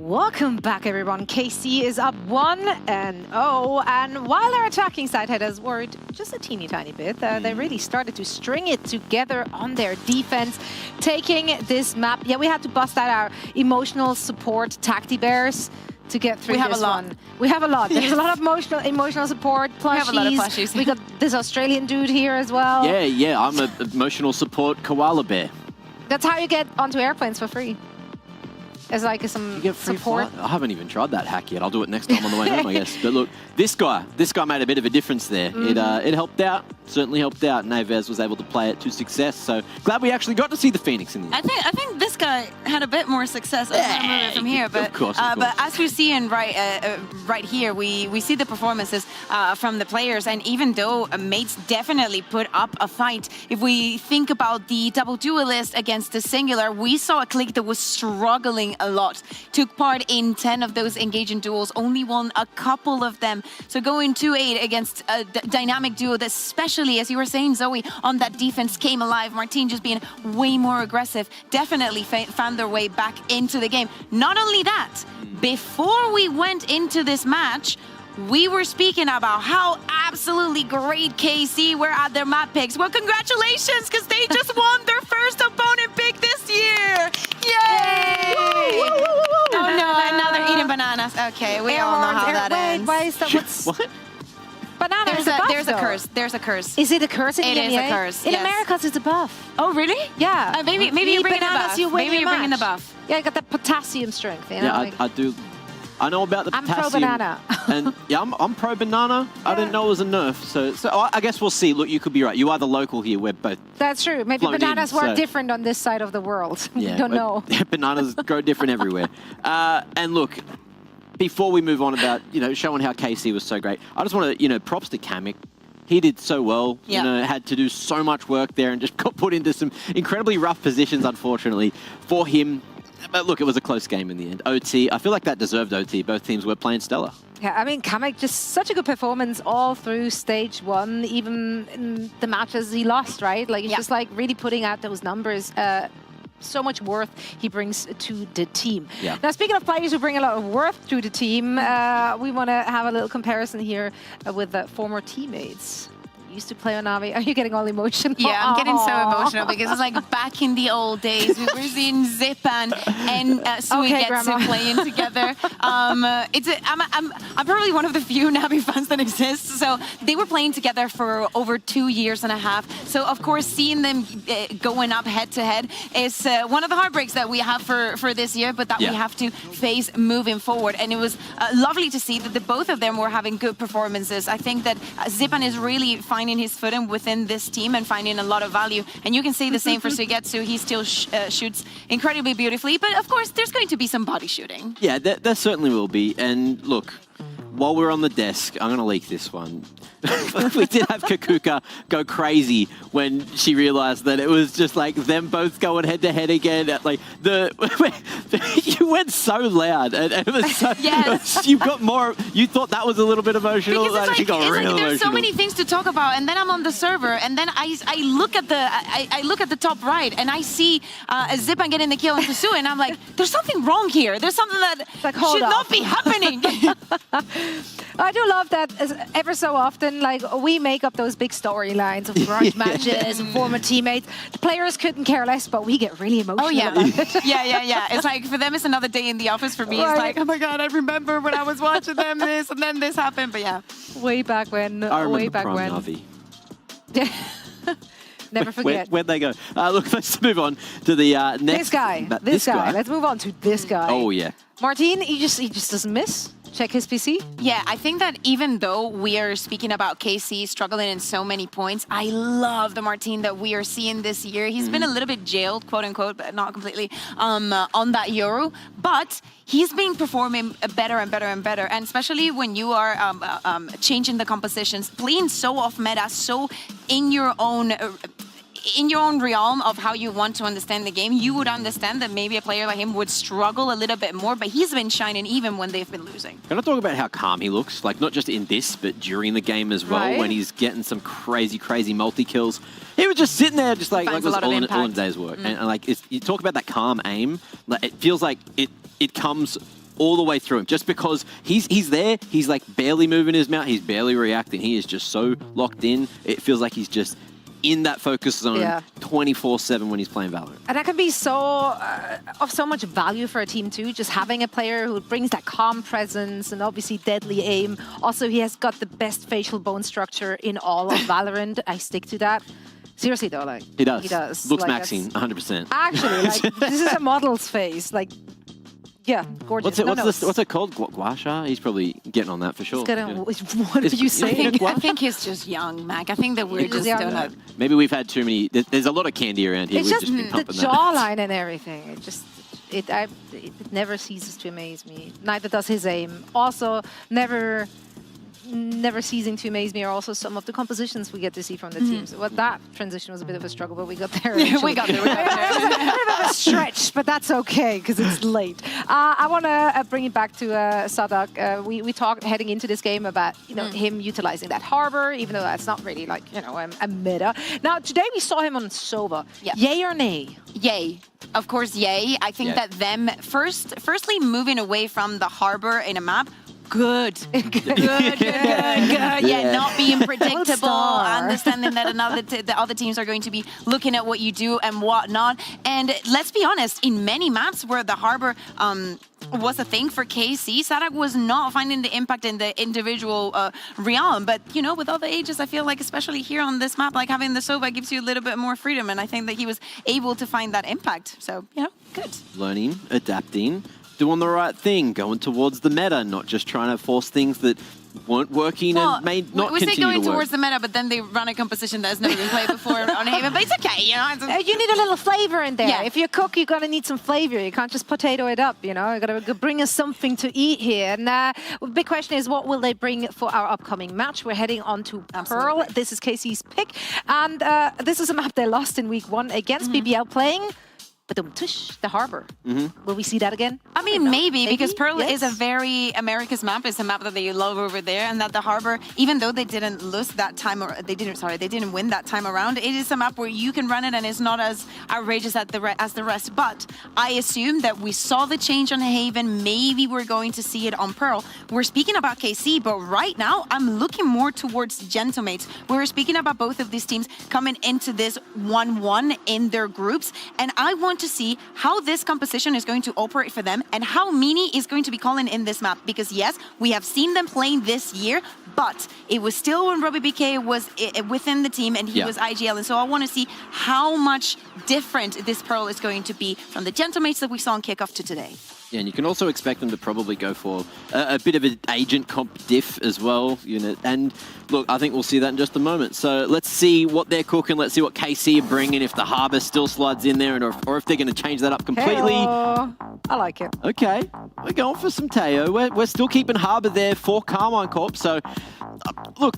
Welcome back, everyone. KC is up 1-0, and while their attacking side has worried just a teeny tiny bit, they really started to string it together on their defense, taking this map. Yeah, we had to bust out our emotional support tacti bears to get through this one. We have a lot. There's a lot of emotional support, plushies. We have a lot of plushies. We got this Australian dude here as well. Yeah, I'm an emotional support koala bear. That's how you get onto airplanes for free. As like some support. I haven't even tried that hack yet. I'll do it next time on the way home, I guess. But look, this guy made a bit of a difference there. It helped out, certainly helped out. Naves was able to play it to success. So glad we actually got to see the Phoenix in the end. I think this guy had a bit more success from here, but of course. But as we're seeing right here, we see the performances from the players, and even though Mates definitely put up a fight, if we think about the double duelist against the singular, we saw a clique that was struggling a lot. Took part in 10 of those engaging duels, only won a couple of them. So going 2-8 against a dynamic duo that, especially as you were saying, Zoe, on that defense came alive. Martine just being way more aggressive, definitely found their way back into the game. Not only that, before we went into this match, we were speaking about how absolutely great KC were at their map picks. Well, congratulations, because they just won their first opponent pick this year. Yay! Oh no, now they're eating bananas. Okay, we all know how that ends. Why is that? What? Banana There's is a buff, there's a though. curse. There's a curse. Is it a curse in It the is Emea? a curse, In yes. Americas, it's a buff. Oh, really? Yeah. Maybe Eat you're bringing the bananas, buff. you win Maybe your you're bringing the match. buff. Yeah, I got that potassium strength. You know, Yeah, like, I do. I know about the I'm potassium. pro-banana. And yeah, I'm pro-banana. I didn't know it was a nerf. So I guess we'll see. Look, you could be right. You are the local here. We're both. That's true. Maybe flown in, bananas work so- different on this side of the world. Yeah, We don't know. Bananas grow different everywhere. And look, before we move on about, showing how KC was so great, I just want to, props to Kamek. He did so well, had to do so much work there and just got put into some incredibly rough positions, unfortunately, for him. But look, it was a close game in the end. OT, I feel like that deserved OT. Both teams were playing stellar. Yeah, I mean, Kamek, just such a good performance all through stage 1, even in the matches he lost, right? Like, it's just like really putting out those numbers. So much worth he brings to the team. Yeah. Now, speaking of players who bring a lot of worth to the team, we want to have a little comparison here with former teammates. Used to play on Navi. Are you getting all emotional? Yeah, I'm getting so emotional because it's like back in the old days. We were seeing Zipan and Suigetsu playing together. I'm probably one of the few Navi fans that exists. So they were playing together for over 2 years and a half. So of course, seeing them going up head to head is one of the heartbreaks that we have for this year, but that we have to face moving forward. And it was lovely to see that the both of them were having good performances. I think that Zipan is really finding his footing within this team and finding a lot of value. And you can say the same for Suigetsu. He still shoots incredibly beautifully. But of course, there's going to be some body shooting. Yeah, there certainly will be. And look, while we're on the desk, I'm going to leak this one. We did have Kakuka go crazy when she realized that it was just like them both going head to head again. Like you went so loud, and it was so. Yes. You got more. You thought that was a little bit emotional. Because She got real emotional. There's so many things to talk about, and then I'm on the server, and then I look at the top right, and I see Zipan getting the kill into Su, and I'm like, there's something wrong here. There's something that should not be happening. I do love that ever so often, like, we make up those big storylines of grudge matches and former teammates. The players couldn't care less, but we get really emotional about it. Yeah. It's like, for them, it's another day in the office. For me, it's like, oh my God, I remember when I was watching them this, and then this happened. But yeah. Way back when. I remember way back Prime when. Navi. Never forget. Where'd they go? Look, let's move on to the next. This guy. This guy. Let's move on to this guy. Oh, yeah. Martine, he just doesn't miss. Check his PC. Yeah, I think that even though we are speaking about KC struggling in so many points, I love the Martine that we are seeing this year. He's been a little bit jailed, quote unquote, but not completely, on that Euro. But he's been performing better and better and better. And especially when you are changing the compositions, playing so off meta, so in your own realm of how you want to understand the game, you would understand that maybe a player like him would struggle a little bit more, but he's been shining even when they've been losing. Can I talk about how calm he looks? Like, not just in this, but during the game as well, Right. when he's getting some crazy multi-kills. He was just sitting there, just like it was all in a day's work. And like, you talk about that calm aim, like, it feels like it comes all the way through him, just because he's there, he's like barely moving his mouth, he's barely reacting, he is just so locked in. It feels like he's just in that focus zone 24/7 when he's playing Valorant. And that can be of so much value for a team too, just having a player who brings that calm presence and obviously deadly aim. Also, he has got the best facial bone structure in all of Valorant. I stick to that. Seriously though, like, He does. He does. Looks Like, Maxine, 100%. Actually, like, this is a model's face. Like, yeah, gorgeous. What's it called? Guasha? He's probably getting on that for sure. What are you saying? I think he's just young, Mac. I think that we're just don't know. Maybe we've had too many. There's a lot of candy around here. It's We've just been the pumping that. jawline and everything. It never ceases to amaze me. Neither does his aim. Also, never never ceasing to amaze me are also some of the compositions we get to see from the teams. Well, that transition was a bit of a struggle, but we got there. We got there. It was a bit of a stretch, but that's okay because it's late. I want to bring it back to Sadak. We talked heading into this game about him utilizing that harbor, even though that's not really like a meta. Now today we saw him on Sova. Yeah. Yay or nay? Yay. Of course, yay. I think that them firstly moving away from the harbor in a map. Good. Yeah, not being predictable, understanding that the other teams are going to be looking at what you do and whatnot. And let's be honest, in many maps where the harbor was a thing for KC, Sadak was not finding the impact in the individual realm. But, with all the ages, I feel like, especially here on this map, like having the Sova gives you a little bit more freedom. And I think that he was able to find that impact. So, good. Learning, adapting, doing the right thing, going towards the meta, not just trying to force things that weren't working and may not continue to work. We say going towards the meta, but then they run a composition that has never been played before on Haven. But it's okay, You need a little flavor in there. Yeah. If you cook, you're going to need some flavor. You can't just potato it up, You got to bring us something to eat here. And the big question is, what will they bring for our upcoming match? We're heading on to Pearl. This is KC's pick. And this is a map they lost in week 1 against BBL playing. The harbor. Will we see that again? I mean, maybe, because Pearl is a very America's map. It's a map that they love over there, and that the harbor, even though they didn't lose that time, or they didn't win that time around, it is a map where you can run it and it's not as outrageous as the rest. But I assume that we saw the change on Haven. Maybe we're going to see it on Pearl. We're speaking about KC, but right now I'm looking more towards Gentlemates. We're speaking about both of these teams coming into this 1-1 in their groups, and I want to see how this composition is going to operate for them and how Mini is going to be calling in this map. Because yes, we have seen them playing this year, but it was still when Robbie BK was within the team and he was IGL. And so I want to see how much different this Pearl is going to be from the Gentlemates that we saw on kickoff to today. Yeah, and you can also expect them to probably go for a bit of an agent comp diff as well. And look, I think we'll see that in just a moment. So let's see what they're cooking. Let's see what KC are bringing, if the Harbor still slides in there, or if they're going to change that up completely. Hey-o. I like it. Okay, we're going for some Teo. We're still keeping Harbor there for Carmine Corp. So look,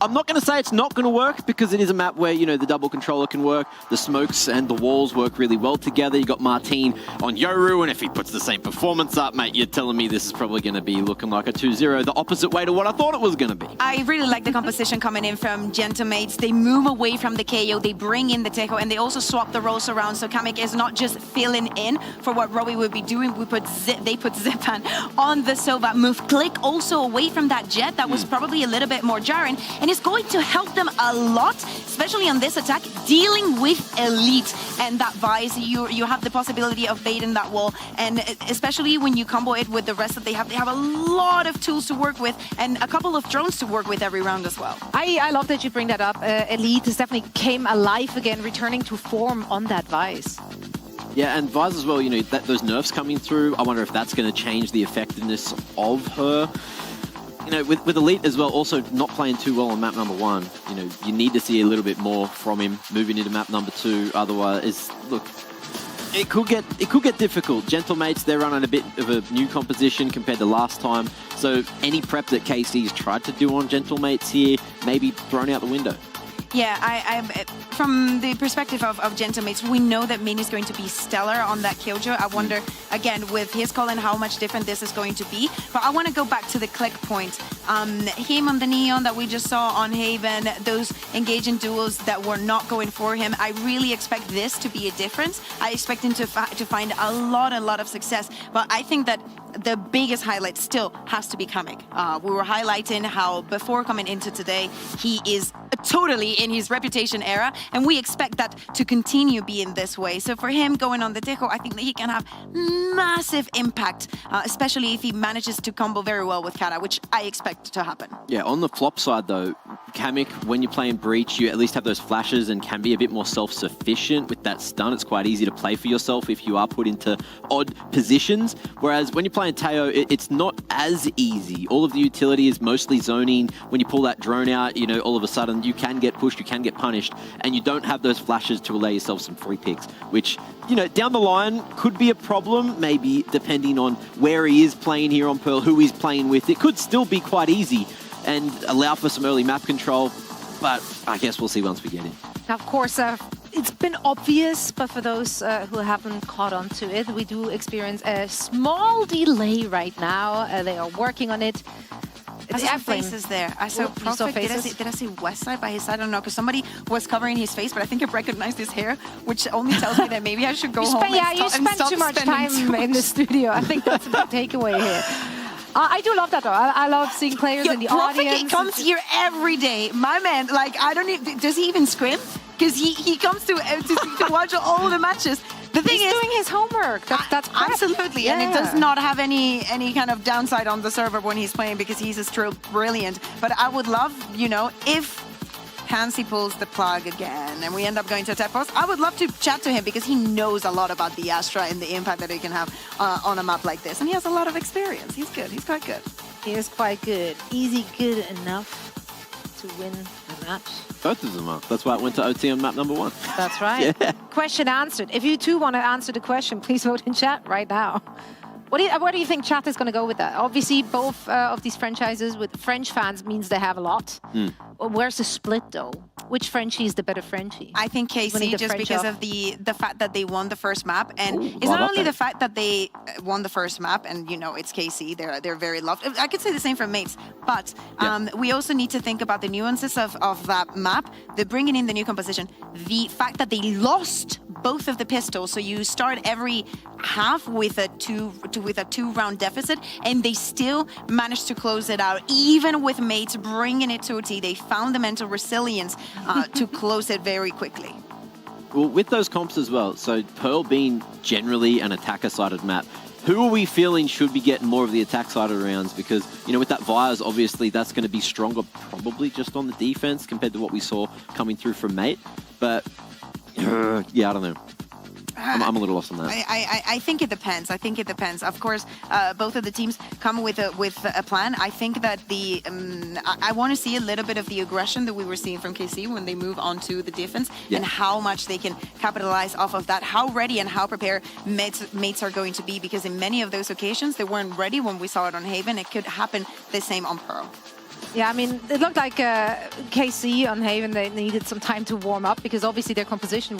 I'm not going to say it's not going to work, because it is a map where, the double controller can work. The smokes and the walls work really well together. You got Martine on Yoru, and if he puts the same performance up, mate, you're telling me this is probably going to be looking like a 2-0, the opposite way to what I thought it was going to be. I really like the composition coming in from Gentlemates. They move away from the KO, they bring in the Tejo, and they also swap the roles around, so Kamek is not just filling in for what Robbie would be doing. They put Zipan on the Sova. Move Click also away from that Jet. That was probably a little bit more jarring, and it's going to help them a lot, especially on this attack, dealing with Elite and that Vice. You have the possibility of baiting that wall, and especially when you combo it with the rest that they have a lot of tools to work with and a couple of drones to work with every round as well. I love that you bring that up. Elite has definitely came alive again, returning to form on that Vice. Yeah, and Vise as well, those nerfs coming through, I wonder if that's going to change the effectiveness of her. With Elite as well, also not playing too well on map number 1, you need to see a little bit more from him moving into map number 2. Otherwise, look, it could get difficult. Gentlemates, they're running a bit of a new composition compared to last time. So any prep that KC's tried to do on Gentlemates here, maybe thrown out the window. Yeah, I'm from the perspective of Gentlemates, we know that Min is going to be stellar on that Killjoy. I wonder, again, with his call and how much different this is going to be. But I want to go back to the click point. Him on the Neon that we just saw on Haven, those engaging duels that were not going for him, I really expect this to be a difference. I expect him to find a lot of success. But I think that the biggest highlight still has to be Kamek. We were highlighting how before coming into today, he is totally in his reputation era, and we expect that to continue being this way. So for him going on the Tejo, I think that he can have massive impact, especially if he manages to combo very well with Kara, which I expect to happen. Yeah, on the flop side though, Kamek, when you're playing Breach, you at least have those flashes and can be a bit more self-sufficient with that stun. It's quite easy to play for yourself if you are put into odd positions. Whereas when you're playing Teo, it's not as easy. All of the utility is mostly zoning. When you pull that drone out, all of a sudden you can get pushed, you can get punished, and you don't have those flashes to allow yourself some free picks, which, down the line could be a problem, maybe depending on where he is playing here on Pearl, who he's playing with. It could still be quite easy. and allow for some early map control. But I guess we'll see once we get in. Now, of course, it's been obvious, but for those who haven't caught on to it, we do experience a small delay right now. They are working on it. I saw faces there. I saw Prophet. Did I see Westside by his side? I don't know, because somebody was covering his face, but I think I recognized his hair, which only tells me that maybe I should go home. You spent too much time in the studio. I think that's a big takeaway here. I do love that though. I love seeing players in the audience. He comes here every day. My man, like, I don't even, does he even scrim? Because he comes to watch all the matches. The thing He's is, doing his homework. That's correct. Absolutely, and it does not have any kind of downside on the server when he's playing, because he's still brilliant. But I would love, you know, if Pansy pulls the plug again and we end up going to attack post, I would love to chat to him, because he knows a lot about the Astra and the impact that he can have on a map like this, and he has a lot of experience. He's good. He's quite good. He is quite good. Easy good enough to win the match. Both of them are. That's why it went to OT on map number 1. That's right. Yeah. Question answered. If you too want to answer the question, please vote in chat right now. What do you think chat is going to go with that? Obviously, both of these franchises with French fans means they have a lot. Where's the split, though? Which Frenchie is the better Frenchie? I think KC, just because of the fact that they won the first map, and it's well, not only the fact that they won the first map, and you know it's KC, they're very loved. I could say the same for Mates, but we also need to think about the nuances of that map. They're bringing in the new composition, the fact that they lost both of the pistols, so you start every half with a two-round deficit, and they still managed to close it out, even with Mates bringing it to OT. They found the mental resilience to close it very quickly. Well, with those comps as well, so Pearl being generally an attacker-sided map, who are we feeling should be getting more of the attack-sided rounds? Because, you know, with that Vires, obviously that's going to be stronger probably just on the defense compared to what we saw coming through from Mate. But, yeah, I don't know. I'm a little lost on that. I think it depends. I think it depends. Of course, both of the teams come with a plan. I think that I want to see a little bit of the aggression that we were seeing from KC when they move on to the defense, and how much they can capitalize off of that, how ready and how prepared mates are going to be, because in many of those occasions, they weren't ready when we saw it on Haven. It could happen the same on Pearl. Yeah, I mean, it looked like KC on Haven, they needed some time to warm up, because obviously their composition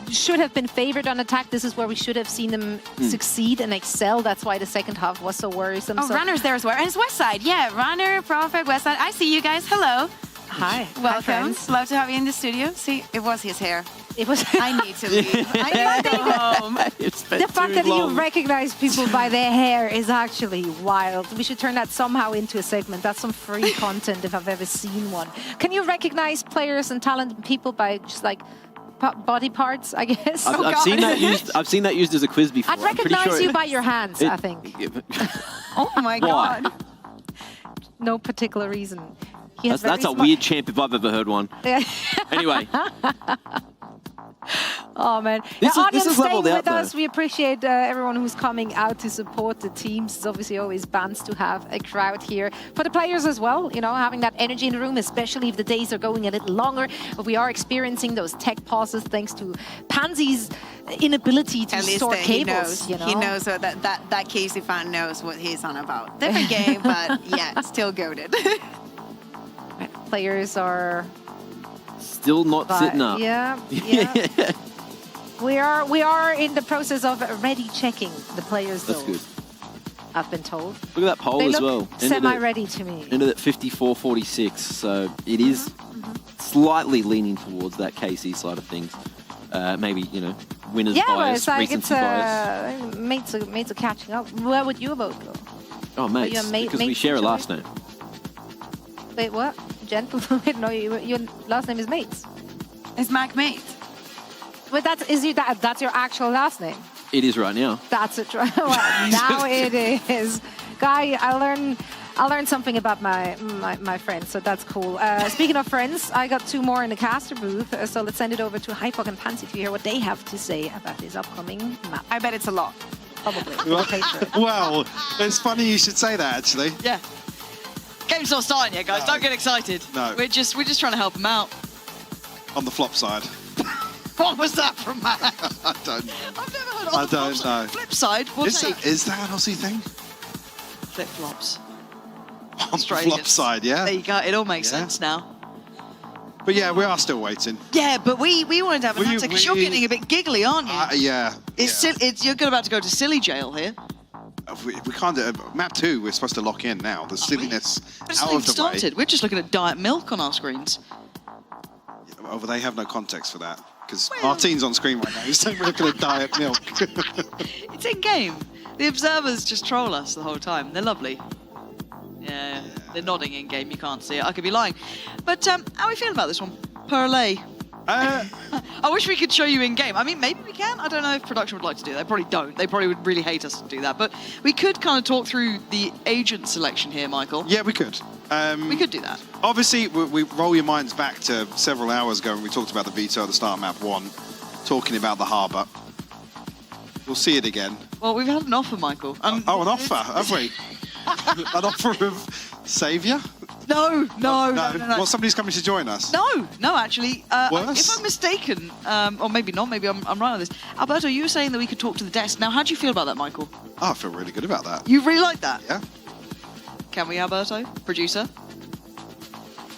should have been favored on attack. This is where we should have seen them succeed and excel. That's why the second half was so worrisome. Oh, Runner's there as well. And it's Westside. Yeah, Runner, Prophet, Westside. I see you guys. Hello. Hi. Welcome. Love to have you in the studio. See, it was his hair. It was. I need to leave. I need to go home. The fact that you recognize people by their hair is actually wild. We should turn that somehow into a segment. That's some free content if I've ever seen one. Can you recognize players and talented people by just like body parts, I guess? I've seen that used. I've seen that used as a quiz before. I'd recognize you by your hands, I think. Oh my God. No particular reason. That's a weird champ if I've ever heard one. Anyway. Oh man, this audience is staying leveled with out, us. We appreciate everyone who's coming out to support the teams. It's obviously always bands to have a crowd here. For the players as well, you know, having that energy in the room, especially if the days are going a little longer. But we are experiencing those tech pauses thanks to Pansy's inability to store cables. He knows that Casey fan knows what he's on about. Different game, but yeah, still goated. Players are still not sitting up. Yeah. We are in the process of ready checking the players. That's good. I've been told. Look at that poll as well. Semi-ready to me. Ended at 54-46, so it is slightly leaning towards that KC side of things. Maybe, you know, winners bias, recency bias. Mates are catching up. Where would you vote, though? Oh, mates, because we share a last name. Wait, what? Gentle? No, your last name is Mates. It's Mac Mate. But that's your actual last name? It is right now. That's it. Now it is. Guy, I learned something about my friends, so that's cool. Speaking of friends, I got 2 more in the caster booth, so let's send it over to Hypok and Pansy to hear what they have to say about this upcoming map. I bet it's a lot. Probably. Well, it's funny you should say that, actually. Yeah. Game's not starting yet, guys. No. Don't get excited. No. We're just trying to help them out. On the flop side. What was that from Matt? I don't know. I've never heard of the flip side. Flip side, Is that an Aussie thing? Flip flops. Australians. side, yeah. There you go. It all makes sense now. But yeah, we are still waiting. Yeah, but we wanted to have an answer because you're getting a bit giggly, aren't you? Yeah. You're about to go to silly jail here. We can't do map 2. We're supposed to lock in now. The silliness It's out not of even the started. We're just looking at diet milk on our screens. way. Oh, they have no context for that because Martine's on screen right now. He's saying we're looking at diet milk. It's in game. The observers just troll us the whole time. They're lovely. Yeah, they're nodding in game. You can't see it. I could be lying. But how are we feeling about this one? Perlay. I wish we could show you in game. I mean, maybe we can. I don't know if production would like to do that. They probably don't. They probably would really hate us to do that. But we could kind of talk through the agent selection here, Michael. Yeah, we could. We could do that. Obviously, we roll your minds back to several hours ago when we talked about the veto at the start of map 1, talking about the harbour. We'll see it again. Well, we've had an offer, Michael. An offer, have we? An offer of saviour? No. Well, somebody's coming to join us. No, actually. Worse? If I'm mistaken, or maybe not, maybe I'm right on this. Alberto, you were saying that we could talk to the desk. Now, how do you feel about that, Michael? Oh, I feel really good about that. You really like that? Yeah. Can we, Alberto? Producer?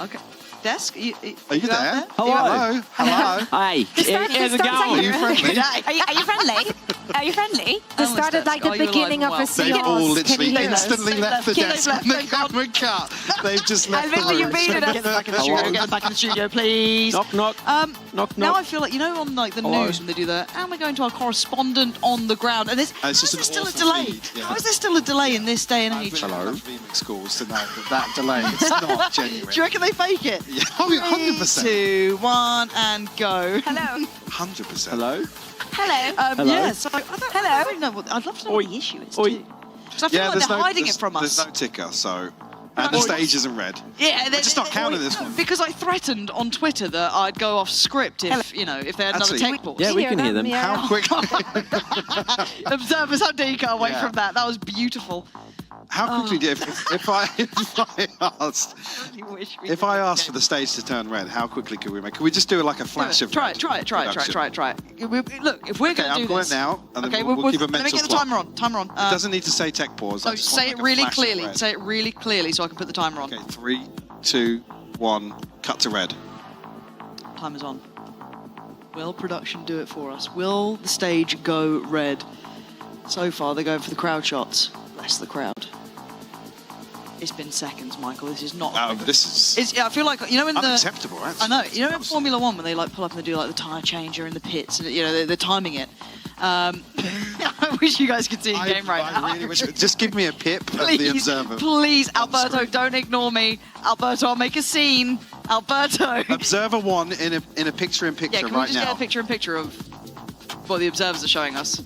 Okay. Desk? Are you there? Hello. Hey, how's it going? Are you friendly? Are you friendly? Are you friendly? This started like the beginning of a They've all seance. literally Can you hear us? instantly left the desk when the camera cut. They've just left the room. Get back in the studio. Get back in the studio, please. Knock, knock. Knock, Now knock. I feel like, you know, on like the Hello. news when they do the, and we're going to our correspondent on the ground, and there's, how is just there an still a awful delay? feed, yeah. How is there still a delay in this day and age? Hello. VMix schools to know that delay is not genuine. Do you reckon they fake it? Yeah, 100%. 3, 2, 1, and go. Hello. 100%. Hello? Hello. Hello? Yeah, so I don't know. I'd love to know what the issue is, too. Because I feel like they're hiding it from us. There's no ticker, so... And the stage isn't red. Yeah, We're just not counting this one. Because I threatened on Twitter that I'd go off script if, you know, if they had another Actually, tech pause. Yeah, we can hear them. How quick... Observers, how dare you cut away Yeah. from that? That was beautiful. How quickly do if I asked if I asked for the stage to turn red, how quickly could we make? Could we just do like a flash of Try red it. Look, if we're Okay, going to I'm do going this now, and then okay, we'll keep a let me mental get the clock. timer on. It doesn't need to say tech pause. I No, just say want it like a really flash of clearly. red. Say it really clearly so I can put the timer on. Okay, 3, 2, 1, cut to red. Timer's on. Will production do it for us? Will the stage go red? So far, they're going for the crowd shots. Bless the crowd. It's been seconds, Michael. This is not. This is. I feel like, you know, in the unacceptable. I know. You know in Formula One when they like pull up and they do like the tyre changer in the pits, and you know they're timing it. I wish you guys could see in game right now. I really wish. Just give me a pip of the observer. Please, Alberto, don't ignore me. Alberto, I'll make a scene. Alberto. Observer 1 in a picture-in-picture Yeah, can right we just now. get a picture-in-picture of what the observers are showing us?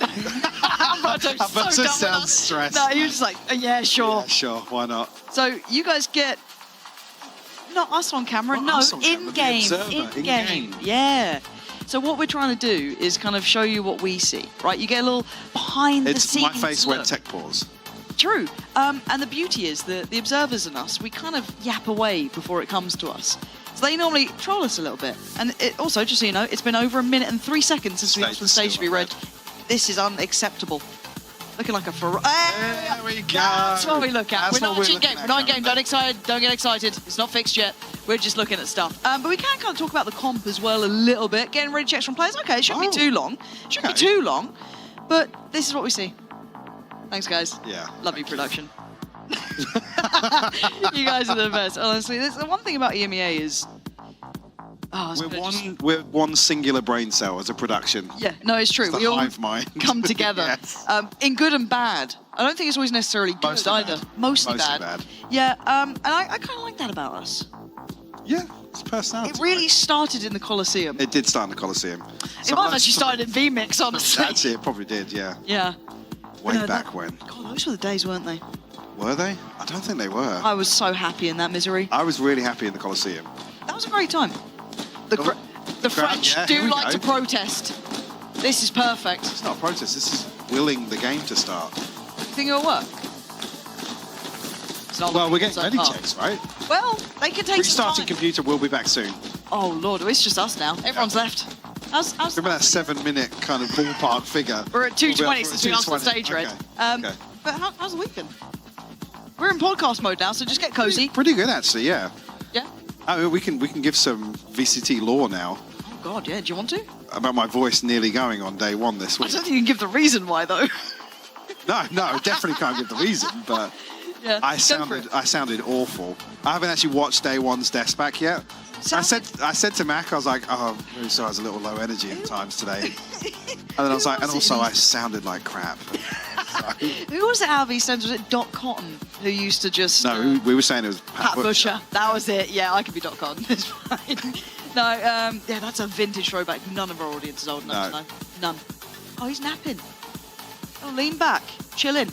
Alberto's so Alberto done with sounds us. stressed. No, he was just like, yeah, sure. Yeah, sure, why not? So you guys get not us on camera, Not no, us on camera, the in-game, observer, in-game. yeah. So what we're trying to do is kind of show you what we see, right? You get a little behind the scenes My face look. went tech pause. True. And the beauty is that the observers and us, we kind of yap away before it comes to us. So they normally troll us a little bit. And it also, just so you know, it's been over 1 minute and 3 seconds since we asked for the stage to be red. This is unacceptable. Looking like a Ferrari. There we go. That's what we look at. That's We're what not we're watching looking game. at, We're not in game. Don't get excited. It's not fixed yet. We're just looking at stuff. But we can kind of talk about the comp as well a little bit. Getting ready checks from players. Okay, it shouldn't be too long. Shouldn't be too long. But this is what we see. Thanks, guys. Yeah. Love you, production. You guys are the best. Honestly, the one thing about Emea is... Oh, We're one singular brain cell as a production. yeah, no, it's true. It's the We all hive mind. come together Yes. in good and bad. I don't think it's always necessarily good Mostly either. bad. Mostly Mostly bad. bad. Yeah, and I kind of like that about us. Yeah, it's personality. It really started in the Colosseum. It did start in the Colosseum. It might have actually started in VMix, honestly. That's it, probably did, yeah. Yeah. Way No, back when. God, those were the days, weren't they? Were they? I don't think they were. I was so happy in that misery. I was really happy in the Colosseum. That was a great time. The crowd, French yeah, here do we like go. to protest. This is perfect. It's not a protest, this is willing the game to start. You think it'll work? It's not Well, we're looking getting so ready far. checks, right? Well, they can take some Restarting time. computer, we'll be back soon. Oh, Lord, it's just us now. Everyone's left. How's Remember that 7-minute kind of ballpark figure? We're at 2:20 since we asked for the 2:20. stage, right? Okay. But how's the week been? We're in podcast mode now, so just get cozy. Pretty good, actually, yeah. Yeah? I mean, we can give some VCT lore now. Oh, God, yeah. Do you want to? About my voice nearly going on day one this week. I don't think you can give the reason why, though. No, definitely can't give the reason, but yeah, I sounded awful. I haven't actually watched day one's desk back yet. I said to Mac, I was like, oh, I'm really sorry I was a little low energy at times today. And then I was like, and also I sounded like crap. Who was it out of EastEnders? Was it Dot Cotton who used to just... No, we were saying it was Pat Butcher. That was it. Yeah, I could be Dot Cotton. It's fine. No, yeah, that's a vintage throwback. None of our audience is old enough to know. None. Oh, he's napping. Oh, lean back. Chilling.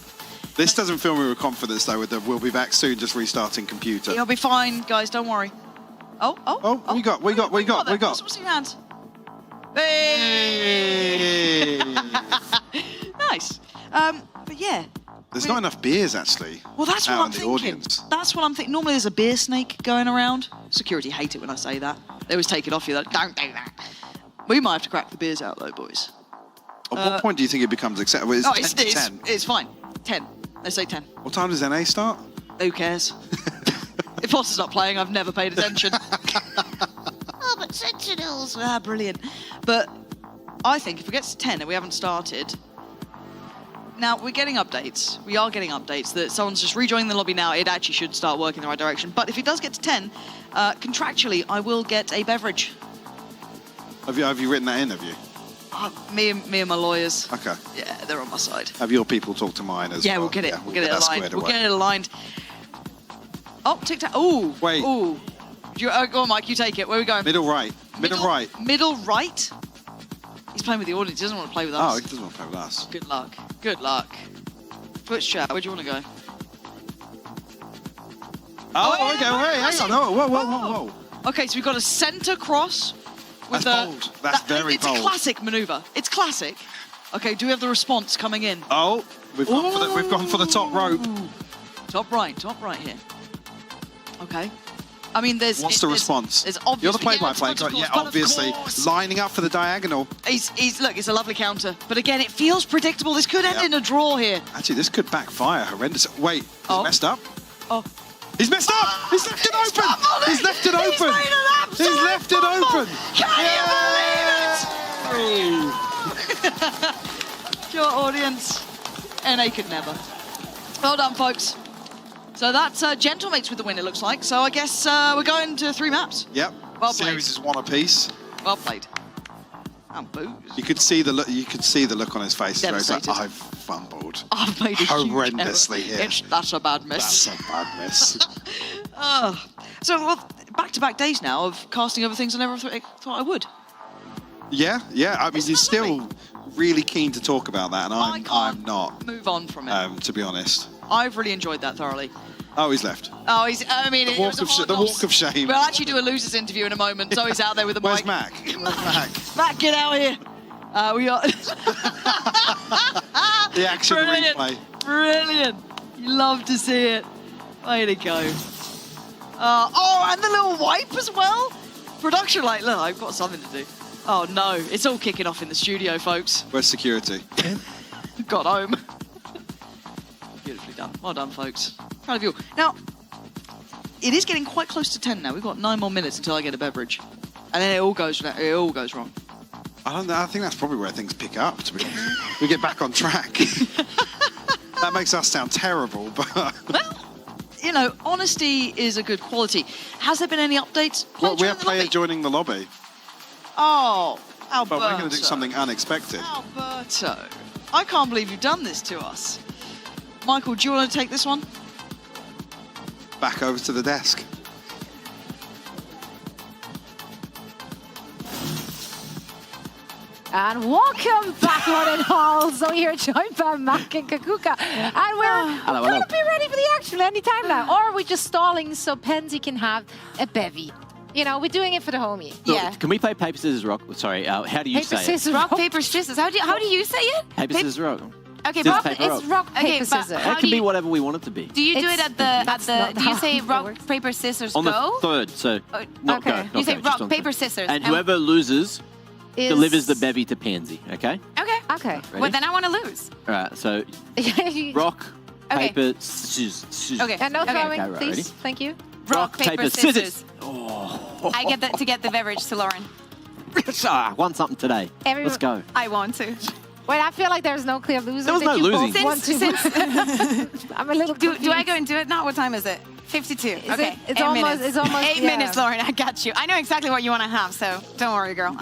This doesn't fill me with confidence, though, with the we'll be back soon, just restarting computer. He'll be fine, guys. Don't worry. Oh, we got. What's in your hands? Hey! Nice. But yeah. There's not enough beers, actually. Well, that's what I'm thinking. Audience. That's what I'm thinking. Normally there's a beer snake going around. Security hate it when I say that. They always take it off you. Like, don't do that. We might have to crack the beers out, though, boys. At what point do you think it becomes acceptable? It's 10 to 10. It's fine. 10. Let's say 10. What time does NA start? Who cares? If Foster's not playing, I've never paid attention. Oh, but Sentinels. Ah, brilliant. But I think if it gets to 10 and we haven't started... Now, we're getting updates. We are getting updates that someone's just rejoining the lobby now. It actually should start working in the right direction. But if it does get to 10, contractually, I will get a beverage. Have you written that in, have you? Me and my lawyers. Okay. Yeah, they're on my side. Have your people talk to mine as well? Yeah, we'll get it. We'll get it aligned. We'll get it aligned. Oh, tic-tac. Oh. Wait. Oh. Go on, Mike. You take it. Where are we going? Middle right. Middle right. Middle right? He's playing with the audience. He doesn't want to play with us. Oh, he doesn't want to play with us. Good luck. Good luck. Twitch chat, where do you want to go? Oh, okay. Hang on. Whoa. Okay, so we've got a centre cross. That's bold. That's very bold. It's a classic manoeuvre. It's classic. Okay, do we have the response coming in? Oh, we've gone for the top rope. Top right here. Okay. I mean, there's... What's the response? There's obviously... You're the play-by-play. Yeah, obviously. Lining up for the diagonal. Look, it's a lovely counter. But again, it feels predictable. This could end in a draw here. Actually, this could backfire horrendous. Wait, he's messed up? Oh. He's messed up! He's left it open! He's left it open! He's left it open! Can you believe it? Your audience. NA could never. Well done, folks. So that's Gentlemates with the win, it looks like. So I guess we're going to 3 maps. Yep. Well Series is 1 apiece. Well played. And booze. You could see the look. You could see the look on his face. Where he's like, Devastated. I've fumbled. I've made a horrendously huge error. here. That's a bad miss. That's a bad miss. So back-to-back days now of casting over things I never thought I would. Yeah. I mean, he's still really keen to talk about that, and I'm not. Move on from it. To be honest. I've really enjoyed that thoroughly. Oh, he's left. Oh, I mean, the walk of shame. We'll actually do a losers interview in a moment. Zoe's out there with the Where's mic. Mac? Where's Mac? Mac, get out here. We are. The action replay. Brilliant. You love to see it. Way to go. And the little wipe as well. Production, look, I've got something to do. Oh no, it's all kicking off in the studio, folks. Where's security? Got home. Beautifully done. Well done, folks. Proud of you. Now, it is getting quite close to 10 now. We've got 9 more minutes until I get a beverage. And then it all goes wrong. I don't know. I think that's probably where things pick up, to be honest. We get back on track. That makes us sound terrible, but... Well, honesty is a good quality. Has there been any updates? Well, we have players joining the lobby. Oh, Alberto. But we're going to do something unexpected. Alberto. I can't believe you've done this to us. Michael, do you want to take this one? Back over to the desk. And welcome back, one and all. So we are joined by Mac and Kakuka. And we're going to be ready for the action anytime now. Or are we just stalling so Pansy can have a bevy? We're doing it for the homie. So, can we play paper, scissors, rock? Sorry, how do you say scissors, it? rock, paper, scissors. How do you say it? Paper, scissors, rock. Okay, Scissors, rock, paper, it's rock, paper, scissors. It can be whatever we want it to be. Do you do it at the? Do you say rock, paper, scissors, on go? the third, so not go. You say rock, paper, scissors. And whoever loses delivers the bevy to Pansy, okay? Okay. Okay. Ready? Well, then I want to lose. All right, so rock, paper, scissors. Okay. And no throwing, Okay, right, please. ready? Thank you. Rock, paper, scissors. Oh. I get to get the beverage to Lauren. I won something today. Let's go. I want to. Wait, I feel like there's no clear loser. There was no losing. I'm a little confused. Do I go and do it now? What time is it? 52. Okay. It's almost. It's almost 8 minutes, Lauren. I got you. I know exactly what you want to have, so don't worry, girl.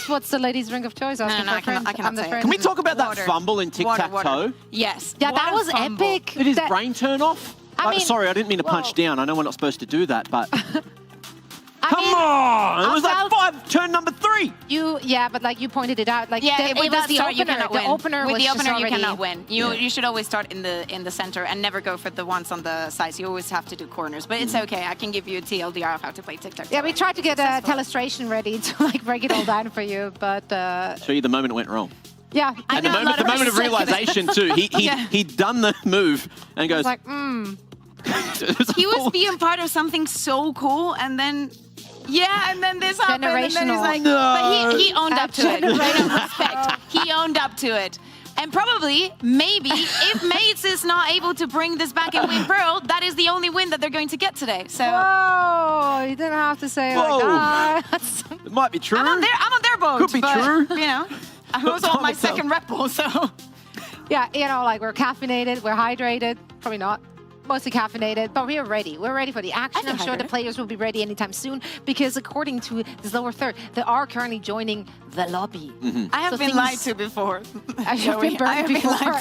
What's the ladies' drink of choice? No, I cannot say it. Can we talk about that fumble in tic-tac-toe? Yes. Yeah, that was epic. Did his brain turn off? Sorry, I didn't mean to punch down. I know we're not supposed to do that, but... Come on! It was like turn number 3. Yeah, but like you pointed it out. Like Yeah, it with was that the start, opener. you cannot win. The opener with was the just opener, you already- cannot win. You should always start in the center and never go for the ones on the sides. You always have to do corners, but it's okay. I can give you a TLDR of how to play tic-tac. Yeah, we tried to get a telestration ready to like break it all down for you, but Show you the moment it went wrong. yeah. And the moment of realization too. He'd done the move and goes. Like, He was being part of something so cool, and then. Yeah, and then this happened, and then he's like, but he owned up to it. Respect. He owned up to it. And probably, maybe, if Mates is not able to bring this back and win Pearl, that is the only win that they're going to get today. So. Whoa! You didn't have to say it like that. It might be true. I'm on their boat. Could be but, true. You know, I was on my second Red Bull, so. Yeah, you know, like we're caffeinated, we're hydrated. Probably not. Mostly caffeinated, but we're ready. We're ready for the action. I'm sure the players will be ready anytime soon because according to this lower third, they are currently joining the lobby. I have been lied to before. I have been lied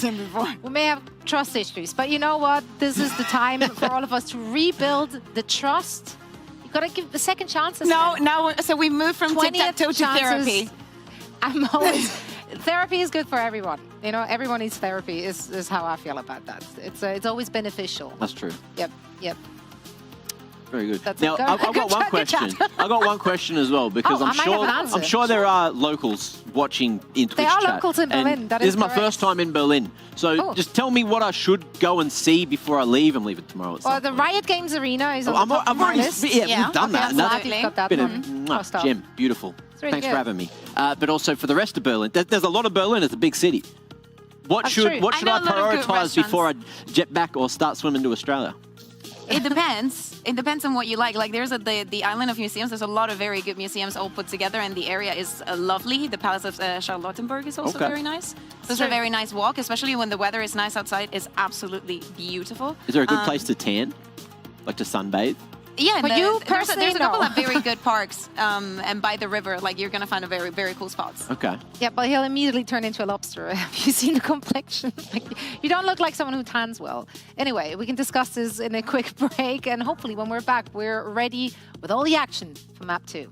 to before. We may have trust issues, but you know what? This is the time for all of us to rebuild the trust. You gotta give the second chances. No, so we moved from tic-tac-toe to therapy. I'm always... Therapy is good for everyone. You know, everyone needs therapy is how I feel about that. It's always beneficial. That's true. Yep. Very good. That's now, it. Go- I've got one question. I got one question as well because I might have an answer. I'm sure there are locals watching in Twitch There are chat. locals in Berlin, and that this is is my correct. first time in Berlin. So just tell me what I should go and see before I leave. I'm leaving tomorrow. Well, the Riot Games Arena is on the top I've of my already, list. yeah, we've done that. I'm glad you've got that been one. a Crossed off. gem. Beautiful. really Thanks good. for having me. But also for the rest of Berlin, there's a lot of Berlin. It's a big city. What That's should true. what I should know I a lot of good prioritize before I jet back or start swimming to Australia? It depends. It depends on what you like. Like there's the island of museums. There's a lot of very good museums all put together, and the area is lovely. The Palace of Charlottenburg is also very nice. So it's a very nice walk, especially when the weather is nice outside. It's absolutely beautiful. Is there a good place to tan, like to sunbathe? Yeah, For you personally, there's a couple no. of very good parks, and by the river, like you're gonna find a very, very cool spots. Okay. Yeah, but he'll immediately turn into a lobster. Have you seen the complexion? Like, you don't look like someone who tans well. Anyway, we can discuss this in a quick break, and hopefully when we're back, we're ready with all the action for map 2.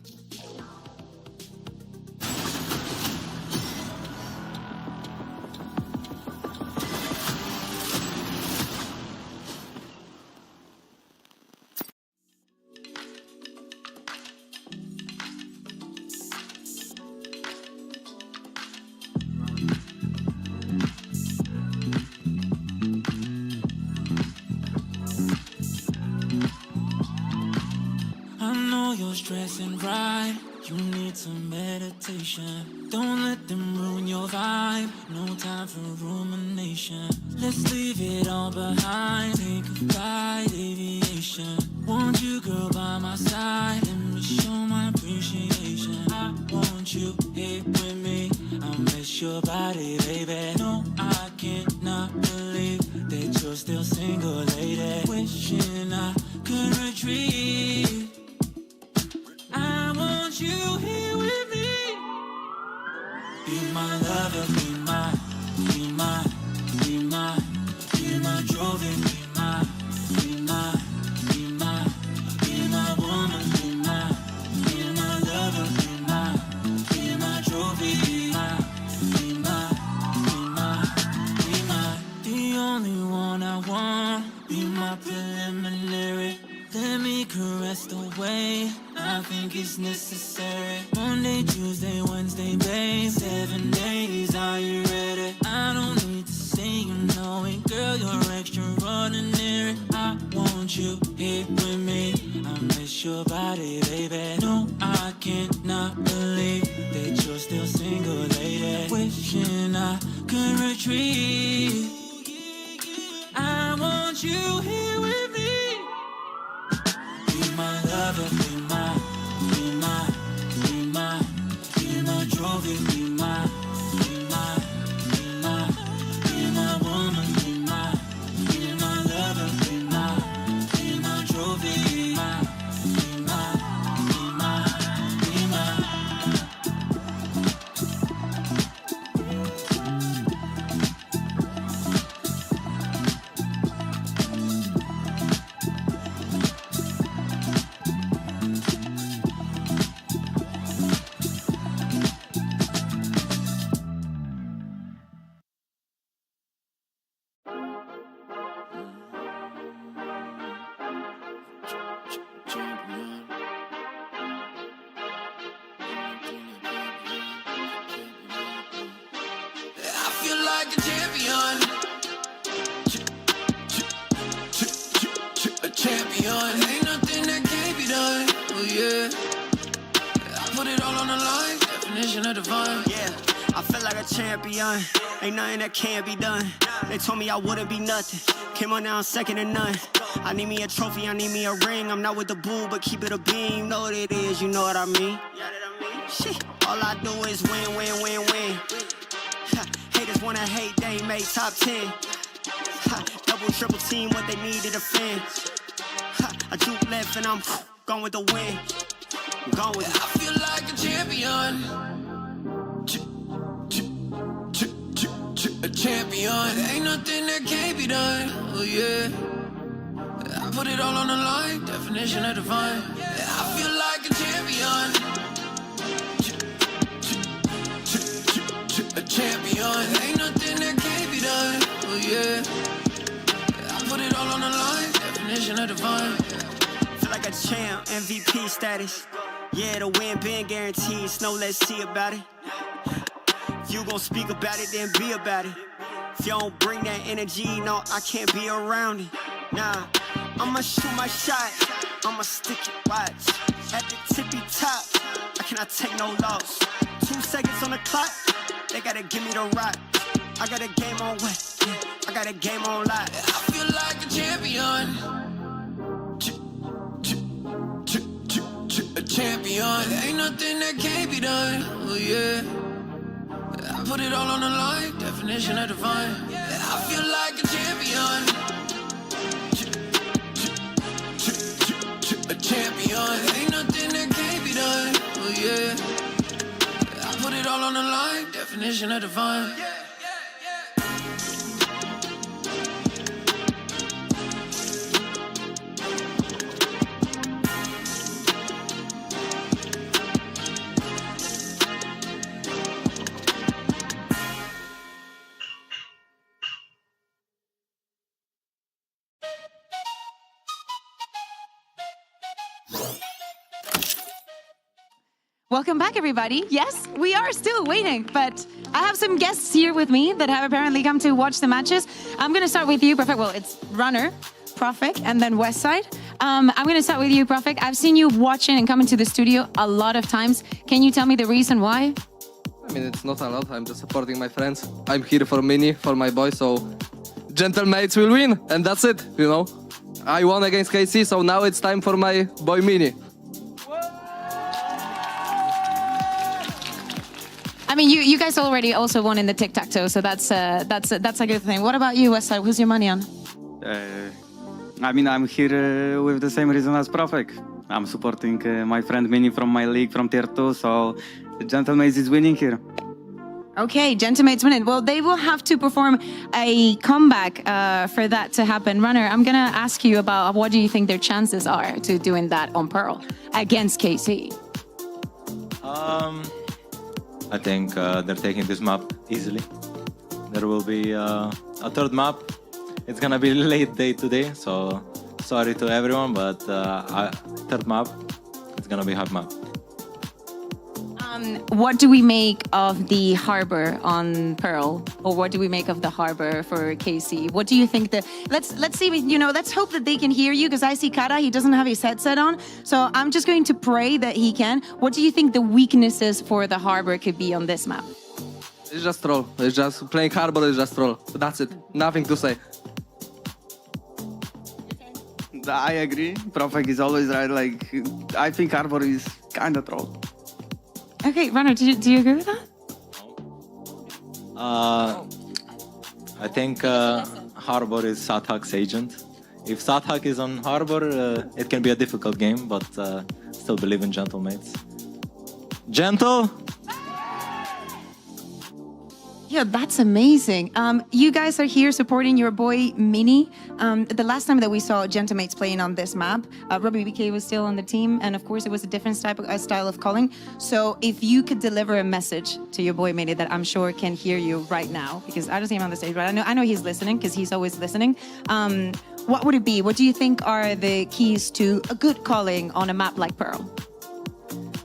I know you're stressing, right? You need some meditation. Don't let them ruin your vibe. No time for rumination. Let's leave it all behind. Think of flight aviation. Want you, girl, by my side. Let me show my appreciation. I want you here with me. I'll miss your body, baby. No, I cannot believe that you're still single, lady. Wishing I could retreat. I want you here with me. Be my lover, be my trophy, be my woman, be my lover, be my trophy, be my, the only one I want, be my preliminary. Let me caress the way I think it's necessary. Monday, Tuesday, Wednesday, babe. 7 days, are you ready? I don't need to say you know it, girl, you're extraordinary. I want you here with me. I miss your body, baby. No, I cannot believe that you're still single, lady. Wishing I could retreat. I want you here with me. Be my lover, be my trophy, be my woman, be my lover, be my trophy, be my. Like a champion, a champion. Ain't nothing that can't be done. Oh yeah, I put it all on the line. Definition of divine. Yeah, I feel like a champion. Ain't nothing that can't be done. They told me I wouldn't be nothing. Came on now, second to none. I need me a trophy, I need me a ring. I'm not with the bull, but keep it a beam. You know what it is, you know what I mean. Shit, all I do is win, win, win, win. Haters wanna hate, they ain't make top 10. Double, triple team, what they need to defend. I juke left and I'm gone with the win. I'm gone with it. I feel like a champion. A champion. Ain't nothing that can't be done. Oh yeah. I put it all on the line. Definition of divine. I feel like a champion. A champion. Ain't nothing that can't be done. Oh yeah. I put it all on the line. Definition of divine. Feel like a champ, MVP status. Yeah, the win been guaranteed. So let's see about it. If you gon' speak about it, then be about it. If you don't bring that energy, no, I can't be around it. Nah, I'ma shoot my shot. I'ma stick it, watch. At the tippy top, I cannot take no loss. 2 seconds on the clock, they gotta give me the rock. I got a game on what? Yeah, I got a game on live. I feel like a champion. A champion. Ain't nothing that can't be done. Oh yeah. I put it all on the line. Definition of divine. I feel like a champion. A champion. Ain't nothing that can't be done. Oh yeah. I put it all on the line. Definition of divine. Welcome back, everybody. Yes, we are still waiting, but I have some guests here with me that have apparently come to watch the matches. I'm going to start with you, Profik. Well, it's Runner, Profik, and then Westside. I'm going to start with you, Profik. I've seen you watching and coming to the studio a lot of times. Can you tell me the reason why? I mean, it's not a lot. I'm just supporting my friends. I'm here for Mini, for my boy, so gentlemates will win, and that's it, you know. I won against KC, so now it's time for my boy Mini. I mean, you guys already also won in the tic-tac-toe, so that's a good thing. What about you, Westside? Who's your money on? I mean, I'm here with the same reason as Profik. I'm supporting my friend Mini from my league from tier 2, so Gentlemates is winning here. Okay, Gentlemates winning. Well, they will have to perform a comeback for that to happen. Runner, I'm going to ask you about what do you think their chances are to doing that on Pearl against KC? I think they're taking this map easily. There will be a third map. It's gonna be late day today, so sorry to everyone, but third map, it's gonna be a hard map. What do we make of the harbor on Pearl, or what do we make of the harbor for KC? What do you think that? Let's see. You know, let's hope that they can hear you, because I see Kara. He doesn't have his headset on, so I'm just going to pray that he can. What do you think the weaknesses for the harbor could be on this map? It's just troll. It's just playing harbor. It's just troll. That's it. Nothing to say. I agree. Profek is always right. Like, I think Harbor is kind of troll. Okay, Runner, do you agree with that? I think Harbor is Sathak's agent. If Sathak is on Harbor, it can be a difficult game, but still believe in Gentle mates. Gentle! Yeah, that's amazing. You guys are here supporting your boy Mini. The last time that we saw Gentamates playing on this map, Robbie BK was still on the team, and of course it was a different style of calling. So if you could deliver a message to your boy Mini that I'm sure can hear you right now, because I don't see him on the stage, but I know he's listening because he's always listening. What would it be? What do you think are the keys to a good calling on a map like Pearl?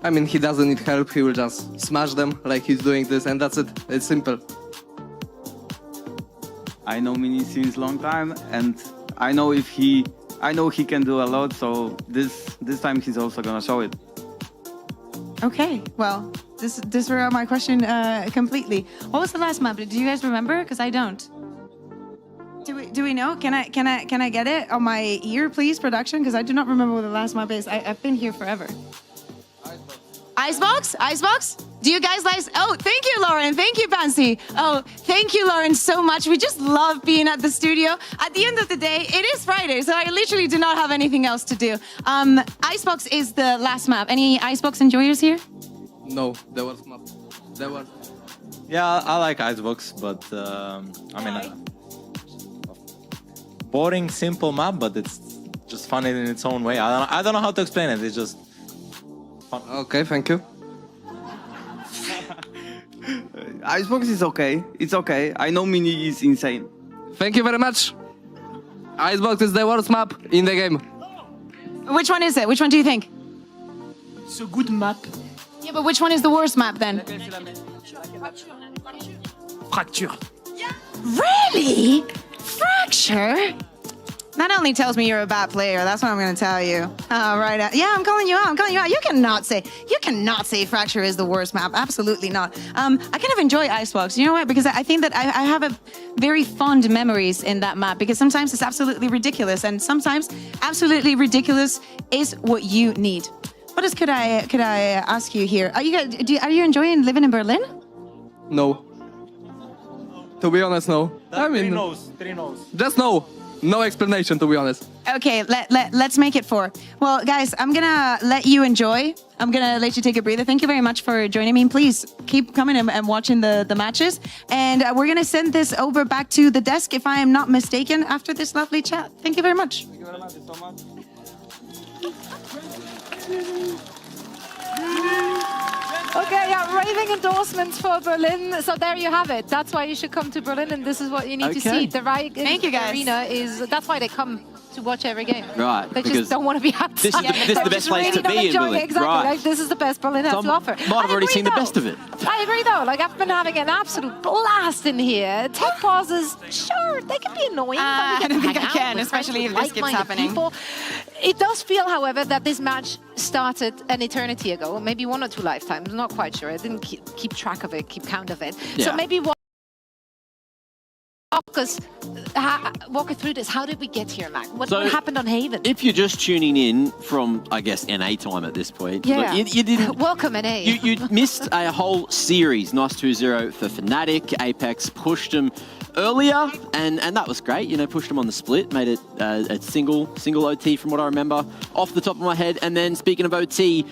I mean, he doesn't need help, he will just smash them like he's doing this, and that's it. It's simple. I know Mini since long time, and I know he can do a lot, so this time he's also gonna show it. Okay, well, this were my question completely. What was the last map? Do you guys remember? Because I don't. Do we know? Can I get it on my ear, please, production? Because I do not remember what the last map is. I've been here forever. Icebox? Icebox? Do you guys like... Oh, thank you, Lauren. Thank you, Pansy. Oh, thank you, Lauren, so much. We just love being at the studio. At the end of the day, it is Friday, so I literally do not have anything else to do. Icebox is the last map. Any Icebox enjoyers here? No, there was map. There was... Yeah, I like Icebox, but I mean... boring, simple map, but it's just fun in its own way. I don't know how to explain it. It's just... Okay, thank you. Icebox is okay. It's okay. I know Mini is insane. Thank you very much. Icebox is the worst map in the game. Which one is it? Which one do you think? It's a good map. Yeah, but which one is the worst map then? Fracture. Really? Fracture? That only tells me you're a bad player. That's what I'm going to tell you. Right. Yeah, I'm calling you out. I'm calling you out. You cannot say Fracture is the worst map. Absolutely not. I kind of enjoy Icebox. You know what? Because I think that I have a very fond memories in that map, because sometimes it's absolutely ridiculous, and sometimes absolutely ridiculous is what you need. What else could I ask you here? Are you enjoying living in Berlin? No. To be honest, no. I mean, three no's. Just no. No explanation, to be honest. Okay, let's make it 4. Well, guys, I'm gonna let you enjoy. I'm gonna let you take a breather. Thank you very much for joining me. Please keep coming and watching the matches. And we're gonna send this over back to the desk, if I am not mistaken, after this lovely chat. Thank you very much. Thank you very much so much. Okay, yeah, raving endorsements for Berlin. So there you have it. That's why you should come to Berlin, and this is what you need to see. The Riot Thank you, guys. Arena is, that's why they come to watch every game. Right. They just don't want to be outside. This is the best place to be in Berlin. Exactly. Right. Like, this is the best Berlin has to offer. Might have already seen the best of it. I agree, though. Like, I've been having an absolute blast in here. Tech pauses, sure, they can be annoying. I don't think I can, especially if this keeps happening. People. It does feel, however, that this match started an eternity ago, maybe 1 or 2 lifetimes. I'm not quite sure. I didn't keep track of it, keep count of it. Yeah. So maybe walk us through this. How did we get here, Mac? What happened on Haven? If you're just tuning in from, I guess, NA time at this point, yeah. look, you didn't... Welcome, NA. You missed a whole series. Nice 2-0 for Fnatic. Apeks pushed them earlier, and that was great. You know, pushed them on the split, made it a single OT from what I remember off the top of my head. And then, speaking of OT,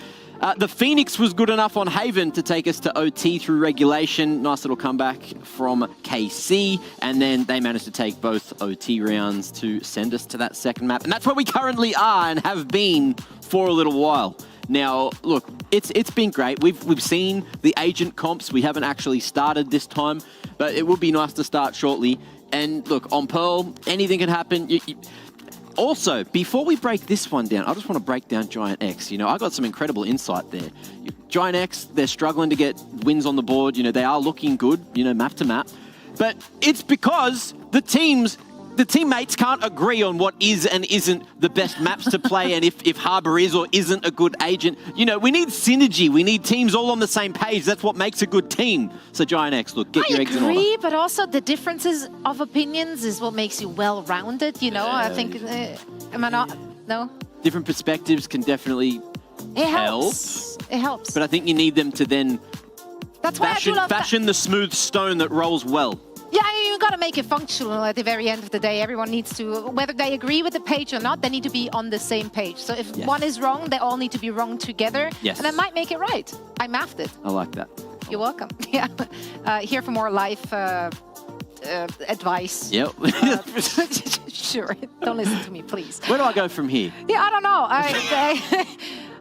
the Phoenix was good enough on Haven to take us to OT through regulation. Nice little comeback from KC. And then they managed to take both OT rounds to send us to that second map. And that's where we currently are and have been for a little while. Now, look, it's been great. We've seen the agent comps. We haven't actually started this time, but it would be nice to start shortly. And look, on Pearl, anything can happen. Also, before we break this one down, I just want to break down Giant X. You know, I got some incredible insight there. Giant X, they're struggling to get wins on the board. You know, they are looking good, you know, map to map. But it's because the teammates can't agree on what is and isn't the best maps to play, and if Harbor is or isn't a good agent. You know, we need synergy. We need teams all on the same page. That's what makes a good team. So Giant X, look, get your eggs in order. I agree, but also the differences of opinions is what makes you well-rounded, you know? I think, am I not No? Different perspectives can definitely It help. helps. It helps. But I think you need them to then That's why I do love fashion the smooth stone that rolls well. Yeah, you got to make it functional at the very end of the day. Everyone needs to, whether they agree with the page or not, they need to be on the same page. So if one is wrong, they all need to be wrong together. Yes. And that might make it right. I mathed it. I like that. You're welcome. Yeah. Here for more life advice. Yep. Sure. Don't listen to me, please. Where do I go from here? Yeah, I don't know.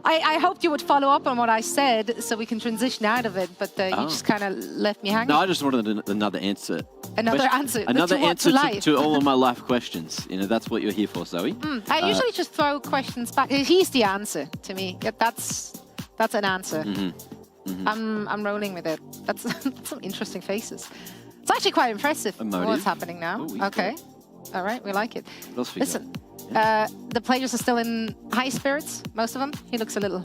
I hoped you would follow up on what I said so we can transition out of it, but you just kind of left me hanging. No, I just wanted another answer. Another answer. Another answer life. to all of my life questions. You know, that's what you're here for, Zoe. I usually just throw questions back. He's the answer to me. Yeah, that's an answer. I'm rolling with it. That's some interesting faces. It's actually quite impressive what's happening now. Okay. All right, we like it. Listen, the players are still in high spirits, most of them. He looks a little...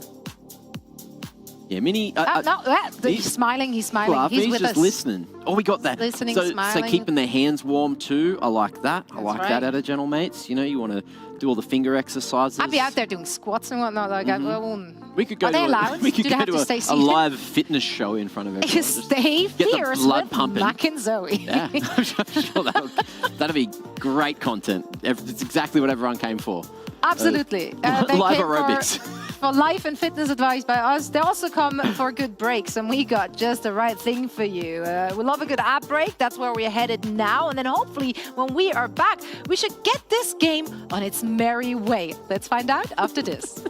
Yeah, Mini... he's smiling, he's smiling. Well, he's with just us. listening. Oh, we got that. Listening, so smiling. keeping their hands warm too. I like that. I like that out of Gentle Mates. You know, you want to do all the finger exercises. I'd be out there doing squats and whatnot. Like, we could go are they allowed? We could Do go they have to to stay a seated? live fitness show in front of everyone. Stay get the fierce blood with pumping. Mac and Zoe. Yeah, I'm sure that'd be great content. It's exactly what everyone came for. Absolutely. They live came aerobics. For life and fitness advice by us. They also come for good breaks, and we got just the right thing for you. We love a good app break. That's where we're headed now. And then hopefully, when we are back, we should get this game on its merry way. Let's find out after this.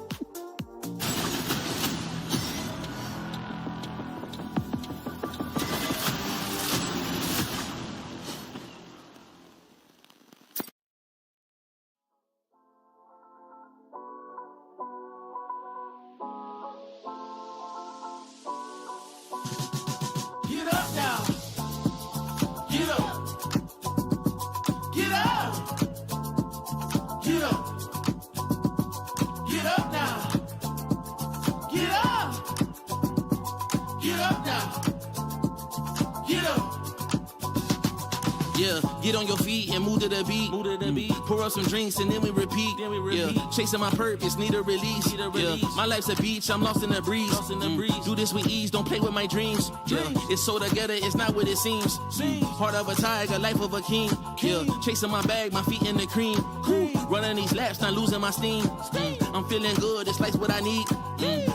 Yeah, get on your feet and move to the beat. Pour up some drinks and then we repeat. Yeah, chasing my purpose, need a release. Yeah, my life's a beach, I'm lost in the breeze. Do this with ease, don't play with my dreams. Yeah, it's so together, it's not what it seems. Heart of a tiger, life of a king. Yeah, chasing my bag, my feet in the cream. Running these laps, not losing my steam. I'm feeling good, it's like what I need.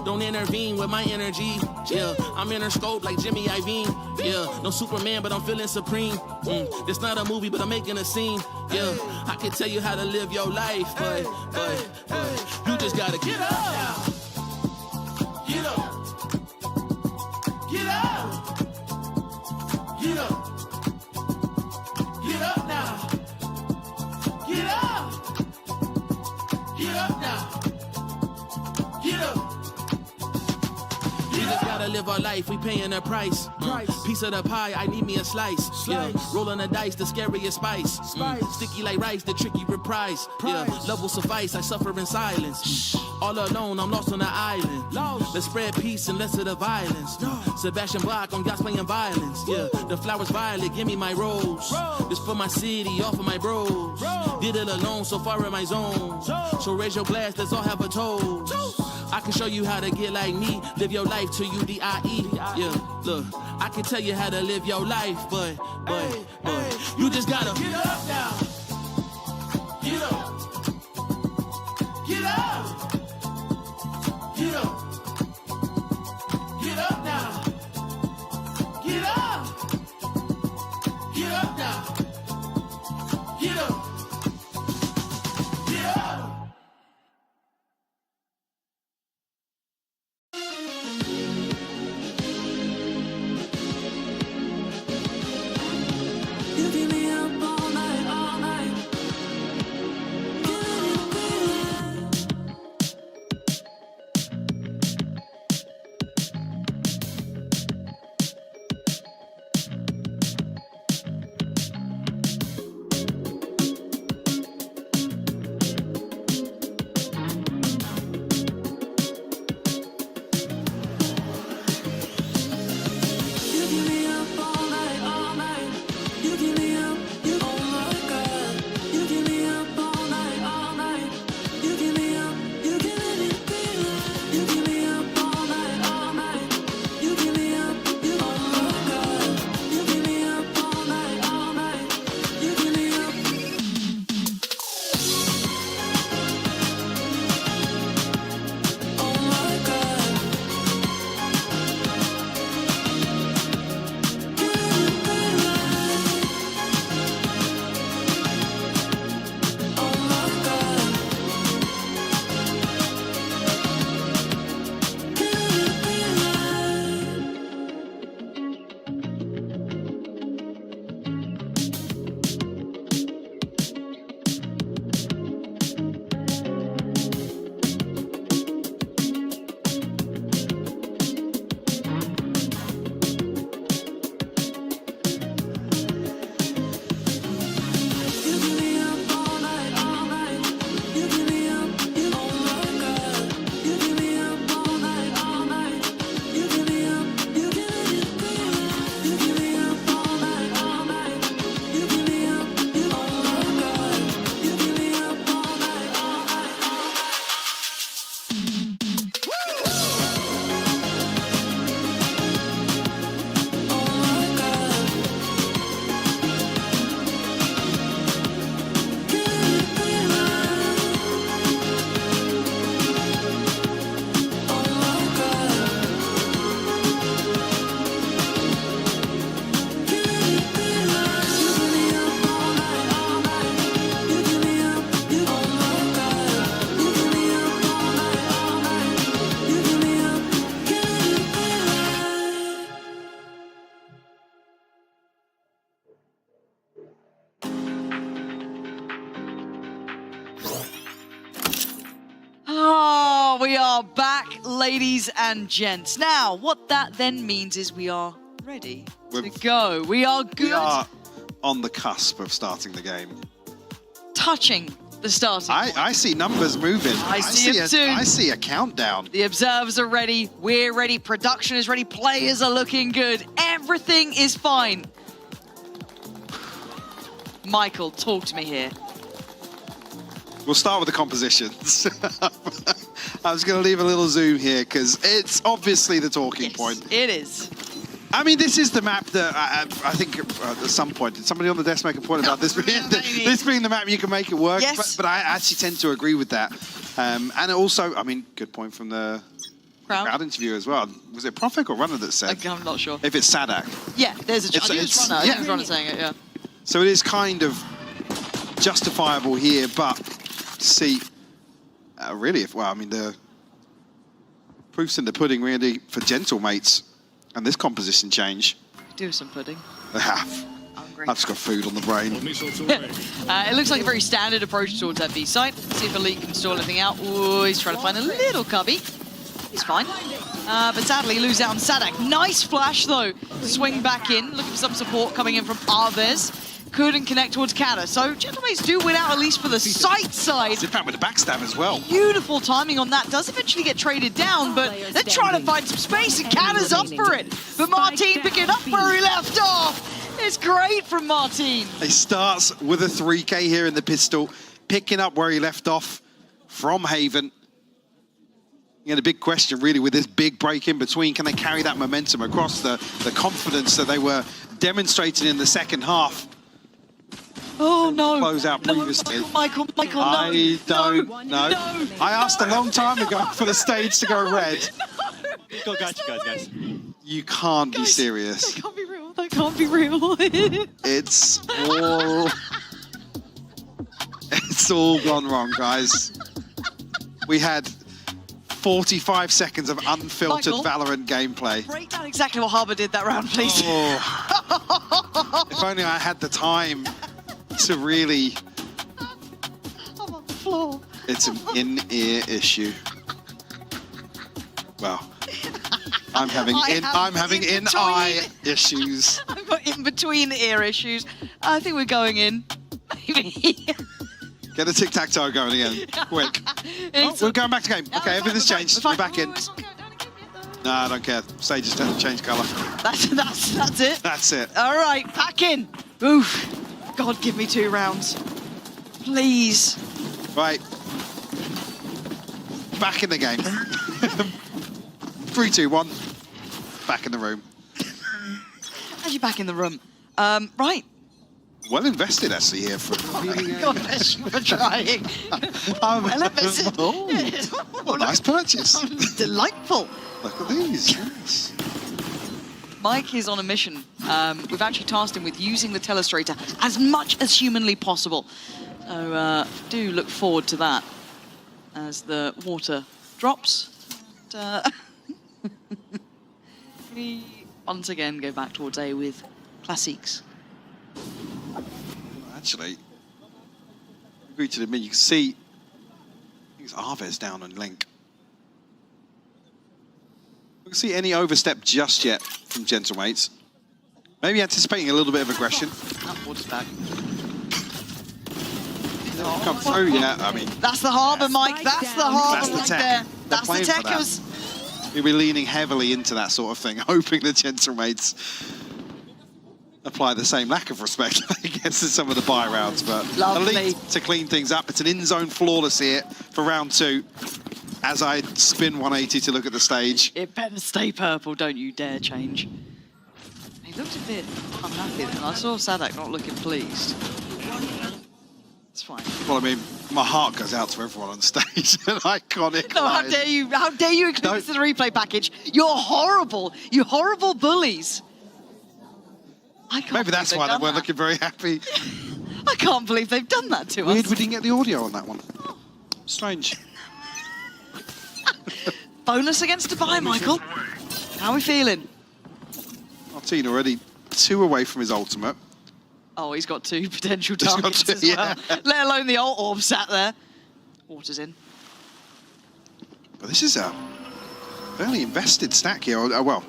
Don't intervene with my energy. Yeah, I'm in her scope like Jimmy Iovine. Yeah, no Superman, but I'm feeling supreme. It's not a movie, but I'm making a scene. Yeah, I can tell you how to live your life, but you just gotta get up. Get up. Get up. Get up. Get up now. Get up. Get up now. Get up. We just gotta live our life, we paying a price. Piece of the pie, I need me a slice. Yeah, rolling the dice, the scariest spice. Sticky like rice, the tricky reprise. Yeah, love will suffice, I suffer in silence. All alone, I'm lost on the island. Let's spread peace and less of the violence. Sebastian Bach on yachts playing violence. Yeah, the flowers violet, give me my rose. This for my city, all for my bros. Did it alone, so far in my zone. So raise your glass, let's all have a toast. I can show you how to get like me, live your life till you die. Yeah, look, I can tell you how to live your life, but you just gotta get up now. Get up. Get up. Get up. Get up now. Get up. Get up now. Get up. Get up. You keep me up all night, all night. we are back, ladies and gents. Now, what that then means is we are ready to go. We are good. We are on the cusp of starting the game. Touching the starting point. I see numbers moving. I see them too. I see a countdown. The observers are ready. We're ready. Production is ready. Players are looking good. Everything is fine. Michael, talk to me here. We'll start with the compositions. I was going to leave a little zoom here because it's obviously the talking point. It is. I mean, this is the map that I think at some point, did somebody on the desk make a point about this being the map you can make it work? Yes. But I actually tend to agree with that. And also, I mean, good point from the crowd interview as well. Was it Profik or Runner that said? I'm not sure. If it's Sadak. Yeah, there's a chance. Runner. I think it was Runner saying it, yeah. So it is kind of justifiable here, but see, really, well, I mean, the proof's in the pudding, really, for Gentlemates and this composition change. Do some pudding. They have. Hungry. I've just got food on the brain. It looks like a very standard approach towards that B site. See if Elite can stall anything out. Ooh, he's trying to find a little cubby. He's fine. But sadly, lose out on Sadak. Nice flash, though. Swing back in. Looking for some support coming in from Arvez. Couldn't connect towards Kata. So Gentlemates do win out, at least for the site side. Zip out with the backstab as well. Beautiful timing on that. Does eventually get traded down, but they're trying to find some space, and Kata's up for it. But Martin picking up where he left off. It's great from Martin. He starts with a 3K here in the pistol, picking up where he left off from Haven. You had a big question, really, with this big break in between. Can they carry that momentum across the confidence that they were demonstrating in the second half? Oh, no. Close out previously. Michael, no. I don't know. No. I asked a long time ago for the stage to go red. Go, guys. You can't be serious. That can't be real. That can't be real. It's all gone wrong, guys. We had 45 seconds of unfiltered Michael, Valorant gameplay. Break down exactly what Harbour did that round, please. Oh. If only I had the time to really... I'm on the floor. It's an in-ear issue. Well, I'm having in-eye issues. I've got in-between ear issues. I think we're going in. Maybe. Get a tic-tac-toe going again, quick. We're going back to game. Okay, everything's changed. We're back in. No, I don't care. Stage has changed colour. That's it. That's it. All right, back in. Oof. God, give me 2 rounds. Please. Right. Back in the game. 3, 2, 1. Back in the room. How's you back in the room? Right. Well invested, actually, here for... God bless you for trying. Nice purchase. Delightful. Look at these. Yes. Mike is on a mission. We've actually tasked him with using the telestrator as much as humanly possible. So do look forward to that as the water drops. We once again go back towards A with Classiques. Actually, agree to admit, you can see, I think it's Arvez down on Link. We can see any overstep just yet from Gentlemates. Maybe anticipating a little bit of aggression. Water's back. Come through, yeah, I mean. That's the harbour, Mike. That's the harbour right there. That's the tech. techers. We'll be leaning heavily into that sort of thing, hoping the Gentlemates apply the same lack of respect, I guess, as some of the buy rounds. But Elite to clean things up. It's an in-zone flawless here for round 2. As I spin 180 to look at the stage. It better stay purple, don't you dare change. He looked a bit unhappy then. I saw Sadak not looking pleased. It's fine. Well, I mean, my heart goes out to everyone on stage. An iconic No, how dare you include this in the replay package? You're horrible. You horrible bullies. Maybe that's why they weren't looking very happy. I can't believe they've done that to Weird us. we didn't get the audio on that one. Strange. Bonus against Dubai, Michael. How are we feeling? Martin already 2 away from his ultimate. Oh, he's got 2 potential targets as well. Let alone the ult orb sat there. Water's in. But this is a fairly invested stack here. Well,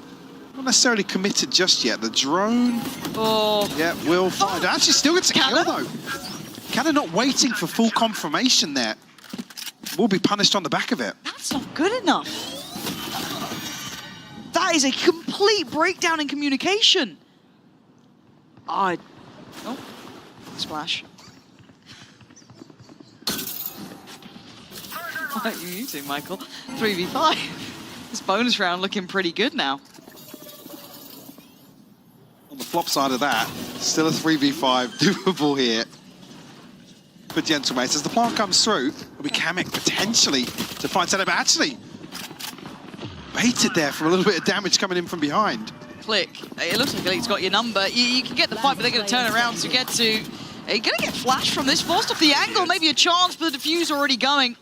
not necessarily committed just yet. The drone, yeah, will find. Actually, still gets a kill though. Canna not waiting for full confirmation there. Will be punished on the back of it. That's not good enough. That is a complete breakdown in communication. Oh, splash. What are you using, Michael? 3v5. This bonus round looking pretty good now. On the flop side of that, still a 3v5 doable here for Gentlemates. As the plant comes through, it'll be Kamek potentially to find Setup, but actually baited there for a little bit of damage coming in from behind. Click. It looks like Elite's got your number. You can get the fight, but they're going to turn around to get to... Are you going to get flashed from this? Forced off the angle, maybe a chance, but the diffuse already going.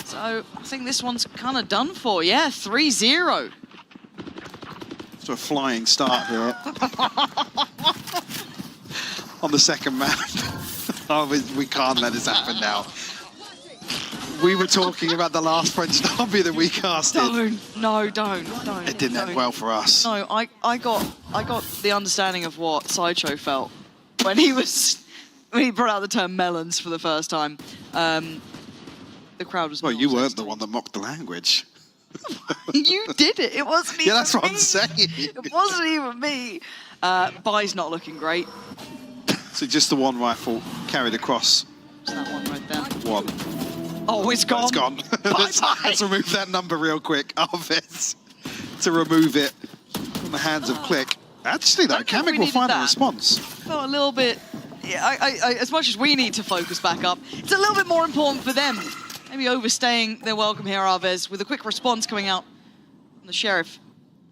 So I think this one's kind of done for. Yeah, 3-0. To a flying start here on the second map. Oh, we can't let this happen now. We were talking about the last French derby that we casted. Don't. It didn't end well for us. No, I got the understanding of what Sideshow felt when he brought out the term melons for the first time. The crowd was. Well, you weren't the one that mocked the language. You did it. It wasn't even Yeah, that's what me. I'm saying. It wasn't even me. Bai's not looking great. So just the one rifle carried across. It's that one right there. One. Oh, it's gone. It's gone. let's remove that number real quick. Arvez to remove it from the hands of Click. Actually, though, Kamek will find a response. Felt a little bit. Yeah, as much as we need to focus back up, it's a little bit more important for them. Maybe overstaying their welcome here, Arvez, with a quick response coming out from the Sheriff.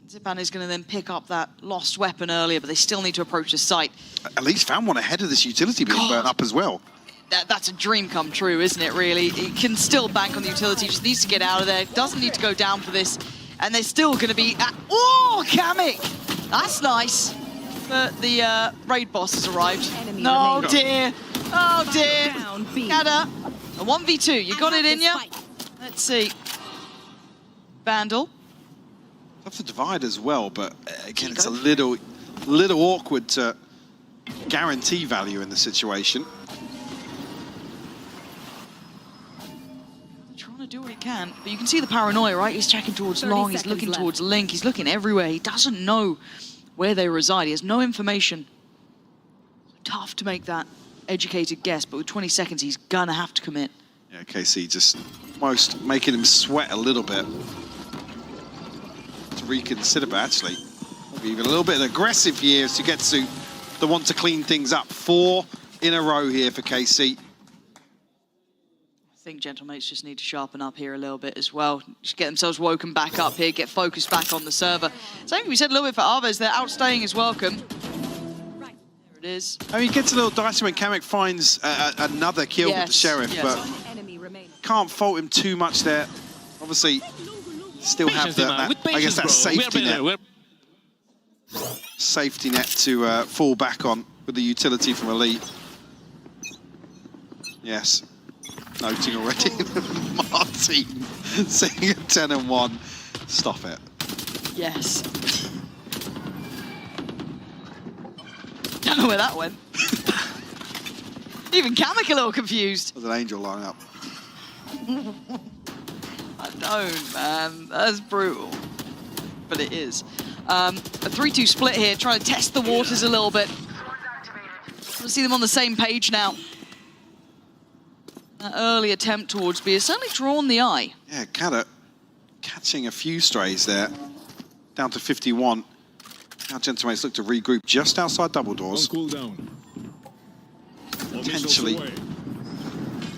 Zipan is going to then pick up that lost weapon earlier, but they still need to approach the site. At least found one ahead of this utility being burnt up as well. That's a dream come true, isn't it, really? He can still bank on the utility, just needs to get out of there, doesn't need to go down for this, and they're still going to be at... Oh, Kamek! That's nice. But the raid boss has arrived. No, dear. Oh, dear. Kada, a 1v2. You got it in ya? Let's see. Vandal. Tough to divide as well, but again, it's a little awkward to guarantee value in the situation. Trying to do what he can, but you can see the paranoia, right? He's checking towards Long, he's looking towards Link, he's looking everywhere. He doesn't know where they reside. He has no information. Tough to make that educated guess, but with 20 seconds, he's gonna have to commit. Yeah, KC just almost making him sweat a little bit to reconsider, but actually maybe even a little bit aggressive here as Sugetsu, the one to clean things up. 4 in a row here for KC. I think Gentlemates just need to sharpen up here a little bit as well. Just get themselves woken back up here, get focused back on the server. Something we said a little bit for Arvez, they're outstaying his welcome. There it is. I mean, it gets a little dicey when Kamek finds another kill with the Sheriff, but can't fault him too much there. Obviously, still have that I guess that safety net. Safety net to fall back on with the utility from Elite. Yes. Noting already. Martin saying a 10 and 1. Stop it. Yes. Don't know where that went. Even Kamek a little confused. There's an angel lining up. I don't, man. That's brutal. But it is. A 3-2 split here, trying to test the waters a little bit. We'll see them on the same page now. That early attempt towards B has certainly drawn the eye. Yeah, Kada catching a few strays there. Down to 51. Now Gentlemates look to regroup just outside double doors. Cool down. Potentially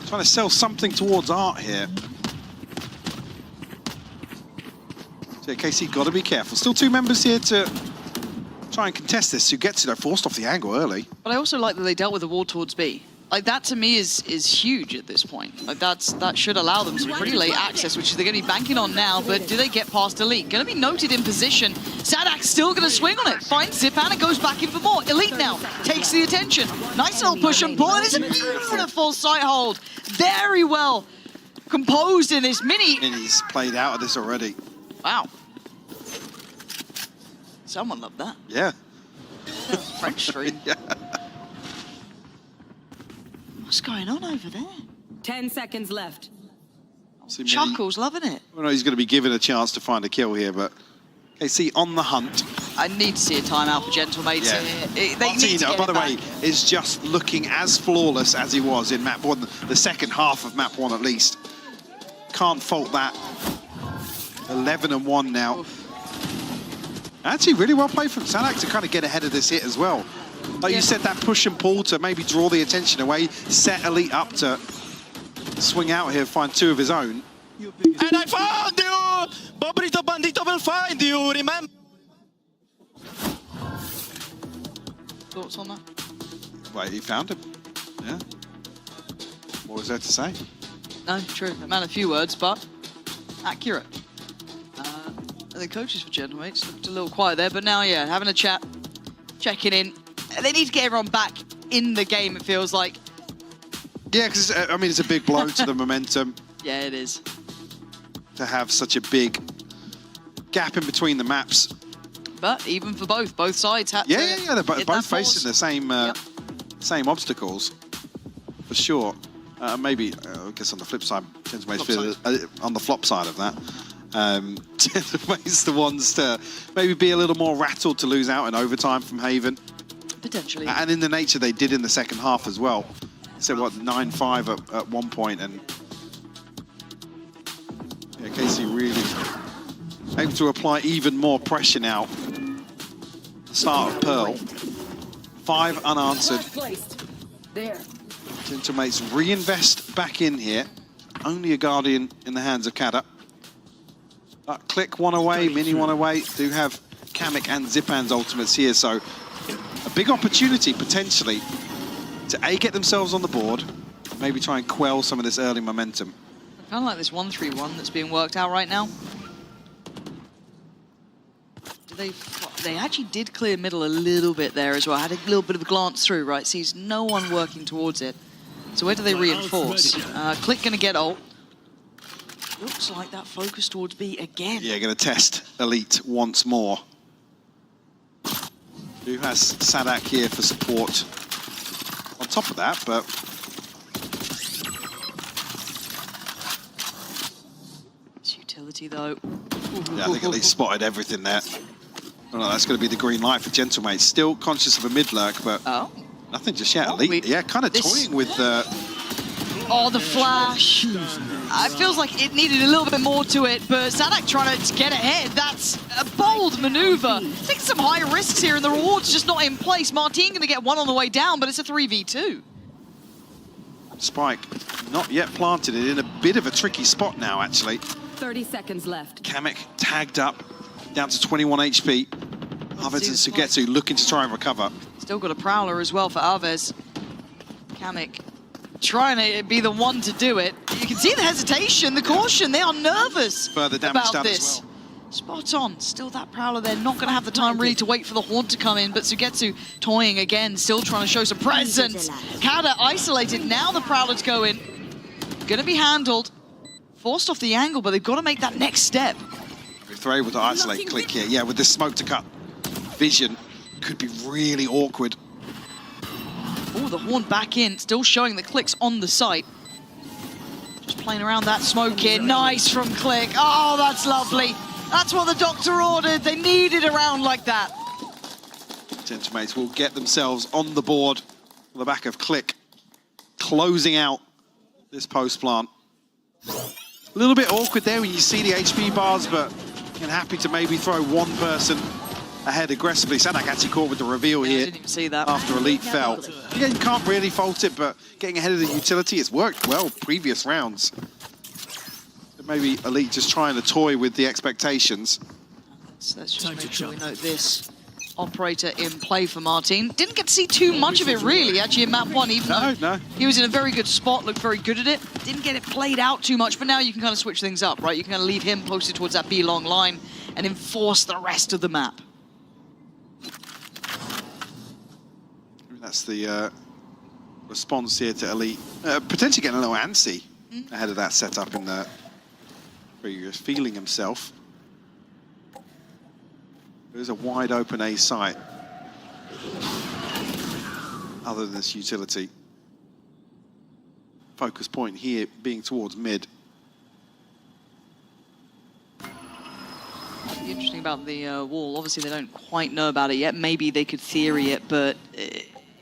trying to sell something towards Art here. So KC got to be careful. Still 2 members here to try and contest this. Sugetsu, though, forced off the angle early. But I also like that they dealt with the ward towards B. Like, that to me is huge at this point. Like, that should allow them some pretty late access, which they're going to be banking on now. But do they get past Elite? Going to be noted in position. Sadak's still going to swing on it. Finds Zipan and goes back in for more. Elite now takes the attention. Nice little push and pull. And it's a beautiful sight hold. Very well composed in this mini. Mini's played out of this already. Wow. Someone loved that. Yeah. French stream. Yeah. What's going on over there? 10 seconds left. Chuckles, loving it. I know he's going to be given a chance to find a kill here, but KC on the hunt. I need to see a timeout for Gentlemates here. They need to get by the it way, back. is just looking as flawless as he was in map 1, the second half of map 1 at least. Can't fault that. 11-1 now. Actually, really well played from Sanac to kind of get ahead of this hit as well. Like you said, that push and pull to maybe draw the attention away, set Elite up to swing out here, find 2 of his own. And I found you! Bobrito Bandito will find you, remember? Thoughts on that? Wait, he found him. Yeah. What was there to say? No, true. A man of few words, but accurate. The coaches for Gentlemates looked a little quiet there, but now, yeah, having a chat, checking in. They need to get everyone back in the game, it feels like. Yeah, because, I mean, it's a big blow to the momentum. Yeah, it is. To have such a big gap in between the maps. But even for both sides had to Yeah, they're both hit that facing the same same obstacles, for sure. Maybe, I guess on the flip side, Gentlemates feel on the flop side of that. Gentlemates the ones to maybe be a little more rattled to lose out in overtime from Haven. Potentially. And in the nature they did in the second half as well. So what, 9-5 at one point, and yeah, Casey really able to apply even more pressure now. Start of Pearl. 5 unanswered. There. Gentlemates reinvest back in here. Only a Guardian in the hands of Kada. Click 1 away, Mini 1 away. Do have Kamek and Zipan's ultimates here, so a big opportunity potentially to A, get themselves on the board, maybe try and quell some of this early momentum. Kind of like this 1-3-1 that's being worked out right now. They actually did clear middle a little bit there as well. Had a little bit of a glance through, right? Sees no one working towards it. So where do they reinforce? Click gonna get ult. Looks like that focus towards B again. Yeah, gonna test Elite once more. Who has Sadak here for support on top of that, but it's utility though. yeah, I think Elite spotted everything there. Oh, no, that's going to be the green light for Gentlemates. Still conscious of a mid lurk, but nothing just yet. Elite, yeah, kind of toying with oh, the flash. It feels like it needed a little bit more to it, but Sadak trying to get ahead. That's a bold maneuver. Taking some high risks here, and the reward's just not in place. Martin going to get 1 on the way down, but it's a 3v2. Spike not yet planted it in a bit of a tricky spot now, actually. 30 seconds left. Kamek tagged up, down to 21 HP. Arvez and Sugetsu looking to try and recover. Still got a Prowler as well for Arvez. Kamek trying to be the one to do it. You can see the hesitation, the caution. They are nervous Further damage about done this. as well. Spot on. Still that Prowler there. Not going to have the time really to wait for the Haunt to come in, but Sugetsu toying again, still trying to show some presence. Kada isolated. Now the Prowler's going. Going to be handled. Forced off the angle, but they've got to make that next step. If they're able to isolate Click here, yeah, with this smoke to cut vision, could be really awkward. Oh, the Horn back in, still showing the Clicks on the site. Just playing around that smoke here. Nice from Click. Oh, that's lovely. That's what the doctor ordered. They needed a round like that. Gentlemates will get themselves on the board on the back of Click, closing out this post plant. A little bit awkward there when you see the HP bars, but you're happy to maybe throw one person ahead aggressively. Sadak actually caught with the reveal here. I didn't even see that. After Elite fell. Again, you can't really fault it, but getting ahead of the utility, it's worked well previous rounds. Maybe Elite just trying to toy with the expectations. So let's just make sure we note this. Operator in play for Martin. Didn't get to see too much of it really, actually, in map 1, even though he was in a very good spot, looked very good at it. Didn't get it played out too much, but now you can kind of switch things up, right? You can kind of leave him posted towards that B-long line and enforce the rest of the map. That's the response here to Elite. Potentially getting a little antsy ahead of that setup in the where he was feeling himself. There's a wide open A site other than this utility. Focus point here being towards mid. Interesting about the wall. Obviously, they don't quite know about it yet. Maybe they could theory it, but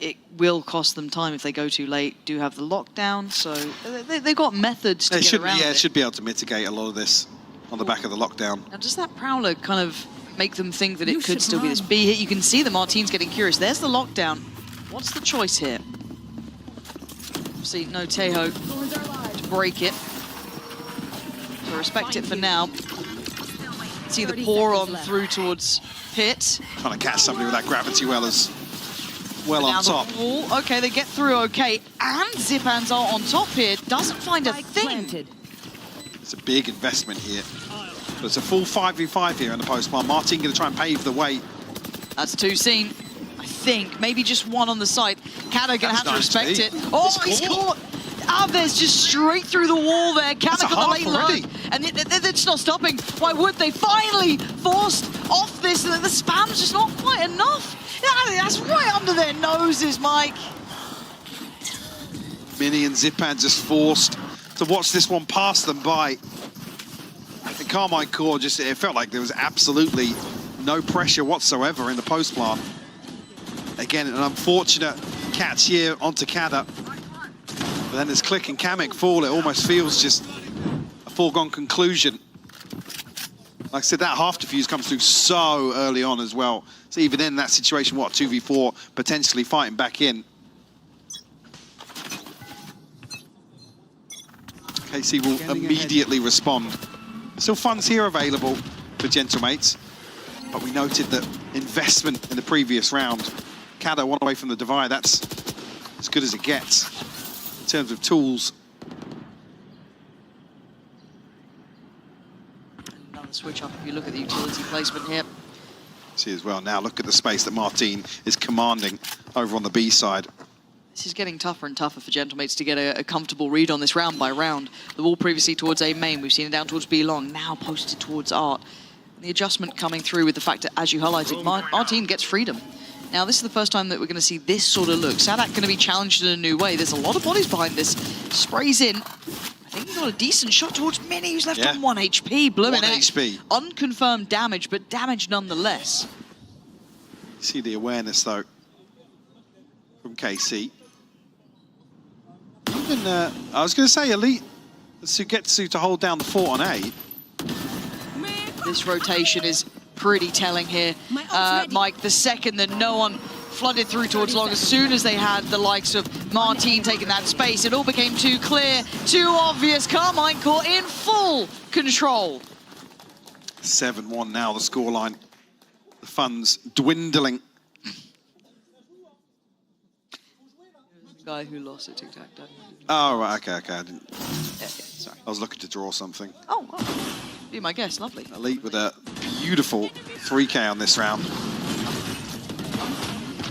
it will cost them time if they go too late. Do have the lockdown, so they've got methods to get around it. Yeah, it should be able to mitigate a lot of this on the back of the lockdown. Now, does that Prowler kind of make them think that it could still be this B hit? You can see that Martine's getting curious. There's the lockdown. What's the choice here? See, no Teho to break it. So respect it for now. See the pour on through towards Pit. Trying to catch somebody with that gravity well as well on top. Okay, they get through okay. And Zipan's on top here. Doesn't find a thing. It's a big investment here. But it's a full 5v5 here in the post-plant. Martine going to try and pave the way. That's two seen. I think maybe just one on the side. Kada gonna have to respect it. Oh, he's caught. Alves just straight through the wall there. Kada got the late load. And they're just not stopping. Why would they? Finally forced off this, and the spam's just not quite enough. That's right under their noses, Mike. Mini and Zipan just forced to watch this one pass them by. The Carmine core just, it felt like there was absolutely no pressure whatsoever in the post plant. Again, an unfortunate catch here onto Kada. But then as Click and Kamek fall, it almost feels just a foregone conclusion. Like I said, that half defuse comes through so early on as well. So even in that situation, what, 2v4, potentially fighting back in. KC will immediately respond. Still funds here available for Gentlemates, but we noted that investment in the previous round. Kada one away from the divide, that's as good as it gets in terms of tools. Another switch up if you look at the utility placement here. See as well, now look at the space that Martine is commanding over on the B side. This is getting tougher and tougher for Gentlemates to get a comfortable read on this round by round. The wall previously towards A main, we've seen it down towards B long, now posted towards Art. And the adjustment coming through with the fact that, as you highlighted, Martine gets freedom. Now, this is the first time that we're going to see this sort of look. Sadak going to be challenged in a new way. There's a lot of bodies behind this. Sprays in. I think he got a decent shot towards Mini, who's left on 1 HP. Blooming 1 HP. Unconfirmed damage, but damage nonetheless. You see the awareness, though, from KC. Even, I was going to say, Elite Sugetsu to hold down the fort on A. This rotation is pretty telling here. Mike, the second that no one flooded through towards long, as soon as they had the likes of Martine taking that space, it all became too clear, too obvious. Carmine Core in full control. 7-1 now, the scoreline. The funds dwindling. The guy who lost at tic-tac-toe. Oh, right, okay, I didn't. Yeah, sorry. I was looking to draw something. Oh, be my guest, lovely. Elite with a beautiful 3K on this round.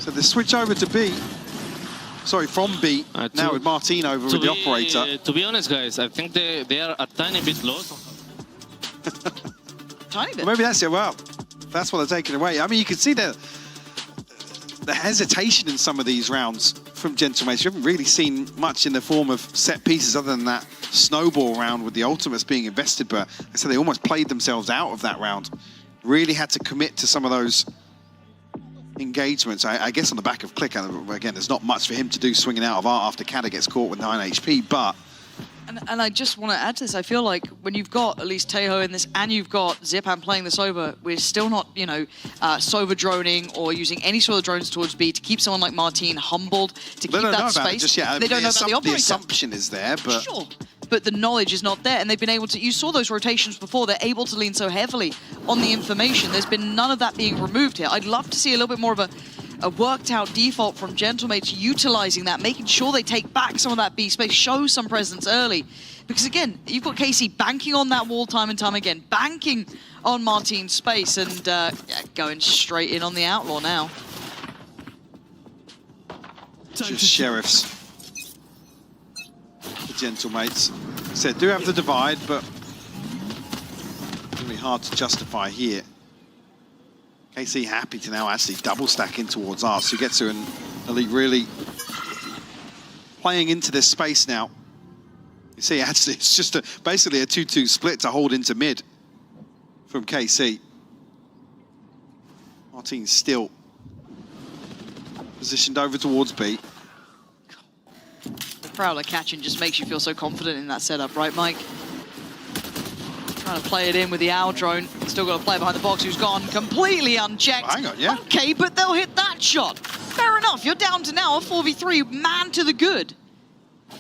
So the switch over to B. Sorry, from B. Now with Martine over with the operator. To be honest, guys, I think they are a tiny bit lost. Tiny bit? Well, maybe that's it. Well, that's what they're taking away. I mean, you can see the hesitation in some of these rounds from Gentlemates. You haven't really seen much in the form of set pieces other than that snowball round with the ultimates being invested, but I said they almost played themselves out of that round. Really had to commit to some of those engagements. I guess on the back of Click, again, there's not much for him to do swinging out of Art after Kada gets caught with 9 HP, but... And I just want to add to this, I feel like when you've got at least Teho in this and you've got Zipan playing this over, we're still not, you know, Sova droning or using any sort of drones towards B to keep someone like Martine humbled, to keep that space. They don't know about the operator. The assumption is there, but... Sure. But the knowledge is not there, and they've been able to... You saw those rotations before. They're able to lean so heavily on the information. There's been none of that being removed here. I'd love to see a little bit more of a worked-out default from Gentlemates, utilizing that, making sure they take back some of that B space, show some presence early. Because, again, you've got KC banking on that wall time and time again, banking on Martine's space, and going straight in on the Outlaw now. Just Sheriffs. The Gentlemates. Said do have the divide, but it's gonna be hard to justify here. KC happy to now actually double stack in towards us. So you get to an Elite really playing into this space now. You see, actually, it's just basically a 2-2 split to hold into mid from KC. Martin's still positioned over towards B. The Prowler catching just makes you feel so confident in that setup, right, Mike? Trying to play it in with the owl drone. Still got a player behind the box who's gone completely unchecked. Hang on, yeah. Okay, but they'll hit that shot. Fair enough, you're down to now a 4v3, man to the good. It's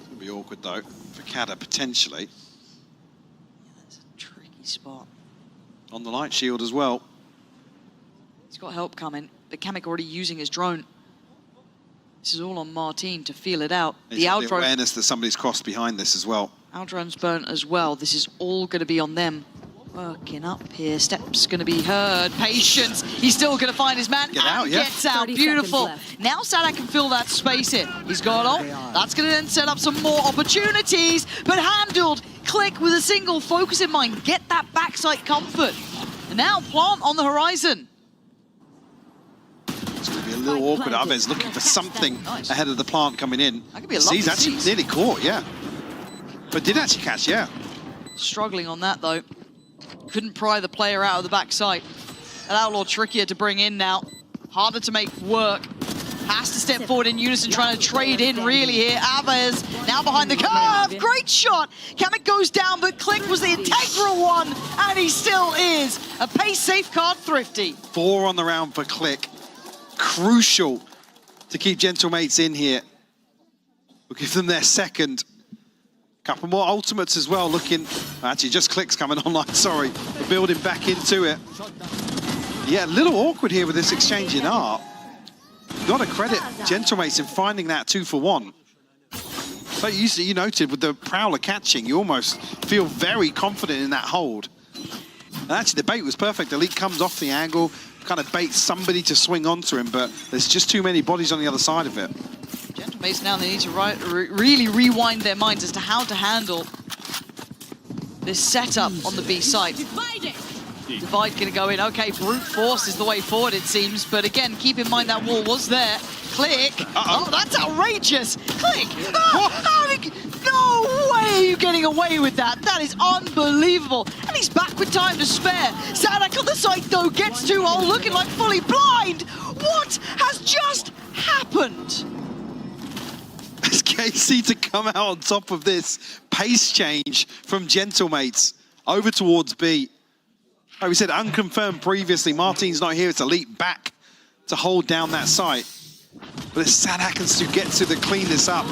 gonna be awkward though for Kada potentially. That's a tricky spot. On the light shield as well. He's got help coming, but Kamek already using his drone. This is all on Martin to feel it out. He's got the awareness that somebody's crossed behind this as well. Our drone's burnt as well. This is all going to be on them. Working up here. Steps going to be heard. Patience. He's still going to find his man. Get out, yeah. Gets out. Beautiful. Now Sadak can fill that space in. He's got ult. That's going to then set up some more opportunities. But handled. Click with a single focus in mind. Get that backside comfort. And now plant on the horizon. It's going to be a little awkward. Aves looking for something ahead of the plant coming in. That could be a He's actually nearly caught, yeah. But did actually catch, yeah. Struggling on that, though. Couldn't pry the player out of the backside. That Outlaw trickier to bring in now. Harder to make work. Has to step forward in unison, trying to trade in really here. Aves now behind the curve. Great shot. Kamek goes down, but Click was the integral one, and he still is. A pace safe card thrifty. 4 on the round for Click. Crucial to keep Gentlemates in here. We'll give them their second. Couple more ultimates as well, looking... Actually, just Click's coming online, sorry. We're building back into it. Yeah, a little awkward here with this exchange in art. Got to credit Gentlemates in finding that 2-for-1. But you noted with the Prowler catching, you almost feel very confident in that hold. And actually, the bait was perfect. Elite comes off the angle, kind of baits somebody to swing onto him, but there's just too many bodies on the other side of it. Gentlemates now, they need to really rewind their minds as to how to handle this setup on the B side. Divide gonna go in. Okay, brute force is the way forward, it seems. But again, keep in mind that wall was there. Click. Oh, that's outrageous. Click. No way are you getting away with that. That is unbelievable. And he's back with time to spare. Sadak on the side, though, gets too old, looking like fully blind. What has just happened? As KC to come out on top of this pace change from Gentlemates over towards B. Like we said, unconfirmed previously. Martin's not here. It's Elite back to hold down that site. But it's Sadak to get to clean this up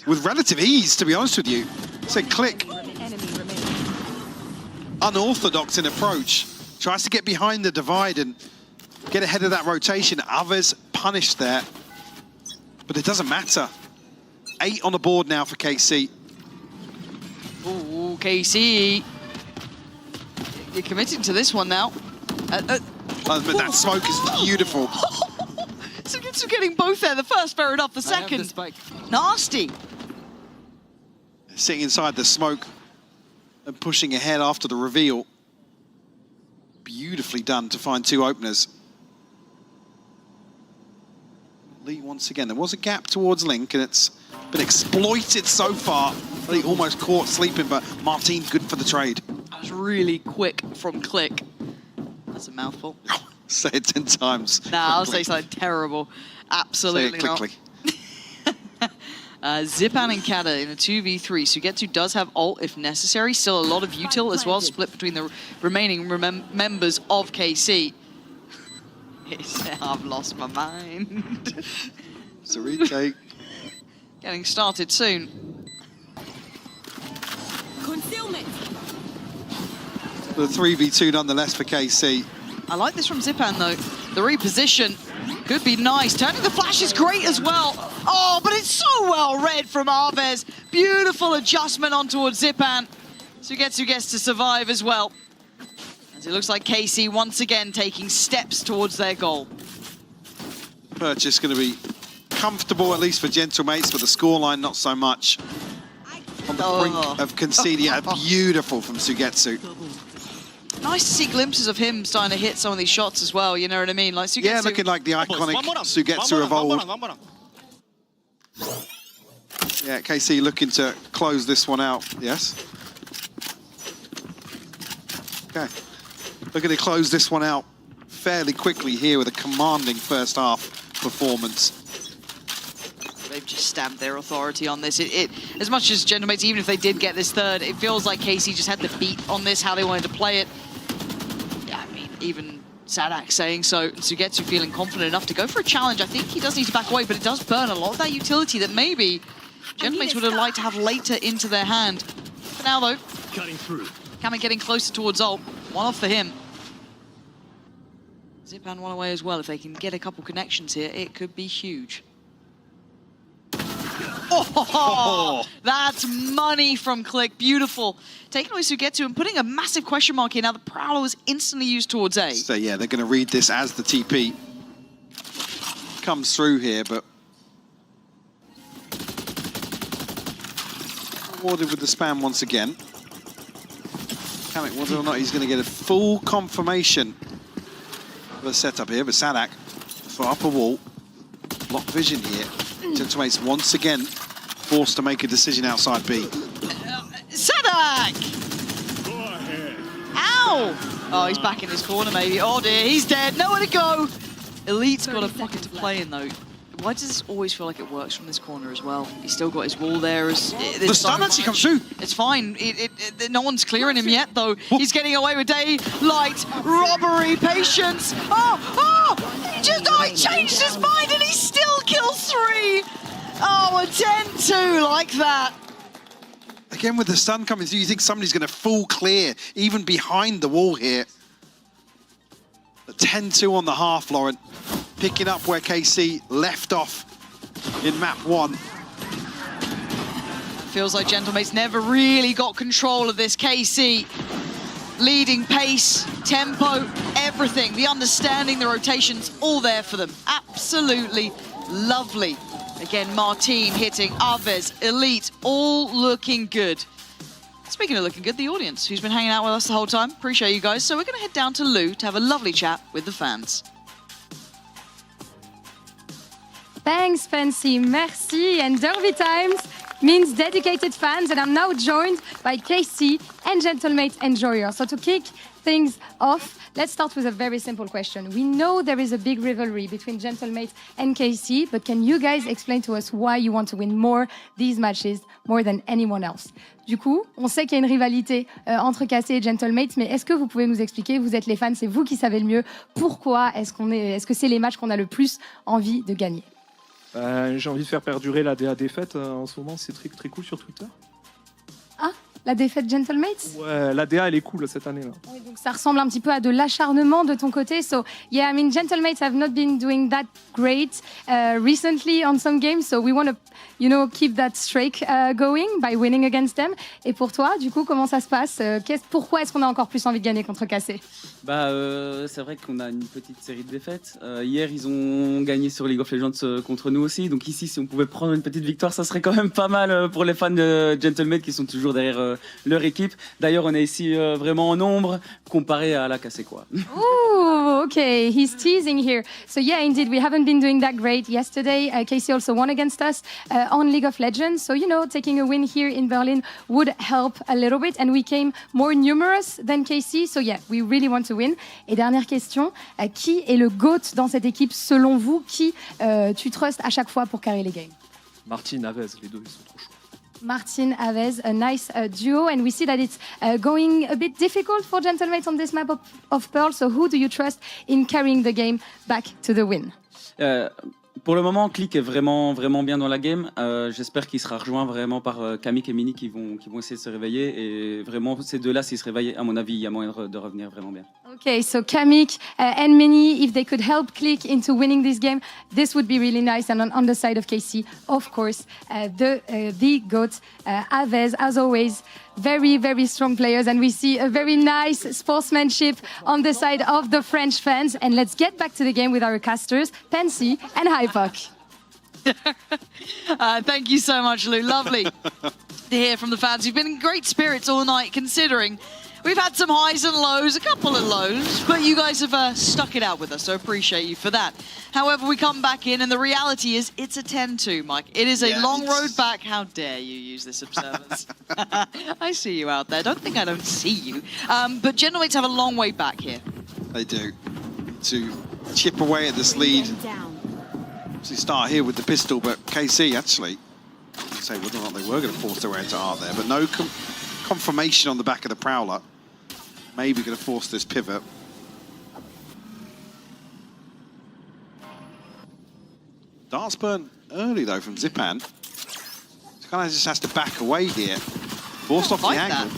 with relative ease, to be honest with you. So Click, unorthodox in approach, tries to get behind the divide and get ahead of that rotation. Others punished there, but it doesn't matter. 8 on the board now for KC. Ooh, KC. You're committing to this one now. But that smoke is beautiful. So getting both there. The first, fair enough. The second, nasty. Sitting inside the smoke and pushing ahead after the reveal. Beautifully done to find 2 openers. Lee once again. There was a gap towards Link, and it's been exploited so far. Lee almost caught sleeping, but Martin good for the trade. That was really quick from Click. That's a mouthful. Say it 10 times. Nah, I'll say something terrible. Absolutely say it quickly. Not. Zipan and Kada in a 2v3. Sugetsu does have ult if necessary. Still a lot of util as well, split between the remaining members of KC. I've lost my mind. It's a retake. Getting started soon. Concealment. The 3v2 nonetheless for KC. I like this from Zipan though. The reposition could be nice. Turning the flash is great as well. Oh, but it's so well read from Aves. Beautiful adjustment on towards Zipan. Sugetsu gets to survive as well. As it looks like KC once again taking steps towards their goal. Purchase going to be comfortable, at least for Gentlemates, but the scoreline not so much. on the brink of conceding. Beautiful from Sugetsu. Nice to see glimpses of him starting to hit some of these shots as well, you know what I mean? Like Sugetsu. Yeah, looking like the iconic Sugetsu of old. Yeah, KC looking to close this one out, yes. Okay, looking to close this one out fairly quickly here with a commanding first half performance. They've just stamped their authority on this. As much as Gentlemates, even if they did get this third, it feels like KC just had the beat on this, how they wanted to play it. Yeah, I mean, even Sadak saying so. Sugetsu feeling confident enough to go for a challenge. I think he does need to back away, but it does burn a lot of that utility that maybe Gentlemates would have liked to have later into their hand. For now, though, Cutting through. Kamek getting closer towards ult. One off for him. Zipan one away as well. If they can get a couple connections here, it could be huge. Oh, that's money from Click. Beautiful. Taking away Sugetsu and putting a massive question mark here. Now the Prowler was instantly used towards A. So yeah, they're going to read this as the TP comes through here, but rewarded with the spam once again. Kamek, whether or not he's going to get a full confirmation of a setup here, but Sadak for upper wall, block vision here. Gentlemates once again forced to make a decision outside B. Sadak! Go ahead. Ow! Oh, he's back in his corner maybe. Oh dear, he's dead. Nowhere to go. Elite's got a pocket to play in though. Why does this always feel like it works from this corner as well? He's still got his wall there. The stun actually comes through. It's fine. No one's clearing him yet though. He's getting away with daylight, robbery, patience. He changed his mind and he still kills 3. Oh, a 10-2 like that. Again, with the stun coming through, you think somebody's going to full clear, even behind the wall here. A 10-2 on the half, Lauren. Picking up where KC left off in map 1. Feels like Gentlemates never really got control of this. KC leading pace, tempo, everything. The understanding, the rotations, all there for them. Absolutely lovely. Again, Martin hitting, Aves, Elite, all looking good. Speaking of looking good, the audience who's been hanging out with us the whole time. Appreciate you guys. So we're going to head down to Lou to have a lovely chat with the fans. Thanks, Fancy. Merci. And Derby Times means dedicated fans. And I'm now joined by KC and Gentlemate Enjoyer. So to kick things off, let's start with a very simple question. We know there is a big rivalry between Gentlemate and KC, but can you guys explain to us why you want to win these matches more than anyone else? Du coup, on sait qu'il y a une rivalité entre KC et Gentlemate, mais est-ce que vous pouvez nous expliquer, vous êtes les fans, c'est vous qui savez le mieux, pourquoi est-ce que c'est les matchs qu'on a le plus envie de gagner? J'ai envie de faire perdurer la défaite en ce moment, c'est très cool sur Twitter. Ah, la défaite Gentlemates? Ouais, la DA elle est cool cette année là. Oui, donc ça ressemble un petit peu à de l'acharnement de ton côté. So yeah, I mean Gentlemates have not been doing that great recently on some games, so we want to, keep that streak going by winning against them. Et pour toi, du coup, comment ça se passe? Pourquoi est-ce qu'on a encore plus envie de gagner contre KC? C'est vrai qu'on a une petite série de défaites. Hier, ils ont gagné sur League of Legends contre nous aussi. Donc ici, si on pouvait prendre une petite victoire, ça serait quand même pas mal pour les fans de Gentlemate qui sont toujours derrière leur équipe. D'ailleurs, on est ici vraiment en nombre comparé à la KC, quoi. Ooh, okay, he's teasing here. So yeah, indeed, we haven't been doing that great. Yesterday, KC also won against us on League of Legends. So, taking a win here in Berlin would help a little bit. And we came more numerous than KC. So yeah, we really want to win. Et dernière question, qui est le GOAT dans cette équipe selon vous? Qui tu trustes à chaque fois pour carrer les games? Martin, Aves, les deux ils sont trop chauds. Martin, Aves, a nice duo, and we see that it's going a bit difficult for Gentlemates on this map of Pearl. So who do you trust in carrying the game back to the win? Pour le moment, Click est vraiment bien dans la game. J'espère qu'il sera rejoint vraiment par Kamik et Mini qui vont essayer de se réveiller. Et vraiment, ces deux-là, s'ils se réveillent, à mon avis, il y a moyen de revenir vraiment bien. Okay, so Kamik and Mini, if they could help Click into winning this game, this would be really nice. And on the side of KC, of course, the GOAT, Aves, as always, very, very strong players. And we see a very nice sportsmanship on the side of the French fans. And let's get back to the game with our casters, Pansy and Hypok. Thank you so much, Lou. Lovely to hear from the fans who've been in great spirits all night, considering we've had some highs and lows, a couple of lows, but you guys have stuck it out with us, so appreciate you for that. However, we come back in, and the reality is it's a 10-2, Mike. It is a long road back. How dare you use this observance? I see you out there. Don't think I don't see you. But Gentlemates have a long way back here. They do. To chip away at this lead. Obviously start here with the pistol, but KC actually, say whether or not they were going to force their way into art there, but no confirmation on the back of the Prowler. Maybe going to force this pivot. Darts burn early though from Zipan. Kind of just has to back away here. Forced off the angle.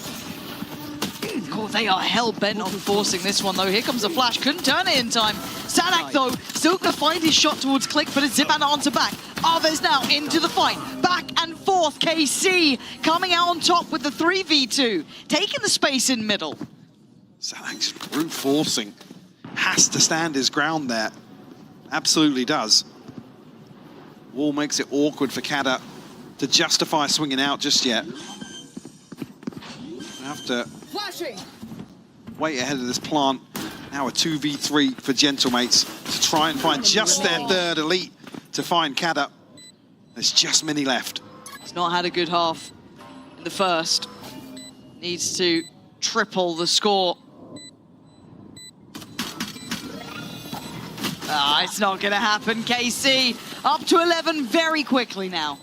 Oh, they are hell-bent on forcing this one, though. Here comes a flash. Couldn't turn it in time. Sanak, though, still going to find his shot towards Click, but it's Zipan onto back. Arves now into the fight. Back and forth. KC coming out on top with the 3v2. Taking the space in middle. Sanak's brute forcing. Has to stand his ground there. Absolutely does. Wall makes it awkward for Kada to justify swinging out just yet. Have to wait ahead of this plant. Now a 2v3 for Gentlemates to try and find just their third elite to find Kada. There's just many left. He's not had a good half in the first. Needs to triple the score. It's not going to happen. KC up to 11 very quickly now.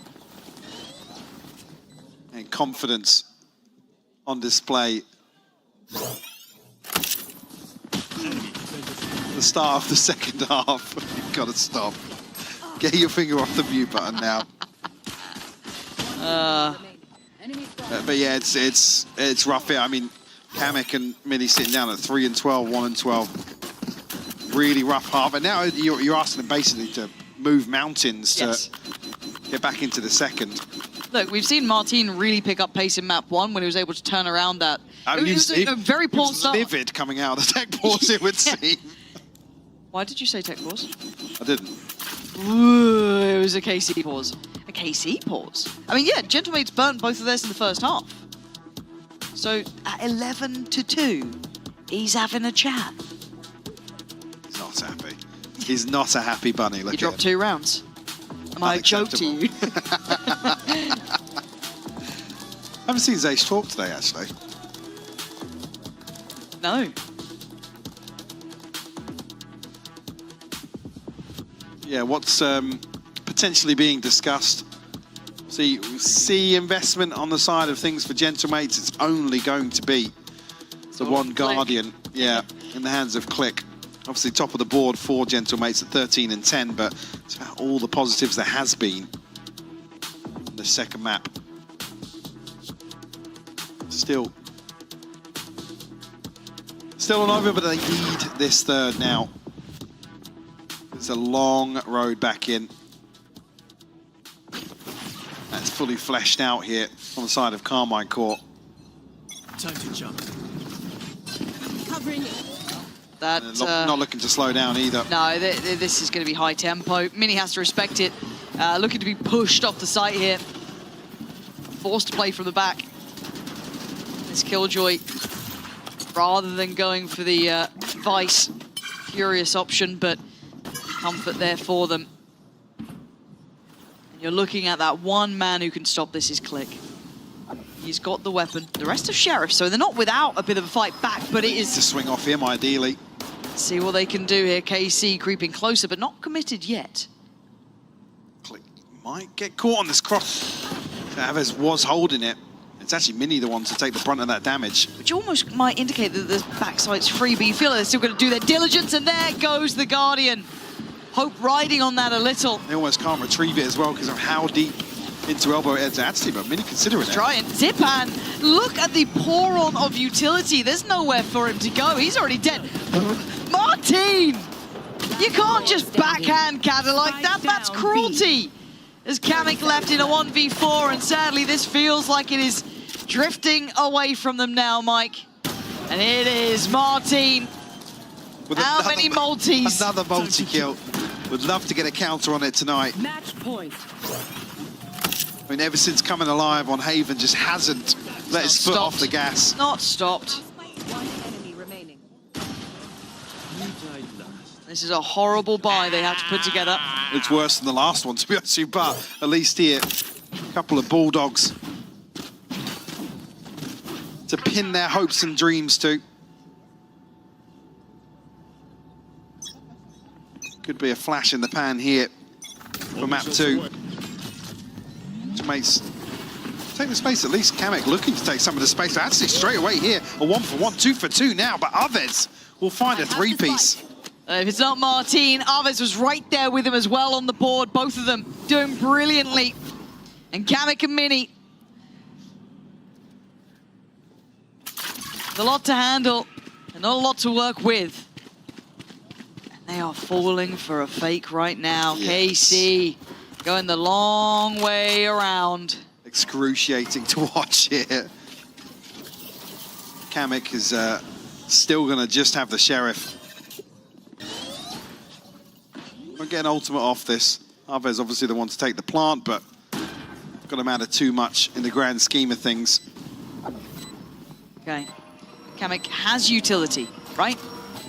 And confidence on display. The start of the second half. You've got to stop. Get your finger off the mute button now. But yeah, it's rough here. I mean, Kamek and Mini sitting down at 3 and 12, 1 and 12. Really rough half. And now you're asking them basically to move mountains to get back into the second. Look, we've seen Martin really pick up pace in map 1 when he was able to turn around that. I mean, it was a very poor start. Livid coming out of the tech pause, it would seem. Why did you say tech pause? I didn't. Ooh, it was a KC pause. A KC pause? I mean, yeah, Gentlemates burnt both of theirs in the first half. So, at 11-2, he's having a chat. He's not happy. He's not a happy bunny. Look, you dropped 2 rounds. And I joked to you. I haven't seen Zace talk today, actually. No. Yeah, what's potentially being discussed? See investment on the side of things for Gentlemates. It's only going to be the one Guardian, in the hands of Click. Obviously top of the board for Gentlemates at 13 and 10, but it's about all the positives there has been on the second map. Still on over, but they need this third now. It's a long road back in. That's fully fleshed out here on the side of Carmine Court. Time to jump. Covering. Not looking to slow down either. No, this is going to be high tempo. Mini has to respect it. Looking to be pushed off the site here. Forced to play from the back. This Killjoy, rather than going for the Vice, curious option, but comfort there for them. And you're looking at that one man who can stop this is Click. He's got the weapon. The rest of Sheriff, so they're not without a bit of a fight back, but it is... To swing off him, ideally. See what they can do here. KC creeping closer, but not committed yet. Click might get caught on this cross. Chavez was holding it. It's actually Mini the one to take the brunt of that damage. Which almost might indicate that the backside's free, but you feel like they're still going to do their diligence, and there goes the Guardian. Hope riding on that a little. They almost can't retrieve it as well because of how deep into elbow it's actually, but Mini considering it. Trying. Zipan, look at the pour-on of utility. There's nowhere for him to go. He's already dead. Martin! You can't just backhand Kada like that. That's cruelty. As Kamek left in a 1v4, and sadly this feels like it is drifting away from them now, Mike. And it is Martin. With How many multis? Another multi-kill Would love to get a counter on it tonight. Match point. I mean, ever since coming alive on Haven, just hasn't let his foot off the gas. Not stopped. One enemy remaining. This is a horrible buy they have to put together. It's worse than the last one, to be honest with you, but at least here, a couple of Bulldogs to pin their hopes and dreams to. Could be a flash in the pan here for map 2. Mates take the space, at least Kamek looking to take some of the space. Actually, straight away here, a 1-for-1, 2-for-2 now, but Aves will find a 3-piece. If it's not Martin, Aves was right there with him as well on the board. Both of them doing brilliantly. And Kamek and Mini. There's a lot to handle and not a lot to work with. And they are falling for a fake right now. Yes. KC going the long way around. Excruciating to watch here. Kamek is still going to just have the Sheriff. Won't get an ultimate off this. Aves obviously the one to take the plant, but not going to matter too much in the grand scheme of things. Okay. Kamek has utility, right?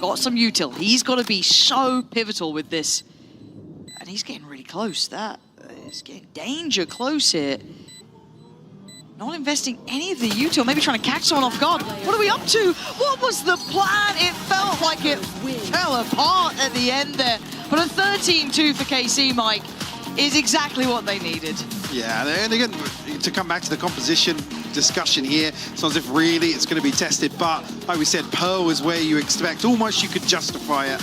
Got some util. He's got to be so pivotal with this. And he's getting really close. That is getting danger close here. Not investing any of the util, maybe trying to catch someone off guard. What are we up to? What was the plan? It felt like it fell apart at the end there. But a 13-2 for KC, Mike, is exactly what they needed. Yeah, and again, to come back to the composition discussion here, it's not as if really it's going to be tested, but like we said, Pearl is where you expect, almost you could justify it.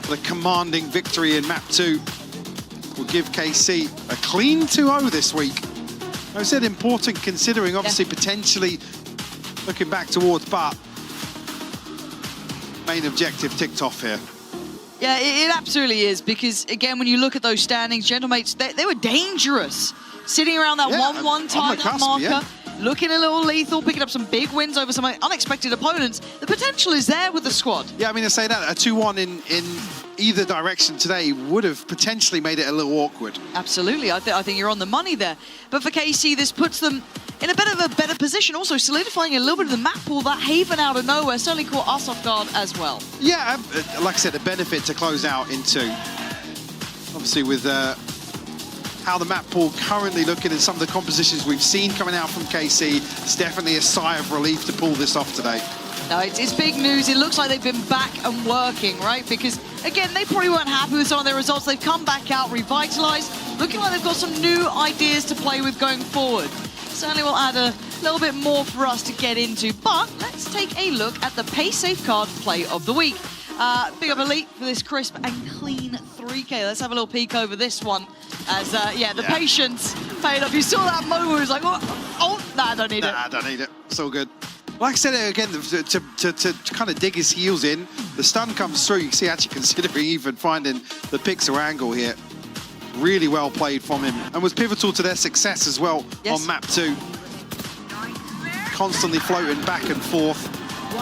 The commanding victory in map 2 will give KC a clean 2-0 this week. I said important considering obviously potentially looking back towards, but main objective ticked off here. Yeah, it absolutely is, because again, when you look at those standings, Gentlemates, they were dangerous. Sitting around that 1-1 target marker, looking a little lethal, picking up some big wins over some unexpected opponents. The potential is there with the squad. Yeah, I mean, I say that, a 2-1 in either direction today would have potentially made it a little awkward. Absolutely, I think you're on the money there. But for KC, this puts them in a bit of a better position, also solidifying a little bit of the map pool. That Haven out of nowhere certainly caught us off guard as well. Yeah, like I said, a benefit to close out into. Obviously with how the map pool currently looking and some of the compositions we've seen coming out from KC, it's definitely a sigh of relief to pull this off today. No, it's big news. It looks like they've been back and working, right? Because, again, they probably weren't happy with some of their results. They've come back out, revitalized, looking like they've got some new ideas to play with going forward. Certainly will add a little bit more for us to get into. But let's take a look at the Pace Safeguard play of the week. Big up Elite for this crisp and clean 3K. Let's have a little peek over this one. As, the patience paid off. You saw that moment where it was like, oh, nah, I don't need it. Nah, I don't need it. It's all good. Like I said again, to kind of dig his heels in, the stun comes through. You see actually considering even finding the pixel angle here. Really well played from him and was pivotal to their success as well on map 2. Constantly floating back and forth,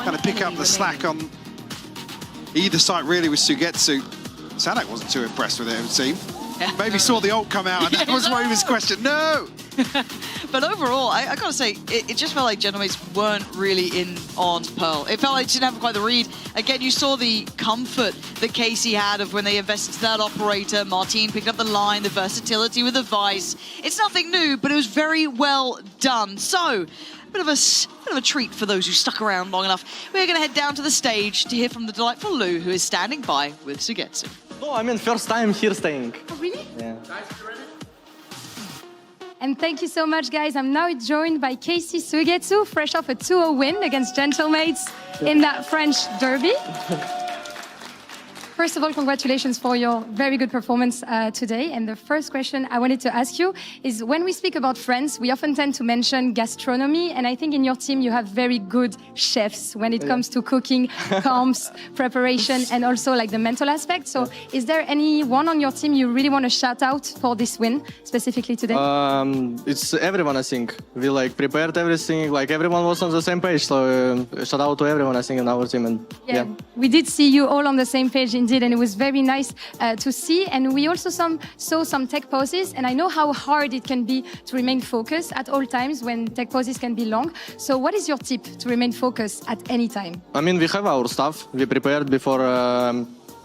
kind of pick up the slack on either side really with Sugetsu. Sanak wasn't too impressed with it, it would seem. Maybe saw the ult come out and that was why he was questioned. No! But overall, I gotta say, it just felt like Genomates weren't really in on Pearl. It felt like they didn't have quite the read. Again, you saw the comfort that KC had of when they invested that operator. Martin picked up the line, the versatility with the Vice. It's nothing new, but it was very well done. So, a bit of a treat for those who stuck around long enough. We're gonna head down to the stage to hear from the delightful Lou, who is standing by with Sugetsu. No, I mean, first time here staying. Oh, really? Yeah. And thank you so much, guys. I'm now joined by KC Sugetsu, fresh off a 2-0 win against Gentlemates in that French derby. First of all, congratulations for your very good performance today. And the first question I wanted to ask you is, when we speak about France, we often tend to mention gastronomy. And I think in your team, you have very good chefs when it comes to cooking, comps, preparation, and also like the mental aspect. So is there anyone on your team you really want to shout out for this win, specifically today? It's everyone, I think. We like prepared everything, like everyone was on the same page. So shout out to everyone, I think, in our team. And we did see you all on the same page in indeed, and it was very nice to see. And we also saw some tech pauses, and I know how hard it can be to remain focused at all times when tech pauses can be long. So what is your tip to remain focused at any time? I mean, we have our stuff. We prepared before,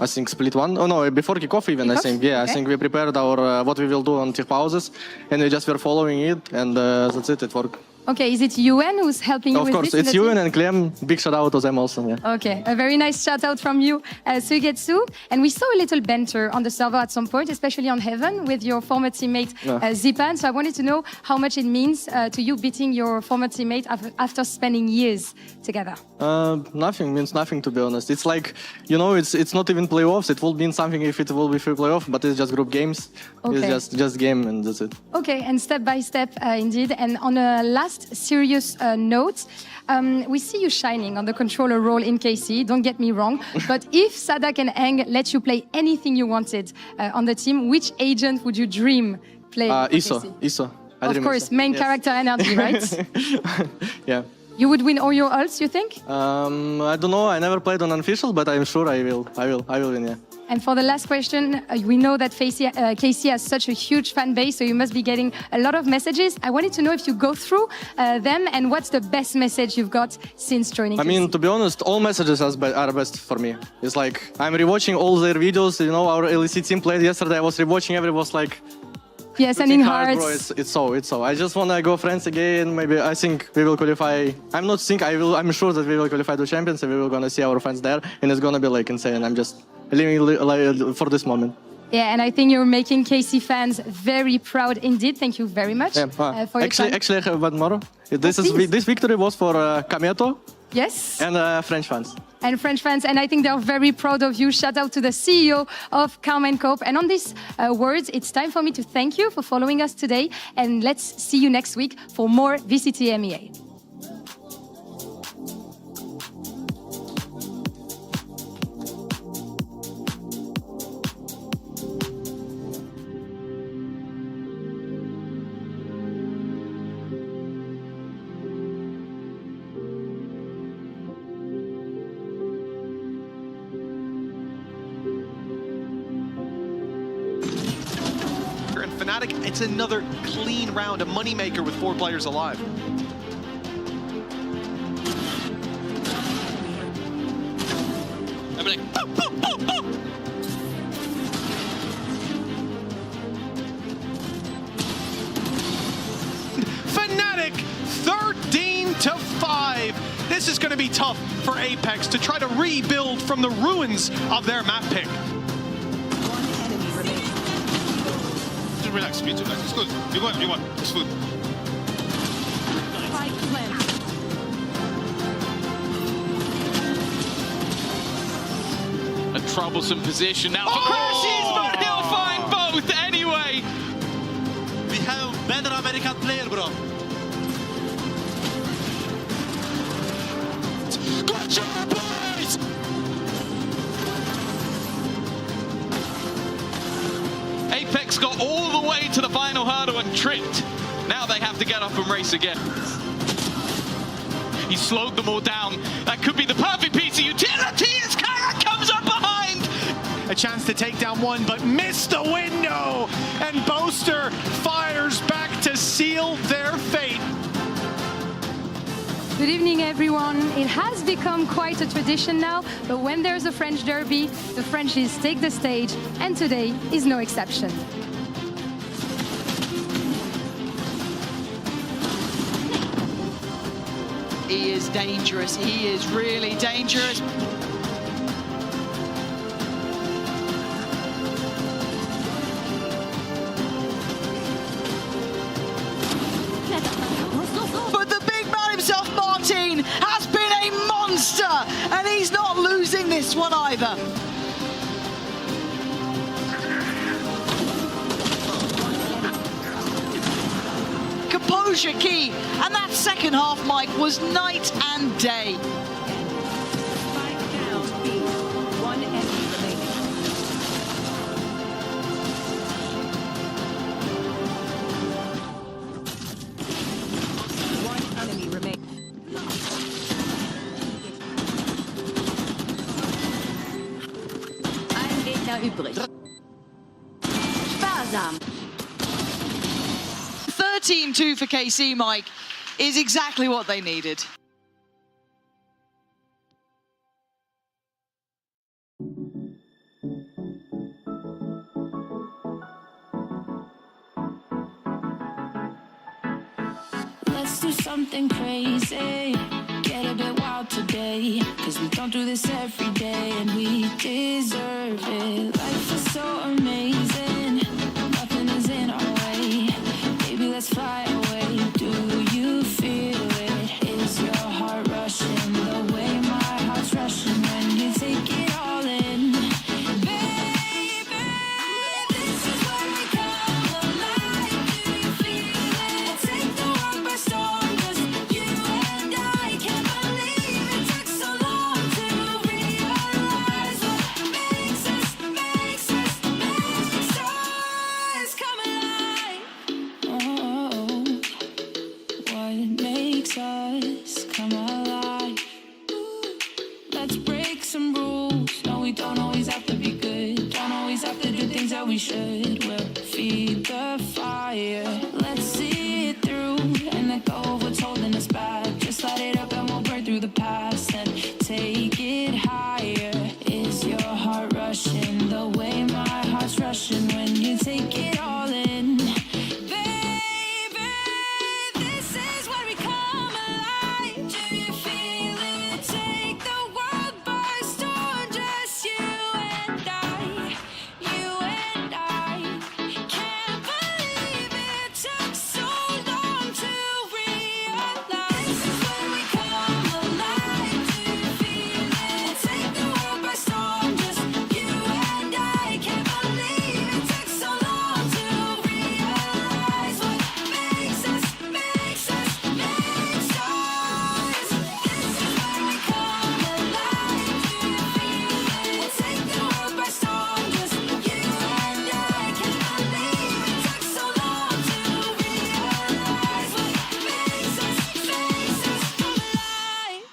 I think, split one. Oh no, before kickoff even, I think. Yeah, okay. I think we prepared our what we will do on tech pauses, and we just were following it, and that's it, it worked. Okay, is it UN who's helping you Of with course, this? it's UN and Clem. Big shout out to them also. Yeah. Okay, a very nice shout out from you, Suigetsu. And we saw a little banter on the server at some point, especially on Heaven with your former teammate Zipan. So I wanted to know how much it means to you beating your former teammate after spending years together. Nothing means nothing, to be honest. It's like, you know, it's not even playoffs. It will mean something if it will be free playoff, but it's just group games. Okay. It's just game, and that's it. Okay, and step by step, indeed. And on a last serious note, we see you shining on the controller role in KC, don't get me wrong, but if Sadak and Eng let you play anything you wanted on the team, which agent would you dream playing? Iso. Of course, main character energy, right? Yeah. You would win all your ults, you think? I don't know, I never played on unofficial, but I'm sure I will win, yeah. And for the last question, we know that KC has such a huge fan base, so you must be getting a lot of messages. I wanted to know if you go through them and what's the best message you've got since joining KC? I mean, to be honest, all messages are best for me. It's like, I'm rewatching all their videos, you know, our LEC team played yesterday, I was rewatching, everyone was like... Yeah, sending hearts. Bro, it's so. I just want to go friends again. Maybe I think we will qualify. I'm I'm sure that we will qualify to champions, and we will gonna see our friends there, and it's gonna be like insane. I'm just living for this moment. Yeah, and I think you're making KC fans very proud indeed. Thank you very much for your time. Actually, I have one more. This victory was for Kameto. Yes. And French fans. And French fans, and I think they're very proud of you. Shout out to the CEO of Carmen Cope. And on these words, it's time for me to thank you for following us today. And let's see you next week for more VCT Emea. And Fnatic, it's another clean round, a moneymaker with 4 players alive. I'm like, boop, boop, boop, boop. Fnatic 13-5. This is going to be tough for Apeks to try to rebuild from the ruins of their map pick. Relax, relax. It's good. You won. It's good. A troublesome position now for Crashes, but he'll find both anyway. We have better American player, bro. Good job, boys! Apeks got all the way to the final hurdle and tripped. Now they have to get up and race again. He slowed them all down. That could be the perfect piece of utility as Karak comes up behind. A chance to take down one, but missed the window. And Boaster fires back to seal their fate. Good evening, everyone. It has become quite a tradition now, but when there's a French derby, the Frenchies take the stage, and today is no exception. He is dangerous. He is really dangerous. But the big man himself, Martin, has been a monster, and he's not losing this one either. Composure key, and that second half, Mike, was night and day. One enemy remaining. One enemy remaining. einer übrig. Sparsam. 13-2 for KC, Mike, is exactly what they needed. Let's do something crazy, get a bit wild today, cause we don't do this every day and we deserve it. Life is so amazing, nothing is in our way. Baby, let's fly away. Do you feel it? Is your heart rushing the way my heart's rushing when you take it all in? Baby, this is where we come alive. Do you feel it? Take the world by storm, just you and I. Can't believe it took so long to realize what makes us come alive. Oh, what makes us come alive? Let's break some rules. No, we don't always have to be good. Don't always have to do things that we should. We'll feed the fire. Let's see it through and let go of what's holding us back. Just light it up and we'll burn through the past and take it higher. Is your heart rushing the way my heart's rushing when you take it all in? Baby, this is where we come alive. Do you feel it? Take the world by storm, just you and I. You and I. Can't believe it took so long to realize. This is where we come alive. Do you feel it? Take the world by storm, just you and I. Can't believe it took so long to realize what makes us. This is where we come alive. Do you feel it? Take the world by storm, just you and I. Can't believe it took so long to realize what makes us come alive.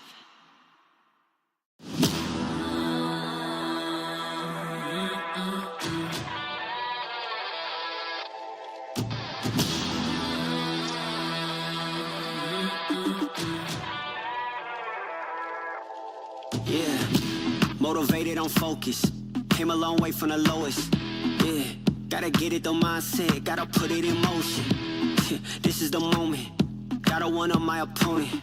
Yeah, motivated, I'm focused. Came a long way from the lowest. Yeah, gotta get it, the mindset, gotta put it in motion. Yeah, this is the moment, gotta one up my opponent.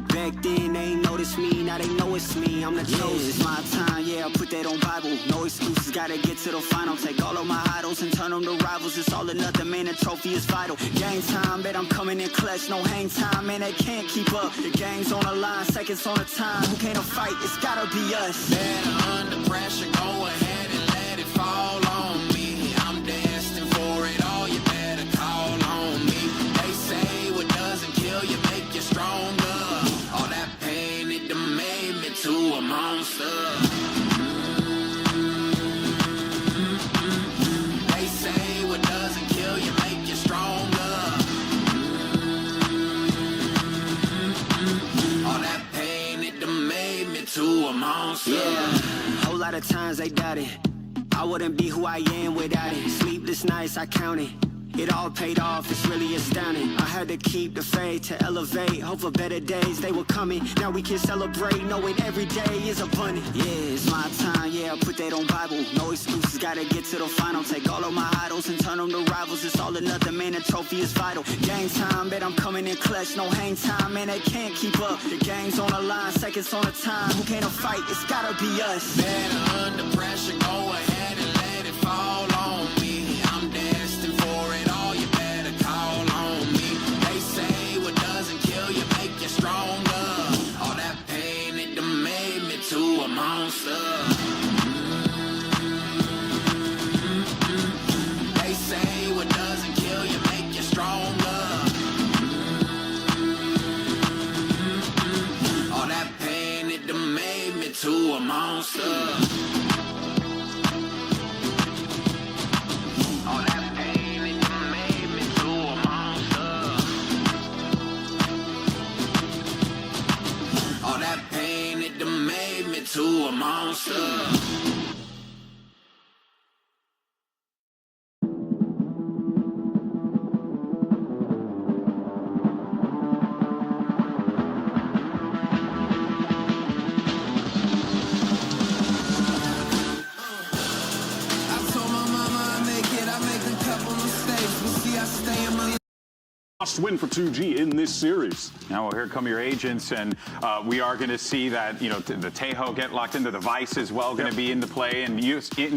Back then they ain't noticed me, now they know it's me, I'm the chosen. It's my time, yeah, I put that on Bible. No excuses, gotta get to the final. Take all of my idols and turn them to rivals. It's all or nothing, man, the trophy is vital. Game time, bet I'm coming in clutch. No hang time, man, they can't keep up. The game's on the line, seconds on the time. Who can't fight? It's gotta be us. Better under pressure, go ahead and let it fall on me. I'm destined for it all, you better call on me. They say what doesn't kill you make you stronger. All that pain, it done made me to a monster. They say what doesn't kill you make you stronger. All that pain, it done made me to a monster. Yeah, whole lot of times they doubted I wouldn't be who I am without it. Sleepless nights, I counted. It all paid off, it's really astounding. I had to keep the faith to elevate. Hope for better days, they were coming. Now we can celebrate, knowing every day is abundant. Yeah, it's my time, yeah, I put that on Bible. No excuses, gotta get to the final. Take all of my idols and turn them to rivals. It's all or nothing, man, the trophy is vital. Game time, bet I'm coming in clutch. No hang time, man, they can't keep up. The game's on the line, seconds on the time. Who can't fight? It's gotta be us. Better under pressure, go ahead and let it fall on me. I'm destined for it all, you better call on me. They say what doesn't kill you make you stronger. All that pain, it done made me to a monster. They say what doesn't kill you make you stronger. All that pain, it done made me to a monster. All that pain, it done made me to a monster. All that pain, it done made me to a monster. must-win for 2G in this series. Now, well, here come your agents, and we are going to see that, you know, the Tejo get locked into the Vice as well, going to be into play. And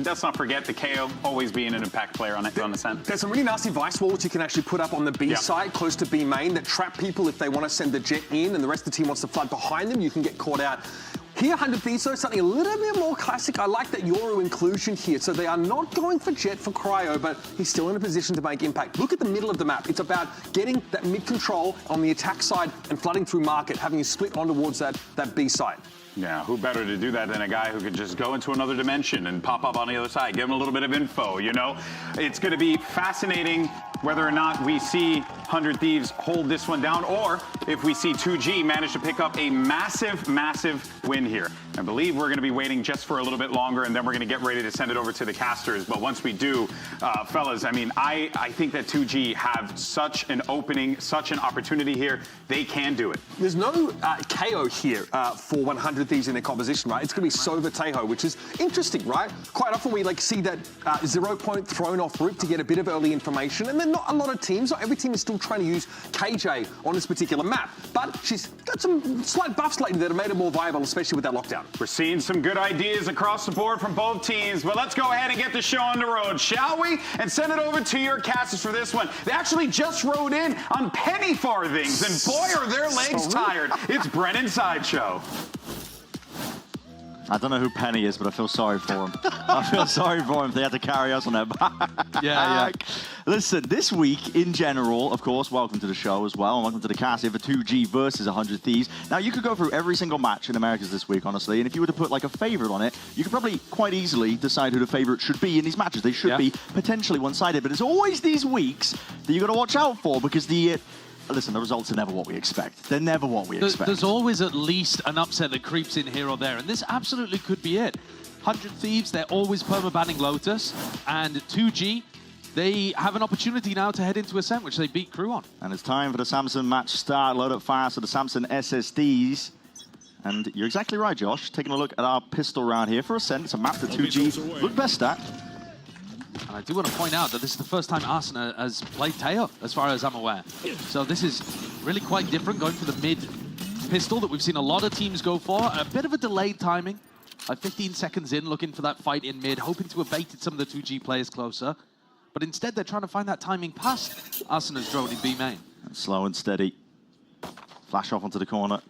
let's not forget the KO always being an impact player on the scent. There's some really nasty Vice walls you can actually put up on the B side, close to B main, that trap people if they want to send the Jet in and the rest of the team wants to flood behind them. You can get caught out. Here, 100 Thieves, though, something a little bit more classic. I like that Yoru inclusion here. So they are not going for Jet for Cryo, but he's still in a position to make impact. Look at the middle of the map. It's about getting that mid-control on the attack side and flooding through market, having a split on towards that B side. Yeah, who better to do that than a guy who could just go into another dimension and pop up on the other side, give him a little bit of info, you know? It's going to be fascinating whether or not we see 100 Thieves hold this one down, or if we see 2G manage to pick up a massive, massive win here. I believe we're going to be waiting just for a little bit longer, and then we're going to get ready to send it over to the casters. But once we do, fellas, I mean, I think that 2G have such an opening, such an opportunity here. They can do it. There's no KO here for 100 Thieves in their composition, right? It's going to be Sova Tejo, which is interesting, right? Quite often we see that 0 point thrown off route to get a bit of early information, and then not a lot of teams, not every team is still trying to use KJ on this particular map. But she's got some slight buffs lately that have made it more viable, especially with that lockdown. We're seeing some good ideas across the board from both teams, but let's go ahead and get the show on the road, shall we? And send it over to your casters for this one. They actually just rode in on penny farthings, and boy, are their legs tired. It's Brennan Sideshow. I don't know who Penny is, but I feel sorry for him. I feel sorry for him if they had to carry us on their back. Yeah. Listen, this week in general, of course, welcome to the show as well, and welcome to the cast here for 2G versus 100 Thieves. Now, you could go through every single match in Americas this week, honestly, and if you were to put like a favorite on it, you could probably quite easily decide who the favorite should be in these matches. They should be potentially one-sided, but it's always these weeks that you got to watch out for, because listen, the results are never what we expect. They're never what we expect. There's always at least an upset that creeps in here or there, and this absolutely could be it. 100 Thieves, they're always perma-banning Lotus, and 2G, they have an opportunity now to head into Ascent, which they beat Crew on. And it's time for the Samson match start. Load up fast for the Samson SSDs. And you're exactly right, Josh. Taking a look at our pistol round here for Ascent. It's a map that 2G look best at. And I do want to point out that this is the first time Arsena has played Teo, as far as I'm aware. So this is really quite different, going for the mid pistol that we've seen a lot of teams go for. A bit of a delayed timing. 15 seconds in, looking for that fight in mid, hoping to have baited some of the 2G players closer. But instead, they're trying to find that timing past Arsena's drone in B main. Slow and steady. Flash off onto the corner.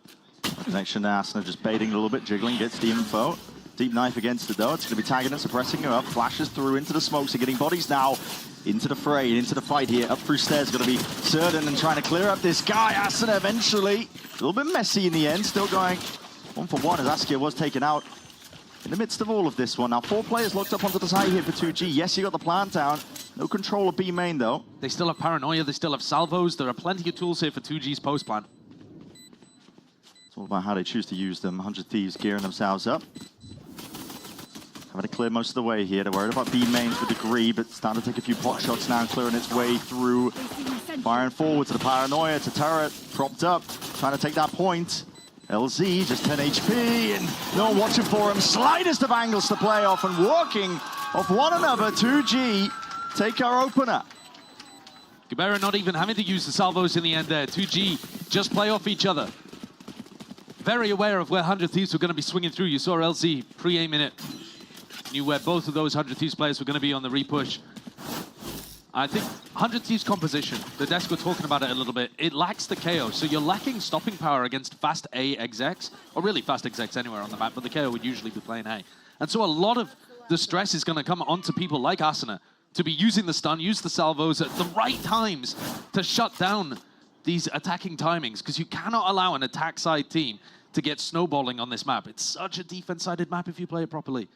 Connection to Arsena, just baiting a little bit, jiggling, gets the info. Deep knife against it though. It's going to be tagging her, suppressing her up. Flashes through into the smokes. They're getting bodies now into the fray and into the fight here. Up through stairs, going to be Certain and trying to clear up this guy. Arsena eventually. A little bit messy in the end. Still going 1-for-1 as Askia was taken out in the midst of all of this one. Now 4 players locked up onto the side here for 2G. Yes, you got the plant down. No control of B main though. They still have Paranoia. They still have Salvos. There are plenty of tools here for 2G's post plan. It's all about how they choose to use them. 100 Thieves gearing themselves up. Having to clear most of the way here. They're worried about B main to a degree, but starting to take a few pot shots now, clearing its way through. Firing forward to the Paranoia, to turret, propped up, trying to take that point. LZ, just 10 HP, and no one watching for him. Slightest of angles to play off, and walking off one another. 2G take our opener. Gabera not even having to use the salvos in the end there. 2G just play off each other. Very aware of where 100 Thieves were going to be swinging through. You saw LZ pre-aiming it. Knew where both of those 100 Thieves players were going to be on the repush. I think 100 Thieves composition, the desk were talking about it a little bit, it lacks the KO, so you're lacking stopping power against fast A execs, or really fast execs anywhere on the map, but the KO would usually be playing A. And so a lot of the stress is going to come onto people like Arsena to be using the stun, use the salvos at the right times to shut down these attacking timings, because you cannot allow an attack side team to get snowballing on this map. It's such a defense-sided map if you play it properly.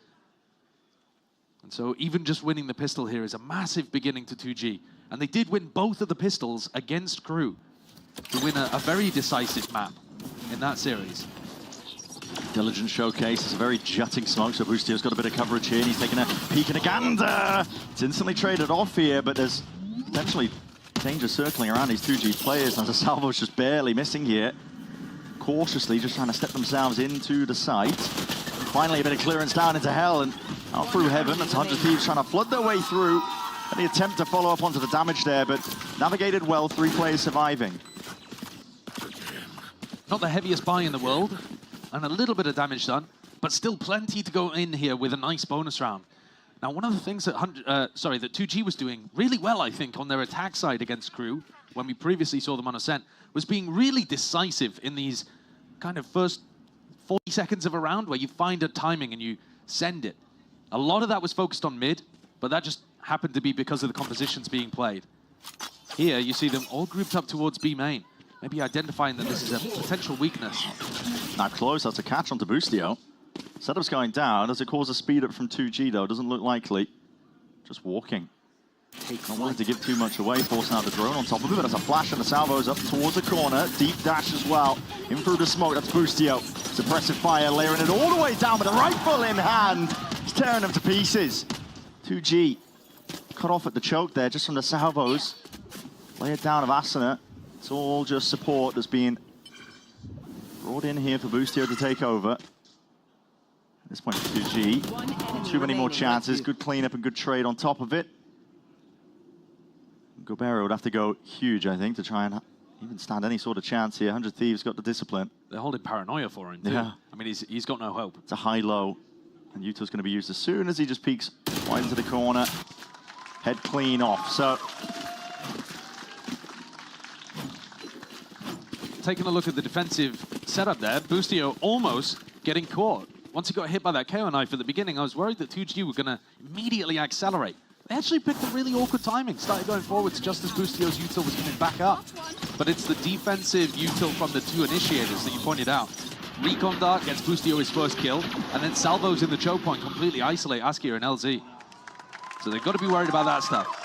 And so even just winning the pistol here is a massive beginning to 2G. And they did win both of the pistols against Crew to win a very decisive map in that series. Diligent showcase. It's a very jutting smoke, so Boostio's got a bit of coverage here, and he's taking a peek and a gander. It's instantly traded off here, but there's potentially danger circling around these 2G players, and the salvo's just barely missing here. Cautiously just trying to step themselves into the site. Finally, a bit of clearance down into hell and out through heaven. That's 100 Thieves trying to flood their way through. And the attempt to follow up onto the damage there, but navigated well, 3 players surviving. Not the heaviest buy in the world, and a little bit of damage done, but still plenty to go in here with a nice bonus round. Now, one of the things that that 2G was doing really well, I think, on their attack side against Crew, when we previously saw them on Ascent, was being really decisive in these kind of first 40 seconds of a round where you find a timing and you send it. A lot of that was focused on mid, but that just happened to be because of the compositions being played. Here, you see them all grouped up towards B main, maybe identifying that this is a potential weakness. Now close, that's a catch onto Boostio. Setup's going down. Does it cause a speed up from 2G though? Doesn't look likely. Just walking. Not willing to give too much away, forcing out the drone on top of it, but that's a flash and the salvo's up towards the corner. Deep dash as well. In through the smoke, that's Boostio. Suppressive fire, layering it all the way down with a rifle in hand. He's tearing them to pieces. 2G cut off at the choke there, just from the salvos. Lay it down of Asuna. It's all just support that's being brought in here for Boostio to take over. At this point, 2G. Too many more chances. Good cleanup and good trade on top of it. Gobert would have to go huge, I think, to try and even stand any sort of chance here. 100 Thieves got the discipline. They're holding paranoia for him, too. Yeah. I mean, he's got no hope. It's a high-low, and Yuto's going to be used as soon as he just peeks wide into the corner. Head clean off, so... Taking a look at the defensive setup there, Boostio almost getting caught. Once he got hit by that KO knife at the beginning, I was worried that 2G were going to immediately accelerate. They actually picked a really awkward timing, started going forwards just as Boostio's util was coming back up. But it's the defensive util from the 2 initiators that you pointed out. Recon Dart gets Boostio his first kill, and then salvos in the choke point completely isolate Askia and LZ. So they've got to be worried about that stuff.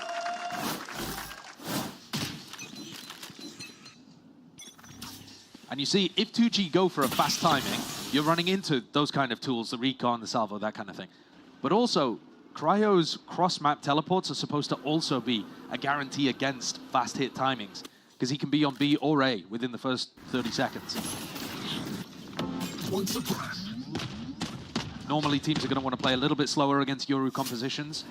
And you see, if 2G go for a fast timing, you're running into those kind of tools, the recon, the salvo, that kind of thing. But also, Cryo's cross-map teleports are supposed to also be a guarantee against fast hit timings, because he can be on B or A within the first 30 seconds. Normally, teams are going to want to play a little bit slower against Yoru compositions.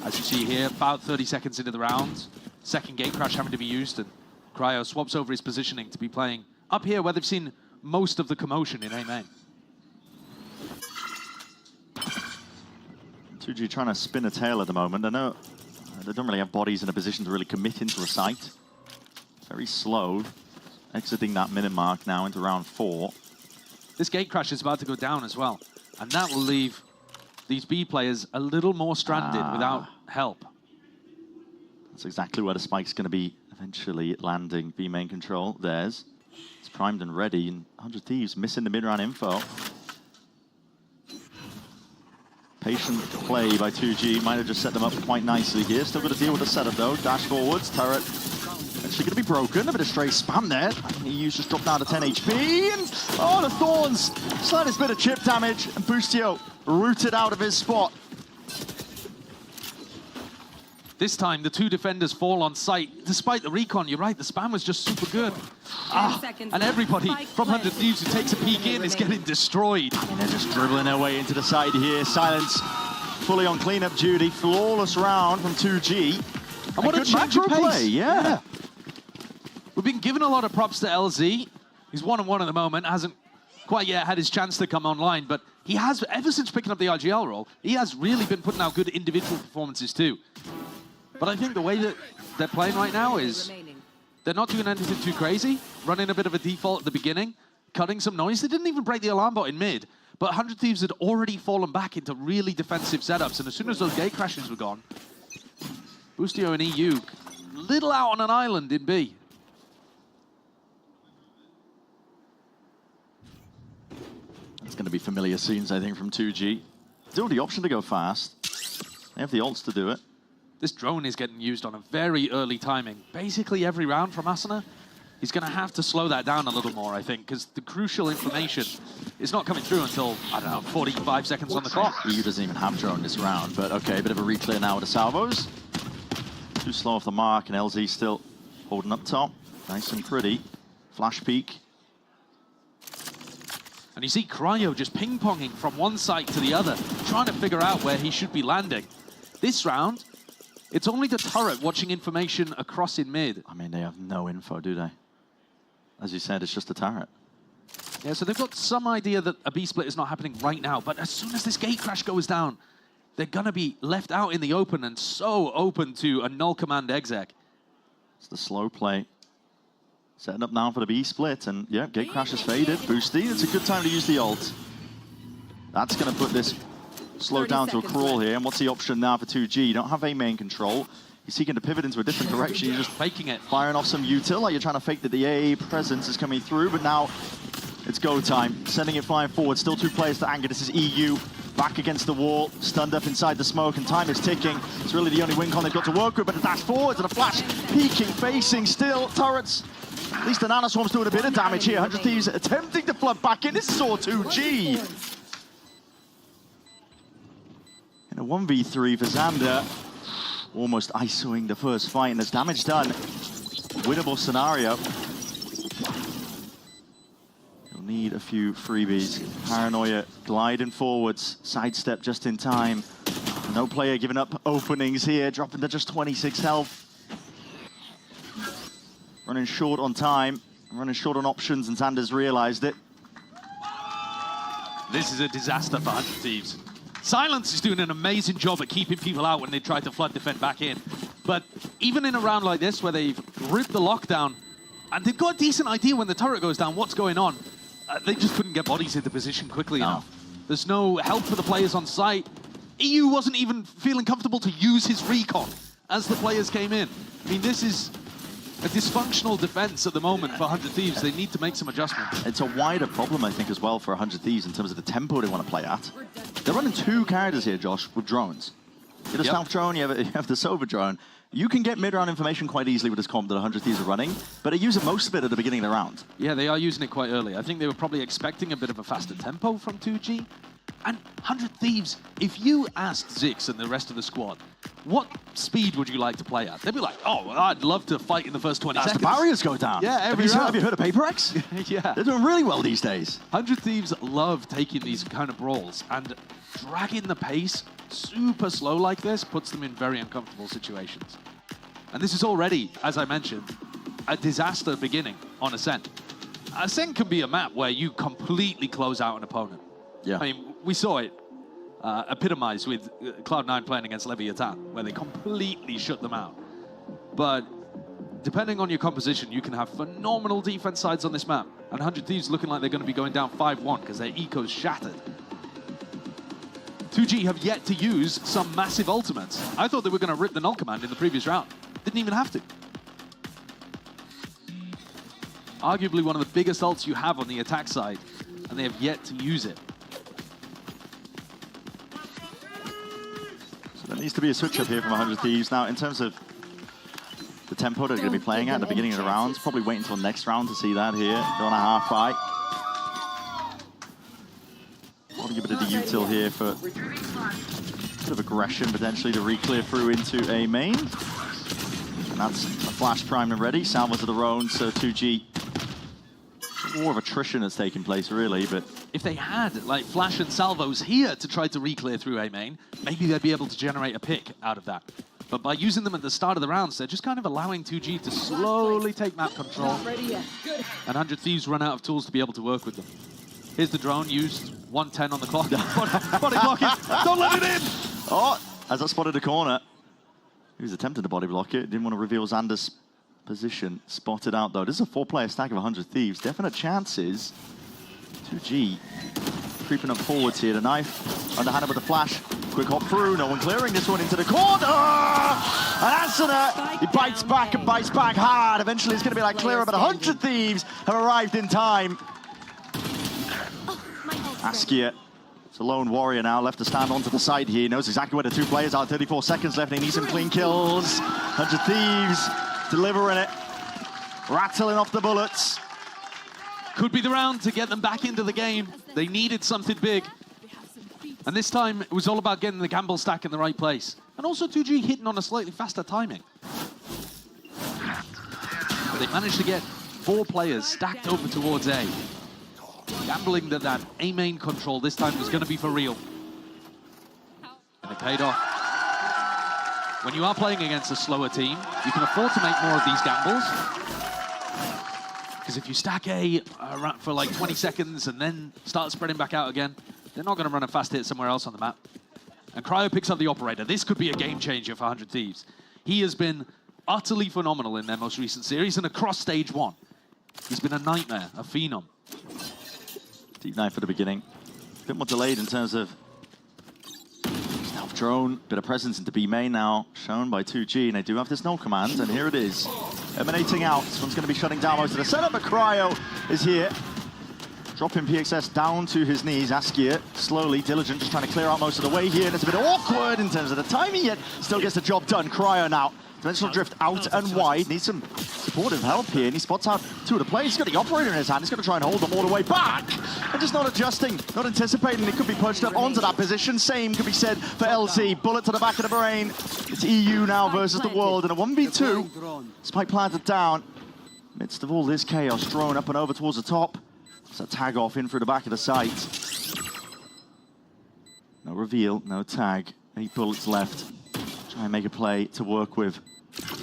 As you see here, about 30 seconds into the round, second gate crash having to be used, and Cryo swaps over his positioning to be playing up here where they've seen most of the commotion in A main. 2G trying to spin a tail at the moment. I know they don't really have bodies in a position to really commit into a site. Very slow. Exiting that minute mark now into round 4. This gate crash is about to go down as well. And that will leave these B players a little more stranded without help. That's exactly where the spike's going to be eventually landing. B main control, theirs. It's primed and ready, and 100 Thieves missing the mid-round info. Patient play by 2G might have just set them up quite nicely here. Still got to deal with the setup though. Dash forwards, turret actually going to be broken. A bit of stray spam there. EU's just dropped down to 10 HP. And oh, the Thorns! Slightest bit of chip damage. And Boostio rooted out of his spot. This time, the 2 defenders fall on site. Despite the recon, you're right, the spam was just super good. And everybody from 100 Thieves who takes a peek in is getting destroyed. And they're just dribbling their way into the side here. Silence fully on cleanup duty. Flawless round from 2G. And what a change of pace. Play, yeah. We've been given a lot of props to LZ. He's 1-1 at the moment, hasn't quite yet had his chance to come online, but he has, ever since picking up the RGL role, he has really been putting out good individual performances too. But I think the way that they're playing right now is they're not doing anything too crazy, running a bit of a default at the beginning, cutting some noise. They didn't even break the alarm bot in mid, but 100 Thieves had already fallen back into really defensive setups, and as soon as those gate crashes were gone, Boostio and EU little out on an island in B. It's going to be familiar scenes, I think, from 2G. They have the option to go fast. They have the ults to do it. This drone is getting used on a very early timing. Basically every round from Asuna. He's going to have to slow that down a little more, I think, because the crucial information is not coming through until, I don't know, 45 seconds on the clock. EU doesn't even have drone this round, but okay, a bit of a re-clear now with the salvos. Too slow off the mark, and LZ still holding up top. Nice and pretty. Flash peek. And you see Cryo just ping-ponging from one site to the other, trying to figure out where he should be landing. This round, It's only the turret watching information across in mid. I mean, they have no info, do they? As you said, it's just a turret. Yeah, so they've got some idea that a B-split is not happening right now, but as soon as this gate crash goes down, they're going to be left out in the open and so open to a null command exec. It's the slow play. Setting up now for the B-split, and yeah, gate crash has faded. Boosty, it's a good time to use the ult. That's going to put this slow down to a crawl here, and what's the option now for 2G? You don't have A main control. You're seeking to pivot into a different direction. You're just faking it. Firing off some util, like you're trying to fake that the A presence is coming through, but now it's go time. Sending it flying forward. Still 2 players to anger. This is EU. Back against the wall, stunned up inside the smoke, and time is ticking. It's really the only win con they've got to work with, but a dash forward and a flash peeking, facing still. Turrets, at least the Nano Swarm's doing a bit of damage here. 100 Thieves attempting to flood back in. This is all 2G. In a 1v3 for Xander, almost ISOing the first fight, and there's damage done. Winnable scenario. He'll need a few freebies. Paranoia gliding forwards, sidestep just in time. No player giving up openings here, dropping to just 26 health. Running short on time, running short on options, and Xander's realized it. This is a disaster for 100 Thieves. Silence is doing an amazing job at keeping people out when they try to flood defend back in. But even in a round like this, where they've ripped the lockdown, and they've got a decent idea when the turret goes down, what's going on, they just couldn't get bodies into position quickly enough. There's no help for the players on site. EU wasn't even feeling comfortable to use his recon as the players came in. I mean, this is a dysfunctional defense at the moment for 100 Thieves. They need to make some adjustments. It's a wider problem, I think, as well for 100 Thieves in terms of the tempo they want to play at. They're running 2 characters here, Josh, with drones. You have a stealth drone, you have the Sova drone. You can get mid-round information quite easily with this comp that 100 Thieves are running, but they use most of it at the beginning of the round. Yeah, they are using it quite early. I think they were probably expecting a bit of a faster tempo from 2G. And 100 Thieves, if you asked Zix and the rest of the squad, what speed would you like to play at? They'd be like, oh, well, I'd love to fight in the first 20 seconds. The barriers go down. Yeah, have you heard of Apeks? Yeah. They're doing really well these days. 100 Thieves love taking these kind of brawls, and dragging the pace super slow like this puts them in very uncomfortable situations. And this is already, as I mentioned, a disaster beginning on Ascent. Ascent can be a map where you completely close out an opponent. Yeah. I mean, we saw it epitomized with Cloud9 playing against Leviathan, where they completely shut them out. But depending on your composition, you can have phenomenal defense sides on this map. And 100 Thieves looking like they're going to be going down 5-1 because their eco's shattered. 2G have yet to use some massive ultimates. I thought they were going to rip the null command in the previous round. Didn't even have to. Arguably one of the biggest ults you have on the attack side, and they have yet to use it. So there needs to be a switch up here from 100 Thieves. Now, in terms of the tempo they're going to be playing at the beginning of the rounds, probably wait until next round to see that here. They're on a half fight. Want to give it a util here for a bit of aggression, potentially to re-clear through into a main. And that's a flash primed and ready. Salvos of their own, so 2G. More of attrition that's taking place, really, but... If they had, like, Flash and Salvos here to try to re-clear through A main, maybe they'd be able to generate a pick out of that. But by using them at the start of the rounds, they're just kind of allowing 2G to slowly take map control. And 100 Thieves run out of tools to be able to work with them. Here's the drone used, 110 on the clock. Body blocking, don't let it in! Oh, as I spotted a corner. He was attempting to body block it, didn't want to reveal Xander's position. Spotted out though. This is a 4-player stack of 100 Thieves. Definite chances. 2G creeping up forwards here. The knife underhanded with the flash. Quick hop through. No one clearing this one into the corner. And Asuna, he bites back and bites back hard. Eventually it's going to be like clearer, but 100 Thieves have arrived in time. Askia, it's a lone warrior now, left to stand onto the side here. He knows exactly where the 2 players are. 34 seconds left, and he needs some clean kills. 100 Thieves delivering it, rattling off the bullets. Could be the round to get them back into the game. They needed something big. And this time, it was all about getting the gamble stack in the right place. And also 2G hitting on a slightly faster timing. But they managed to get 4 players stacked over towards A. Gambling that A main control this time was going to be for real. And it paid off. when you are playing against a slower team, you can afford to make more of these gambles. Because if you stack A for like 20 seconds and then start spreading back out again, they're not going to run a fast hit somewhere else on the map. And Cryo picks up the operator. This could be a game changer for 100 Thieves. He has been utterly phenomenal in their most recent series and across stage 1. He's been a nightmare, a phenom. Deep knife at the beginning. A bit more delayed in terms of stealth drone. Bit of presence into B main now, shown by 2G, and they do have this null command, and here it is. Emanating out. This one's going to be shutting down most of the setup, but Cryo is here. Dropping PXS down to his knees. Askia, slowly, diligent, just trying to clear out most of the way here, and it's a bit awkward in terms of the timing, yet still gets the job done. Cryo now. Dimensional drift out and wide. Needs some supportive help here, and he spots out 2 of the players. He's got the operator in his hand. He's going to try and hold them all the way back. And just not adjusting, not anticipating. It could be punched up onto that position. Same could be said for LZ. Bullet to the back of the brain. It's EU now versus the world in a 1v2. Spike planted down. Midst of all this chaos, drone up and over towards the top. It's a tag off in through the back of the site. No reveal, no tag. 8 bullets left. Try and make a play to work with.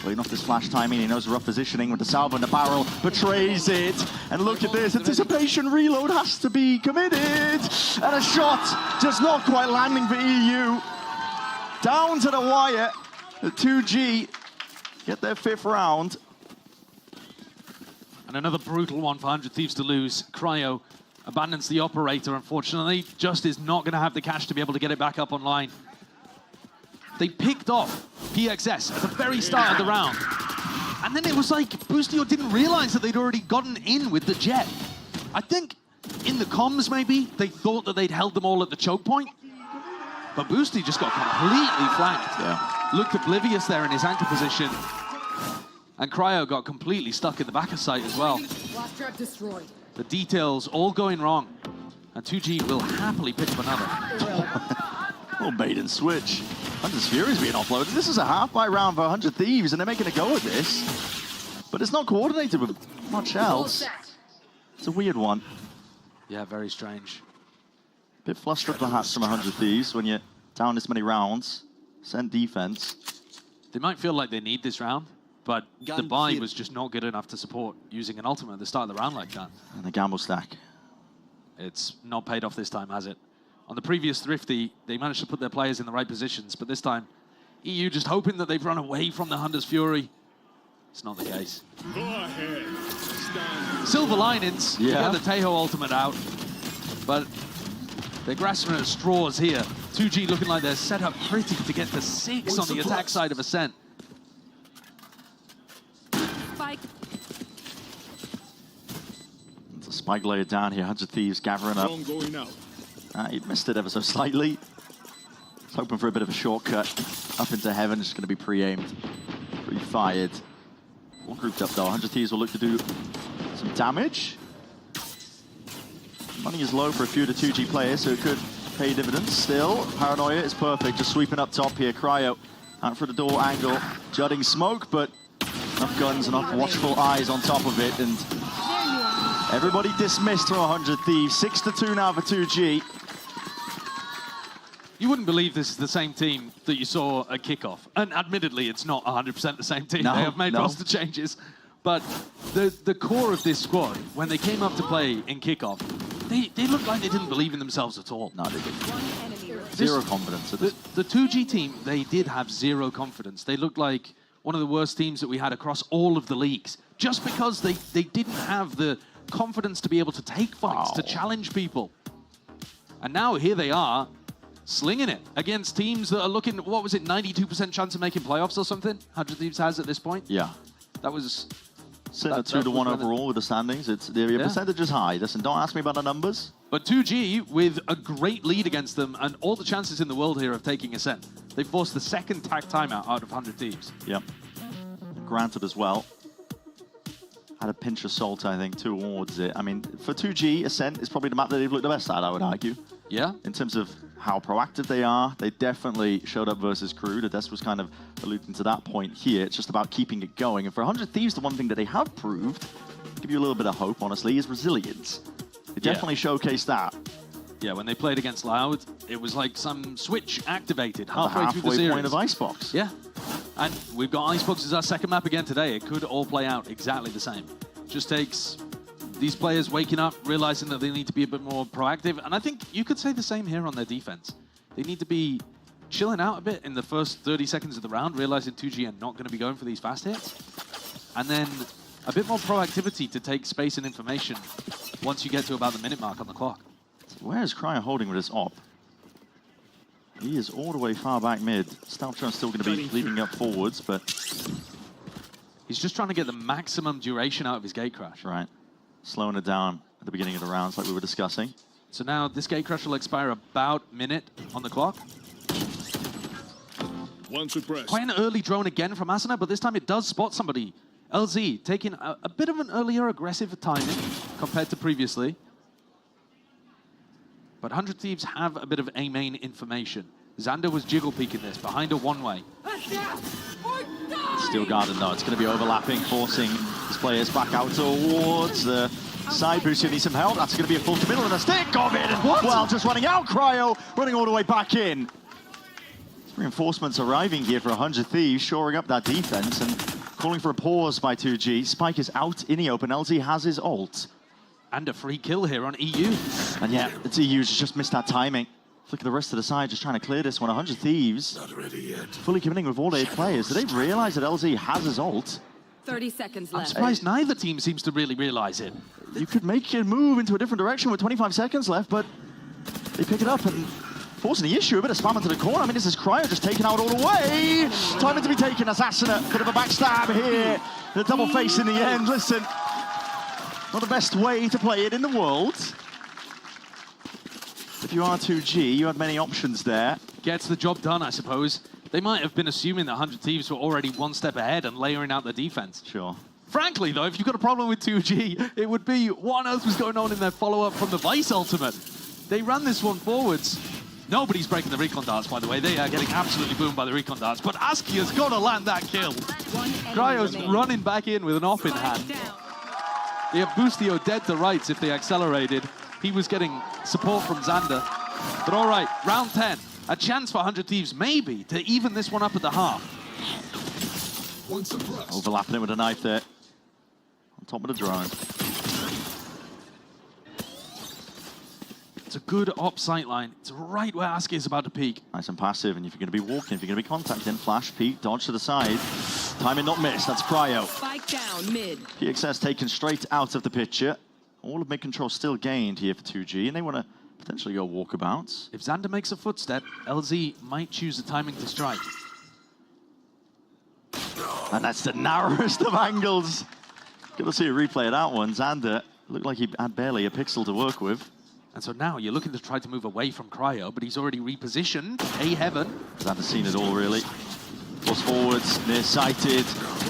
Waiting off this flash timing, he knows the rough positioning with the salvo in the barrel, betrays it, and look at this, anticipation reload has to be committed, and a shot just not quite landing for EU. Down to the wire, the 2G get their 5th round. And another brutal one for 100 Thieves to lose. Cryo abandons the operator, unfortunately, just is not going to have the cash to be able to get it back up online. They picked off PXS at the very start of the round. And then it was like Boostio didn't realize that they'd already gotten in with the jet. I think in the comms, maybe, they thought that they'd held them all at the choke point. But Boosty just got completely flanked. Yeah. Looked oblivious there in his anchor position. And Cryo got completely stuck in the back of sight as well. Last trap destroyed. The details all going wrong. And 2G will happily pick up another. Little bait and switch. Hunter's Fury is being offloaded. This is a half-by round for 100 Thieves, and they're making a go at this. But it's not coordinated with much else. It's a weird one. Yeah, very strange. Bit flustered perhaps from 100 Thieves when you're down this many rounds. Send defense. They might feel like they need this round, but the buy was just not good enough to support using an ultimate at the start of the round like that. And the gamble stack. It's not paid off this time, has it? On the previous Thrifty, they managed to put their players in the right positions, but this time, EU just hoping that they've run away from the Hunter's Fury. It's not the case. Go ahead. Silver linings, yeah. Get the Tejo ultimate out, but they're grasping at straws here. 2G looking like they're set up pretty to get the 6 on the attack side of Ascent. Spike. It's a spike layer down here. 100 Thieves gathering up. Going out. He missed it ever so slightly. He's hoping for a bit of a shortcut up into heaven. Just going to be pre-aimed, pre-fired. All grouped up though. 100 Thieves will look to do some damage. Money is low for a few of the 2G players, so it could pay dividends. Still, Paranoia is perfect. Just sweeping up top here. Cryo out for the door angle, jutting smoke, but enough guns, enough watchful eyes on top of it, and everybody dismissed from 100 Thieves. 6-2 now for 2G. You wouldn't believe this is the same team that you saw at kickoff. And admittedly, it's not 100% the same team. No, they have made roster changes. But the core of this squad, when they came up to play in kickoff, they looked like they didn't believe in themselves at all. No, they didn't. Zero confidence. The 2G team, they did have zero confidence. They looked like one of the worst teams that we had across all of the leagues. Just because they didn't have the confidence to be able to take fights, to challenge people. And now here they are, slinging it against teams that are looking, what was it, 92% chance of making playoffs or something? 100 Thieves has at this point? Yeah. That was... Sitting at 2-1 overall with the standings. The percentage is high. Listen, don't ask me about the numbers. But 2G, with a great lead against them and all the chances in the world here of taking Ascent, they forced the second tag timeout out of 100 Thieves. Yep. Granted as well. Had a pinch of salt, I think, towards it. I mean, for 2G, Ascent is probably the map that they've looked the best at, I would argue. Yeah. In terms of how proactive they are, they definitely showed up versus Crew. The Des was kind of alluding to that point here. It's just about keeping it going. And for 100 Thieves, the one thing that they have proved, give you a little bit of hope, honestly, is resilience. They definitely showcased that. Yeah, when they played against Loud, it was like some switch activated halfway through the series. Point of Icebox. Yeah. And we've got Icebox as our second map again today. It could all play out exactly the same. Just takes these players waking up, realizing that they need to be a bit more proactive. And I think you could say the same here on their defense. They need to be chilling out a bit in the first 30 seconds of the round, realizing 2G are not going to be going for these fast hits. And then a bit more proactivity to take space and information once you get to about the minute mark on the clock. Where's Cryer holding with his op? He is all the way far back mid. Staltron's still going to be leading up forwards, but he's just trying to get the maximum duration out of his gate crash. Right. Slowing it down at the beginning of the rounds like we were discussing. So now this gate crash will expire about minute on the clock. Quite an early drone again from Asuna, but this time it does spot somebody. LZ taking a bit of an earlier aggressive timing compared to previously. But 100 Thieves have a bit of A main information. Xander was jiggle peeking this behind a one-way. Steel Garden though, it's going to be overlapping, forcing his players back out towards the side boost. You need some help. That's going to be a full committal and a stick of it. And well, just running out. Cryo running all the way back in. Reinforcements arriving here for 100 Thieves, shoring up that defense and calling for a pause by 2G. Spike is out in the open. LZ has his ult. And a free kill here on EU. And yeah, it's EU's just missed that timing. Look at the rest of the side, just trying to clear this one. 100 Thieves, not ready yet. Fully committing with all 8 players. Do they realize that LZ has his ult? 30 seconds I'm left. surprised neither team seems to really realize it. You could make a move into a different direction with 25 seconds left, but they pick it up and forcing the issue. A bit of spam into the corner. I mean, this is Cryo just taken out all the way. Timing to be taken. Assassinate. Bit of a backstab here. The double face in the end. Listen, not the best way to play it in the world. If you are 2G, you have many options there. Gets the job done, I suppose. They might have been assuming that 100 Thieves were already one step ahead and layering out the defense. Sure. Frankly, though, if you've got a problem with 2G, it would be what on earth was going on in their follow-up from the Vice ultimate. They ran this one forwards. Nobody's breaking the recon darts, by the way. They are getting absolutely boomed by the recon darts. But Askia's got to land that kill. Cryo's running back in with an op in hand. They have Boostio dead to rights if they accelerated. He was getting support from Xander. But all right, round 10. A chance for 100 Thieves, maybe, to even this one up at the half. Overlapping it with a knife there. On top of the drone. It's a good op sight line. It's right where Askia is about to peek. Nice and passive, and if you're going to be walking, if you're going to be contacting, flash, peek, dodge to the side. Timing not missed, that's Cryo. Spike down mid. PXS taken straight out of the picture. All of mid-control still gained here for 2G, and they want to potentially go walkabouts. If Xander makes a footstep, LZ might choose the timing to strike. And that's the narrowest of angles. Good to see a replay of that one. Xander looked like he had barely a pixel to work with. And so now you're looking to try to move away from Cryo, but he's already repositioned. Hey, heaven. Xander's seen it all, really. Force forwards, near-sighted,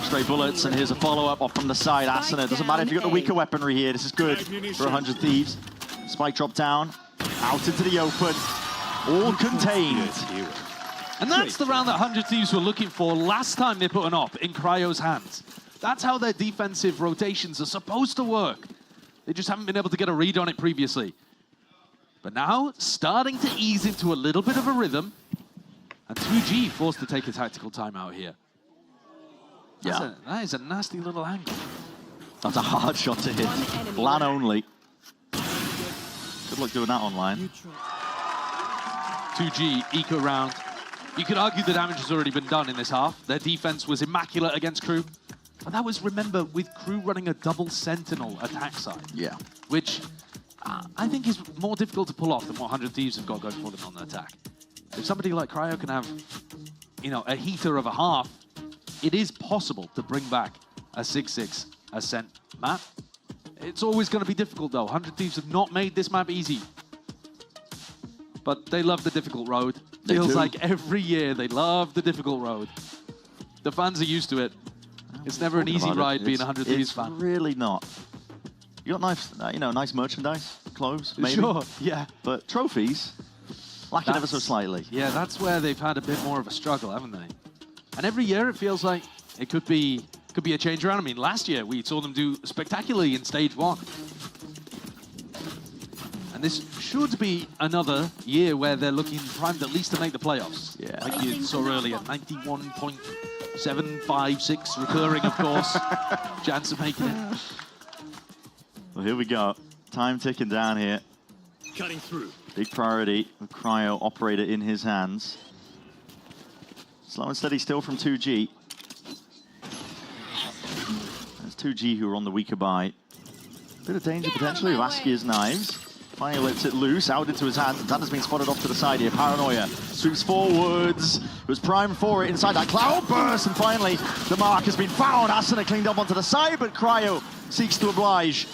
straight bullets, and here's a follow-up off from the side. Asuna, doesn't matter if you've got the weaker weaponry here. This is good for 100 Thieves. Spike drop down, out into the open, all contained. And that's the round that 100 Thieves were looking for last time they put an op in Cryo's hands. That's how their defensive rotations are supposed to work. They just haven't been able to get a read on it previously. But now, starting to ease into a little bit of a rhythm. And 2G forced to take a tactical timeout here. Yeah. That is a nasty little angle. That's a hard shot to hit. LAN only. Good luck doing that online. 2G, eco round. You could argue the damage has already been done in this half. Their defense was immaculate against Crew. But that was, remember, with Crew running a double Sentinel attack side. Yeah. Which I think is more difficult to pull off than what 100 Thieves have got going for them on the attack. If somebody like Cryo can have, you know, a heater of a half, it is possible to bring back a 6-6 Ascent map. It's always going to be difficult, though. 100 Thieves have not made this map easy. But they love the difficult road. Feels like every year they love the difficult road. The fans are used to it. It's never an easy ride being a 100 Thieves fan. It's really not. You got nice, you know, nice merchandise, clothes, maybe. Sure, yeah. But trophies, lacking ever so slightly. Yeah, that's where they've had a bit more of a struggle, haven't they? And every year it feels like it could be a change around. I mean, last year we saw them do spectacularly in stage 1. And this should be another year where they're looking primed at least to make the playoffs. Yeah. Like you saw earlier, 91.756 recurring, of course. Chance of making it. Well, here we go. Time ticking down here. Cutting through. Big priority with Cryo operator in his hands. Slow and steady still from 2G. There's 2G who are on the weaker buy. Bit of danger potentially with Askia's knives. Finally lets it loose, out into his hands. That has been spotted off to the side here. Paranoia sweeps forwards. It was primed for it inside that cloud burst. And finally, the mark has been found. Asuna cleaned up onto the side, but Cryo seeks to oblige.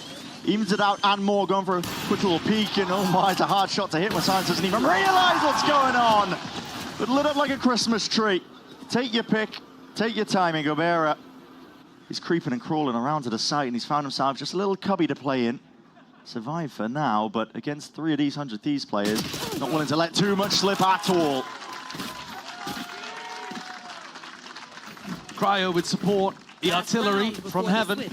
Evens it out and more, going for a quick little peek. And oh my, it's a hard shot to hit when Silence doesn't even realize what's going on. But lit up like a Christmas tree. Take your pick, take your timing. Gobera is creeping and crawling around to the site, and he's found himself just a little cubby to play in. Survive for now, but against 3 of these 100 Thieves players, not willing to let too much slip at all. Cryo would support the artillery from heaven.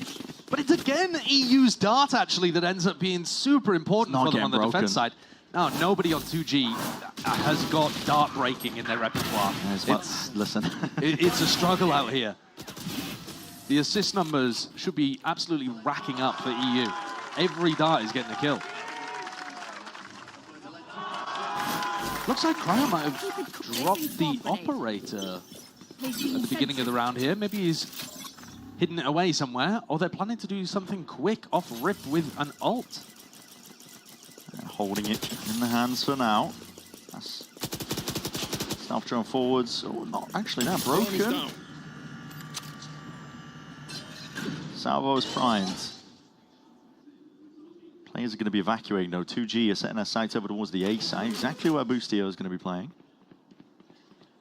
But it's again EU's dart, actually, that ends up being super important for them on the defense side. Now, nobody on 2G has got dart breaking in their repertoire. Listen. It's a struggle out here. The assist numbers should be absolutely racking up for EU. Every dart is getting a kill. Looks like Cryo might have dropped the operator at the beginning of the round here. Maybe he's hidden it away somewhere, or they're planning to do something quick off rip with an ult. Holding it in the hands for now. That's Stealth drone forwards. Oh, not actually, they're broken. Salvo's primed. Players are going to be evacuating though. 2G are setting their sights over towards the A side, exactly where Boostio is going to be playing.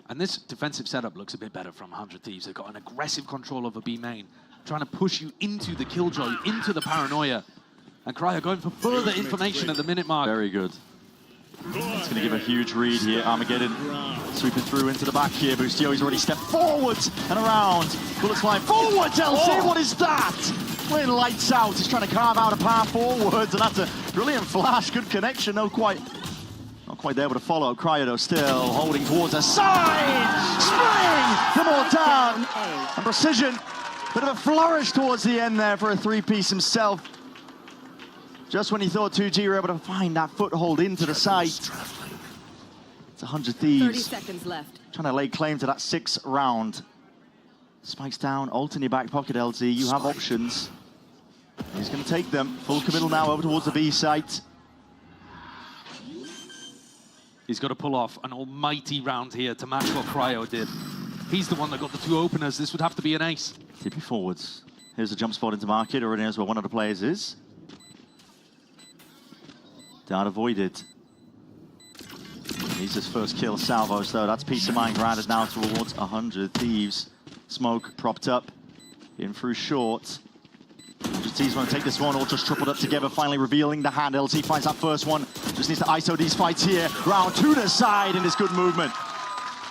And this defensive setup looks a bit better from 100 Thieves. They've got an aggressive control over B main, trying to push you into the Killjoy, into the Paranoia. And Cryo going for further information at the minute mark. Very good. It's going to give a huge read here. Armageddon sweeping through into the back here. Boostio's already stepped forwards and around. Bullets flying forwards, LC. What is that? Playing lights out. He's trying to carve out a path forwards, and that's a brilliant flash. Good connection. Not quite there, but a follow. Cryo though still holding towards the side. Spring! Them all down. And Precision. Bit of a flourish towards the end there for a three-piece himself. Just when he thought 2G were able to find that foothold into the site. It's 100 Thieves. 30 seconds left. Trying to lay claim to that 6th round. Spikes down, ult in your back pocket, LZ. You have options. He's going to take them. Full committal now over towards the B site. He's got to pull off an almighty round here to match what Cryo did. He's the one that got the 2 openers. This would have to be an ace. TP forwards. Here's a jump spot into market. Already knows where one of the players is. Dart avoided. He's his first kill. Salvos though. That's peace of mind granted now towards 100 Thieves. Smoke propped up. In through short. 100 Thieves want to take this one, all just tripled up together, finally revealing the hand. LT finds that first one. Just needs to ISO these fights here. Round to the side in this good movement.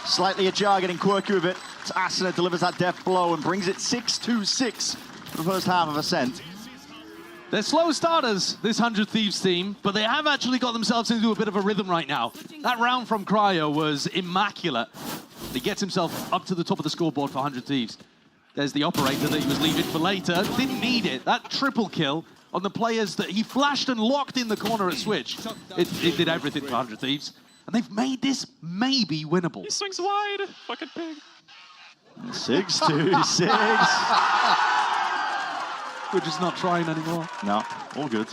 Slightly ajar, getting quirky with it. Asuna delivers that death blow and brings it 6-2-6 for the first half of Ascent. They're slow starters, this 100 Thieves team, but they have actually got themselves into a bit of a rhythm right now. That round from Cryo was immaculate. He gets himself up to the top of the scoreboard for 100 Thieves. There's the operator that he was leaving for later. Didn't need it. That triple kill on the players that he flashed and locked in the corner at Switch. It did everything for 100 Thieves. And they've made this maybe winnable. He swings wide. Fucking pig. 6-2-6. We're just not trying anymore. No, all good.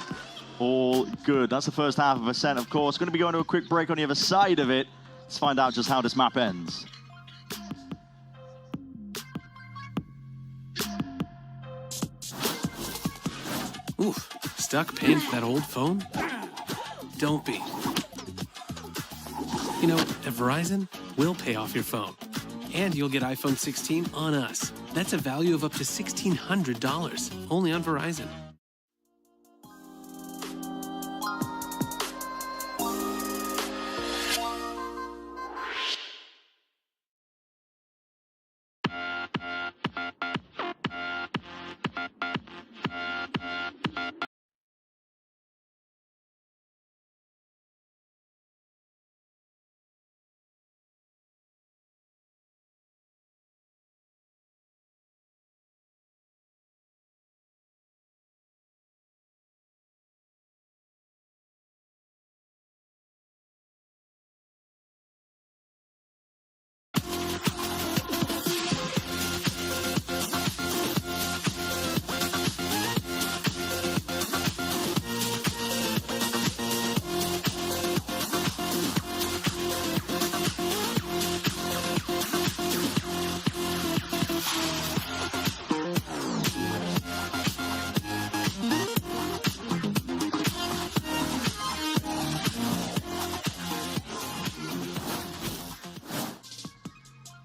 All good. That's the first half of Ascent, of course. Going to be going to a quick break on the other side of it. Let's find out just how this map ends. Oof, stuck paying for that old phone? Don't be. You know, at Verizon, we'll pay off your phone. And you'll get iPhone 16 on us. That's a value of up to $1,600, only on Verizon.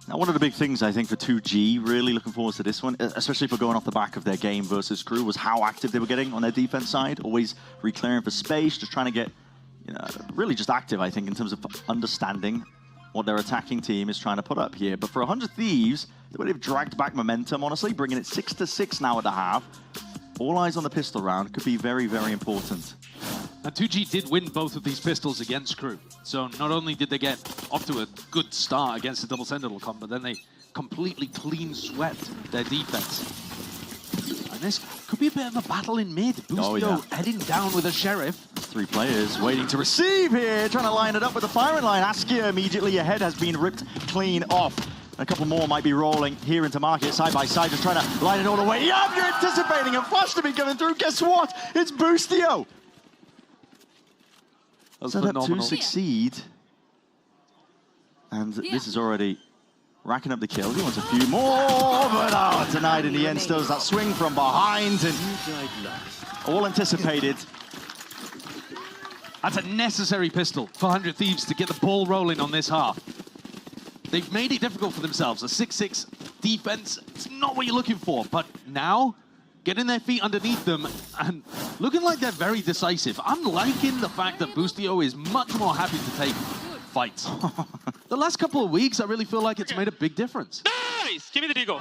Now, one of the big things, I think, for 2G, really looking forward to this one, especially for going off the back of their game versus Crew, was how active they were getting on their defense side. Always re-clearing for space, just trying to get, you know, really just active, I think, in terms of understanding what their attacking team is trying to put up here. But for 100 Thieves, the way they've dragged back momentum, honestly, bringing it 6-6 now at the half. All eyes on the pistol round could be very, very important. And 2G did win both of these pistols against Crew. So not only did they get off to a good start against the double Sentinel comp, but then they completely clean swept their defense. And this could be a bit of a battle in mid. Boostio heading down with a Sheriff. 3 players waiting to receive here, trying to line it up with the firing line. Askia immediately, your head has been ripped clean off. A couple more might be rolling here into market, side by side, just trying to line it all the way up. You're anticipating a flash to be coming through. Guess what? It's Boostio. Set up to succeed. And this is already racking up the kills. He wants a few more, but denied in the end. Still does that swing from behind, and all anticipated. That's a necessary pistol for 100 Thieves to get the ball rolling on this half. They've made it difficult for themselves. A 6-6 defense, it's not what you're looking for. But now, getting their feet underneath them and looking like they're very decisive. I'm liking the fact that Boostio is much more happy to take fights. The last couple of weeks, I really feel like it's made a big difference. Nice! Give me the deagle.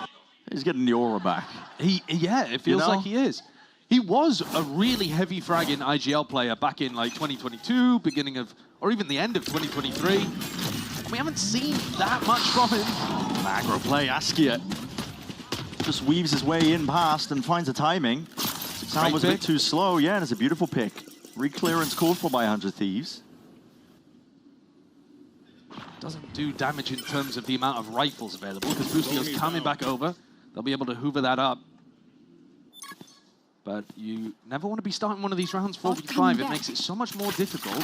He's getting the aura back. Yeah, it feels like he is. He was a really heavy fragging IGL player back in like 2022, beginning of, or even the end of 2023. We haven't seen that much from him. Macro play, Askia just weaves his way in past and finds the timing. Sound was a bit too slow. Yeah, and it's a beautiful pick. Re-clearance called for by 100 Thieves. Doesn't do damage in terms of the amount of rifles available because Boostio's coming back over. They'll be able to hoover that up. But you never want to be starting one of these rounds 4v5. It makes it so much more difficult.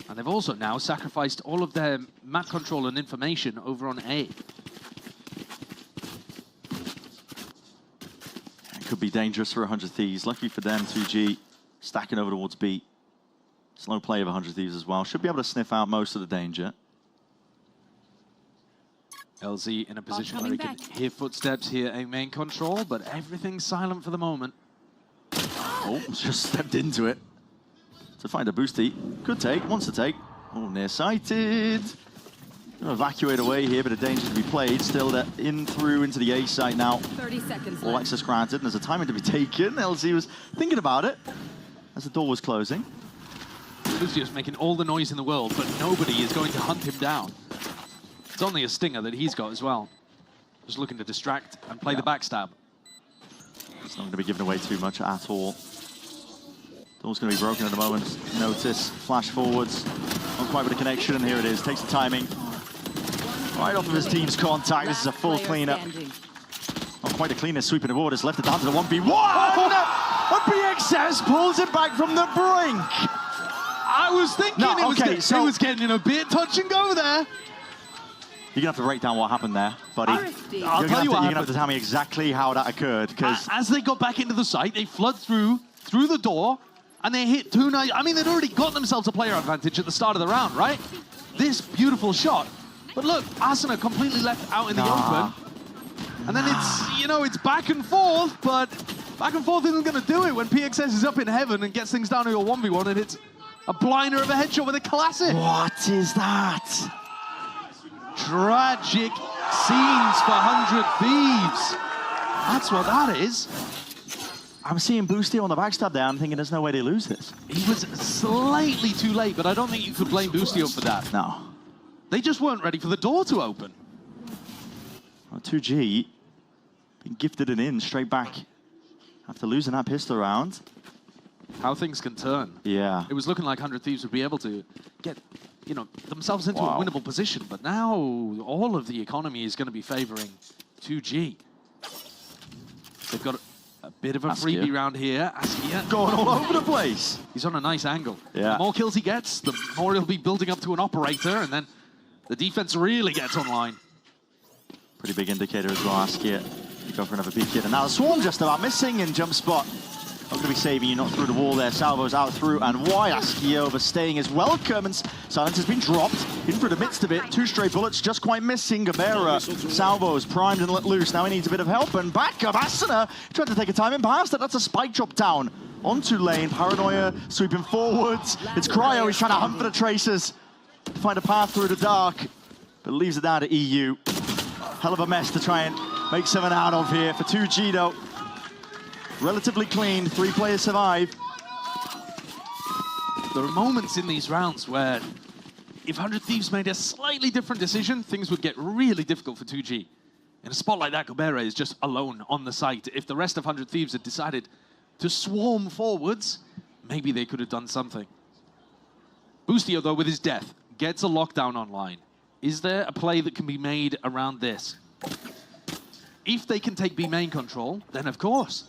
And they've also now sacrificed all of their map control and information over on A. It could be dangerous for 100 Thieves. Lucky for them, 2G stacking over towards B. Slow play of 100 Thieves as well. Should be able to sniff out most of the danger. LZ in a position where he can hear footsteps, hear a main control, but everything's silent for the moment. Oh, just stepped into it. To find a boosty. Good take, wants to take. Oh, nearsighted. Gonna evacuate away here, but a danger to be played. Still in through into the A site now. 30 seconds All access granted, and there's a timing to be taken. LZ was thinking about it as the door was closing. Lucio's making all the noise in the world, but nobody is going to hunt him down. It's only a stinger that he's got as well. Just looking to distract and play the backstab. It's not going to be given away too much at all. Door's going to be broken at the moment. Notice, flash forwards. Not quite with a connection, and here it is. Takes the timing. Right off of his team's contact. This is a full cleanup. Not quite a cleaner sweeping of orders. Left it down to the 1v1. A PXS pulls it back from the brink. I was thinking it was getting a bit touch and go there. You're going to have to write down what happened there, buddy. I'll tell you what happened. You're going to have to tell me exactly how that occurred, because... As they got back into the site, they flood through the door, and they hit 2 nice... I mean, they'd already got themselves a player advantage at the start of the round, right? This beautiful shot. But look, Asuna completely left out in the open. And then it's, you know, it's back and forth, but back and forth isn't going to do it when PXS is up in heaven and gets things down to a 1v1, and it's a blinder of a headshot with a classic. What is that? Tragic scenes for 100 Thieves. That's what that is. I'm seeing Boosty on the backstab there. I'm thinking there's no way they lose this. He was slightly too late, but I don't think you could blame Boostio for that. No. They just weren't ready for the door to open. Well, 2G being gifted an in straight back after losing that pistol round. How things can turn. Yeah. It was looking like 100 Thieves would be able to get, you know, themselves into a winnable position, but now all of the economy is going to be favoring 2G. They've got a bit of a freebie round here. Askia going all over the place. He's on a nice angle. Yeah. The more kills he gets, the more he'll be building up to an operator, and then the defense really gets online. Pretty big indicator as well, Askia. You go for another peek here. And now the Swarm just about missing in jump spot. Not going to be saving you, not through the wall there. Salvo's out through and wide. Askia overstaying his welcome, and Silence has been dropped in through the midst of it. 2 stray bullets just quite missing. Gamera, Salvo's primed and let loose. Now he needs a bit of help, and back up Asuna tried to take a timing pass. That's a spike drop down onto lane. Paranoia sweeping forwards. It's Cryo, he's trying to hunt for the tracers. Find a path through the dark, but leaves it down to EU. Hell of a mess to try and make 7 out of here for 2G though. Relatively clean, 3 players survive. There are moments in these rounds where if 100 Thieves made a slightly different decision, things would get really difficult for 2G. In a spot like that, Gobera is just alone on the site. If the rest of 100 Thieves had decided to swarm forwards, maybe they could have done something. Boostio, though, with his death, gets a lockdown online. Is there a play that can be made around this? If they can take B main control, then of course.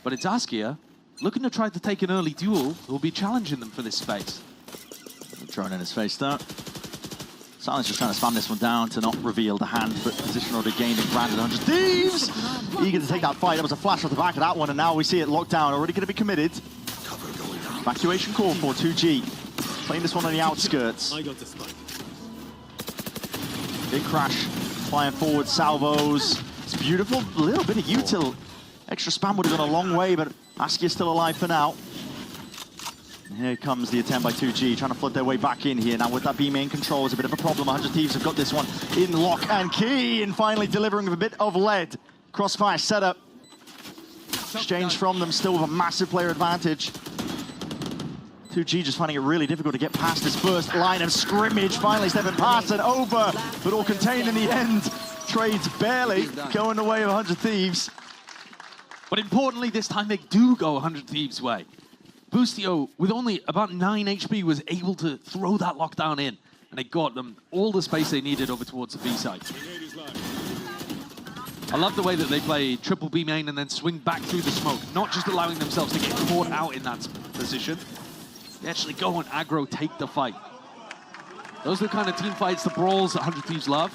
But it's Askia looking to try to take an early duel who will be challenging them for this space. Thrown in his face there. Silence just trying to spam this one down to not reveal the hand, but position already gained and branded 100 Thieves. Eager to take that fight. There was a flash off the back of that one, and now we see it locked down. Already going to be committed. Evacuation call for 2G. Playing this one on the outskirts. Big crash. Flying forward, salvos. It's beautiful. A little bit of util. Extra spam would have gone a long way, but Askia's still alive for now. And here comes the attempt by 2G, trying to flood their way back in here. Now with that B main control, it's a bit of a problem. 100 Thieves have got this one in lock and key, and finally delivering with a bit of lead. Crossfire setup. Exchange from them, still with a massive player advantage. 2G just finding it really difficult to get past this first line of scrimmage. Finally stepping past and over, but all contained in the end. Trades barely going the way of 100 Thieves. But importantly, this time they do go 100 Thieves' way. Boostio, with only about 9 HP, was able to throw that lockdown in, and it got them all the space they needed over towards the B site. I love the way that they play triple B main and then swing back through the smoke, not just allowing themselves to get caught out in that position. They actually go and aggro, take the fight. Those are the kind of team fights, the brawls that 100 Thieves love.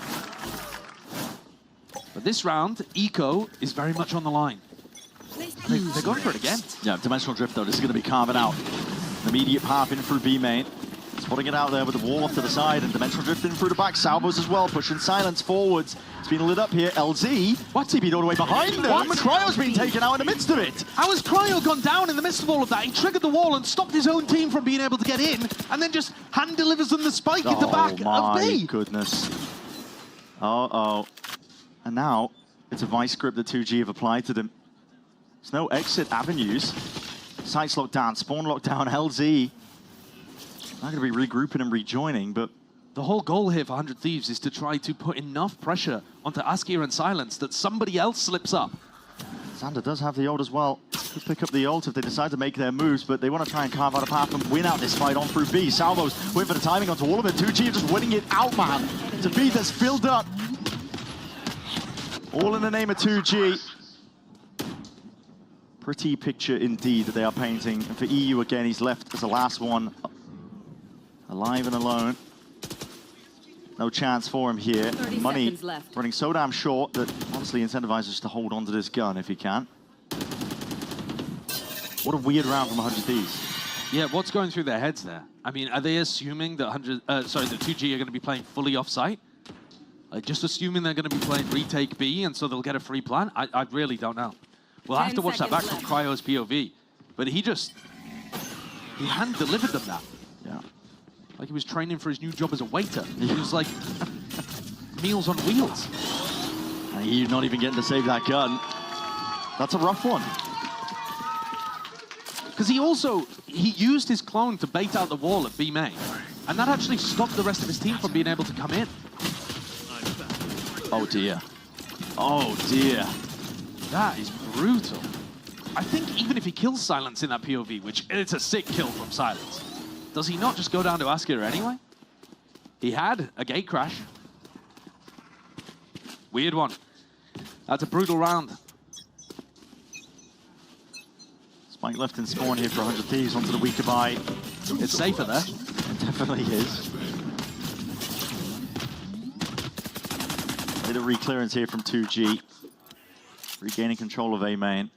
But this round, Eco is very much on the line. They're going for it again. Yeah, Dimensional Drift though, this is going to be carving out. An immediate path in through B main. Spotting it out there with the wall off to the side, and Dimensional Drift in through the back. Salvos as well, pushing Silence forwards. It's been lit up here. LZ, what? TP'd all the way behind them. What? Cryo's been taken out in the midst of it. How has Cryo gone down in the midst of all of that? He triggered the wall and stopped his own team from being able to get in, and then just hand delivers them the spike in the back of B. Oh my goodness. Uh-oh. And now, it's a vice grip that 2G have applied to them. There's no exit avenues. Sites locked down, spawn locked down, LZ. Not going to be regrouping and rejoining, but the whole goal here for 100 Thieves is to try to put enough pressure onto Askia and Silence that somebody else slips up. Xander does have the ult as well. Could pick up the ult if they decide to make their moves, but they want to try and carve out a path and win out this fight on through B. Salvos wait for the timing onto all of it. 2G are just winning it out, man. To B that's filled up. All in the name of 2G. Pretty picture indeed that they are painting. And for EU again, he's left as the last one. Alive and alone. No chance for him here. Money running so damn short that honestly incentivizes to hold on to this gun if he can. What a weird round from 100 Thieves. Yeah, what's going through their heads there? I mean, are they assuming that the 2G are going to be playing fully off-site? Just assuming they're going to be playing retake B and so they'll get a free plan? I really don't know. We'll have to watch that back from Cryo's POV. But he hand-delivered them that. Yeah. Like he was training for his new job as a waiter. He was like, Meals on Wheels. And you're not even getting to save that gun. That's a rough one. Because he used his clone to bait out the wall at B main. And that actually stopped the rest of his team from being able to come in. Oh dear. Oh dear. That is brutal. I think even if he kills Silence in that POV, which it's a sick kill from Silence, does he not just go down to Askia anyway? He had a gate crash. Weird one. That's a brutal round. Spike left in spawn here for 100 Thieves onto the weaker buy. It's safer there. It definitely is. Bit of re-clearance here from 2G. Regaining control of A main.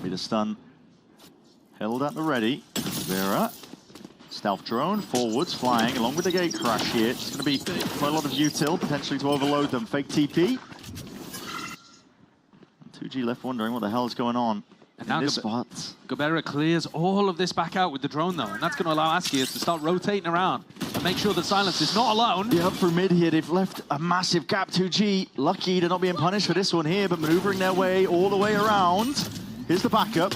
be the stun. Held at the ready. Vera. Stealth drone, forwards, flying, along with the gate crash here. It's going to be quite a lot of util, potentially to overload them. Fake TP. 2G left wondering what the hell is going on. And now this spot. Gobera clears all of this back out with the drone, though, and that's going to allow Askia to start rotating around and make sure that Silence is not alone. Yeah, up for mid here, they've left a massive gap. 2G lucky to not being punished for this one here, but maneuvering their way all the way around. Here's the backup.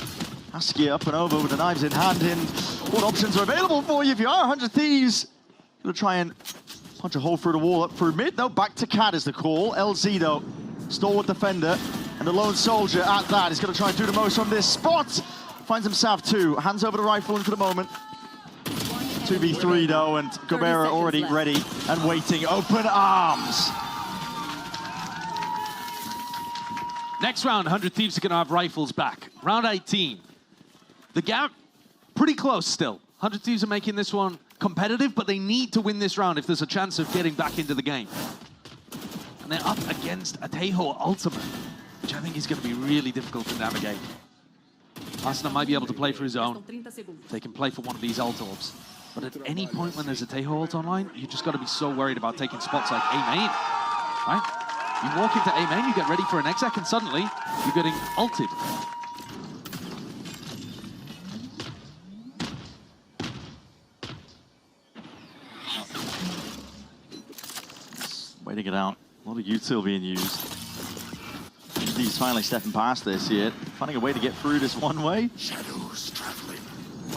Askia up and over with the knives in hand. What options are available for you if you are 100 Thieves? Gonna try and punch a hole through the wall up through mid. No, back to Cat is the call. LZ though, stalwart defender, and the lone soldier at that is gonna try and do the most from this spot. Finds himself two, hands over the rifle into the moment. 2v3 though, and Gobera already ready and waiting, open arms. Next round, 100 Thieves are gonna have rifles back. Round 18. The gap, pretty close still. 100 Thieves are making this one competitive, but they need to win this round if there's a chance of getting back into the game. And they're up against a Taeho ultimate, which I think is going to be really difficult to navigate. Asuna might be able to play for his own. They can play for one of these ult orbs. But at any point when there's a Taeho ult online, you just got to be so worried about taking spots like A main, right? You walk into A main, you get ready for an exec, and suddenly you're getting ulted. Way to get out. A lot of util being used. He's finally stepping past this here. Finding a way to get through this one way. Shadows traveling.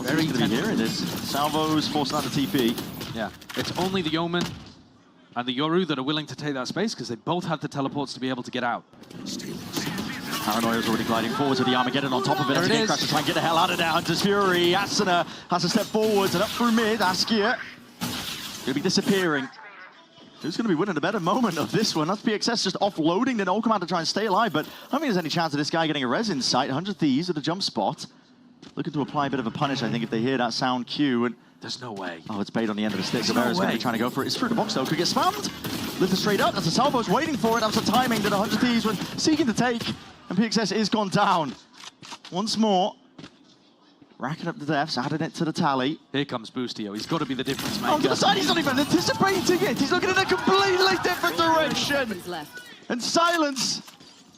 Very going to be hearing this. Salvo's forcing out the TP. Yeah, it's only the Omen and the Yoru that are willing to take that space because they both have the teleports to be able to get out. Paranoia's already gliding forwards with the Armageddon on top of it. As Game Crash to try and get the hell out of there. Hunter's Fury. Asuna has to step forwards and up through mid. Askia going to be disappearing. Who's going to be winning the better moment of this one? That's PXS just offloading the no command to try and stay alive, but I don't think there's any chance of this guy getting a res in sight. 100 Thieves at a jump spot. Looking to apply a bit of a punish, I think, if they hear that sound cue. And there's no way. Oh, it's bait on the end of the stick. Gobera's going to be trying to go for it. It's through the box, though. Could get spammed. Lifted straight up. That's the Salvo's waiting for it. That's the timing that 100 Thieves were seeking to take. And PXS is gone down. Once more. Racking up the deaths, adding it to the tally. Here comes Boostio. He's got to be the difference maker. On to the side, he's not even anticipating it. He's looking in a completely different direction. And Silence,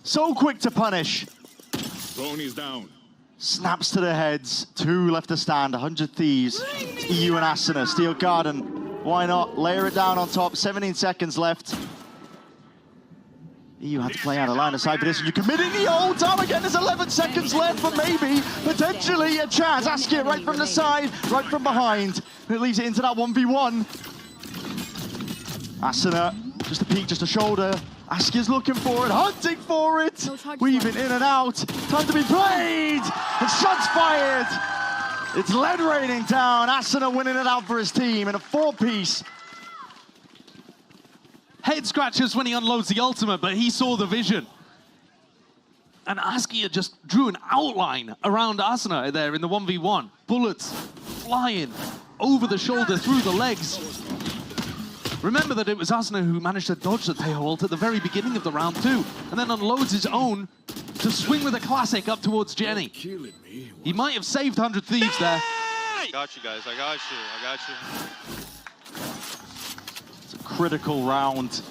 so quick to punish. Phone is down. Snaps to the heads. Two left to stand. 100 Thieves. EU and Asuna. Steel Garden. Why not? Layer it down on top. 17 seconds left. EU had to play out a line of sight for this. You're committing the old time again. There's 11 seconds left, but maybe, potentially, a chance. Askia right from the side, right from behind. It leads it into that 1v1. Asuna, just a peek, just a shoulder. Askia's looking for it, hunting for it. Weaving in and out. Time to be played. And shots fired. It's lead raining down. Asuna winning it out for his team in a 4-piece. Head scratches when he unloads the ultimate, but he saw the vision. And Askia just drew an outline around Asuna there in the 1v1. Bullets flying over the shoulder, through the legs. Remember that it was Asuna who managed to dodge the Taeho ult at the very beginning of the round too, and then unloads his own to swing with a classic up towards Jenny. He might have saved 100 Thieves there. I got you guys, I got you, I got you. Critical round.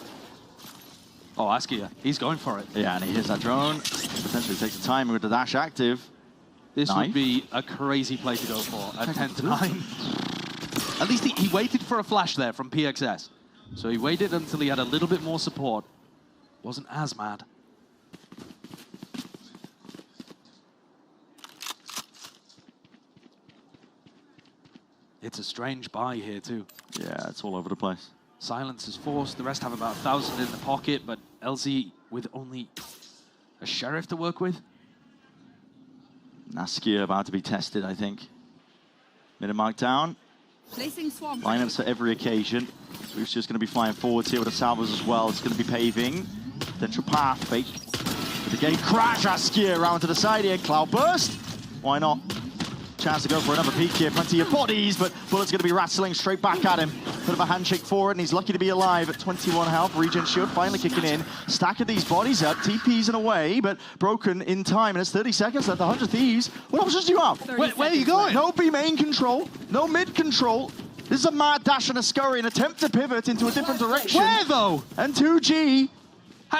Oh, Askia, he's going for it. Yeah, and he hits that drone. Potentially takes the time with the dash active. This would be a crazy play to go for at 10 to 9. At least he waited for a flash there from PXS. So he waited until he had a little bit more support. Wasn't as mad. It's a strange buy here too. Yeah, it's all over the place. Silence is forced. The rest have about 1,000 in the pocket, but LZ with only a sheriff to work with. Askia about to be tested, I think. Minute mark down. Lineups for every occasion. We're just going to be flying forwards here with the salvos as well. It's going to be paving. Potential path fake. With the game crash, Askia around to the side here. Cloud burst. Why not? chance to go for another peek here. Plenty of bodies, but Bullet's going to be rattling straight back at him. Bit of a handshake for it, and he's lucky to be alive at 21 health. Regen shield finally kicking in. Stacking these bodies up. TP's in a way, but broken in time. And it's 30 seconds left. 100 Thieves. What options do you have? Where are you going? No B main control. No mid control. This is a mad dash and a scurry, an attempt to pivot into a different direction. Where though? And 2G.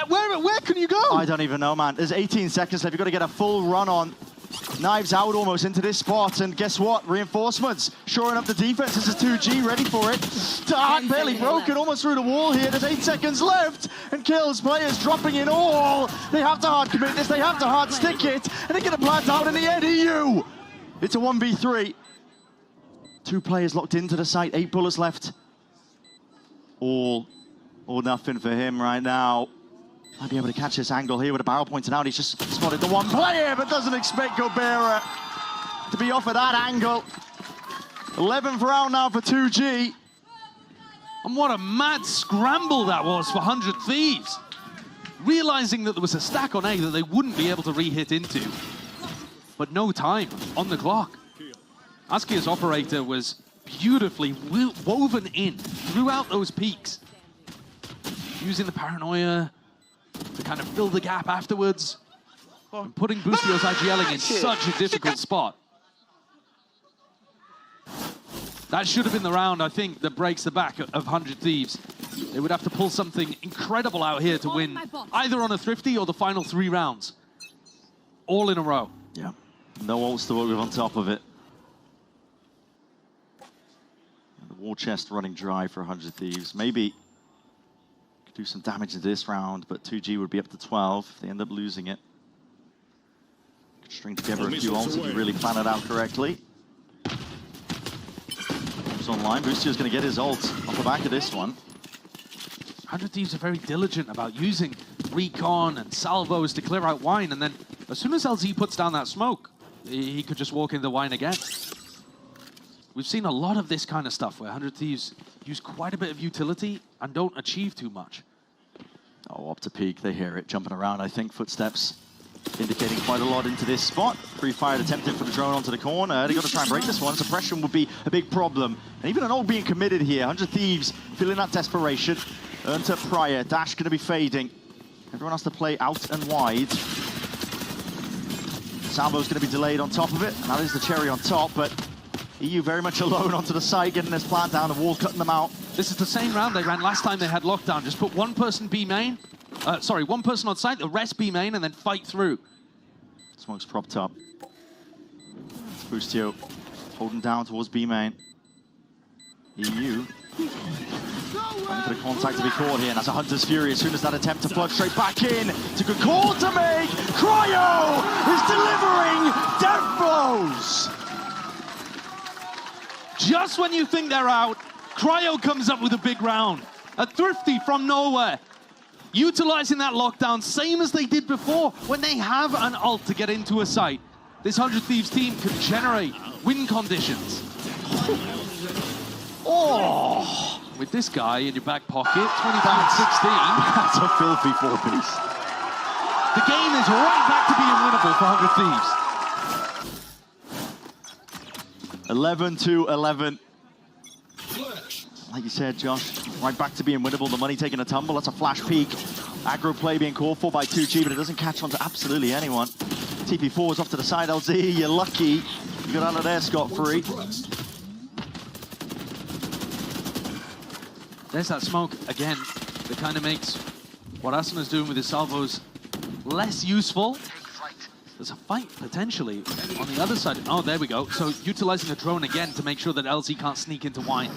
Where can you go? I don't even know, man. There's 18 seconds left. You've got to get a full run on. Knives out almost into this spot, and guess what? Reinforcements shoring up the defense. This is 2G ready for it. Dark barely broken, almost through the wall here. There's 8 seconds left, and Kills players dropping in all. They have to hard commit this, they have to hard stick it, and they're going to plant out in the end. EU. It's a 1v3. 2 players locked into the site, 8 bullets left. All or nothing for him right now. Might be able to catch this angle here with a barrel pointed out. He's just spotted the one player, but doesn't expect Gobera to be off at that angle. 11th round now for 2G. And what a mad scramble that was for 100 Thieves. Realizing that there was a stack on A that they wouldn't be able to re-hit into. But no time on the clock. Askia's operator was beautifully woven in throughout those peaks. Using the paranoia to kind of fill the gap afterwards. And putting Boostio's IGLing in such a difficult spot. That should have been the round, I think, that breaks the back of 100 Thieves. They would have to pull something incredible out here to win, either on a Thrifty or the final 3 rounds. All in a row. Yeah, no ults to work with on top of it. And the war chest running dry for 100 Thieves. Maybe could do some damage in this round, but 2G would be up to 12 if they end up losing it. Could string together a few ults if you really plan it out correctly. Online. Boostio's going to get his ult off the back of this one. 100 Thieves are very diligent about using recon and salvos to clear out wine, and then as soon as LZ puts down that smoke, he could just walk into wine again. We've seen a lot of this kind of stuff where 100 Thieves use quite a bit of utility and don't achieve too much. Oh, up to peak, they hear it jumping around, I think. Footsteps indicating quite a lot into this spot. Free fire attempted for the drone onto the corner. They got to try and break this one. Suppression would be a big problem. And even an ult being committed here. 100 Thieves feeling that desperation. Earned to Prior. Dash going to be fading. Everyone has to play out and wide. Salvo's going to be delayed on top of it. And that is the cherry on top, but EU very much alone onto the side, getting this plant down, the wall cutting them out. This is the same round they ran last time they had lockdown. Just put one person B main. One person on site, the rest B main, and then fight through. Smoke's propped up. Boostio holding down towards B main. EU going for the contact to be caught here, and that's a Hunter's Fury. As soon as that attempt to plug straight back in, it's a good call to make. Cryo is delivering death blows. Just when you think they're out, Cryo comes up with a big round. A Thrifty from nowhere. Utilizing that lockdown, same as they did before, when they have an ult to get into a site. This 100 Thieves team can generate win conditions. Oh! With this guy in your back pocket, 20 pound 16. That's a filthy 4-piece. The game is right back to being winnable for 100 Thieves. 11-11. Like you said, Josh, right back to being winnable. The money taking a tumble. That's a flash peak. Aggro play being called for by 2G, but it doesn't catch on to absolutely anyone. TP4 is off to the side. LZ, you're lucky. You got out of there scot-free. There's that smoke again that kind of makes what Asuna's doing with his salvos less useful. There's a fight potentially on the other side. Oh, there we go. So utilizing a drone again to make sure that LZ can't sneak into wine.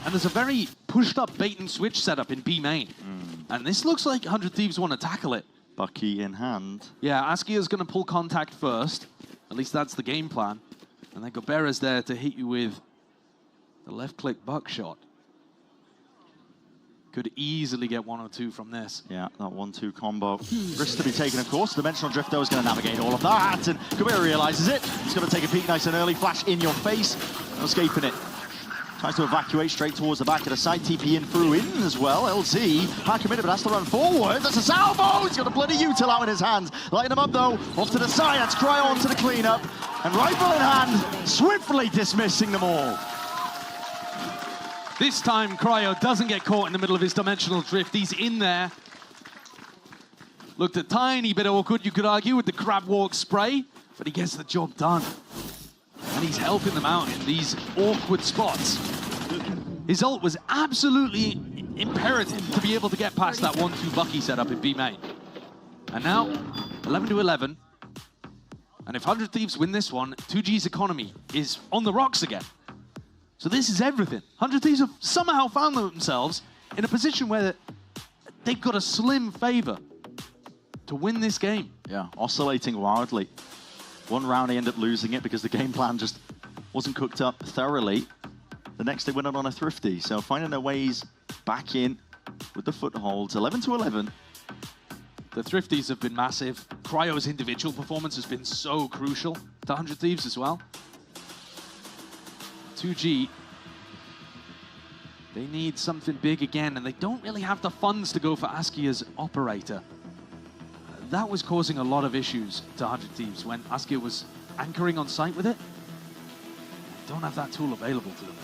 And there's a very pushed up bait and switch setup in B main. And this looks like 100 Thieves want to tackle it. Bucky in hand. Yeah, Askia's going to pull contact first. At least that's the game plan. And then Gobera's there to hit you with the left click buckshot. Could easily get 1 or 2 from this. Yeah, that 1-2 combo. Risk to be taken, of course. Dimensional Drift, though, is going to navigate all of that. And Gobera realizes it. He's going to take a peek nice and early. Flash in your face. No escaping it. Tries to evacuate straight towards the back of the site. TP in through in as well. LZ, hard committed, but has to run forward. That's a salvo! He's got a bloody util out in his hands. Lighting him up, though. Off to the side. That's Cryo onto the cleanup. And rifle in hand, swiftly dismissing them all. This time, Cryo doesn't get caught in the middle of his dimensional drift. He's in there. Looked a tiny bit awkward, you could argue, with the crab walk spray, but he gets the job done. And he's helping them out in these awkward spots. His ult was absolutely imperative to be able to get past that 1-2 Bucky setup in B main. And now, 11 to 11. And if 100 Thieves win this one, 2G's economy is on the rocks again. So this is everything. 100 Thieves have somehow found themselves in a position where they've got a slim favor to win this game. Yeah, oscillating wildly. One round they end up losing it because the game plan just wasn't cooked up thoroughly. The next they went out on a thrifty, so finding their ways back in with the footholds. 11 to 11. The thrifties have been massive. Cryo's individual performance has been so crucial to 100 Thieves as well. 2G, they need something big again, and they don't really have the funds to go for Askia's operator. That was causing a lot of issues to 100 Thieves when Askia was anchoring on site with it. They don't have that tool available to them.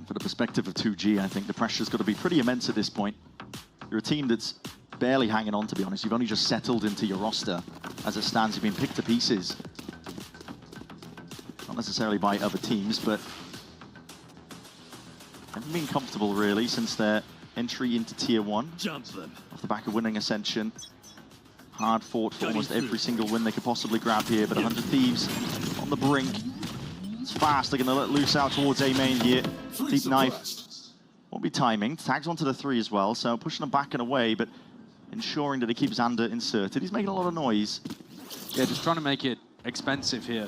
For the perspective of 2G, I think the pressure's got to be pretty immense at this point. You're a team that's barely hanging on, to be honest. You've only just settled into your roster. As it stands, you've been picked to pieces. Not necessarily by other teams, but haven't been comfortable, really, since their entry into Tier 1. Jump them. Off the back of winning Ascension. Hard fought for almost every single win they could possibly grab here, but 100 Thieves on the brink. It's fast, they're going to let loose out towards A main here. Deep knife won't be timing. Tags onto the 3 as well, so pushing them back and away, but ensuring that he keeps Xander inserted. He's making a lot of noise. Yeah, just trying to make it expensive here.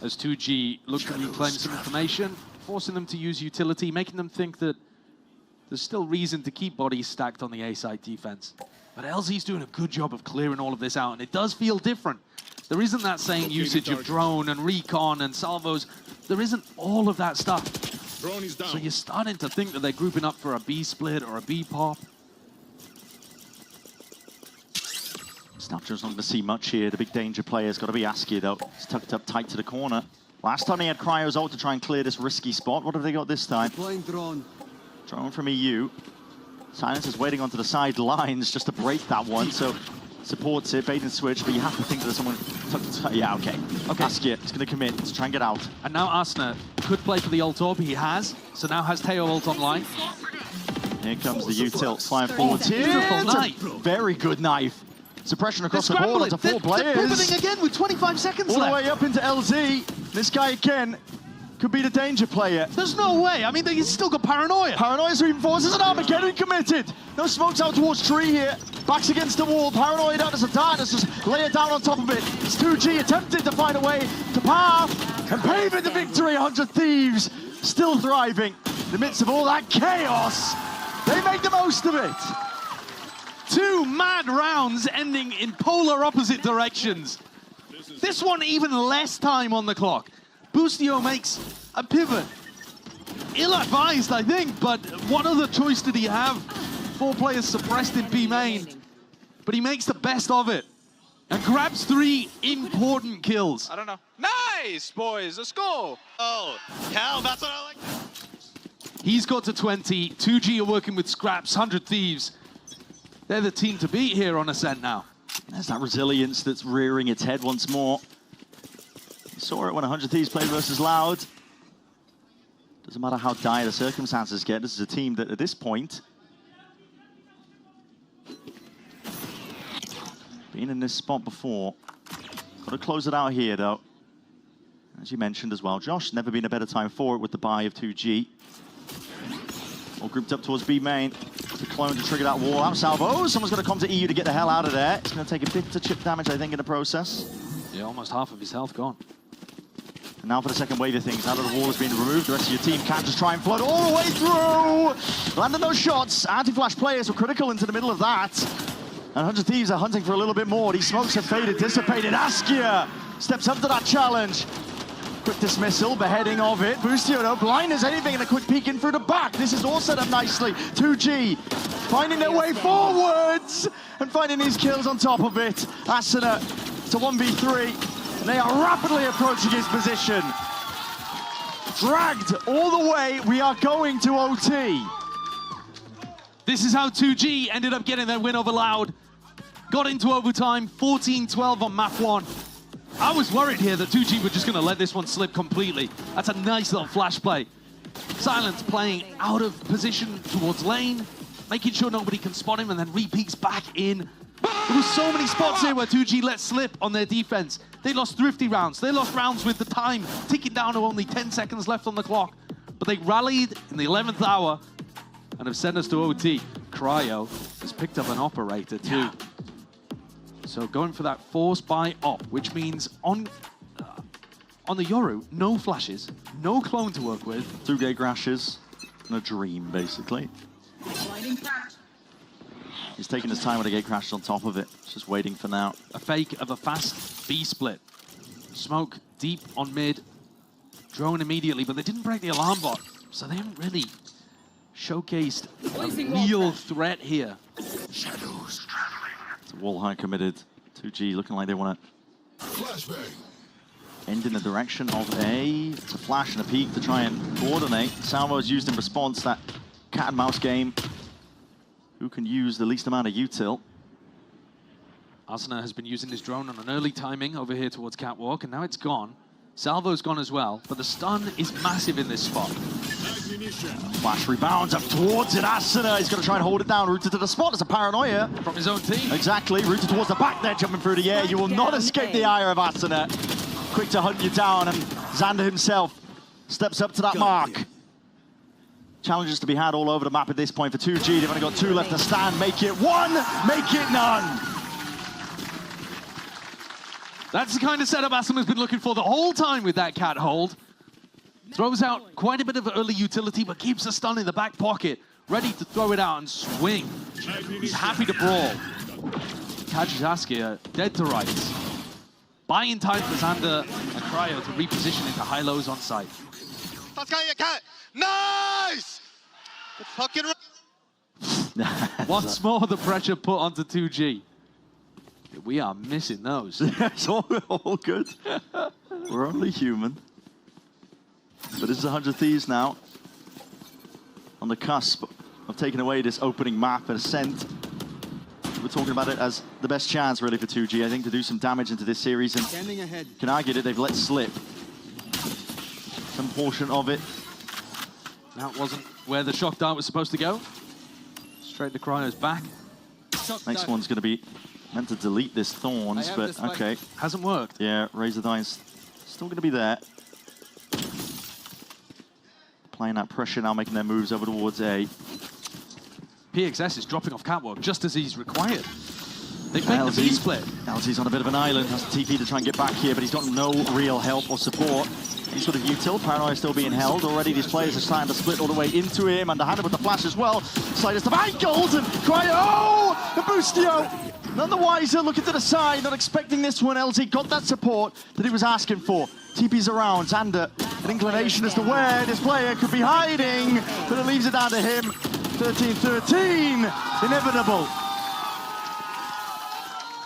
As 2G look to reclaim some information, forcing them to use utility, making them think that there's still reason to keep bodies stacked on the A side defense. But LZ's doing a good job of clearing all of this out, and it does feel different. There isn't that same usage of drone and recon and salvos. There isn't all of that stuff. Drone is down. So you're starting to think that they're grouping up for a B split or a B pop. Snapjo's not going to see much here. The big danger player's got to be Askia, though. He's tucked up tight to the corner. Last time he had Cryo's ult to try and clear this risky spot. What have they got this time? Deploying drone. Drone from EU. Silence is waiting onto the sidelines just to break that one, so supports it, bait and switch, but you have to think that there's someone... Yeah, okay. Askia is going to commit to try and get out. And now Asna could play for the ult orb, he has, so now has Teo ult online. Here comes the U-tilt, flying forwards here. Beautiful knife. Very good knife. Suppression across the board onto 4 players. They're pivoting again with 25 seconds all left. All the way up into LZ. This guy again could be the danger player. There's no way. I mean, he's still got Paranoia. Paranoia sweeping forces and Armageddon committed. No smokes out towards tree here. Backs against the wall. Paranoia down as a darkness. Just lay it down on top of it. It's 2G attempting to find a way to path and paving the victory. 100 Thieves still thriving. In the midst of all that chaos, they make the most of it. 2 mad rounds ending in polar opposite directions. This one even less time on the clock. Boostio makes a pivot. Ill-advised, I think, but what other choice did he have? 4 players suppressed in B main, but he makes the best of it and grabs 3 important kills. I don't know. Nice, boys, let's go. Oh, hell, that's what I like. He's got to 20. 2G are working with Scraps, 100 Thieves. They're the team to beat here on Ascent now. There's that resilience that's rearing its head once more. You saw it when 100 Thieves played versus Loud. Doesn't matter how dire the circumstances get, this is a team that at this point, been in this spot before. Got to close it out here though. As you mentioned as well, Josh, never been a better time for it with the buy of 2G. All grouped up towards B main. The clone to trigger that wall out. Salvo, someone's going to come to EU to get the hell out of there. It's going to take a bit of chip damage, I think, in the process. Yeah, almost half of his health gone. And now for the second wave of things. Now that the wall has been removed, the rest of your team can just try and flood all the way through. Landing those shots. Anti-flash players were critical into the middle of that. And 100 Thieves are hunting for a little bit more. These smokes have faded, dissipated. Askia steps up to that challenge. quick dismissal, beheading of it. Boostio, no blind as anything, and a quick peek in through the back. This is all set up nicely. 2G finding their way forwards and finding these kills on top of it. Asuna to 1v3, and they are rapidly approaching his position. Dragged all the way, we are going to OT. This is how 2G ended up getting their win over Loud. Got into overtime, 14-12 on map 1. I was worried here that 2G were just going to let this one slip completely. That's a nice little flash play. Silence playing out of position towards lane, making sure nobody can spot him, and then re-peeks back in. There were so many spots here where 2G let slip on their defense. They lost thrifty rounds. They lost rounds with the time ticking down to only 10 seconds left on the clock. But they rallied in the 11th hour and have sent us to OT. Cryo has picked up an operator too. Yeah. So going for that force by op, which means on the Yoru, no flashes, no clone to work with. 2 gate crashes and a dream, basically. He's taking his time with a gate crash on top of it. Just waiting for now. A fake of a fast B split. Smoke deep on mid. Drone immediately, but they didn't break the alarm bot. So they haven't really showcased a real threat here. Shadows traveling. It's a wall high committed. 2G looking like they want to end in the direction of a flash and a peek to try and coordinate. Salvo's used in response to that cat and mouse game. Who can use the least amount of util? Asuna has been using his drone on an early timing over here towards Catwalk, and now it's gone. Salvo's gone as well, but the stun is massive in this spot. Flash rebounds up towards it. Asuna is going to try and hold it down. Rooted to the spot. There's a paranoia. From his own team. Exactly. Rooted towards the back there, jumping through the air. You will not escape the ire of Asuna. Quick to hunt you down, and Xander himself steps up to that mark. Challenges to be had all over the map at this point for 2G. They've only got 2 left to stand. Make it 1, make it none. That's the kind of setup Asuna's been looking for the whole time with that cat hold. Throws out quite a bit of early utility, but keeps the stun in the back pocket, ready to throw it out and swing. He's happy to brawl. Kajisaskia dead to rights. Buying time for Xander and Cryo to reposition into high-lows on site. Nice! Good fucking Once more, the pressure put onto 2G. We are missing those. It's all good. We're only human. But this is 100 Thieves now. On the cusp of taking away this opening map and Ascent. We're talking about it as the best chance, really, for 2G, I think, to do some damage into this series. And can argue that they've let slip some portion of it. That wasn't where the shock dart was supposed to go. Straight to Cryo's back. Next one's going to be meant to delete this Thorns, but okay. Hasn't worked. Yeah, Razor Dine's still going to be there. Applying that pressure now, making their moves over towards A. PXS is dropping off Catwalk just as he's required. They faked the B-split. LZ's on a bit of an island, has to TP to try and get back here, but he's got no real help or support. Any sort of util, Paranoia still being held. Already these players are starting to split all the way into him, and the handle with the flash as well. Sliders to ankles, and Cryo, the Boostio. None the wiser, looking to the side, not expecting this one. LZ got that support that he was asking for. TP's around, Xander, an inclination as to where this player could be hiding, but it leaves it down to him. 13-13, inevitable.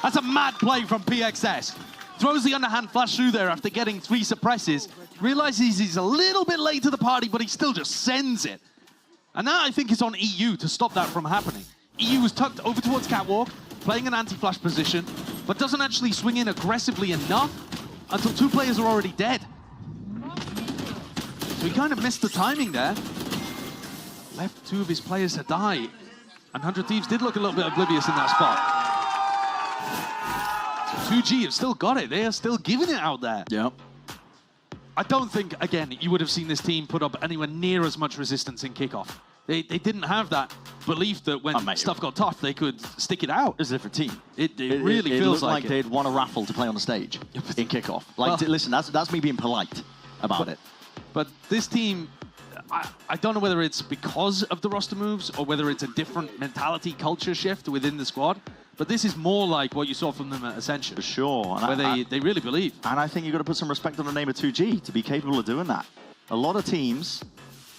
That's a mad play from PXS. Throws the underhand flash through there after getting 3 suppresses. Realizes he's a little bit late to the party, but he still just sends it. And now I think it's on EU to stop that from happening. EU was tucked over towards Catwalk, playing an anti-flash position, but doesn't actually swing in aggressively enough until 2 players are already dead. So he kind of missed the timing there. Left 2 of his players to die. And 100 Thieves did look a little bit oblivious in that spot. 2G have still got it. They are still giving it out there. Yeah. I don't think, again, you would have seen this team put up anywhere near as much resistance in kickoff. They didn't have that belief that when stuff got tough, they could stick it out. It's a different team. It really feels like it. they'd won a raffle to play on the stage in kickoff. Like, well, listen, that's me being polite about it. But this team, I don't know whether it's because of the roster moves or whether it's a different mentality culture shift within the squad, But this is more like what you saw from them at Ascension. For sure. And where they really believe. And I think you've got to put some respect on the name of 2G to be capable of doing that. A lot of teams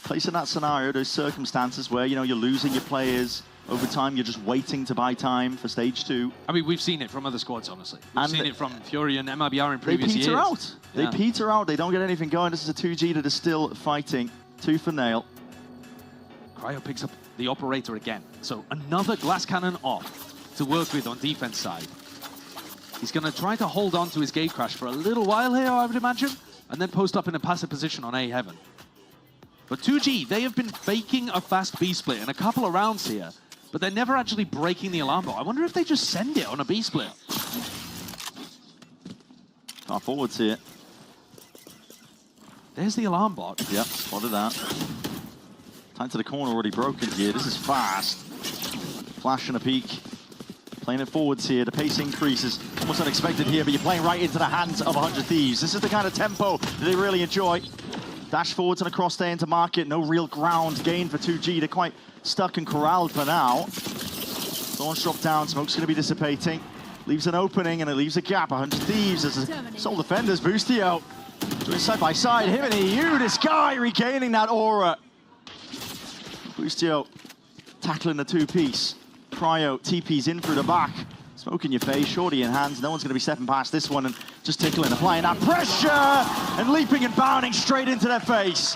place in that scenario, those circumstances where, you know, you're losing your players. Over time, you're just waiting to buy time for stage 2. I mean, we've seen it from other squads, honestly. We've seen it from Fury and MIBR in previous years. They peter out. Yeah. They peter out. They don't get anything going. This is a 2G that is still fighting tooth and nail. Cryo picks up the operator again. So another glass cannon off to work with on defense side. He's going to try to hold on to his gate crash for a little while here, I would imagine, and then post up in a passive position on A Heaven. But 2G, they have been faking a fast B split in a couple of rounds here, but they're never actually breaking the alarm bot. I wonder if they just send it on a B split. Far forwards here. There's the alarm bot. Yep, spotted that. Time to the corner already broken here. This is fast. Flash and a peek. Playing it forwards here. The pace increases. Almost unexpected here, but you're playing right into the hands of 100 Thieves. This is the kind of tempo that they really enjoy. Dash forwards and across there into market. No real ground gain for 2G. They're quite stuck and corralled for now. Launch drop down. Smoke's going to be dissipating. Leaves an opening and it leaves a gap. 100 Thieves as a Soul Defenders. Boostio doing side by side. Him and EU. This guy regaining that aura. Boostio tackling the two-piece. Cryo TP's in through the back. Smoke in your face, shorty in hands. No one's going to be stepping past this one and just tickling, applying that pressure and leaping and bounding straight into their face.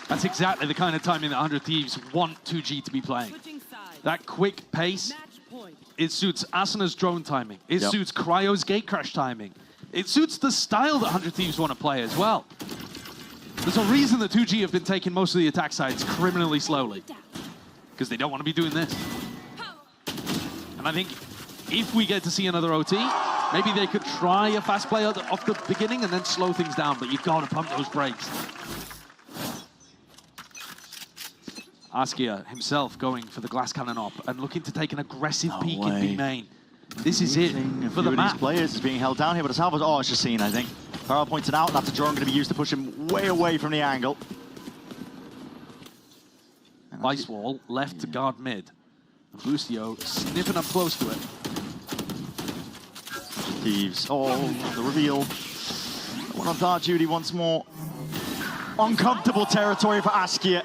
That's exactly the kind of timing that 100 Thieves want 2G to be playing. That quick pace, it suits Asana's drone timing. It suits Cryo's gate crash timing. It suits the style that 100 Thieves want to play as well. There's a reason that 2G have been taking most of the attack sides criminally slowly. Because they don't want to be doing this. And I think if we get to see another OT, maybe they could try a fast play off the beginning and then slow things down, but you've got to pump those brakes. Askia himself going for the glass cannon op and looking to take an aggressive peek in B main. This is it for the map. These players is being held down here, but it's Salvador. Oh, it's just seen, I think. Farrell pointed out that's a drone going to be used to push him way away from the angle. Vice wall left to guard mid. Boostio sniffing up close to it. Thieves. Oh, the reveal. One on Dart Duty once more. Uncomfortable territory for Askia.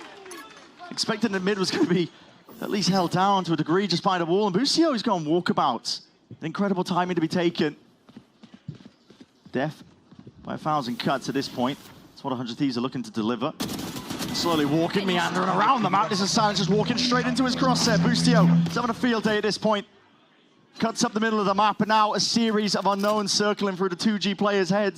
Expecting the mid was going to be at least held down to a degree just by the wall. And Boostio is going walkabouts. Incredible timing to be taken. Death by 1,000 cuts at this point. That's what 100 Thieves are looking to deliver. Slowly walking, meandering around the map. This is Silence just walking straight into his crosshair. Boostio is having a field day at this point. Cuts up the middle of the map, and now a series of unknowns circling through the 2G players' heads.